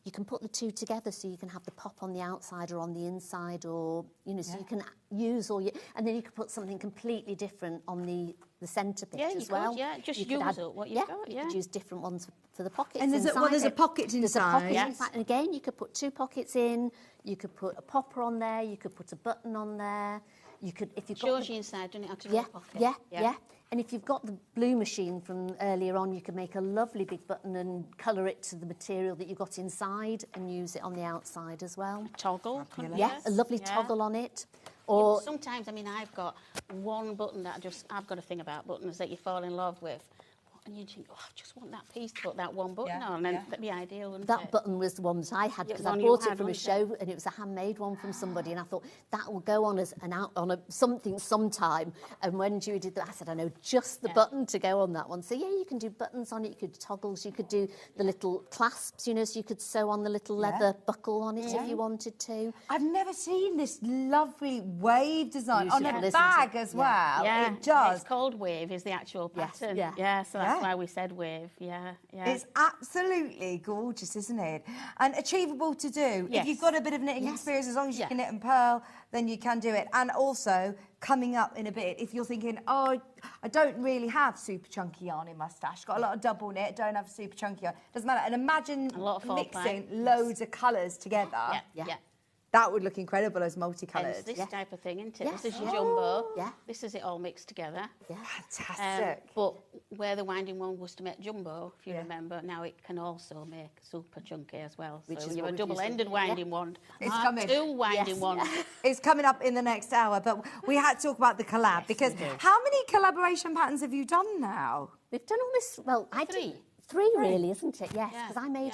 you can put the two together so you can have the pop on the outside or on the inside, or, you know, so you can use all your... And then you could put something completely different on the centre bit as well. Just you use could up what you've got, You could use different ones for the pockets And there's inside. a pocket inside. There's a pocket inside. And again, you could put two pockets in, you could put a popper on there, you could put a button on there. You could, if you've got Shows you inside, doesn't it? How to do a pocket. yeah. And if you've got the blue machine from earlier on, you can make a lovely big button and colour it to the material that you got inside and use it on the outside as well. Toggle. Yeah, a lovely toggle on it. Or Or sometimes, I mean, I've got one button that I've got a thing about buttons that you fall in love with. And you think, oh, I just want that piece to put that one button on, and that'd be ideal, wouldn't that it? button was the one that I had because I one you bought it had, from a wasn't show and it was a handmade one from somebody, and I thought that will go on as something sometime. And when Judy did that, I said, I know just the button to go on that one. So yeah, you can do buttons on it, you could do toggles, you could do the little clasps, you know, so you could sew on the little leather buckle on it if you wanted to. I've never seen this lovely wave design on Beautiful, a isn't bag it? as well. Yeah, It does. It's called wave is the actual pattern. yeah. So that's why we said wave. Yeah. It's absolutely gorgeous, isn't it? And achievable to do. Yes. If you've got a bit of knitting experience, as long as you can knit and purl, then you can do it. And also, coming up in a bit, if you're thinking, oh, I don't really have super chunky yarn in my stash, got a lot of double knit, don't have super chunky yarn, doesn't matter. And imagine A lot of mixing foreplay. loads of colours together. Yeah. That would look incredible as And multicoloured. it's this type of thing, isn't it? Yes. This is your jumbo. Yeah. This is it all mixed together. Fantastic. But where the winding one was to make jumbo, if you remember, now it can also make super chunky as well. Which So is you have what a we've used double-ended it. winding one. It's Mark coming. two winding ones. It's coming up in the next hour, but we had to talk about the collab because how many collaboration patterns have you done now? We've done almost, well, I did three really, isn't it? Yes, because I made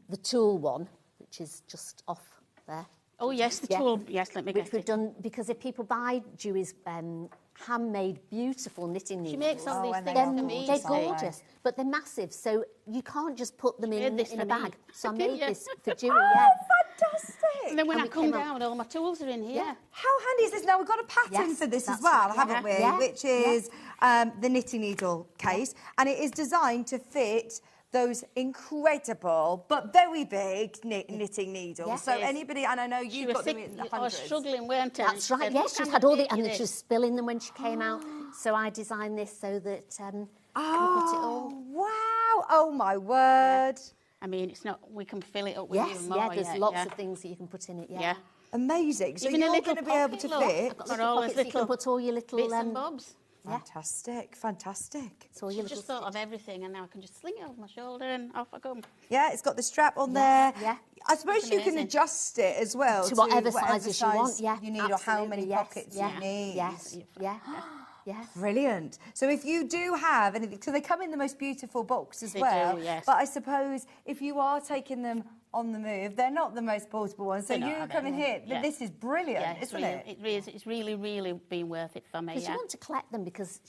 the tulle one, which is just off there. Oh, yes, the tulle. Yes, let me Which get we've it. done, because if people buy Dewey's handmade, beautiful knitting needles... She makes all these things then for me. they're you see. gorgeous, but they're massive, so you can't just put them in this a for me. bag. So I Did made you? this for Dewey, Fantastic! And then when And I we come came up- down, all my tools are in here. Yeah. How handy is this? Now, we've got a pattern Yes, for this as that's well, right, haven't we? yeah. Which is the knitting needle case. And it is designed to fit those incredible but very big knitting needles. Yes. So Yes. anybody, and I know She you've was got them sick, in the I was hundreds. struggling, weren't I? That's right, Said, yes, "Look, she's I'm had all the... making And this." she was spilling them when she came out, so I designed this so that we got it all. Wow! now. Oh my word. I mean, it's not. We can fill it up with even more. Yeah, there's lots of things that you can put in it. Yeah. Amazing. So Even a you're little going to be able to pocket, look. fit. I've got all those You can put all your little bits and bobs. Fantastic, fantastic. It's all your Just thought of everything, and now I can just sling it over my shoulder and off I come. Yeah, it's got the strap on there. Yeah. I suppose It's you can amazing. adjust it as well To whatever sizes you want, yeah, you need, or how many absolutely, yes, pockets yeah, you need. yes, yeah. Yes. Brilliant. So if you do have anything, so they come in the most beautiful box as They well. do, yes. But I suppose if you are taking them on the move, they're not the most portable ones. So They're you not, come in here. yeah. This is brilliant, Yeah, isn't it? It's really, really been worth it for me. Because you want to collect them because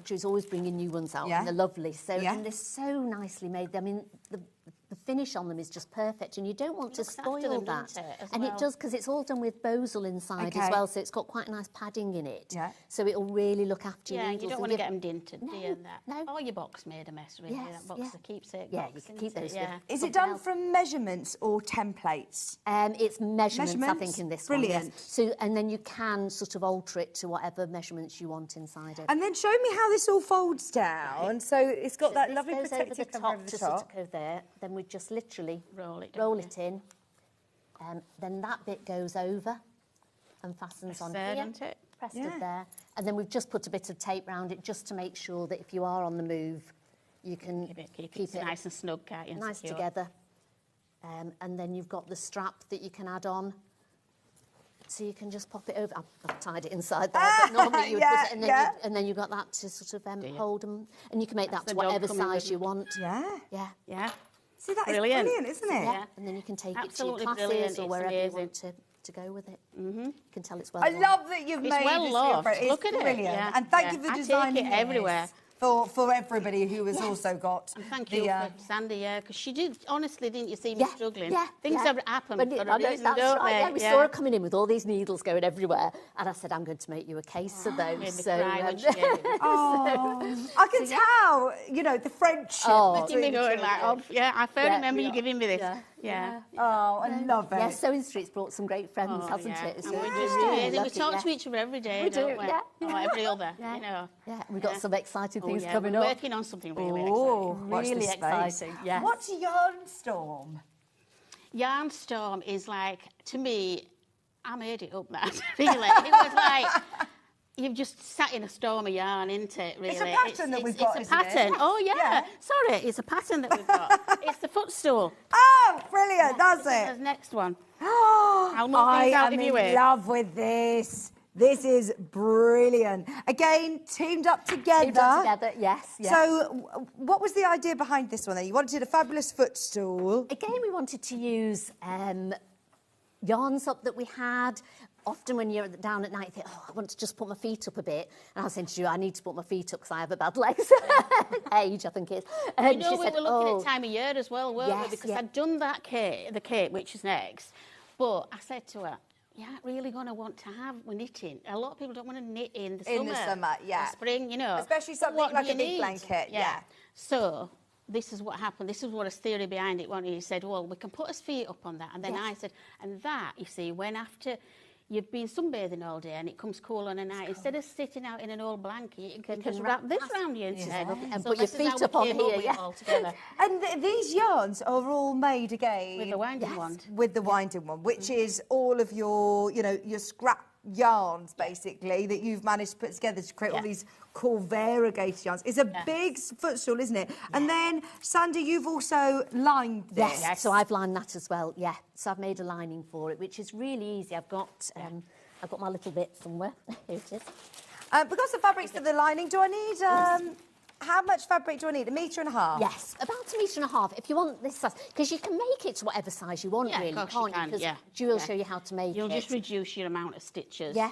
she's always bringing new ones out Yeah. and they're lovely. So Yeah. and they're so nicely made. I mean, the finish on them is just perfect, and you don't want to looks after spoil them, that. doesn't it, as And well? it does because it's all done with bosal inside Okay. as well, so it's got quite a nice padding in it. Yeah. So it'll really look after your Yeah, needles. you don't and want to give- get them dinted, do you? and That. no. Or your box made a mess, really. Yes, That box yeah. that keepsake Yeah, box. you can isn't keep it? those with- Yeah. Is it done from measurements or templates? It's measurements, I Measurements? think, in this Brilliant. one. Yes. So, and then you can sort of alter it to whatever measurements you want inside it. And then show me how this all folds down. So it's got So that this lovely goes protective over the cover top over the to top. sort of go there. Then we just literally Roll it. in. Then that bit goes over and fastens on There, here. doesn't it? Pressed Yeah. it there. And then we've just put a bit of tape round it just to make sure that if you are on the move, you can Keep it nice and snug, can't you? and nice secure. together. And then you've got the strap that you can add on. So you can just pop it over. I've tied it inside there, but normally you would Yeah, put it, and then, yeah. and then you've got that to sort of hold them. And you can make that That's to the dog whatever coming with size you me. want. Yeah. Yeah. Yeah. See, that is Brilliant. brilliant, isn't it? Yeah. And then you can take Absolutely it to your brilliant, classes or it's wherever amazing. you want to go with it. You can tell it's well I done. love that you've It's made well this loved. for it. Look It's at it, brilliant. yeah, And thank yeah. you for I take designing it this everywhere. for everybody who has also got And thank the, you for Sandy, yeah, because she did, honestly, didn't you see me struggling? Things yeah. have happened But for I a know, reason, that's don't right. they? Yeah, we saw her coming in with all these needles going everywhere, and I said, I'm going to make you a case of those. Made me So, cry when she gave it. Oh, I can tell, you know, the friendship. Oh. Between me going like, oh, yeah, I first remember you giving me this. Yeah. Yeah. Oh, I love it. Yeah, Sewing Street's brought some great friends, Oh, hasn't yeah. it? And So we it's just really amazing. We lovely, talk yeah. to each other every day, We don't do, we? yeah. Or every other, Yeah. you know. Yeah, we've got some exciting Oh, things yeah, coming we're up. working on something really Oh, exciting. watch Really this space. exciting, yes. What's Yarnstorm? Yarnstorm is like, to me, I made it up that, really. It was like, you've just sat in a storm of yarn, isn't it, really? It's a pattern that we've got, It's isn't a it? pattern. Oh, yeah. Yeah. Sorry, it's a pattern that we've got. It's the footstool. Oh, brilliant, that's There's it. next one. I'll move I these out am of your in way. love with this. This is brilliant. Again, teamed up together. Teamed up together, yes. So, what was the idea behind this one then? You wanted a fabulous footstool. Again, we wanted to use yarns up that we had. Often when you're down at night, you think, oh, I want to just put my feet up a bit. And I was saying to you, I need to put my feet up because I have a bad legs. Age, I think it is. And You know, she we said, were looking oh, at time of year as well, weren't we? Yes, Because yeah. I'd done that cake, the cake, which is next. But I said to her, you aren't really going to want to have knitting. A lot of people don't want to knit in the summer. In the summer, yeah. Or spring, you know. Especially But something what like do a you big need? blanket, yeah. So this is what happened. This is what his theory behind it was. He said, well, we can put his feet up on that. And then Yes. I said, and that, you see, when after you've been sunbathing all day and it comes cool on a night, instead of sitting out in an old blanket, you can just wrap this round you instead. And So put your this is how feet we up on came here, with it yeah. all together. And these yarns are all made again With the winding wand. with the winding one, which is all of your, you know, your scrap yarns basically that you've managed to put together to create all these cool variegated yarns. It's a big footstool, isn't it? And then, Sandy, you've also lined this. Yes, so I've lined that as well, yeah. So I've made a lining for it, which is really easy. I've got my little bit somewhere. Here it is. Because the fabric's for the lining, do I need... How much fabric do I need? 1.5 meters? Yes, about 1.5 meters if you want this size, because you can make it to whatever size you want, Yeah, really, of course can't you can, Because yeah. Ju will Yeah. show you how to make You'll it. just reduce your amount of stitches. Yeah.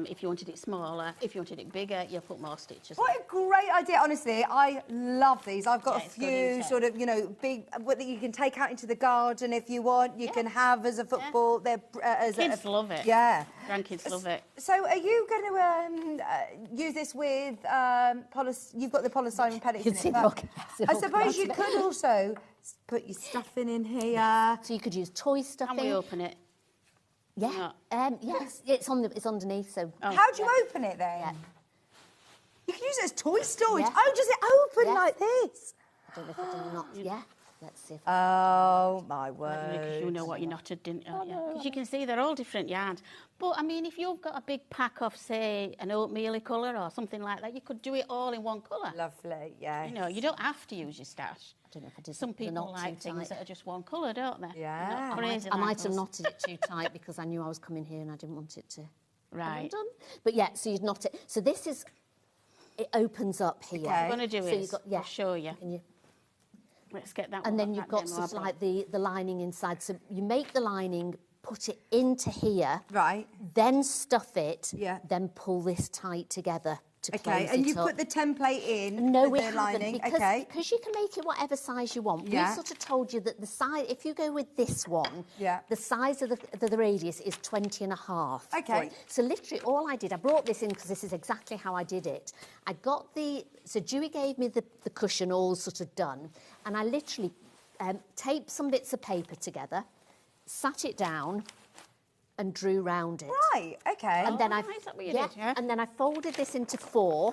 If you wanted it smaller, if you wanted it bigger, you'll put more stitches. What a great idea, honestly. I love these. I've got Yeah, a it's good, few isn't it? sort of, you know, big, what you can take out into the garden if you want. You can have as a football. They're as Kids love it. Yeah. Grandkids love it. So are you going to use this with, you've got the polystyrene pellets You in can see it. them but all- I suppose you could also put your stuffing in here. So you could use toy stuffing. Can we open it? Yeah. Yes, it's underneath. So. How do you open it then? Yeah. You can use it as toy storage. Yeah. Oh, does it open Yes. like this? don't know if I've done a knot. Yeah. Let's see. Oh, my word. Because you know what you knotted, didn't you? Because you can see they're all different yarns. But, I mean, if you've got a big pack of, say, an oatmeal colour or something like that, you could do it all in one colour. Lovely, yeah. You know, you don't have to use your stash. I don't know if I did. Some people like things that are just one colour, don't they? Yeah. Not crazy I like might have us. knotted it too tight because I knew I was coming here and I didn't want it to. Right. Done. But yeah, so you'd knot it. So this is, it opens up here. What I'm going to do so is, you've got, yeah. I'll show you. Can you? Let's get that And one. then you've got sort of like the lining inside. So you make the lining, put it into here. Right. Then stuff it. Yeah. Then pull this tight together to close Okay, it and you up. put the template in No, with we the haven't, lining. because, Okay. because you can make it whatever size you want. Yeah. We sort of told you that the size, if you go with this one, Yeah. the size of the radius is 20 and a half. Okay. Right. So literally all I did, I brought this in because this is exactly how I did it. I got so Dewey gave me the cushion all sort of done, and I literally taped some bits of paper together, sat it down, and drew round it. Right, okay. And then is that what you did, yeah? and then I folded this into 4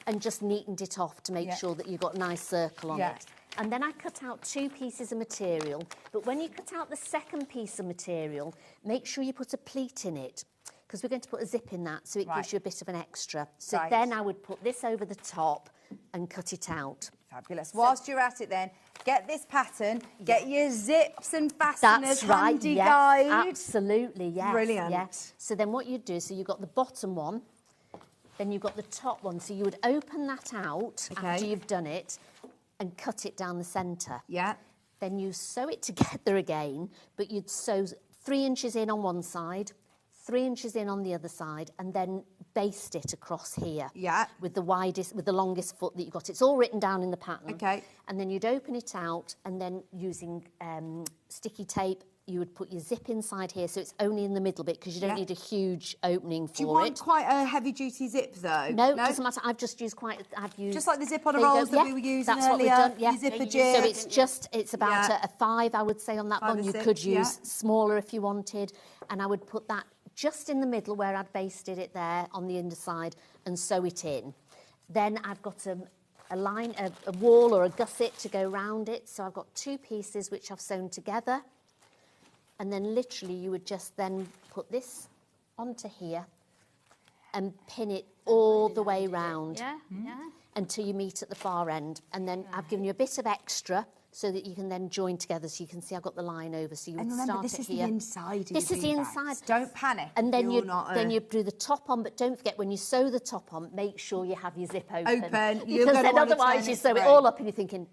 and just neatened it off to make Yeah. sure that you got a nice circle on Yeah. it. And then I cut out 2 pieces of material. But when you cut out the second piece of material, make sure you put a pleat in it, because we're going to put a zip in that, so it Right. gives you a bit of an extra. So Right. then I would put this over the top and cut it out. Fabulous. Whilst you're at it then, get this pattern, get your zips and fasteners That's right, handy, yes, guys. absolutely, yes. Brilliant. Yes. So then what you do, so you've got the bottom one, then you've got the top one. So you would open that out after you've done it and cut it down the centre. Yeah. Then you sew it together again, but you'd sew 3 inches in on one side, 3 inches in on the other side, and then baste it across here. Yeah. With the longest foot that you've got. It's all written down in the pattern. Okay. And then you'd open it out, and then using sticky tape, you would put your zip inside here, so it's only in the middle bit, because you don't Yeah. need a huge opening for it. Do you want quite a heavy-duty zip, though? No, it doesn't matter. I've just used Just like the zip on a There you go. rolls that we were using that's what we've earlier. done, yeah. You zip a So jib. it's about Yeah. a 5, I would say, on that 5 one. or You 6, could yeah. use smaller if you wanted. And I would put that just in the middle where I'd basted it there on the underside and sew it in. Then I've got a wall or a gusset to go round it. So I've got 2 pieces which I've sewn together. And then literally you would just then put this onto here and pin it all the way round. Yeah, yeah. Until you meet at the far end. And then I've given you a bit of extra so that you can then join together. So you can see I've got the line over. So you And would remember, start this it is here. the inside of This your is the bean inside. bags. Don't panic. And then You're not then you do the top on, but don't forget when you sew the top on, make sure you have your zip open. Open. You're Because gonna then wanna otherwise turn you it sew it through. all up and you're thinking,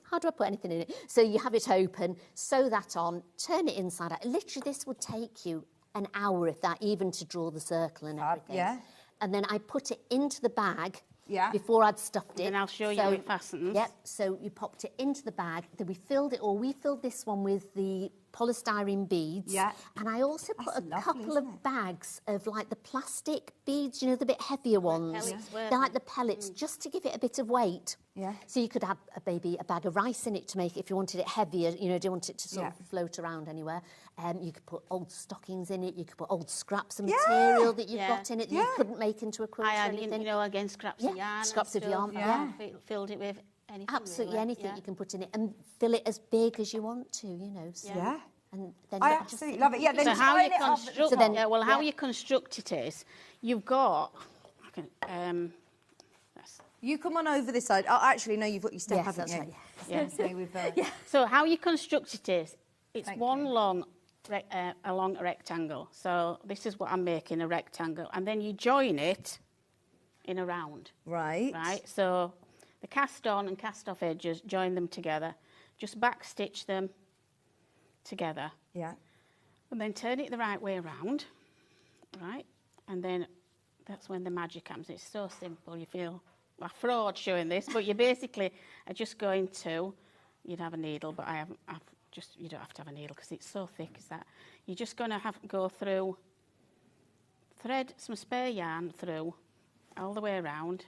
how do I put anything in it? So you have it open, sew that on, turn it inside out. Literally, this would take you an hour, if that, even to draw the circle and everything. yeah. And then I put it into the bag Yeah. before I'd stuffed it. And I'll show you how it fastens. Yep, so you popped it into the bag, then we filled this one with the polystyrene beads. Yeah. And I also put That's a lovely, couple isn't of bags of like the plastic beads, you know, the bit heavier ones. pellets, weren't They're they? like the pellets, just to give it a bit of weight. Yeah. So you could have maybe a bag of rice in it to make it, if you wanted it heavier, you know, don't want it to sort of float around anywhere. You could put old stockings in it, you could put old scraps of material that you've Yeah. got in it that you couldn't make into a quilt I or had, anything. you know, again, scraps of yarn. and Scraps of stuff. yarn, Filled it with anything. Absolutely really. anything Yeah. you can put in it and fill it as big as you want to, you know. So, Yeah. And then I you just- absolutely love it. Yeah, then So how join you it up. construct So then- how yeah. you construct it is, you've got. You come on over this side. Oh, actually, no, you've got your step, Yes, haven't that's you? right, Yeah. So we've, So how you construct it is, it's Thank one you. long, a long rectangle. So this is what I'm making, a rectangle, and then you join it in a round. Right. Right. So the cast on and cast off edges, join them together, just back stitch them together, Yeah. and then turn it the right way around. Right, and then that's when the magic comes. It's so simple. You feel a fraud showing this, but you basically are just going to. You'd have a needle, but you don't have to have a needle because it's so thick. Is that you're just going to go through, thread some spare yarn through, all the way around,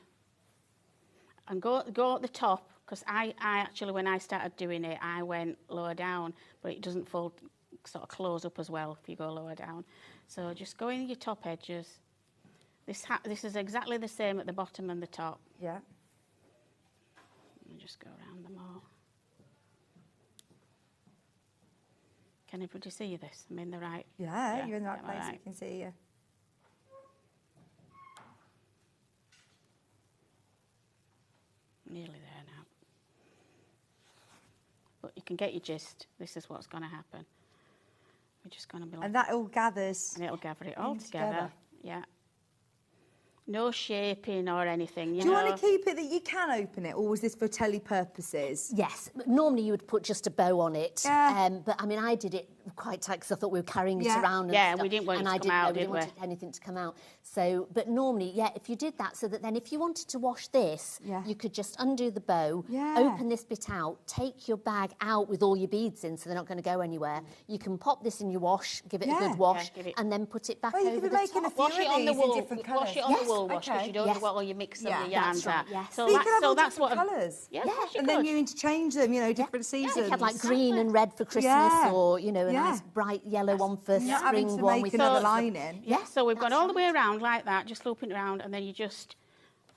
and go at the top, because I actually, when I started doing it, I went lower down, but it doesn't fold, sort of close up as well if you go lower down. So just go in your top edges. This is exactly the same at the bottom and the top. Yeah. just go around them all. Can everybody see this? I'm in the right... Yeah, you're in the right place. Right. You can see you. Nearly there now. But you can get your gist. This is what's going to happen. We're just going to be like... And that all gathers. And it'll gather it all together. Yeah. No shaping or anything, Do you want to keep it that you can open it, or was this for telly purposes? Yes. Normally you would put just a bow on it. Yeah. But I mean, I did it quite tight because I thought we were carrying it Yeah. around. Yeah, and we stuff, didn't want it and to I come didn't out, know, we did didn't we? want anything to come out. So, but normally, yeah, if you did that, so that then if you wanted to wash this, you could just undo the bow, open this bit out, take your bag out with all your beads in, so they're not going to go anywhere. You can pop this in your wash, give it a good wash, and then put it back Well, you over could the be making top. a few Wash it on the in wool. different colours. Wash it on the wool wash because you don't know what all your mix of your yarns that's right, are. yes. So You can have all that's different what colours. Yeah, And then you interchange them, you know, different seasons. You could have like green and red for Christmas, or you know, a nice bright yellow one for You're not having spring to one make with another line in. Yeah, so we've gone all the way around like that, just looping it around, and then you just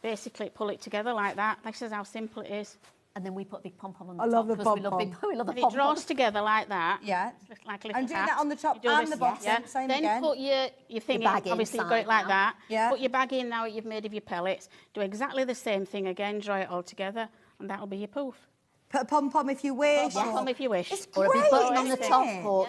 basically pull it together like that. This is how simple it is. And then we put big pom-pom on the I top. love the 'cause we pom-pom. we love the And it pom-pom. draws together like that. Yeah. Like a little And doing that hat. on the top You do and this, the bottom, same then again. put your thing bag in. Obviously, you've got it inside like now. that. Yeah. Put your bag in now that you've made of your pellets. Do exactly the same thing again. Draw it all together, and that'll be your poof. Put a pom-pom if you wish. Put a pom if you wish. It's Or a big great, button on the isn't top, it? or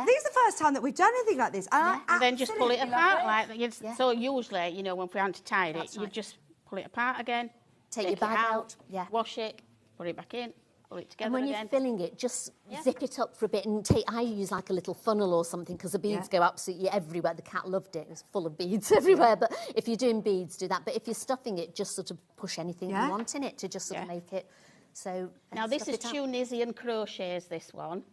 This is the first time that we've done anything like this. And And then just pull it absolutely apart love like that. So usually, you know, when we haven't tied it, That's you right. just pull it apart again. Take your it bag out, yeah. Wash it. Put it back in. Pull it together And when again. you're filling it, just zip it up for a bit and take. I use like a little funnel or something because the beads go absolutely everywhere. The cat loved it. It was full of beads everywhere. But if you're doing beads, do that. But if you're stuffing it, just sort of push anything you want in it to just sort of make it. So Now this stuff is it up. Tunisian crochets, this one.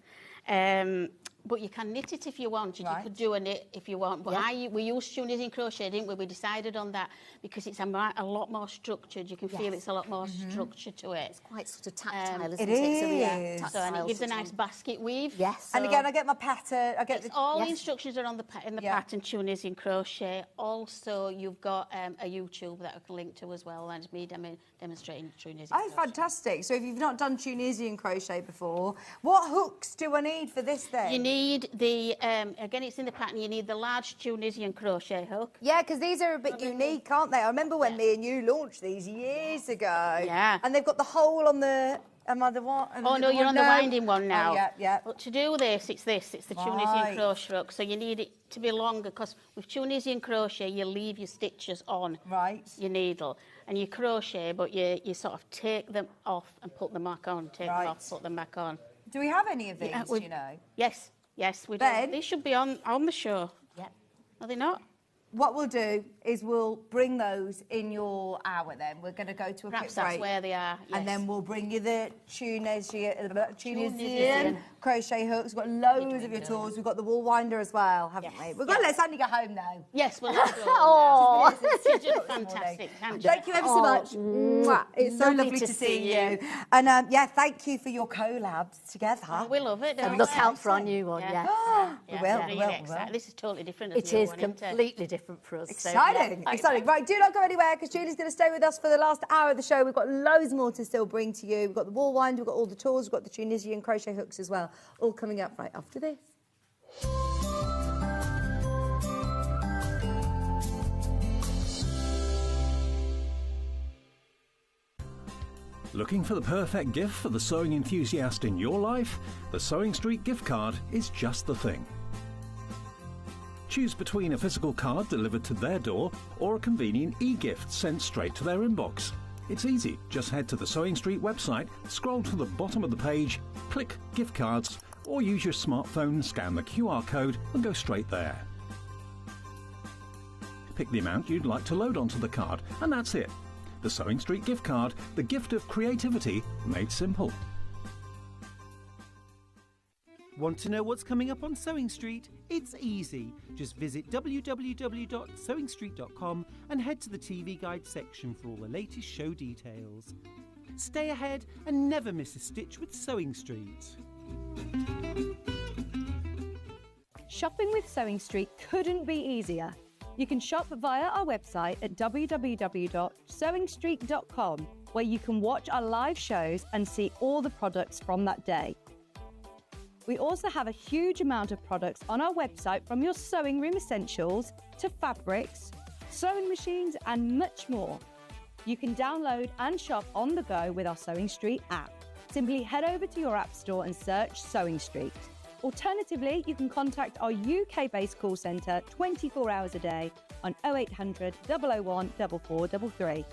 But you can knit it if you want. You could do a knit if you want. But we used Tunisian crochet, didn't we? We decided on that because it's a lot more structured. You can feel it's a lot more structure to it. It's quite sort of tactile, isn't it it? So, is. tactile And it gives a sort of nice basket weave. Yes. And again, I get my pattern. I get All the instructions are on the in the pattern Tunisian crochet. Also, you've got a YouTube that I can link to as well. And it's me demonstrating Tunisian crochet. fantastic. So if you've not done Tunisian crochet before, what hooks do I need for this then? You need the, again, it's in the pattern, you need the large Tunisian crochet hook. Yeah, because these are a bit unique, aren't they? I remember when me and you launched these years ago. Yeah. And they've got the hole on the... Am I the one? Oh, no, you're on the winding one now. Oh, yeah. But to do this, it's the Tunisian crochet hook. So you need it to be longer because with Tunisian crochet, you leave your stitches on your needle. And you crochet, but you sort of take them off and put them back on. Take them off, put them back on. Do we have any of these, Yeah, do you know? Yes, we do. Ben? These should be on the show. Yep. Are they not? What we'll do is we'll bring those in your hour then. We're going to go to a Perhaps quick break. that's where they are, And then we'll bring you the Tunisian Tunisian. crochet hooks. We've got loads of your tools. We've got the wool winder as well, haven't we? We've got to let Sandy go home now. Yes, we'll have to go. Oh. She's just fantastic. Thank you ever so much. Mwah. It's so lovely to see you. And thank you for your collabs together. Oh, we love it. And look out for our new one, Yeah. We will. This is totally different. It is completely different for us. Exciting, exciting. Right, do not go anywhere because Julie's going to stay with us for the last hour of the show. We've got loads more to still bring to you. We've got the wool winder, we've got all the tools, we've got the Tunisian crochet hooks as well. All coming up right after this. Looking for the perfect gift for the sewing enthusiast in your life? The Sewing Street gift card is just the thing. Choose between a physical card delivered to their door or a convenient e-gift sent straight to their inbox. It's easy. Just head to the Sewing Street website, scroll to the bottom of the page, click Gift Cards, or use your smartphone, scan the QR code and go straight there. Pick the amount you'd like to load onto the card, and that's it. The Sewing Street gift card, the gift of creativity made simple. Want to know what's coming up on Sewing Street? It's easy. Just visit www.sewingstreet.com and head to the TV Guide section for all the latest show details. Stay ahead and never miss a stitch with Sewing Street. Shopping with Sewing Street couldn't be easier. You can shop via our website at www.sewingstreet.com where you can watch our live shows and see all the products from that day. We also have a huge amount of products on our website, from your sewing room essentials to fabrics, sewing machines and much more. You can download and shop on the go with our Sewing Street app. Simply head over to your app store and search Sewing Street. Alternatively, you can contact our UK-based call centre 24 hours a day on 0800 001 4433.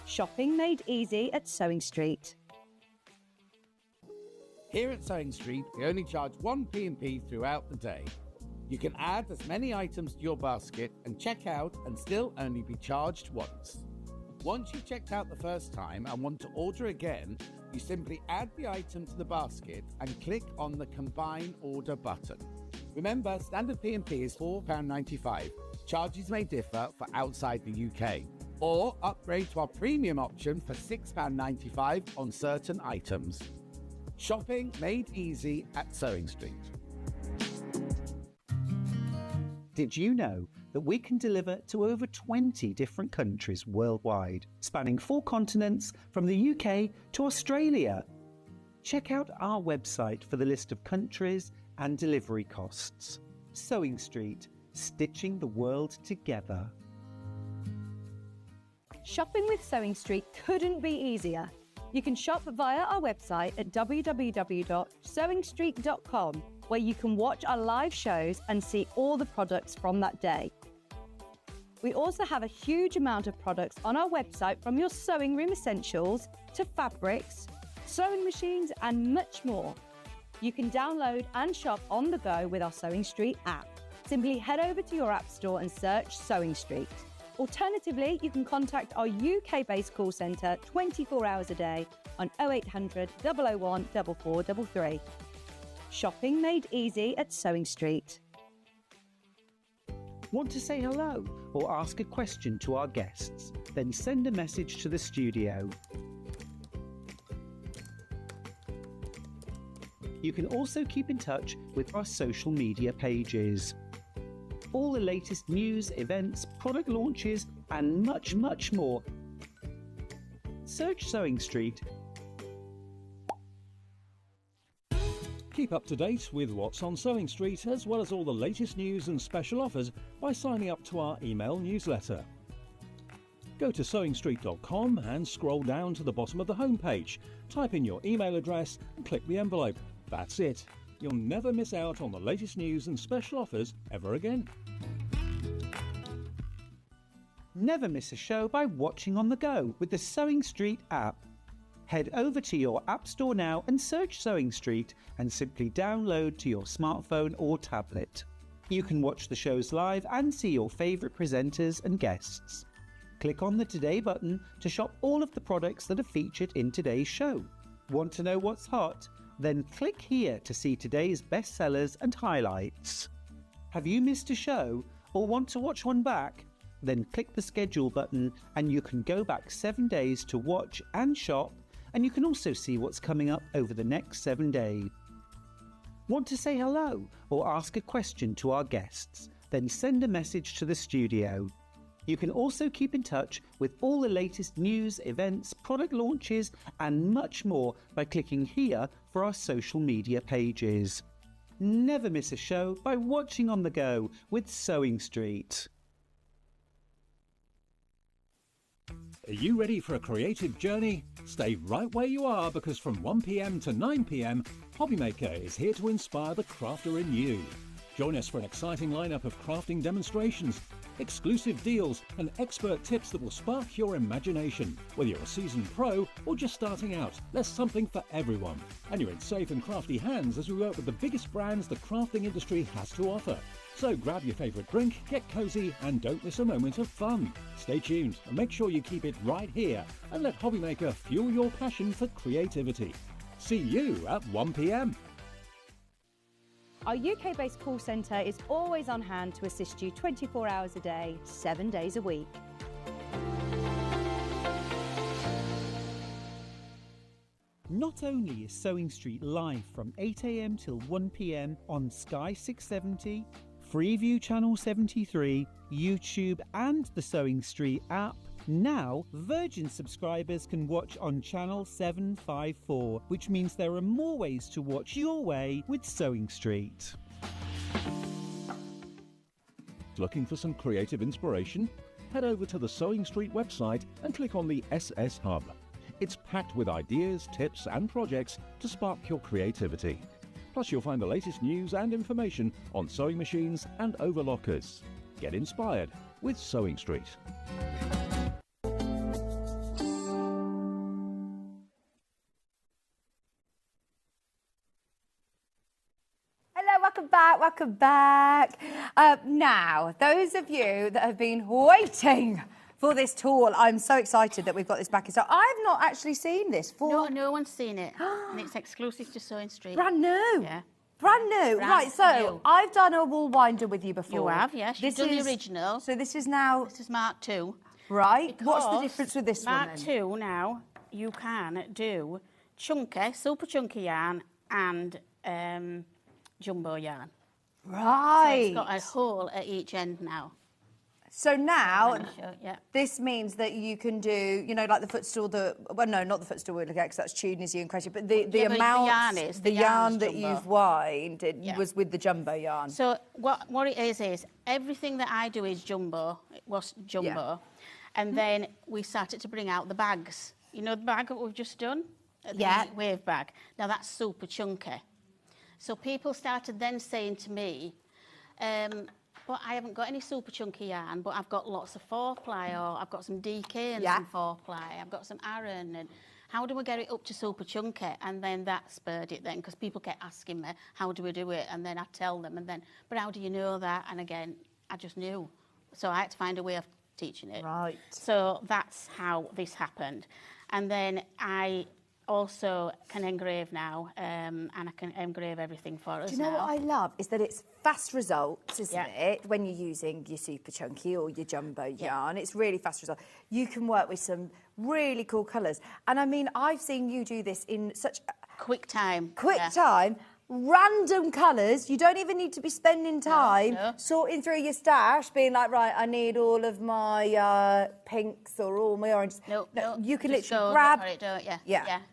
Shopping made easy at Sewing Street. Here at Sewing Street, we only charge one P&P throughout the day. You can add as many items to your basket and check out and still only be charged once. Once you've checked out the first time and want to order again, you simply add the item to the basket and click on the Combine Order button. Remember, standard P&P is £4.95. Charges may differ for outside the UK. Or upgrade to our premium option for £6.95 on certain items. Shopping made easy at Sewing Street. Did you know that we can deliver to over 20 different countries worldwide, spanning 4 continents from the UK to Australia? Check out our website for the list of countries and delivery costs. Sewing Street, stitching the world together. Shopping with Sewing Street couldn't be easier. You can shop via our website at www.sewingstreet.com, where you can watch our live shows and see all the products from that day. We also have a huge amount of products on our website, from your sewing room essentials to fabrics, sewing machines and much more. You can download and shop on the go with our Sewing Street app. Simply head over to your app store and search Sewing Street. Alternatively, you can contact our UK-based call centre 24 hours a day on 0800 001 4433. Shopping made easy at Sewing Street. Want to say hello or ask a question to our guests? Then send a message to the studio. You can also keep in touch with our social media pages. All the latest news, events, product launches and much, much more. Search Sewing Street. Keep up to date with what's on Sewing Street, as well as all the latest news and special offers, by signing up to our email newsletter. Go to sewingstreet.com and scroll down to the bottom of the homepage. Type in your email address and click the envelope. That's it. You'll never miss out on the latest news and special offers ever again. Never miss a show by watching on the go with the Sewing Street app. Head over to your app store now and search Sewing Street and simply download to your smartphone or tablet. You can watch the shows live and see your favourite presenters and guests. Click on the Today button to shop all of the products that are featured in today's show. Want to know what's hot? Then click here to see today's bestsellers and highlights. Have you missed a show or want to watch one back? Then click the schedule button and you can go back 7 days to watch and shop, and you can also see what's coming up over the next 7 days. Want to say hello or ask a question to our guests? Then send a message to the studio. You can also keep in touch with all the latest news, events, product launches and much more by clicking here for our social media pages. Never miss a show by watching on the go with Sewing Street. Are you ready for a creative journey? Stay right where you are, because from 1 p.m. to 9 p.m, Hobbymaker is here to inspire the crafter in you. Join us for an exciting lineup of crafting demonstrations, exclusive deals and expert tips that will spark your imagination. Whether you're a seasoned pro or just starting out, there's something for everyone. And you're in safe and crafty hands as we work with the biggest brands the crafting industry has to offer. So grab your favourite drink, get cosy and don't miss a moment of fun. Stay tuned and make sure you keep it right here and let Hobbymaker fuel your passion for creativity. See you at 1 p.m. Our UK-based call centre is always on hand to assist you 24 hours a day, 7 days a week. Not only is Sewing Street live from 8 a.m. till 1 p.m. on Sky 670, Freeview Channel 73, YouTube and the Sewing Street app, Now, Virgin subscribers can watch on channel 754, which means there are more ways to watch your way with Sewing Street. Looking for some creative inspiration? Head over to the Sewing Street website and click on the SS Hub. It's packed with ideas, tips and projects to spark your creativity. Plus you'll find the latest news and information on sewing machines and overlockers. Get inspired with Sewing Street. Welcome back. Now, those of you that have been waiting for this tool, I'm so excited that we've got this back in stock. I've not actually seen this for... No one's seen it. And it's exclusive to Sewing Street. Brand new. Yeah. Brand new. Right, so new. I've done a wool winder with you before. You have, yes. You've done the original. So this is now... This is Mark II. Right. What's the difference with this one Mark II now, you can do chunky, super chunky yarn and jumbo yarn. Right. So it's got a hole at each end now. So now, yeah. this means that you can do, you know, like the footstool, well, no, not the footstool we're looking at, because that's Tunisia and crochet, but the amount, the yarn that you've wound, it was with the jumbo yarn. So what it is everything that I do is jumbo. It was jumbo. And then we started to bring out the bags. You know the bag that we've just done? The wave bag. Now that's super chunky. So people started then saying to me, but I haven't got any super chunky yarn, but I've got lots of 4-ply, or I've got some DK and some 4-ply, I've got some Aran, and how do we get it up to super chunky? And then that spurred it then, because people kept asking me, how do we do it? And then I tell them, and then, but how do you know that? And again, I just knew. So I had to find a way of teaching it. Right. So that's how this happened. And then I also can engrave now, and I can engrave everything for us. Do you know what I love is that it's fast results, isn't it? When you're using your super chunky or your jumbo yarn, it's really fast results. You can work with some really cool colours, and I mean, I've seen you do this in such quick time. Random colours. You don't even need to be spending time sorting through your stash, being like, right, I need all of my pinks or all my oranges. No, you can literally grab.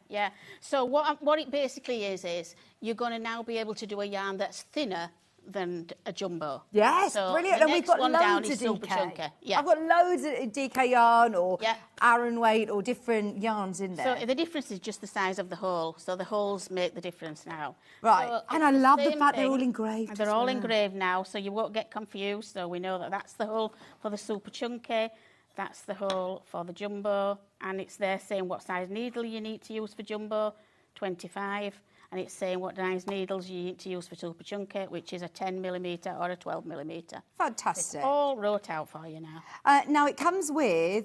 Yeah. So what it basically is you're going to now be able to do a yarn that's thinner than a jumbo. Yes, so brilliant. And we've got loads of DK. I've got loads of DK yarn or Aran weight or different yarns in there. So the difference is just the size of the hole. So the holes make the difference now. Right. So and I love the fact they're all engraved. They're all engraved now, so you won't get confused. So we know that that's the hole for the super chunky, that's the hole for the jumbo, and it's there saying what size needle you need to use for jumbo, 25. And it's saying what size needles you need to use for super chunky, which is a 10mm or a 12mm. Fantastic. It's all wrote out for you now. Now it comes with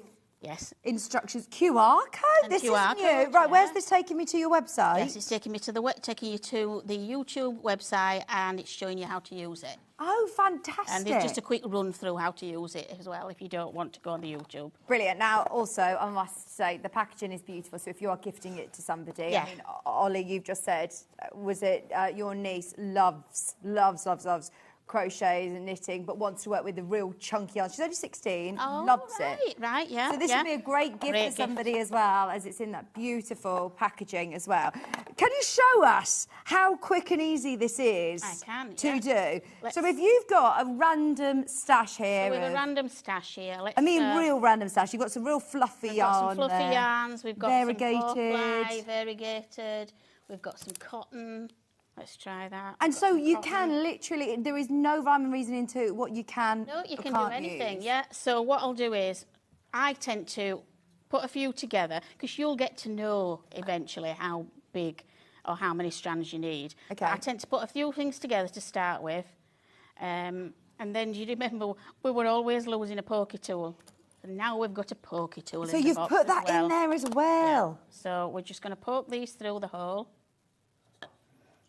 instructions, QR code. And this QR is new. code, Right, where's this taking me to your website? Yes, it's taking you to the YouTube website, and it's showing you how to use it. Oh, fantastic. And there's just a quick run through how to use it as well if you don't want to go on the YouTube. Brilliant. Now, also, I must say, the packaging is beautiful. So if you are gifting it to somebody, I mean, Ollie, you've just said, was it your niece loves crochets and knitting, but wants to work with the real chunky yarn. She's only 16, loves it. Right, yeah. So this would be a great gift for somebody as well, as it's in that beautiful packaging as well. Can you show us how quick and easy this is to do? So if you've got a random stash here... So we have a random stash here. real random stash. You've got some real fluffy yarn. We've got some fluffy yarns. We've got variegated. some 4-ply, variegated. We've got some cotton. Let's try that. And so you can literally, there is no rhyme and reason into what you can. No, you can do anything, So what I'll do is, I tend to put a few together, because you'll get to know eventually how big or how many strands you need. Okay. I tend to put a few things together to start with. And then you remember, we were always losing a pokey tool. And now we've got a pokey tool in the box. So you've put that in there as well. Yeah. So we're just going to poke these through the hole.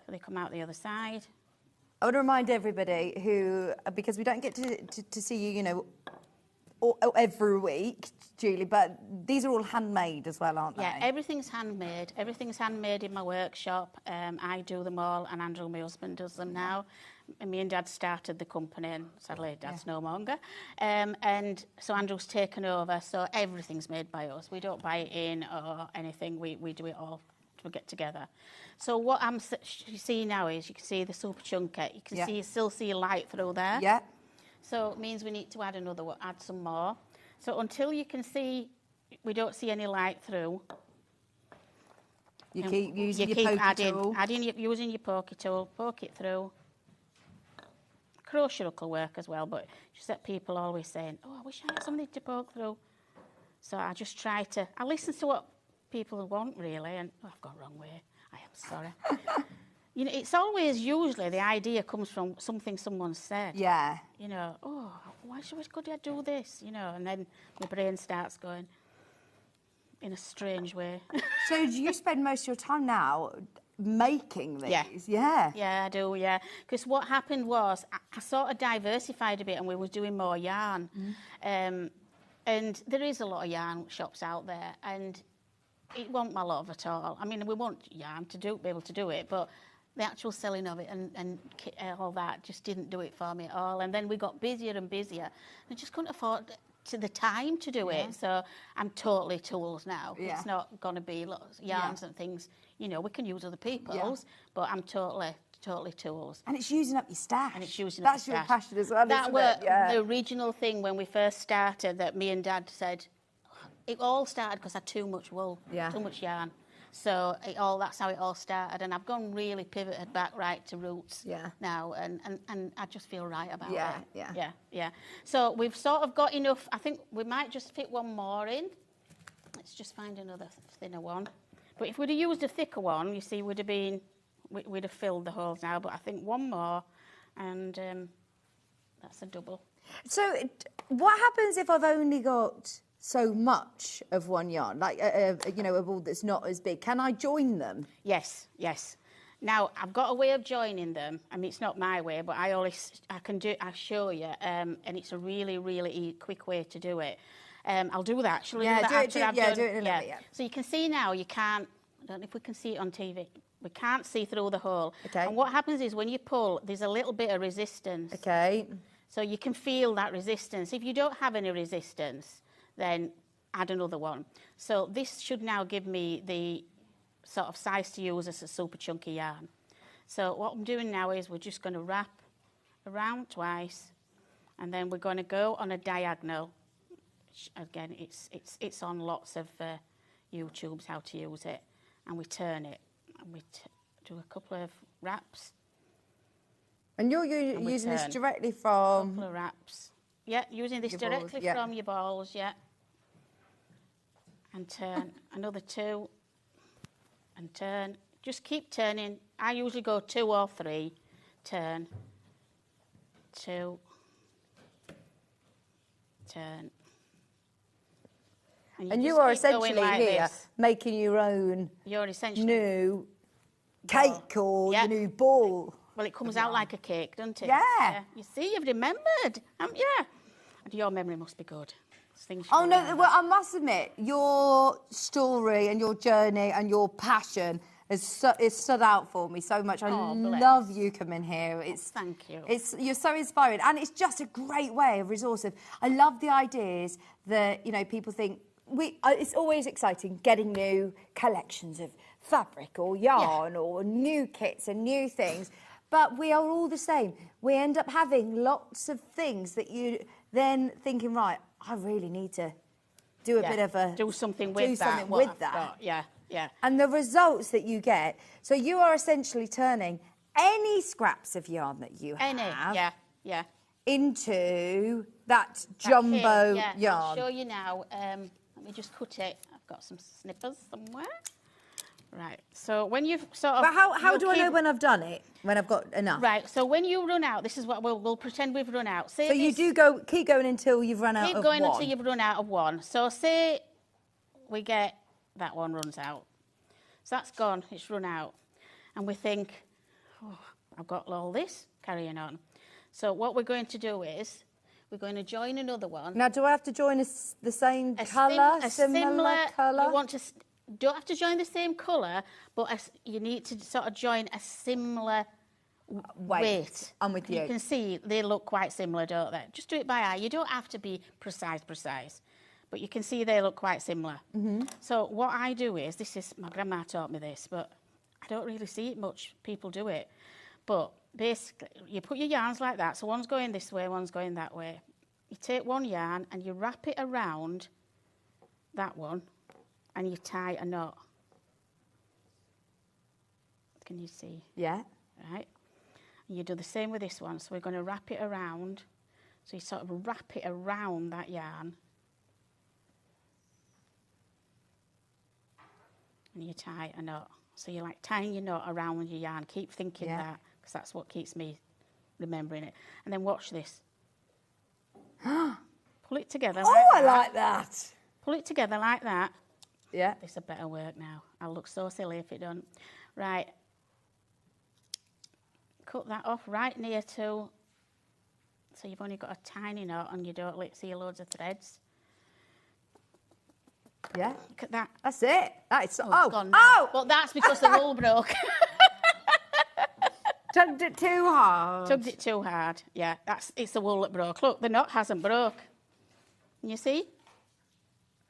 So they come out the other side. I want to remind everybody who, because we don't get to see you, you know, every week, Julie, but these are all handmade as well, aren't they? Yeah, everything's handmade. Everything's handmade in my workshop. I do them all, and Andrew, my husband, does them now. And me and Dad started the company, and sadly Dad's no longer. And so Andrew's taken over, so everything's made by us. We don't buy it in or anything. We do it all to get together. So what you see now is you can see the super chunky. You can still see light through there. Yeah. So it means we need to add add some more. So until you can see, we don't see any light through. You keep using your pokey tool. Using your pokey tool, poke it through. Crochet hook will work as well, but just that people always saying, oh, I wish I had something to poke through. So I just I listen to what people want, really, and I've gone wrong way. I am sorry. You know, it's always usually the idea comes from something someone said. Yeah. You know, oh, why could I do this? You know, and then my brain starts going in a strange way. So do you spend most of your time now making these? Yeah. Yeah, I do, yeah. Because what happened was I sort of diversified a bit and we were doing more yarn. And there is a lot of yarn shops out there and it wasn't my love at all. I mean, we want yarn to be able to do it, but the actual selling of it and all that just didn't do it for me at all. And then we got busier and busier. I just couldn't afford the time to do it. So I'm totally tools now. Yeah. It's not going to be lots of yarns and things. You know, we can use other people's, but I'm totally tools. And it's using up your stash. And it's using That's up your your stash. passion as well, That isn't was it? Yeah. the original thing when we first started that me and Dad said. It all started because I had too much wool, too much yarn. So that's how it all started. And I've gone really pivoted back right to roots now. And I just feel right about it. Yeah. So we've sort of got enough. I think we might just fit one more in. Let's just find another thinner one. But if we'd have used a thicker one, you see, we'd have filled the holes now. But I think one more, and that's a double. So what happens if I've only got so much of one yarn, like you know, a ball that's not as big? Can I join them? Yes. Now I've got a way of joining them. I mean, it's not my way, but I can do. I show you, and it's a really quick way to do it. I'll do that. Shall we do that after I've done? Do it in a little bit. Yeah. So you can see now. You can't. I don't know if we can see it on TV. We can't see through the hole. Okay. And what happens is when you pull, there's a little bit of resistance. Okay. So you can feel that resistance. If you don't have any resistance, then add another one. So this should now give me the sort of size to use as a super chunky yarn. So what I'm doing now is we're just going to wrap around twice, and then we're going to go on a diagonal. Again, it's on lots of YouTubes how to use it, and we turn it, and we do a couple of wraps. And you're using this directly from... A couple of wraps. Yeah, using this directly from your balls, and turn another two, and turn. Just keep turning. I usually go 2 or 3. Turn. 2. Turn. And you are essentially like here making your own new cake or your new ball. Well, it comes out like a cake, doesn't it? Yeah. You see, you've remembered, haven't you? And your memory must be good. Oh, no, well, I must admit, your story and your journey and your passion has stood out for me so much. I love you coming here. Thank you. You're so inspiring, and it's just a great way of resourcing. I love the ideas that, you know, people think, it's always exciting getting new collections of fabric or yarn or new kits and new things, but we are all the same. We end up having lots of things that you then thinking, right, I really need to do a bit of do something with that. Yeah. And the results that you get. So you are essentially turning any scraps of yarn that you have into that jumbo yarn. I'll show you now. Let me just cut it. I've got some snippers somewhere. Right. So when you've sort of... But how do I know when I've done it? When I've got enough? Right. So when you run out, this is what we'll pretend we've run out. So you do keep going until you've run out of one? Keep going until you've run out of one. So say we get that one runs out. So that's gone. It's run out. And we think, oh, I've got all this carrying on. So what we're going to do is we're going to join another one. Now, do I have to join the same colour, similar colour? You want to, don't have to join the same colour, but you need to sort of join a similar weight. I'm with you. You can see they look quite similar, don't they? Just do it by eye. You don't have to be precise, but you can see they look quite similar. So what I do is, my grandma taught me this, but I don't really see it much. People do it. But basically, you put your yarns like that. So one's going this way, one's going that way. You take one yarn and you wrap it around that one and you tie a knot. Can you see? Yeah. Right. And you do the same with this one. So we're going to wrap it around. So you sort of wrap it around that yarn. And you tie a knot. So you're like tying your knot around your yarn. Keep thinking that, because that's what keeps me remembering it. And then watch this. Pull it together. I like that. Pull it together like that. Yeah. This is better work now. I'll look so silly if it don't. Right. Cut that off right near to. So you've only got a tiny knot and you don't see loads of threads. Yeah. Look at that. That's it. That is it's gone now. Well, that's because the wool broke. Tugged it too hard. Tugged it too hard. Yeah, it's the wool that broke. Look, the knot hasn't broke. Can you see?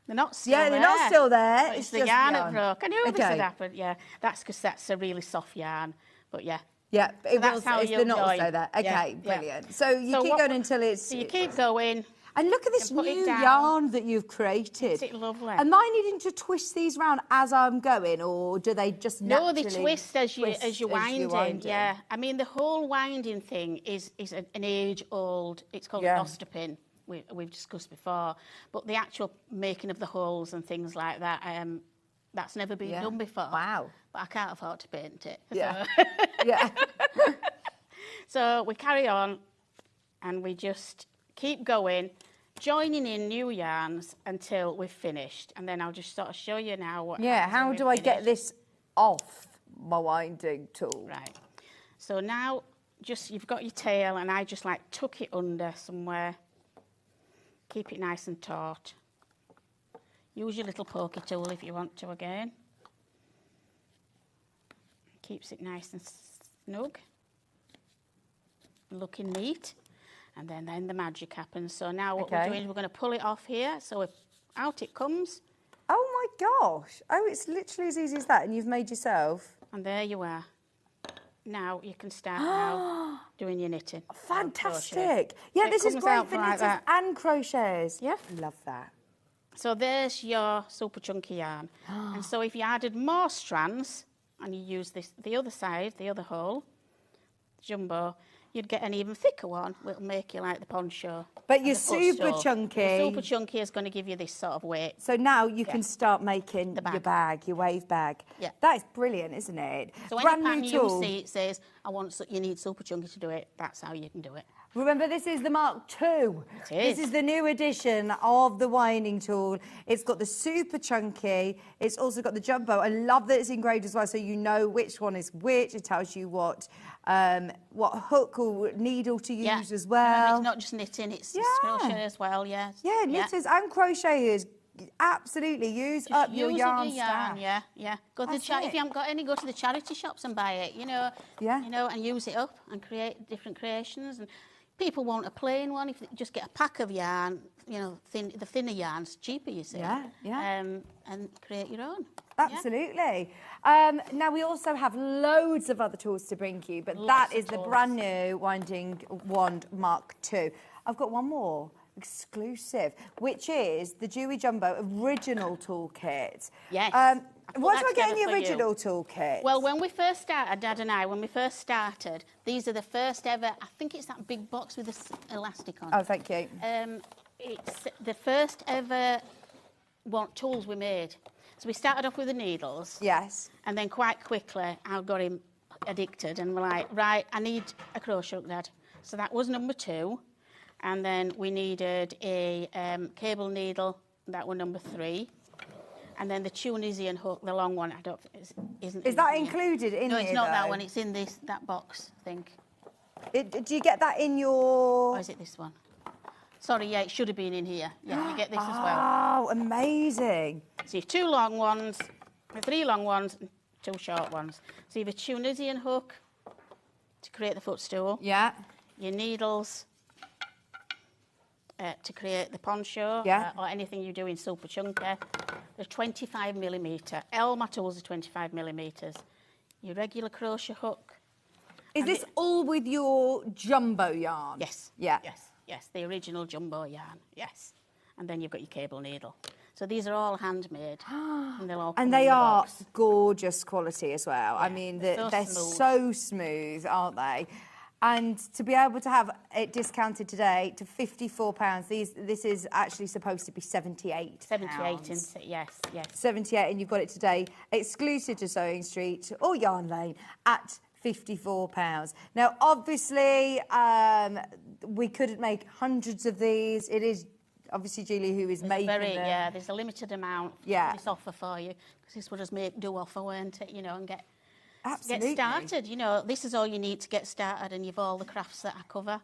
The knot's still there. Yeah, the knot's still there. But it's the yarn that broke. I knew this would happen. Yeah, that's because that's a really soft yarn. But yeah. Yeah, so that's how the knot will stay there. Okay, yeah, brilliant. Yeah. So you keep going until it's... So you keep going. And look at this new yarn that you've created. Isn't it lovely? Am I needing to twist these round as I'm going, or do they just naturally... No, they twist as you're winding. Yeah, I mean, the whole winding thing is an age-old... It's called an ostepin, we've discussed before. But the actual making of the holes and things like that, that's never been done before. Wow. But I can't afford to paint it. Yeah. So. Yeah. So we carry on and we just keep going, joining in new yarns until we've finished. And then I'll just sort of show you now what how do I get this off my winding tool? Right. So now you've got your tail and I just like tuck it under somewhere. Keep it nice and taut. Use your little pokey tool if you want to again. Keeps it nice and snug. Looking neat. And then the magic happens. So now what we're doing is we're going to pull it off here. So out it comes. Oh my gosh. Oh, it's literally as easy as that. And you've made yourself. And there you are. Now you can start now doing your knitting. Fantastic. Yeah, so this is great for like knitters and crochets. Yeah. Love that. So there's your super chunky yarn. And so if you added more strands and you use the other side, the other hole, jumbo, you'd get an even thicker one, which will make you like the poncho. But your super chunky... The super chunky is going to give you this sort of weight. So now you can start making your bag, your wave bag. Yeah. That is brilliant, isn't it? So any pattern you see, it says, you need super chunky to do it. That's how you can do it. Remember, this is the Mark II. This is the new edition of the winding tool. It's got the super chunky. It's also got the jumbo. I love that it's engraved as well, so you know which one is which. It tells you what hook or needle to use as well. It's not just knitting, it's crochet as well, yeah. Yeah, knitters and crocheters. Absolutely, use up your yarn stash. Yeah. Go to if you haven't got any, go to the charity shops and buy it. And use it up and create different creations. And people want a plain one. If you just get a pack of yarn, the thinner yarn's cheaper, you see. And create your own. Absolutely. Now we also have loads of other tools to bring you, but that is the brand new Winding Wand Mark II. I've got one more. Exclusive, which is the Dewey Jumbo Original Toolkit. Yes. What do I get in the original toolkit? Well, when we first started, Dad and I, these are the first ever, I think it's that big box with the elastic on. Oh, thank you. It's the first ever tools we made. So we started off with the needles. Yes. And then quite quickly, I got him addicted and we're like, right, I need a crochet hook, Dad. So that was number 2. And then we needed a cable needle, that was number 3. And then the Tunisian hook, the long one, isn't. Is that included in here? No, it's not that one. It's in that box, I think. Do you get that in your? Or is it this one? Sorry, yeah, it should have been in here. Yeah, you get this as well. Oh, amazing. So you have 2 long ones, 3 long ones, and 2 short ones. So you have a Tunisian hook to create the footstool. Yeah. Your needles to create the poncho. Yeah. Or anything you do in super chunky. They're 25mm. All my tools are 25mm. Your regular crochet hook. Is this all with your jumbo yarn? Yes. Yeah. Yes, the original jumbo yarn, yes. And then you've got your cable needle. So these are all handmade. And they'll all come And in they the are box. gorgeous quality as well. I Yeah, mean, they're they're so so smooth, aren't they? And to be able to have it discounted today to £54, this is actually supposed to be £78. 78, isn't it? Yes. 78, and you've got it today exclusive to Sewing Street or Yarn Lane at £54. Now, obviously, we couldn't make hundreds of these. It is obviously Julie who is making them. Yeah, there's a limited amount for this offer for you, because this would just do offer, weren't it? You know, and get started. You know, this is all you need to get started, and you've all the crafts that I cover.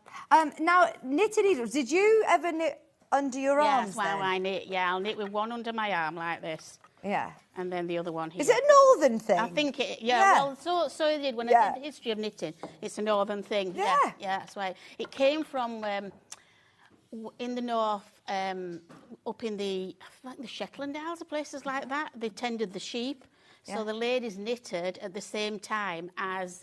Now, knitted needles. Did you ever knit under your arms? That's why I knit. Yeah, I'll knit with one under my arm like this. Yeah. And then the other one here. Is it a northern thing? I think it. Yeah. Well, so it did when I did the history of knitting. It's a northern thing. Yeah. Yeah. That's why it came from in the north, up in the Shetland Isles, or places like that. They tended the sheep, so the ladies knitted at the same time as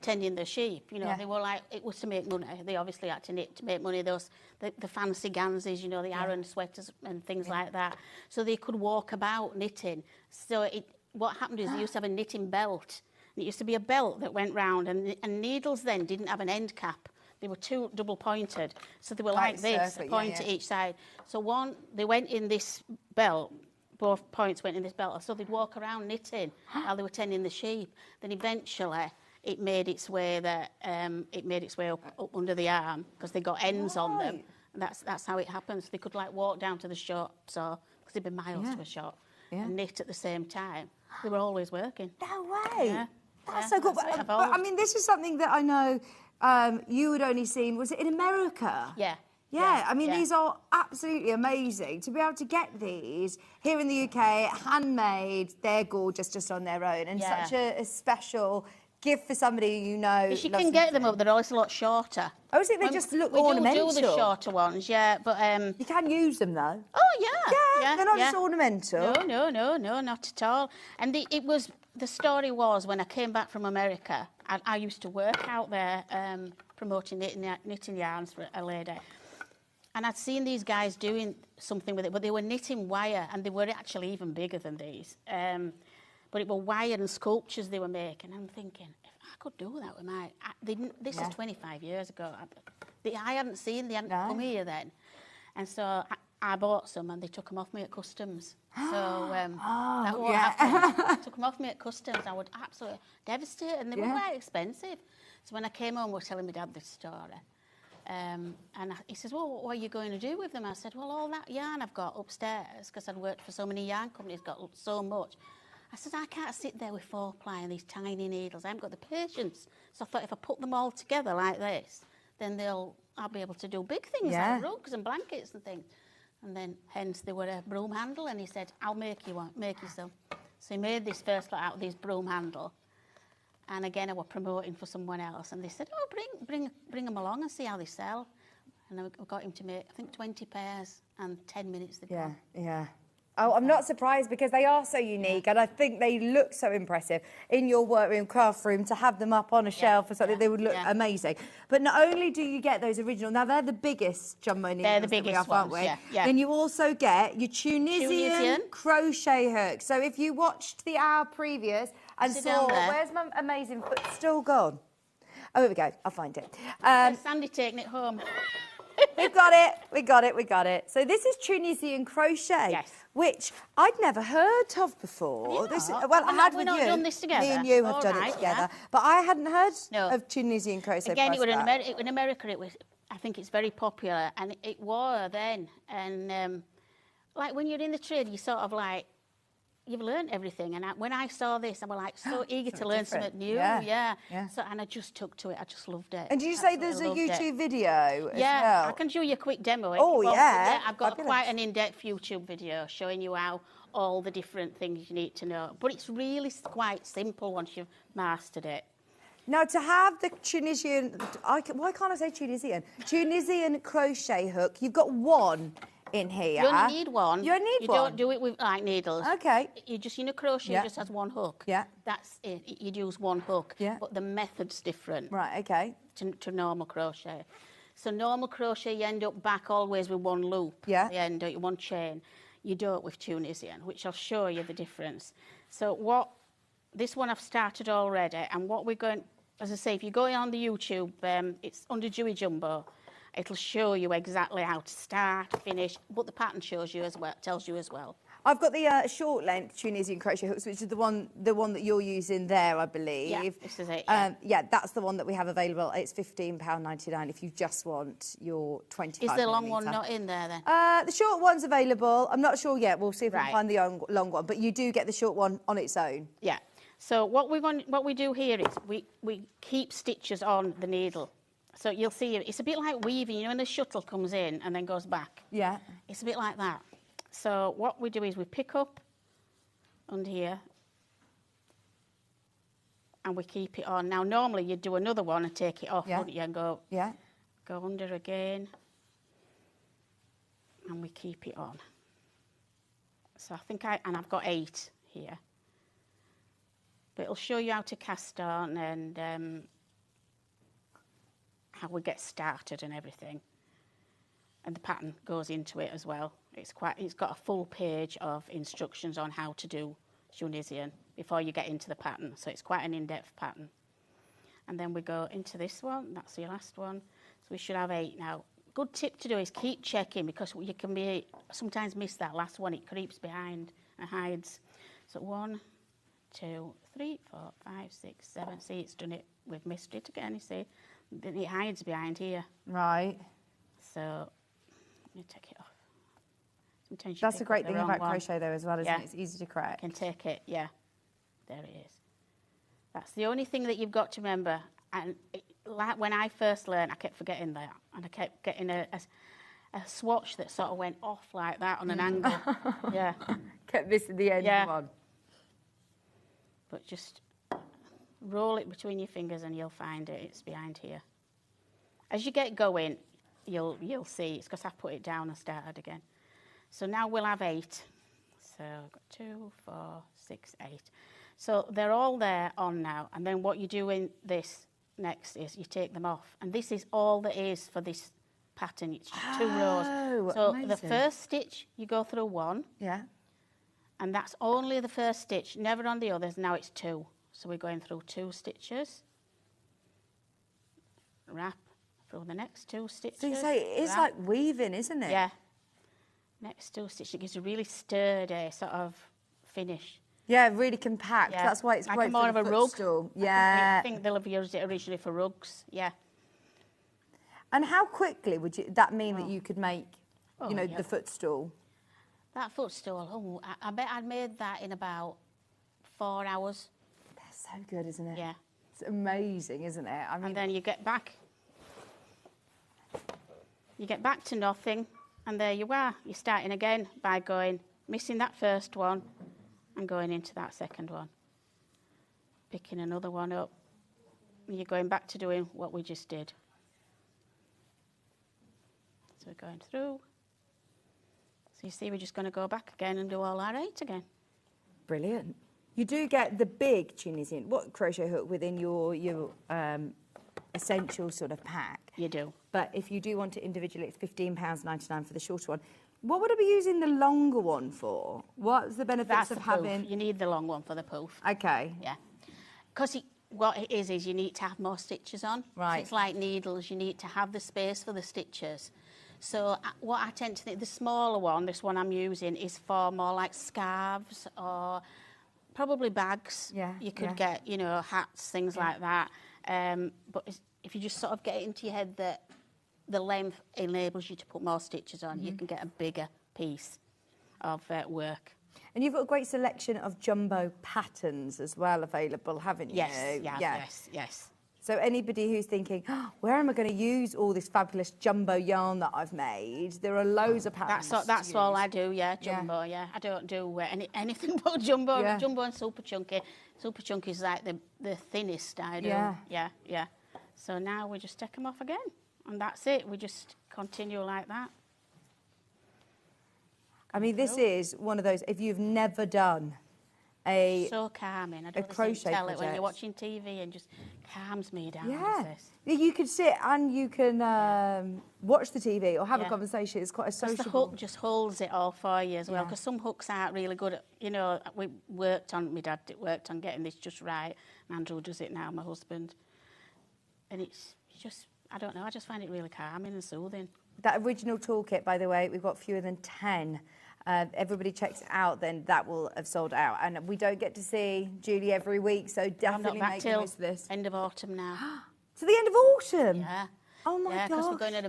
tending the sheep. You know, they were like, it was to make money. They obviously had to knit to make money. Those the fancy ganses, you know, the Aran sweaters and things like that. So they could walk about knitting. So what happened is they used to have a knitting belt. And it used to be a belt that went round, and needles then didn't have an end cap. They were two double pointed, so they were like this, a point to each side. So they went in this belt. Both points went in this belt, so they'd walk around knitting while they were tending the sheep. Then eventually it made its way up under the arm, because they got ends on them, and that's how it happens. They could like walk down to the shop, so because they'd be miles to a shop, and knit at the same time. They were always working. No way. Yeah. That's so cool. But I mean, this is something that I know you had only seen. Was it in America? Yeah. Yeah, I mean, these are absolutely amazing. To be able to get these here in the UK, handmade, they're gorgeous just on their own, and such a special gift for somebody you know. If you can get them up, they're always a lot shorter. I always think they just look ornamental. We do the shorter ones, but... You can use them, though. Oh, yeah. Yeah, they're not just ornamental. No, not at all. And the story was, when I came back from America, I used to work out there promoting knitting yarns for a lady. And I'd seen these guys doing something with it, but they were knitting wire, and they were actually even bigger than these. But it were wire and sculptures they were making. I'm thinking, if I could do that with my... This is 25 years ago. I hadn't seen, they hadn't come here then. And so I bought some, and they took them off me at customs. So that was what happened. They took them off me at customs. I was absolutely devastated, and they were quite expensive. So when I came home, we were telling my dad this story. And he says, well, what are you going to do with them? I said, well, all that yarn I've got upstairs, because I'd worked for so many yarn companies, got so much. I said, I can't sit there with 4-ply and these tiny needles. I haven't got the patience. So I thought if I put them all together like this, then I'll be able to do big things like rugs and blankets and things. And then, hence, they were a broom handle, and he said, I'll make you some. So he made this first lot out of this broom handle. And again, I was promoting for someone else, and they said, oh, bring them along and see how they sell. And I got him to make, I think, 20 pairs, and 10 minutes they'd gone. Yeah. Oh, I'm not surprised, because they are so unique, and I think they look so impressive in your workroom, craft room. To have them up on a shelf or something, they would look amazing. But not only do you get those original, now they're the biggest jumbo needles. They're the biggest ones, aren't we? Yeah. Then you also get your Tunisian crochet hook. So if you watched the hour previous and saw, where's my amazing foot still gone? Oh, here we go. I'll find it. Sandy taking it home. We got it. So this is Tunisian crochet, which I'd never heard of before. I had with you. Done this together. Me and you have done it together, but I hadn't heard of Tunisian crochet. Again, in America, it was. I think it's very popular, and it was then. And like when you're in the trade, you sort of like, you've learned everything. And when I saw this, I was like so eager to learn something new. Yeah. So, and I just took to it. I just loved it. And did you say there's a YouTube video as yeah, well? I can show you a quick demo. Oh, yeah. I've got Fabulous. quite an in-depth YouTube video showing you how all the different things you need to know. But it's really quite simple once you've mastered it. Now, to have the Tunisian... why can't I say Tunisian? Tunisian crochet hook. You've got one in here. You only need one. You only need one? You don't do it with like needles. Okay. You just, crochet just has one hook. Yeah. That's it. You'd use one hook. Yeah. But the method's different. Right, okay. To normal crochet. So normal crochet, you end up back always with one loop. Yeah. At the end, one chain. You do it with Tunisian, which I'll show you the difference. So this one I've started already, and what we're going, as I say, if you go on the YouTube, it's under Dewey Jumbo. It'll show you exactly how to start, finish, but the pattern shows you as well, tells you as well. I've got the short length Tunisian crochet hooks, which is the one that you're using there, I believe. Yeah, this is it. Yeah, that's the one that we have available. It's £15.99 if you just want your 25. Is the long one not in there then? The short one's available. I'm not sure yet. We'll see if we can find the long one, but you do get the short one on its own. Yeah. So what we do here is we keep stitches on the needle. So you'll see it's a bit like weaving, when the shuttle comes in and then goes back. Yeah. It's a bit like that. So what we do is we pick up under here and we keep it on. Now normally you'd do another one and take it off, wouldn't you, and go under again, and we keep it on. So I think I've got 8 here. But it'll show you how to cast on and how we get started and everything. And the pattern goes into it as well. It's got a full page of instructions on how to do Tunisian before you get into the pattern. So it's quite an in-depth pattern. And then we go into this one. That's the last one. So we should have 8 now. Good tip to do is keep checking, because you can sometimes miss that last one. It creeps behind and hides. So 1, 2, 3, 4, 5, 6, 7. See, it's done it. We've missed it again, you see. Then it hides behind here. Right. So let me take it off. Sometimes That's a great thing about crochet though as well, isn't it? It's easy to correct. You can take it, yeah. There it is. That's the only thing that you've got to remember. And like when I first learned, I kept forgetting that. And I kept getting a swatch that sort of went off like that on an angle. Yeah. Kept missing the end one. But just roll it between your fingers and you'll find it. It's behind here. As you get going, you'll see. It's because I put it down and started again. So now we'll have 8. So I've got 2, 4, 6, 8. So they're all there on now. And then what you do in this next is you take them off. And this is all there is for this pattern. It's just 2 rows. So amazing. the first stitch, you go through 1. Yeah. And that's only the first stitch, never on the others. Now it's 2. So we're going through 2 stitches. Wrap through the next 2 stitches. So you say it's like weaving, isn't it? Yeah. Next 2 stitches. It gives a really sturdy sort of finish. Yeah, really compact. Yeah. That's why it's like great more for of the a rug. footstool. Yeah. I think they'll have used it originally for rugs. Yeah. And how quickly would that mean that you could make, the footstool? That footstool, I bet I'd made that in about 4 hours. That's so good, isn't it? Yeah. It's amazing, isn't it? I mean, and then you get back. You get back to nothing, and there you are. You're starting again by missing that first one and going into that second one. Picking another one up. And you're going back to doing what we just did. So we're going through. So you see, we're just going to go back again and do all our 8 again. Brilliant. You do get the big Tunisian crochet hook within your essential sort of pack. You do. But if you do want it individually, it's £15.99 for the shorter one. What would I be using the longer one for? What's the benefits of having... You need the long one for the poof. Okay. Yeah. Because what it is you need to have more stitches on. Right. So it's like needles. You need to have the space for the stitches. So what I tend to think, the smaller one, this one I'm using, is for more like scarves or probably bags. Yeah. You could get, hats, things like that. But if you just sort of get it into your head that the length enables you to put more stitches on, you can get a bigger piece of work. And you've got a great selection of jumbo patterns as well available, haven't you? Yes, yes. So anybody who's thinking, oh, where am I going to use all this fabulous jumbo yarn that I've made? There are loads of patterns. That's all I do, jumbo, I don't do anything but jumbo. Yeah. Jumbo and super chunky. Super chunky is like the thinnest I do. Yeah. So now we just take them off again, and that's it. We just continue like that. I mean, this is one of those, if you've never done so calming. I don't crochet tell it when project. you're watching TV and just calms me down. Yeah. This. You could sit and you can watch the TV or have a conversation. It's quite a Because sociable. the hook just holds it all for you as well. Because some hooks aren't really good at, my dad worked on getting this just right. Andrew does it now, my husband. And it's just, I don't know, I just find it really calming and soothing. That original toolkit, by the way, we've got fewer than 10. Everybody checks it out, then that will have sold out. And we don't get to see Julie every week, so definitely make the most of this. End of autumn now. To the end of autumn? Yeah. Oh my Yeah, because gosh. we're going on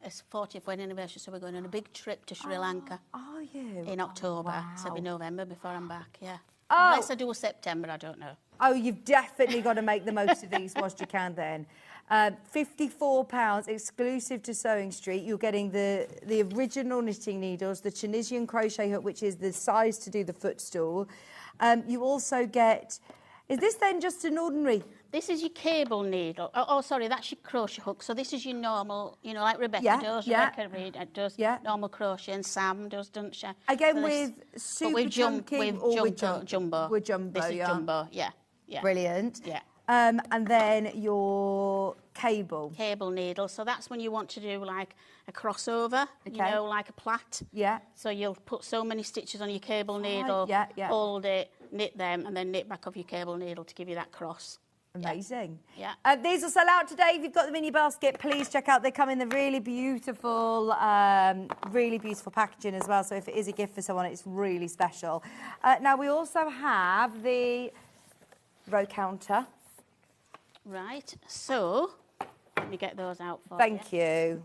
it's 40th wedding anniversary, so we're going on a big trip to Sri Lanka. Are you? In October. Wow. So it'll be November before I'm back, yeah. Oh. Unless I do a September, I don't know. Oh, you've definitely got to make the most of these whilst you can then. £54 exclusive to Sewing Street. You're getting the original knitting needles, the Tunisian crochet hook, which is the size to do the footstool. You also get... Is this then just an ordinary... This is your cable needle. Oh, sorry, that's your crochet hook. So this is your normal, like Rebecca does. Rebecca Reed does normal crochet, and Sam does, doesn't she? Again, so with super chunky or with jumbo. With jumbo, This is jumbo, yeah. Brilliant. Yeah. And then your cable. Cable needle. So that's when you want to do like a crossover, like a plait. Yeah. So you'll put so many stitches on your cable needle, hold it, knit them, and then knit back off your cable needle to give you that cross. Amazing. Yeah. These will sell out today. If you've got them in your basket, please check out. They come in the really beautiful packaging as well. So if it is a gift for someone, it's really special. Now, we also have the row counter. Right. So, let me get those out for you. Thank you.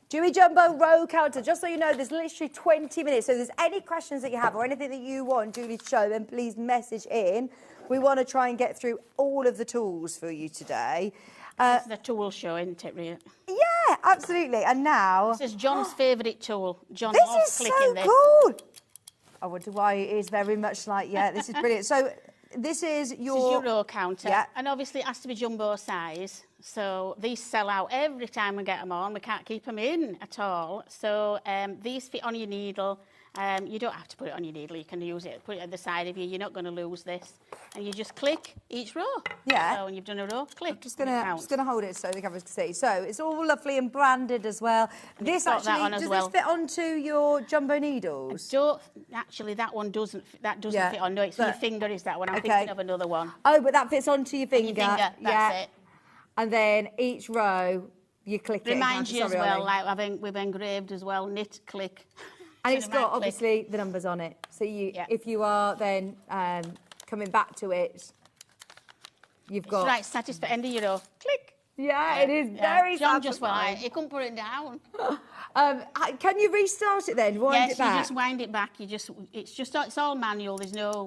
Jimmy Jumbo row counter. Just so you know, there's literally 20 minutes. So if there's any questions that you have or anything that you want Julie to show, then please message in. We want to try and get through all of the tools for you today. This is the tool show, isn't it, really? Yeah, absolutely. And now... This is John's favourite tool. John this loves is clicking so cool. I wonder why it is very much like, this is brilliant. So this is your row counter. Yeah. And obviously it has to be jumbo size. So these sell out every time we get them on. We can't keep them in at all. So these fit on your needle. You don't have to put it on your needle. You can use it, put it at the side of you. You're not going to lose this. And you just click each row. Yeah. So when you've done a row, click. I'm just gonna hold it so the cameras can see. So it's all lovely and branded as well. And this got that on actually as does well. this fit onto your jumbo needles? Actually, that one doesn't. That doesn't fit on. No, it's your finger. Is that one? I'm Okay. thinking of another one. Oh, but that fits onto your finger. That's it. And then each row you click it. Reminds you as well, like we've engraved as well. Knit, click. And it's got obviously the numbers on it. So if you are then coming back to it, you've got... Right, satisfied, end of your row. Click. Yeah, it is very John just went, he couldn't put it down. Can you restart it then? Wind it back? You just wind it back. It's all manual. There's no...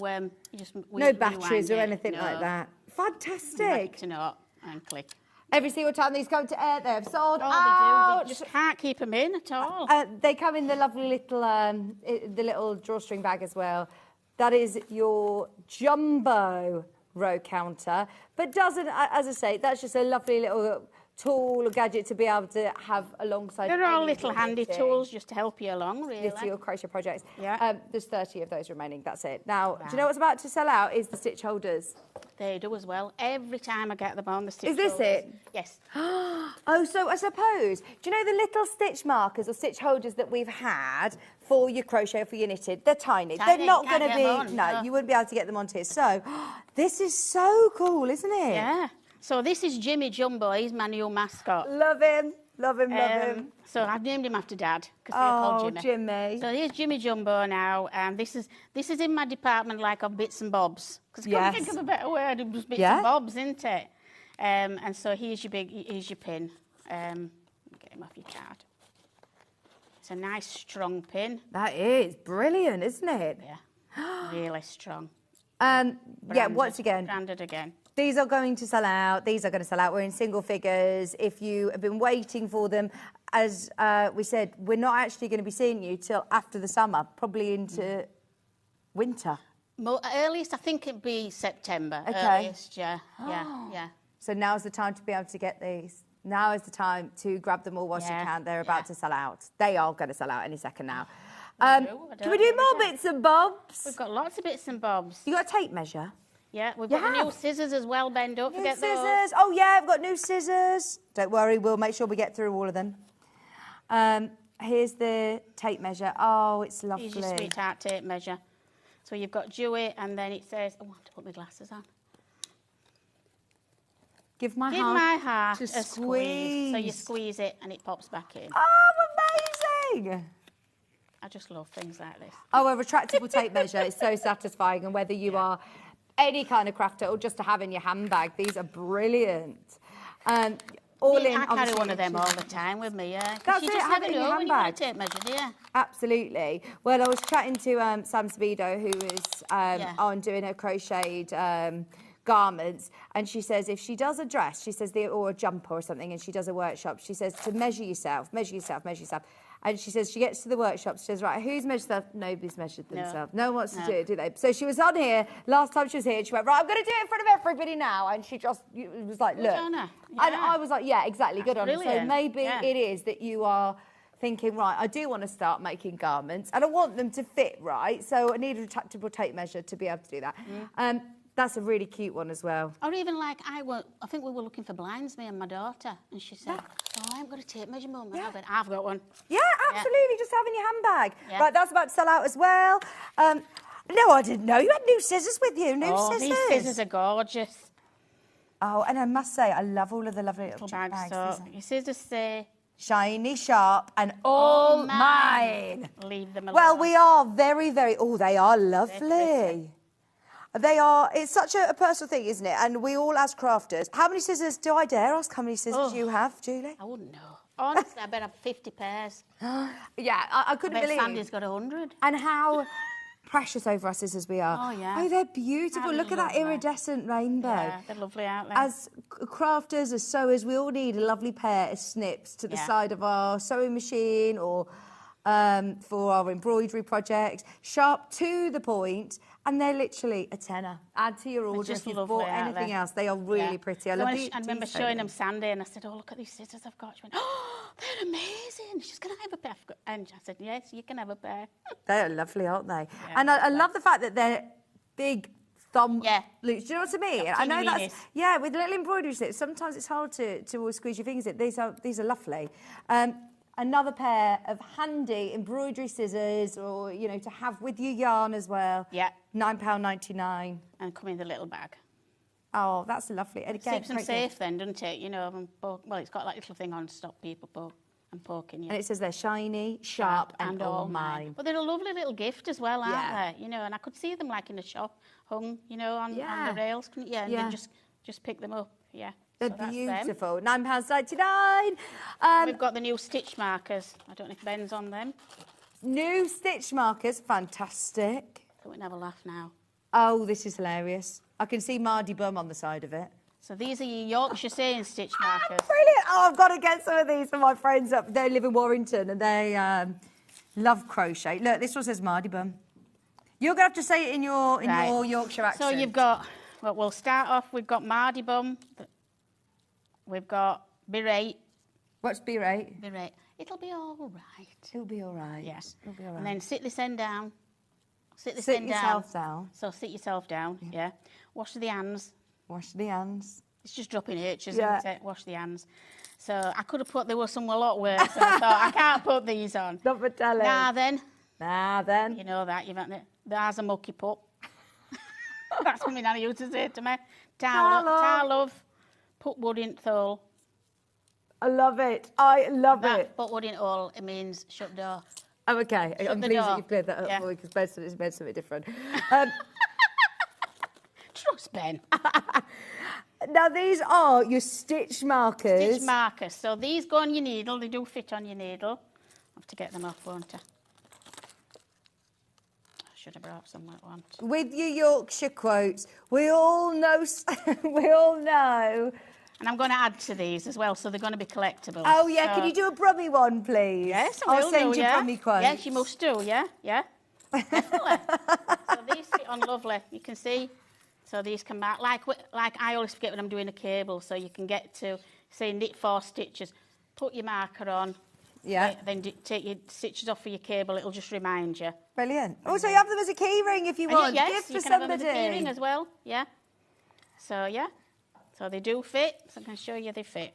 no batteries or anything like that. Fantastic. To not and click. Every single time these come to air, they've sold out. They just can't keep them in at all. They come in the lovely little, the little drawstring bag as well. That is your jumbo row counter, but doesn't, as I say, that's just a lovely little tool or gadget to be able to have alongside. They're all little handy tools just to help you along, really. For your crochet projects. Yeah. There's 30 of those remaining. That's it. Now, do you know what's about to sell out? Is the stitch holders. They do as well. Every time I get them on the stitch holders. Is this it? Yes. Oh, so I suppose, do you know the little stitch markers or stitch holders that we've had for your crochet or for your knitted? They're tiny. They're not going to be... No, you wouldn't be able to get them onto here. So, this is so cool, isn't it? Yeah. So this is Jimmy Jumbo. He's my new mascot. Love him. Love him, love him. So I've named him after Dad because they're called Jimmy. Jimmy. So here's Jimmy Jumbo now. This is in my department like of bits and bobs. Because I can't think of a better word than just bits and bobs, isn't it? And so here's your pin. Get him off your card. It's a nice strong pin. That is brilliant, isn't it? Yeah. Really strong. Yeah, Branded. once again. Branded again. These are going to sell out. These are going to sell out. We're in single figures. If you have been waiting for them, as we said, we're not actually going to be seeing you till after the summer, probably into winter. Earliest, I think it'd be September. Okay. Earliest, yeah. So now's the time to be able to get these. Now is the time to grab them all whilst you can. They're about to sell out. They are going to sell out any second now. Can we do more bits and bobs? We've got lots of bits and bobs. You got a tape measure? Yeah, we've got the new scissors as well, Ben. Don't forget those. Scissors. Oh, yeah, I've got new scissors. Don't worry, we'll make sure we get through all of them. Here's the tape measure. Oh, it's lovely. Here's your sweetheart tape measure. So you've got Dewey, and then it says, oh, I have to put my glasses on. Give my heart a squeeze. So you squeeze it, and it pops back in. Oh, amazing. I just love things like this. Oh, a retractable tape measure is so satisfying, and whether you are any kind of crafter or just to have in your handbag, these are brilliant. I carry one of them all the time with me, yeah. That's you it, just have never it in your know when you want handbag. a tape measure, do you? Absolutely. Well, I was chatting to Sam Sabido, who was on doing her crocheted garments, and she says if she does a dress, she says, or a jumper or something, and she does a workshop, she says to measure yourself. And she says she gets to the workshop, she says, right, who's measured themselves? Nobody's measured themselves. No one wants to do it, do they? So she was on here, last time she was here, and she went, right, I'm going to do it in front of everybody now. And she just was like, look. Good on her. And I was like, yeah, exactly, good on her. So maybe it is that you are thinking, right, I do want to start making garments, and I want them to fit right, so I need a retractable tape measure to be able to do that. That's a really cute one as well. Or even like, I think we were looking for blinds, me and my daughter, and she said, oh, I haven't got a tape measure, Mum. And I went, I've got one. Yeah, absolutely, just have in your handbag. Right, that's about to sell out as well. No, I didn't know you had new scissors with you, scissors. These scissors are gorgeous. Oh, and I must say, I love all of the lovely little bags. bags. So your scissors say, shiny, sharp, and all mine. Leave them alone. Well, we are very, very, they are lovely. They are, it's such a personal thing, isn't it? And we all, as crafters, how many scissors, do I dare ask how many scissors you have, Julie? I wouldn't know. Honestly, I bet I have 50 pairs. Yeah, I couldn't believe. Sandy's got 100. And how precious over our scissors we are. Oh, yeah. Oh, they're beautiful. Look at that iridescent rainbow. Yeah, they're lovely, aren't they? As crafters, as sewers, we all need a lovely pair of snips to the side of our sewing machine or for our embroidery projects. Sharp to the point, and they're literally a tenner. Add to your order if you've bought anything else. They are really pretty. I love these. I remember showing them Sandy, and I said, oh, look at these scissors I've got. She went, oh, they're amazing. She's going to have a pair. And I said, yes, you can have a pair. They're lovely, aren't they? Yeah, and I love the fact that they're big thumb loops. Do you know what I mean? I know that's, with little embroidery slips, sometimes it's hard to always squeeze your fingers in. These are lovely. Another pair of handy embroidery scissors, or, you know, to have with your yarn as well. Yeah. £9.99. And come in the little bag. Oh, that's lovely. And again, keeps them safe then, doesn't it? You know, well, it's got that little thing on to stop people poking you. And it says they're shiny, sharp, and all mine. But they're a lovely little gift as well, aren't they? You know, and I could see them like in a shop, hung, you know, on the rails. And then just pick them up. Yeah. They're beautiful. £9.99. We've got the new stitch markers. I don't know if Ben's on them. New stitch markers, fantastic. So we can have a laugh now. Oh, this is hilarious. I can see Mardy Bum on the side of it. So these are your Yorkshire saying stitch markers. Brilliant. Oh, I've got to get some of these for my friends up. They live in Warrington and they love crochet. Look, this one says Mardy Bum. You're going to have to say it in your Yorkshire accent. So you've got, well, we'll start off. We've got Mardy Bum. We've got berate. What's berate? Berate. It'll be all right. It'll be all right. Yes. It'll be all right. And then sit this end down. Sit yourself down. So sit yourself down, yeah. Wash the hands. Wash the hands. It's just dropping H's, isn't it? Wash the hands. So I could have put, there was some a lot worse, and I thought, I can't put these on. Not for telling. Nah, then. You know that, you've had it. There's a mucky pup. That's what my nanny used to say to me. Ta love. Put wood in thole. I love it. I love it. Put wood in hole, it means shut door. Oh, okay. I'm pleased that you've cleared that up for me, because Ben meant something different. Trust Ben. Now, these are your stitch markers. Stitch markers. So these go on your needle. They do fit on your needle. I have to get them off, won't I? should have brought some at once. With your Yorkshire quotes, we all know. We all know. And I'm going to add to these as well, so they're going to be collectibles. Oh yeah, So- can you do a Brummy one, please? Yes, I will I'll send do, you yeah. Brummy quotes. Yes, you must do, yeah, yeah. Definitely. So these fit on lovely. You can see. So these come back. Like I always forget when I'm doing a cable, so you can get to, say, knit 4 stitches, put your marker on, Yeah. then take your stitches off for your cable. It'll just remind you. Brilliant. Also, you have them as a key ring if you And want. yes, Gift you for can have them as somebody. a key ring as well, yeah. So, yeah. So they do fit, so I can show you they fit.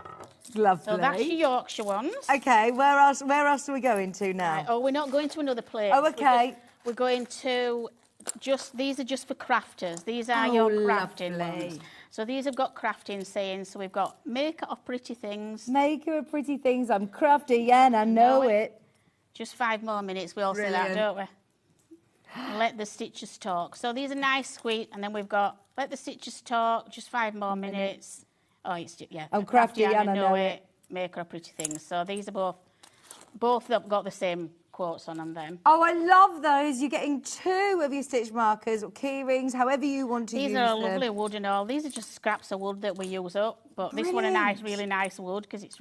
Lovely. So that's your Yorkshire ones. Okay, where else are we going to now? Right, oh, we're not going to another place. Oh, okay. We're going to these are just for crafters. These are Oh, your crafting lovely. ones. So these have got crafting sayings. So we've got maker of pretty things. Maker of pretty things. I'm crafty, yeah, and I know it. Just 5 more minutes. We all say that, Brilliant. don't we? And let the stitches talk. So these are nice, sweet, and then we've got let the stitches talk. Just 5 more minutes. Oh, it's yeah. I'm crafty, and I know it. Maker of pretty things. So these are both have got the same quotes on them. Oh, I love those. You're getting 2 of your stitch markers or key rings, however you want to use These them. are lovely wood and all. These are just scraps of wood that we use up. But this one a nice, Brilliant. really nice wood because it's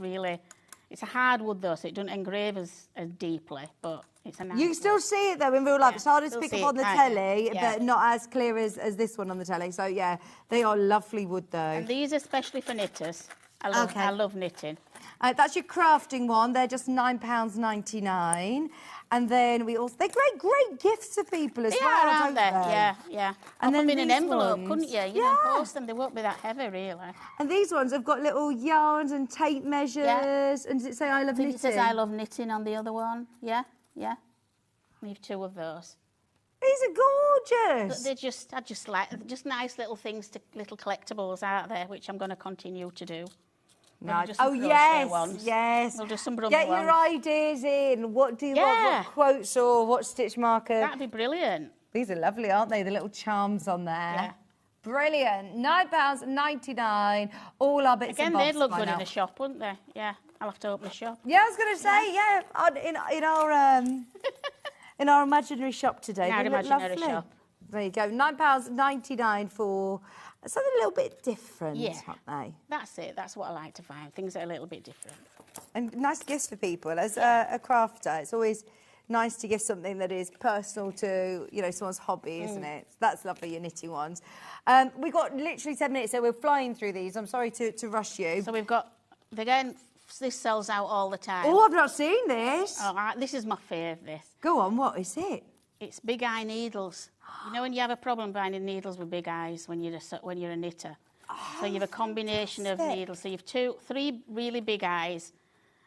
a hard wood though, so it doesn't engrave as deeply. But it's a nice. You can still see it though in real life. Yeah, It's harder to still pick see up on it, the can't you? telly, Yeah. but not as clear as this one on the telly. So yeah, they are lovely wood though. And these are especially for knitters. I love knitting. That's your crafting one. They're just £9.99. And then we also, they're great gifts for people as They well, are, aren't don't they? they? Yeah, yeah. And Pop then them in an these envelope, ones. couldn't you? You know, post them. They won't be that heavy, really. And these ones have got little yarns and tape measures. And does it say I love I think knitting? it says I love knitting on the other one. Yeah, yeah. Leave 2 of those. These are gorgeous. But they're just just nice little things, little collectibles out there, which I'm going to continue to do. Maybe Nice. just some Oh, crochet yes, ones. yes. We'll do some Brummy Get ones. your ideas in. What do you want? Yeah. What quotes or what stitch marker? That'd be brilliant. These are lovely, aren't they? The little charms on there. Yeah. Brilliant. £9.99. All our bits Again, and bobs. they'd look by good now. in a shop, wouldn't they? Yeah, I'll have to open a shop. Yeah, I was going to say, in our imaginary shop today. In our They look imaginary lovely. shop. There you go. £9.99 for something a little bit different, Yeah. aren't they? That's it. That's what I like to find. Things that are a little bit different. And nice gifts for people. As a crafter, it's always nice to give something that is personal to, someone's hobby, isn't it? That's lovely, your knitting ones. We've got literally 10 minutes, so we're flying through these. I'm sorry to rush you. So we've got, again, this sells out all the time. Oh, I've not seen this. Oh, this is my favourite. Go on, what is it? It's big eye needles. You know when you have a problem binding needles with big eyes when you're a knitter. So you have a combination of needles. So you've 3 really big eyes,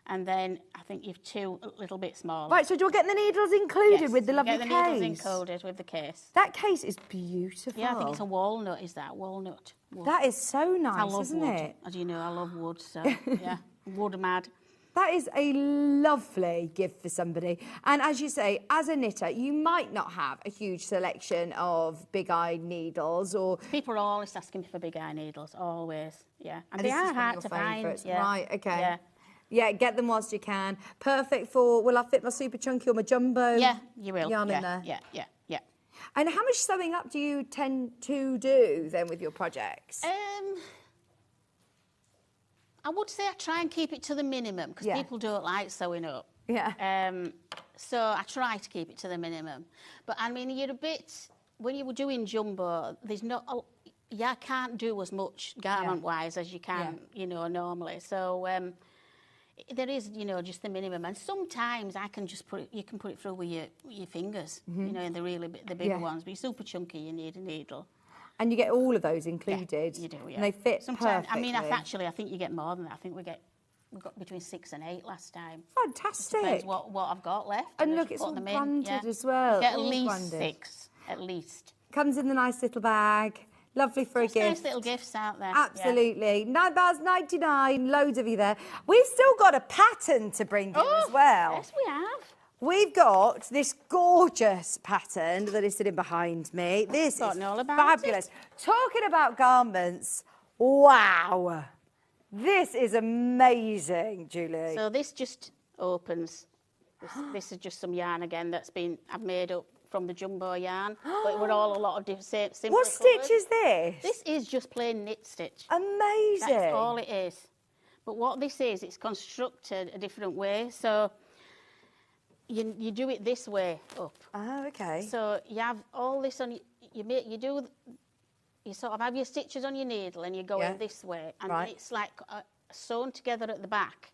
and then I think you've 2 a little bit smaller. Right, so do I get the needles included Yes, with the you lovely get the case? needles included with the case. That case is beautiful. Yeah, I think it's a walnut. Is that walnut? Wood. That is so nice, I love isn't wood. it? As you know, I love wood. So yeah, wood mad. That is a lovely gift for somebody. And as you say, as a knitter, you might not have a huge selection of big eye needles or... People are always asking me for big eye needles, always. Yeah, and they this is are one of hard your to favourites. find. Yeah. Right, okay. Yeah. Yeah, get them whilst you can. Perfect for, will I fit my super chunky or my jumbo? Yeah, you will. Yarn yeah, in there. Yeah. And how much sewing up do you tend to do then with your projects? I would say I try and keep it to the minimum because people don't like sewing up. Yeah. So I try to keep it to the minimum. But I mean, you're a bit, when you were doing jumbo, there's not, I can't do as much garment-wise as you can, normally. So there is, just the minimum. And sometimes I can just you can put it through with your fingers, in the bigger ones. But you're super chunky, you need a needle. And you get all of those included. Yeah, you do, yeah. And they fit sometimes, perfectly. I think you get more than that. I think we got between 6 and 8 last time. Fantastic. Depends what I've got left. And I look, just it's put all them in, branded as well. You get at all least branded. 6, at least. Comes in the nice little bag. Lovely for Just a gift. nice little gifts out there. Absolutely. £9.99, loads of you there. We've still got a pattern to bring in as well. Yes, we have. We've got this gorgeous pattern that is sitting behind me. This is all about fabulous. Talking about garments, wow. This is amazing, Julie. So this just opens. This is just some yarn again I've made up from the jumbo yarn, but it were all a lot of different, simple What stitch is this? This is just plain knit stitch. Amazing. That's all it is. But what this is, it's constructed a different way. So you do it this way up. Oh, okay. So you have all this on, you sort of have your stitches on your needle and you go in this way, and then it's like sewn together at the back.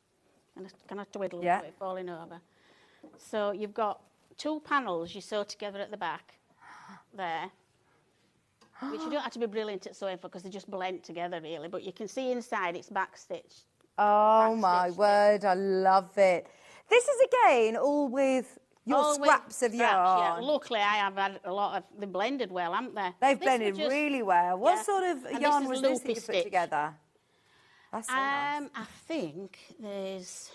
And I'm going to have to wiggle it, falling over. So you've got 2 panels you sew together at the back there, which you don't have to be brilliant at sewing for because they just blend together really, but you can see inside it's back stitched. Oh my word, I love it. This is again all with your scraps of yarn. Yeah, luckily I have had a lot of, they blended well, haven't they? They've blended really well. What sort of yarn was this that you put together? That's so nice. I think there's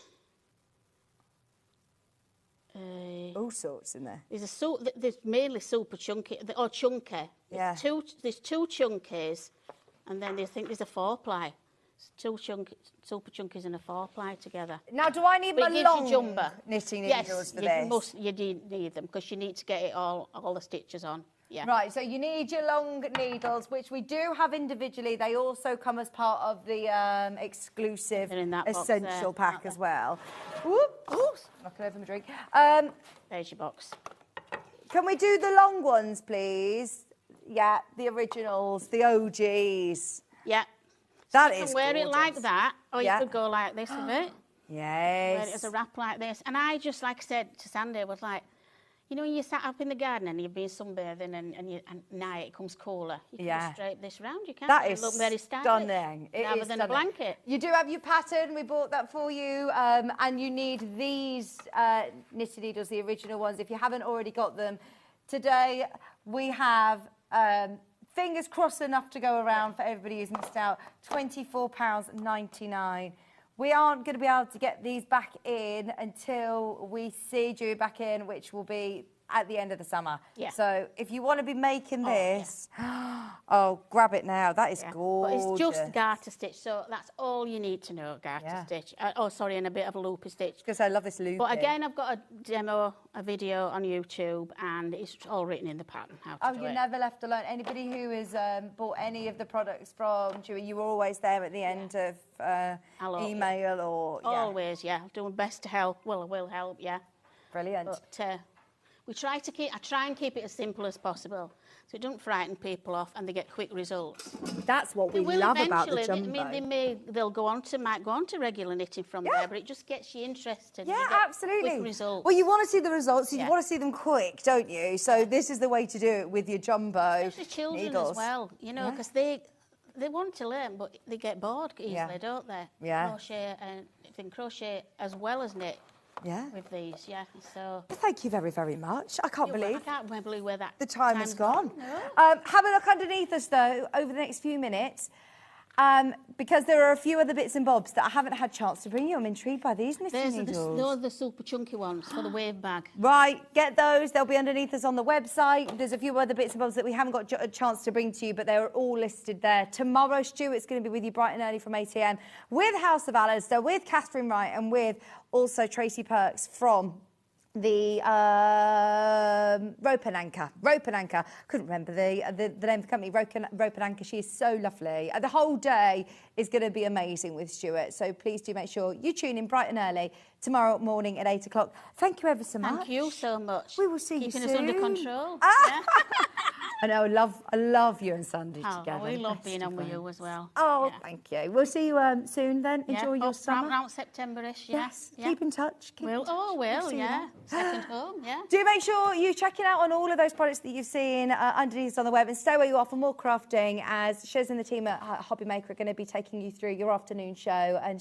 all sorts in there. There's mainly super chunky, or chunky. Yeah. There's 2 chunkies, and then I think there's a 4-ply. 2 super chunkies and a 4-ply together. Now, do I need my long knitting needles for this? You need them because you need to get it all the stitches on. Yeah. Right, so you need your long needles, which we do have individually. They also come as part of the exclusive essential pack as well. Oops, knocking over my drink. There's your box. Can we do the long ones, please? Yeah, the originals, the OGs. Yeah. That you is can wear gorgeous. it like that, or you could go like this with it. Yes. Wear it as a wrap like this. And I just, like I said to Sandy, was like, you know, when you sat up in the garden and you've been sunbathing and night it comes cooler, you can just drape this round, you can't. That it is look very stylish, stunning. It rather is than stunning. a blanket. You do have your pattern, we bought that for you, and you need these knitted needles, the original ones. If you haven't already got them, today we have, fingers crossed enough to go around for everybody who's missed out, £24.99. We aren't going to be able to get these back in until we see Dewey back in, which will be at the end of the summer. Yeah. So if you want to be making this, grab it now. That is gorgeous. But it's just garter stitch, so that's all you need to know, garter stitch. And a bit of a loopy stitch. Because I love this loopy. But again, I've got a demo, a video on YouTube, and it's all written in the pattern how to do it. You're never left alone. Anybody who has bought any of the products from Dewey, you were always there at the end of email or... Always, I'm doing best to help. Well, I will help, Brilliant. But I try and keep it as simple as possible, so it doesn't frighten people off and they get quick results. That's what we love about the jumbo. They'll might go on to regular knitting from there, but it just gets you interested. Yeah, you get absolutely. Quick results. Well, you want to see the results, you want to see them quick, don't you? So this is the way to do it with your jumbo Especially children needles. as well, you know, because they want to learn, but they get bored easily, don't they? Yeah. Crochet as well as knit. Yeah. With these, so... Thank you very, very much. I can't believe where that the time has gone. No. Have a look underneath us, though, over the next few minutes, because there are a few other bits and bobs that I haven't had a chance to bring you. I'm intrigued by these knitting needles. Those are the super chunky ones for the wave bag. Right, get those. They'll be underneath us on the website. There's a few other bits and bobs that we haven't got a chance to bring to you, but they're all listed there. Tomorrow, Stuart's going to be with you bright and early from 8 a.m. with House of Alistair, with Catherine Wright, and with also Tracy Perks from the Rope and Anchor. Couldn't remember the name of the company. Rope and Anchor. She is so lovely. The whole day is going to be amazing with Stuart. So please do make sure you tune in bright and early tomorrow morning at 8 o'clock. Thank you ever so much. Thank you so much. We will see you soon. Keeping us under control. I know. I love you and Sandy together. We love being on with you as well. Oh, thank you. We'll see you soon then. Enjoy your summer. Around September-ish, Yes. Keep in touch. Second home, Do make sure you check it out on all of those products that you've seen underneath on the web, and stay where you are for more crafting, as Shiz and the team at Hobby Maker are going to be taking you through your afternoon show and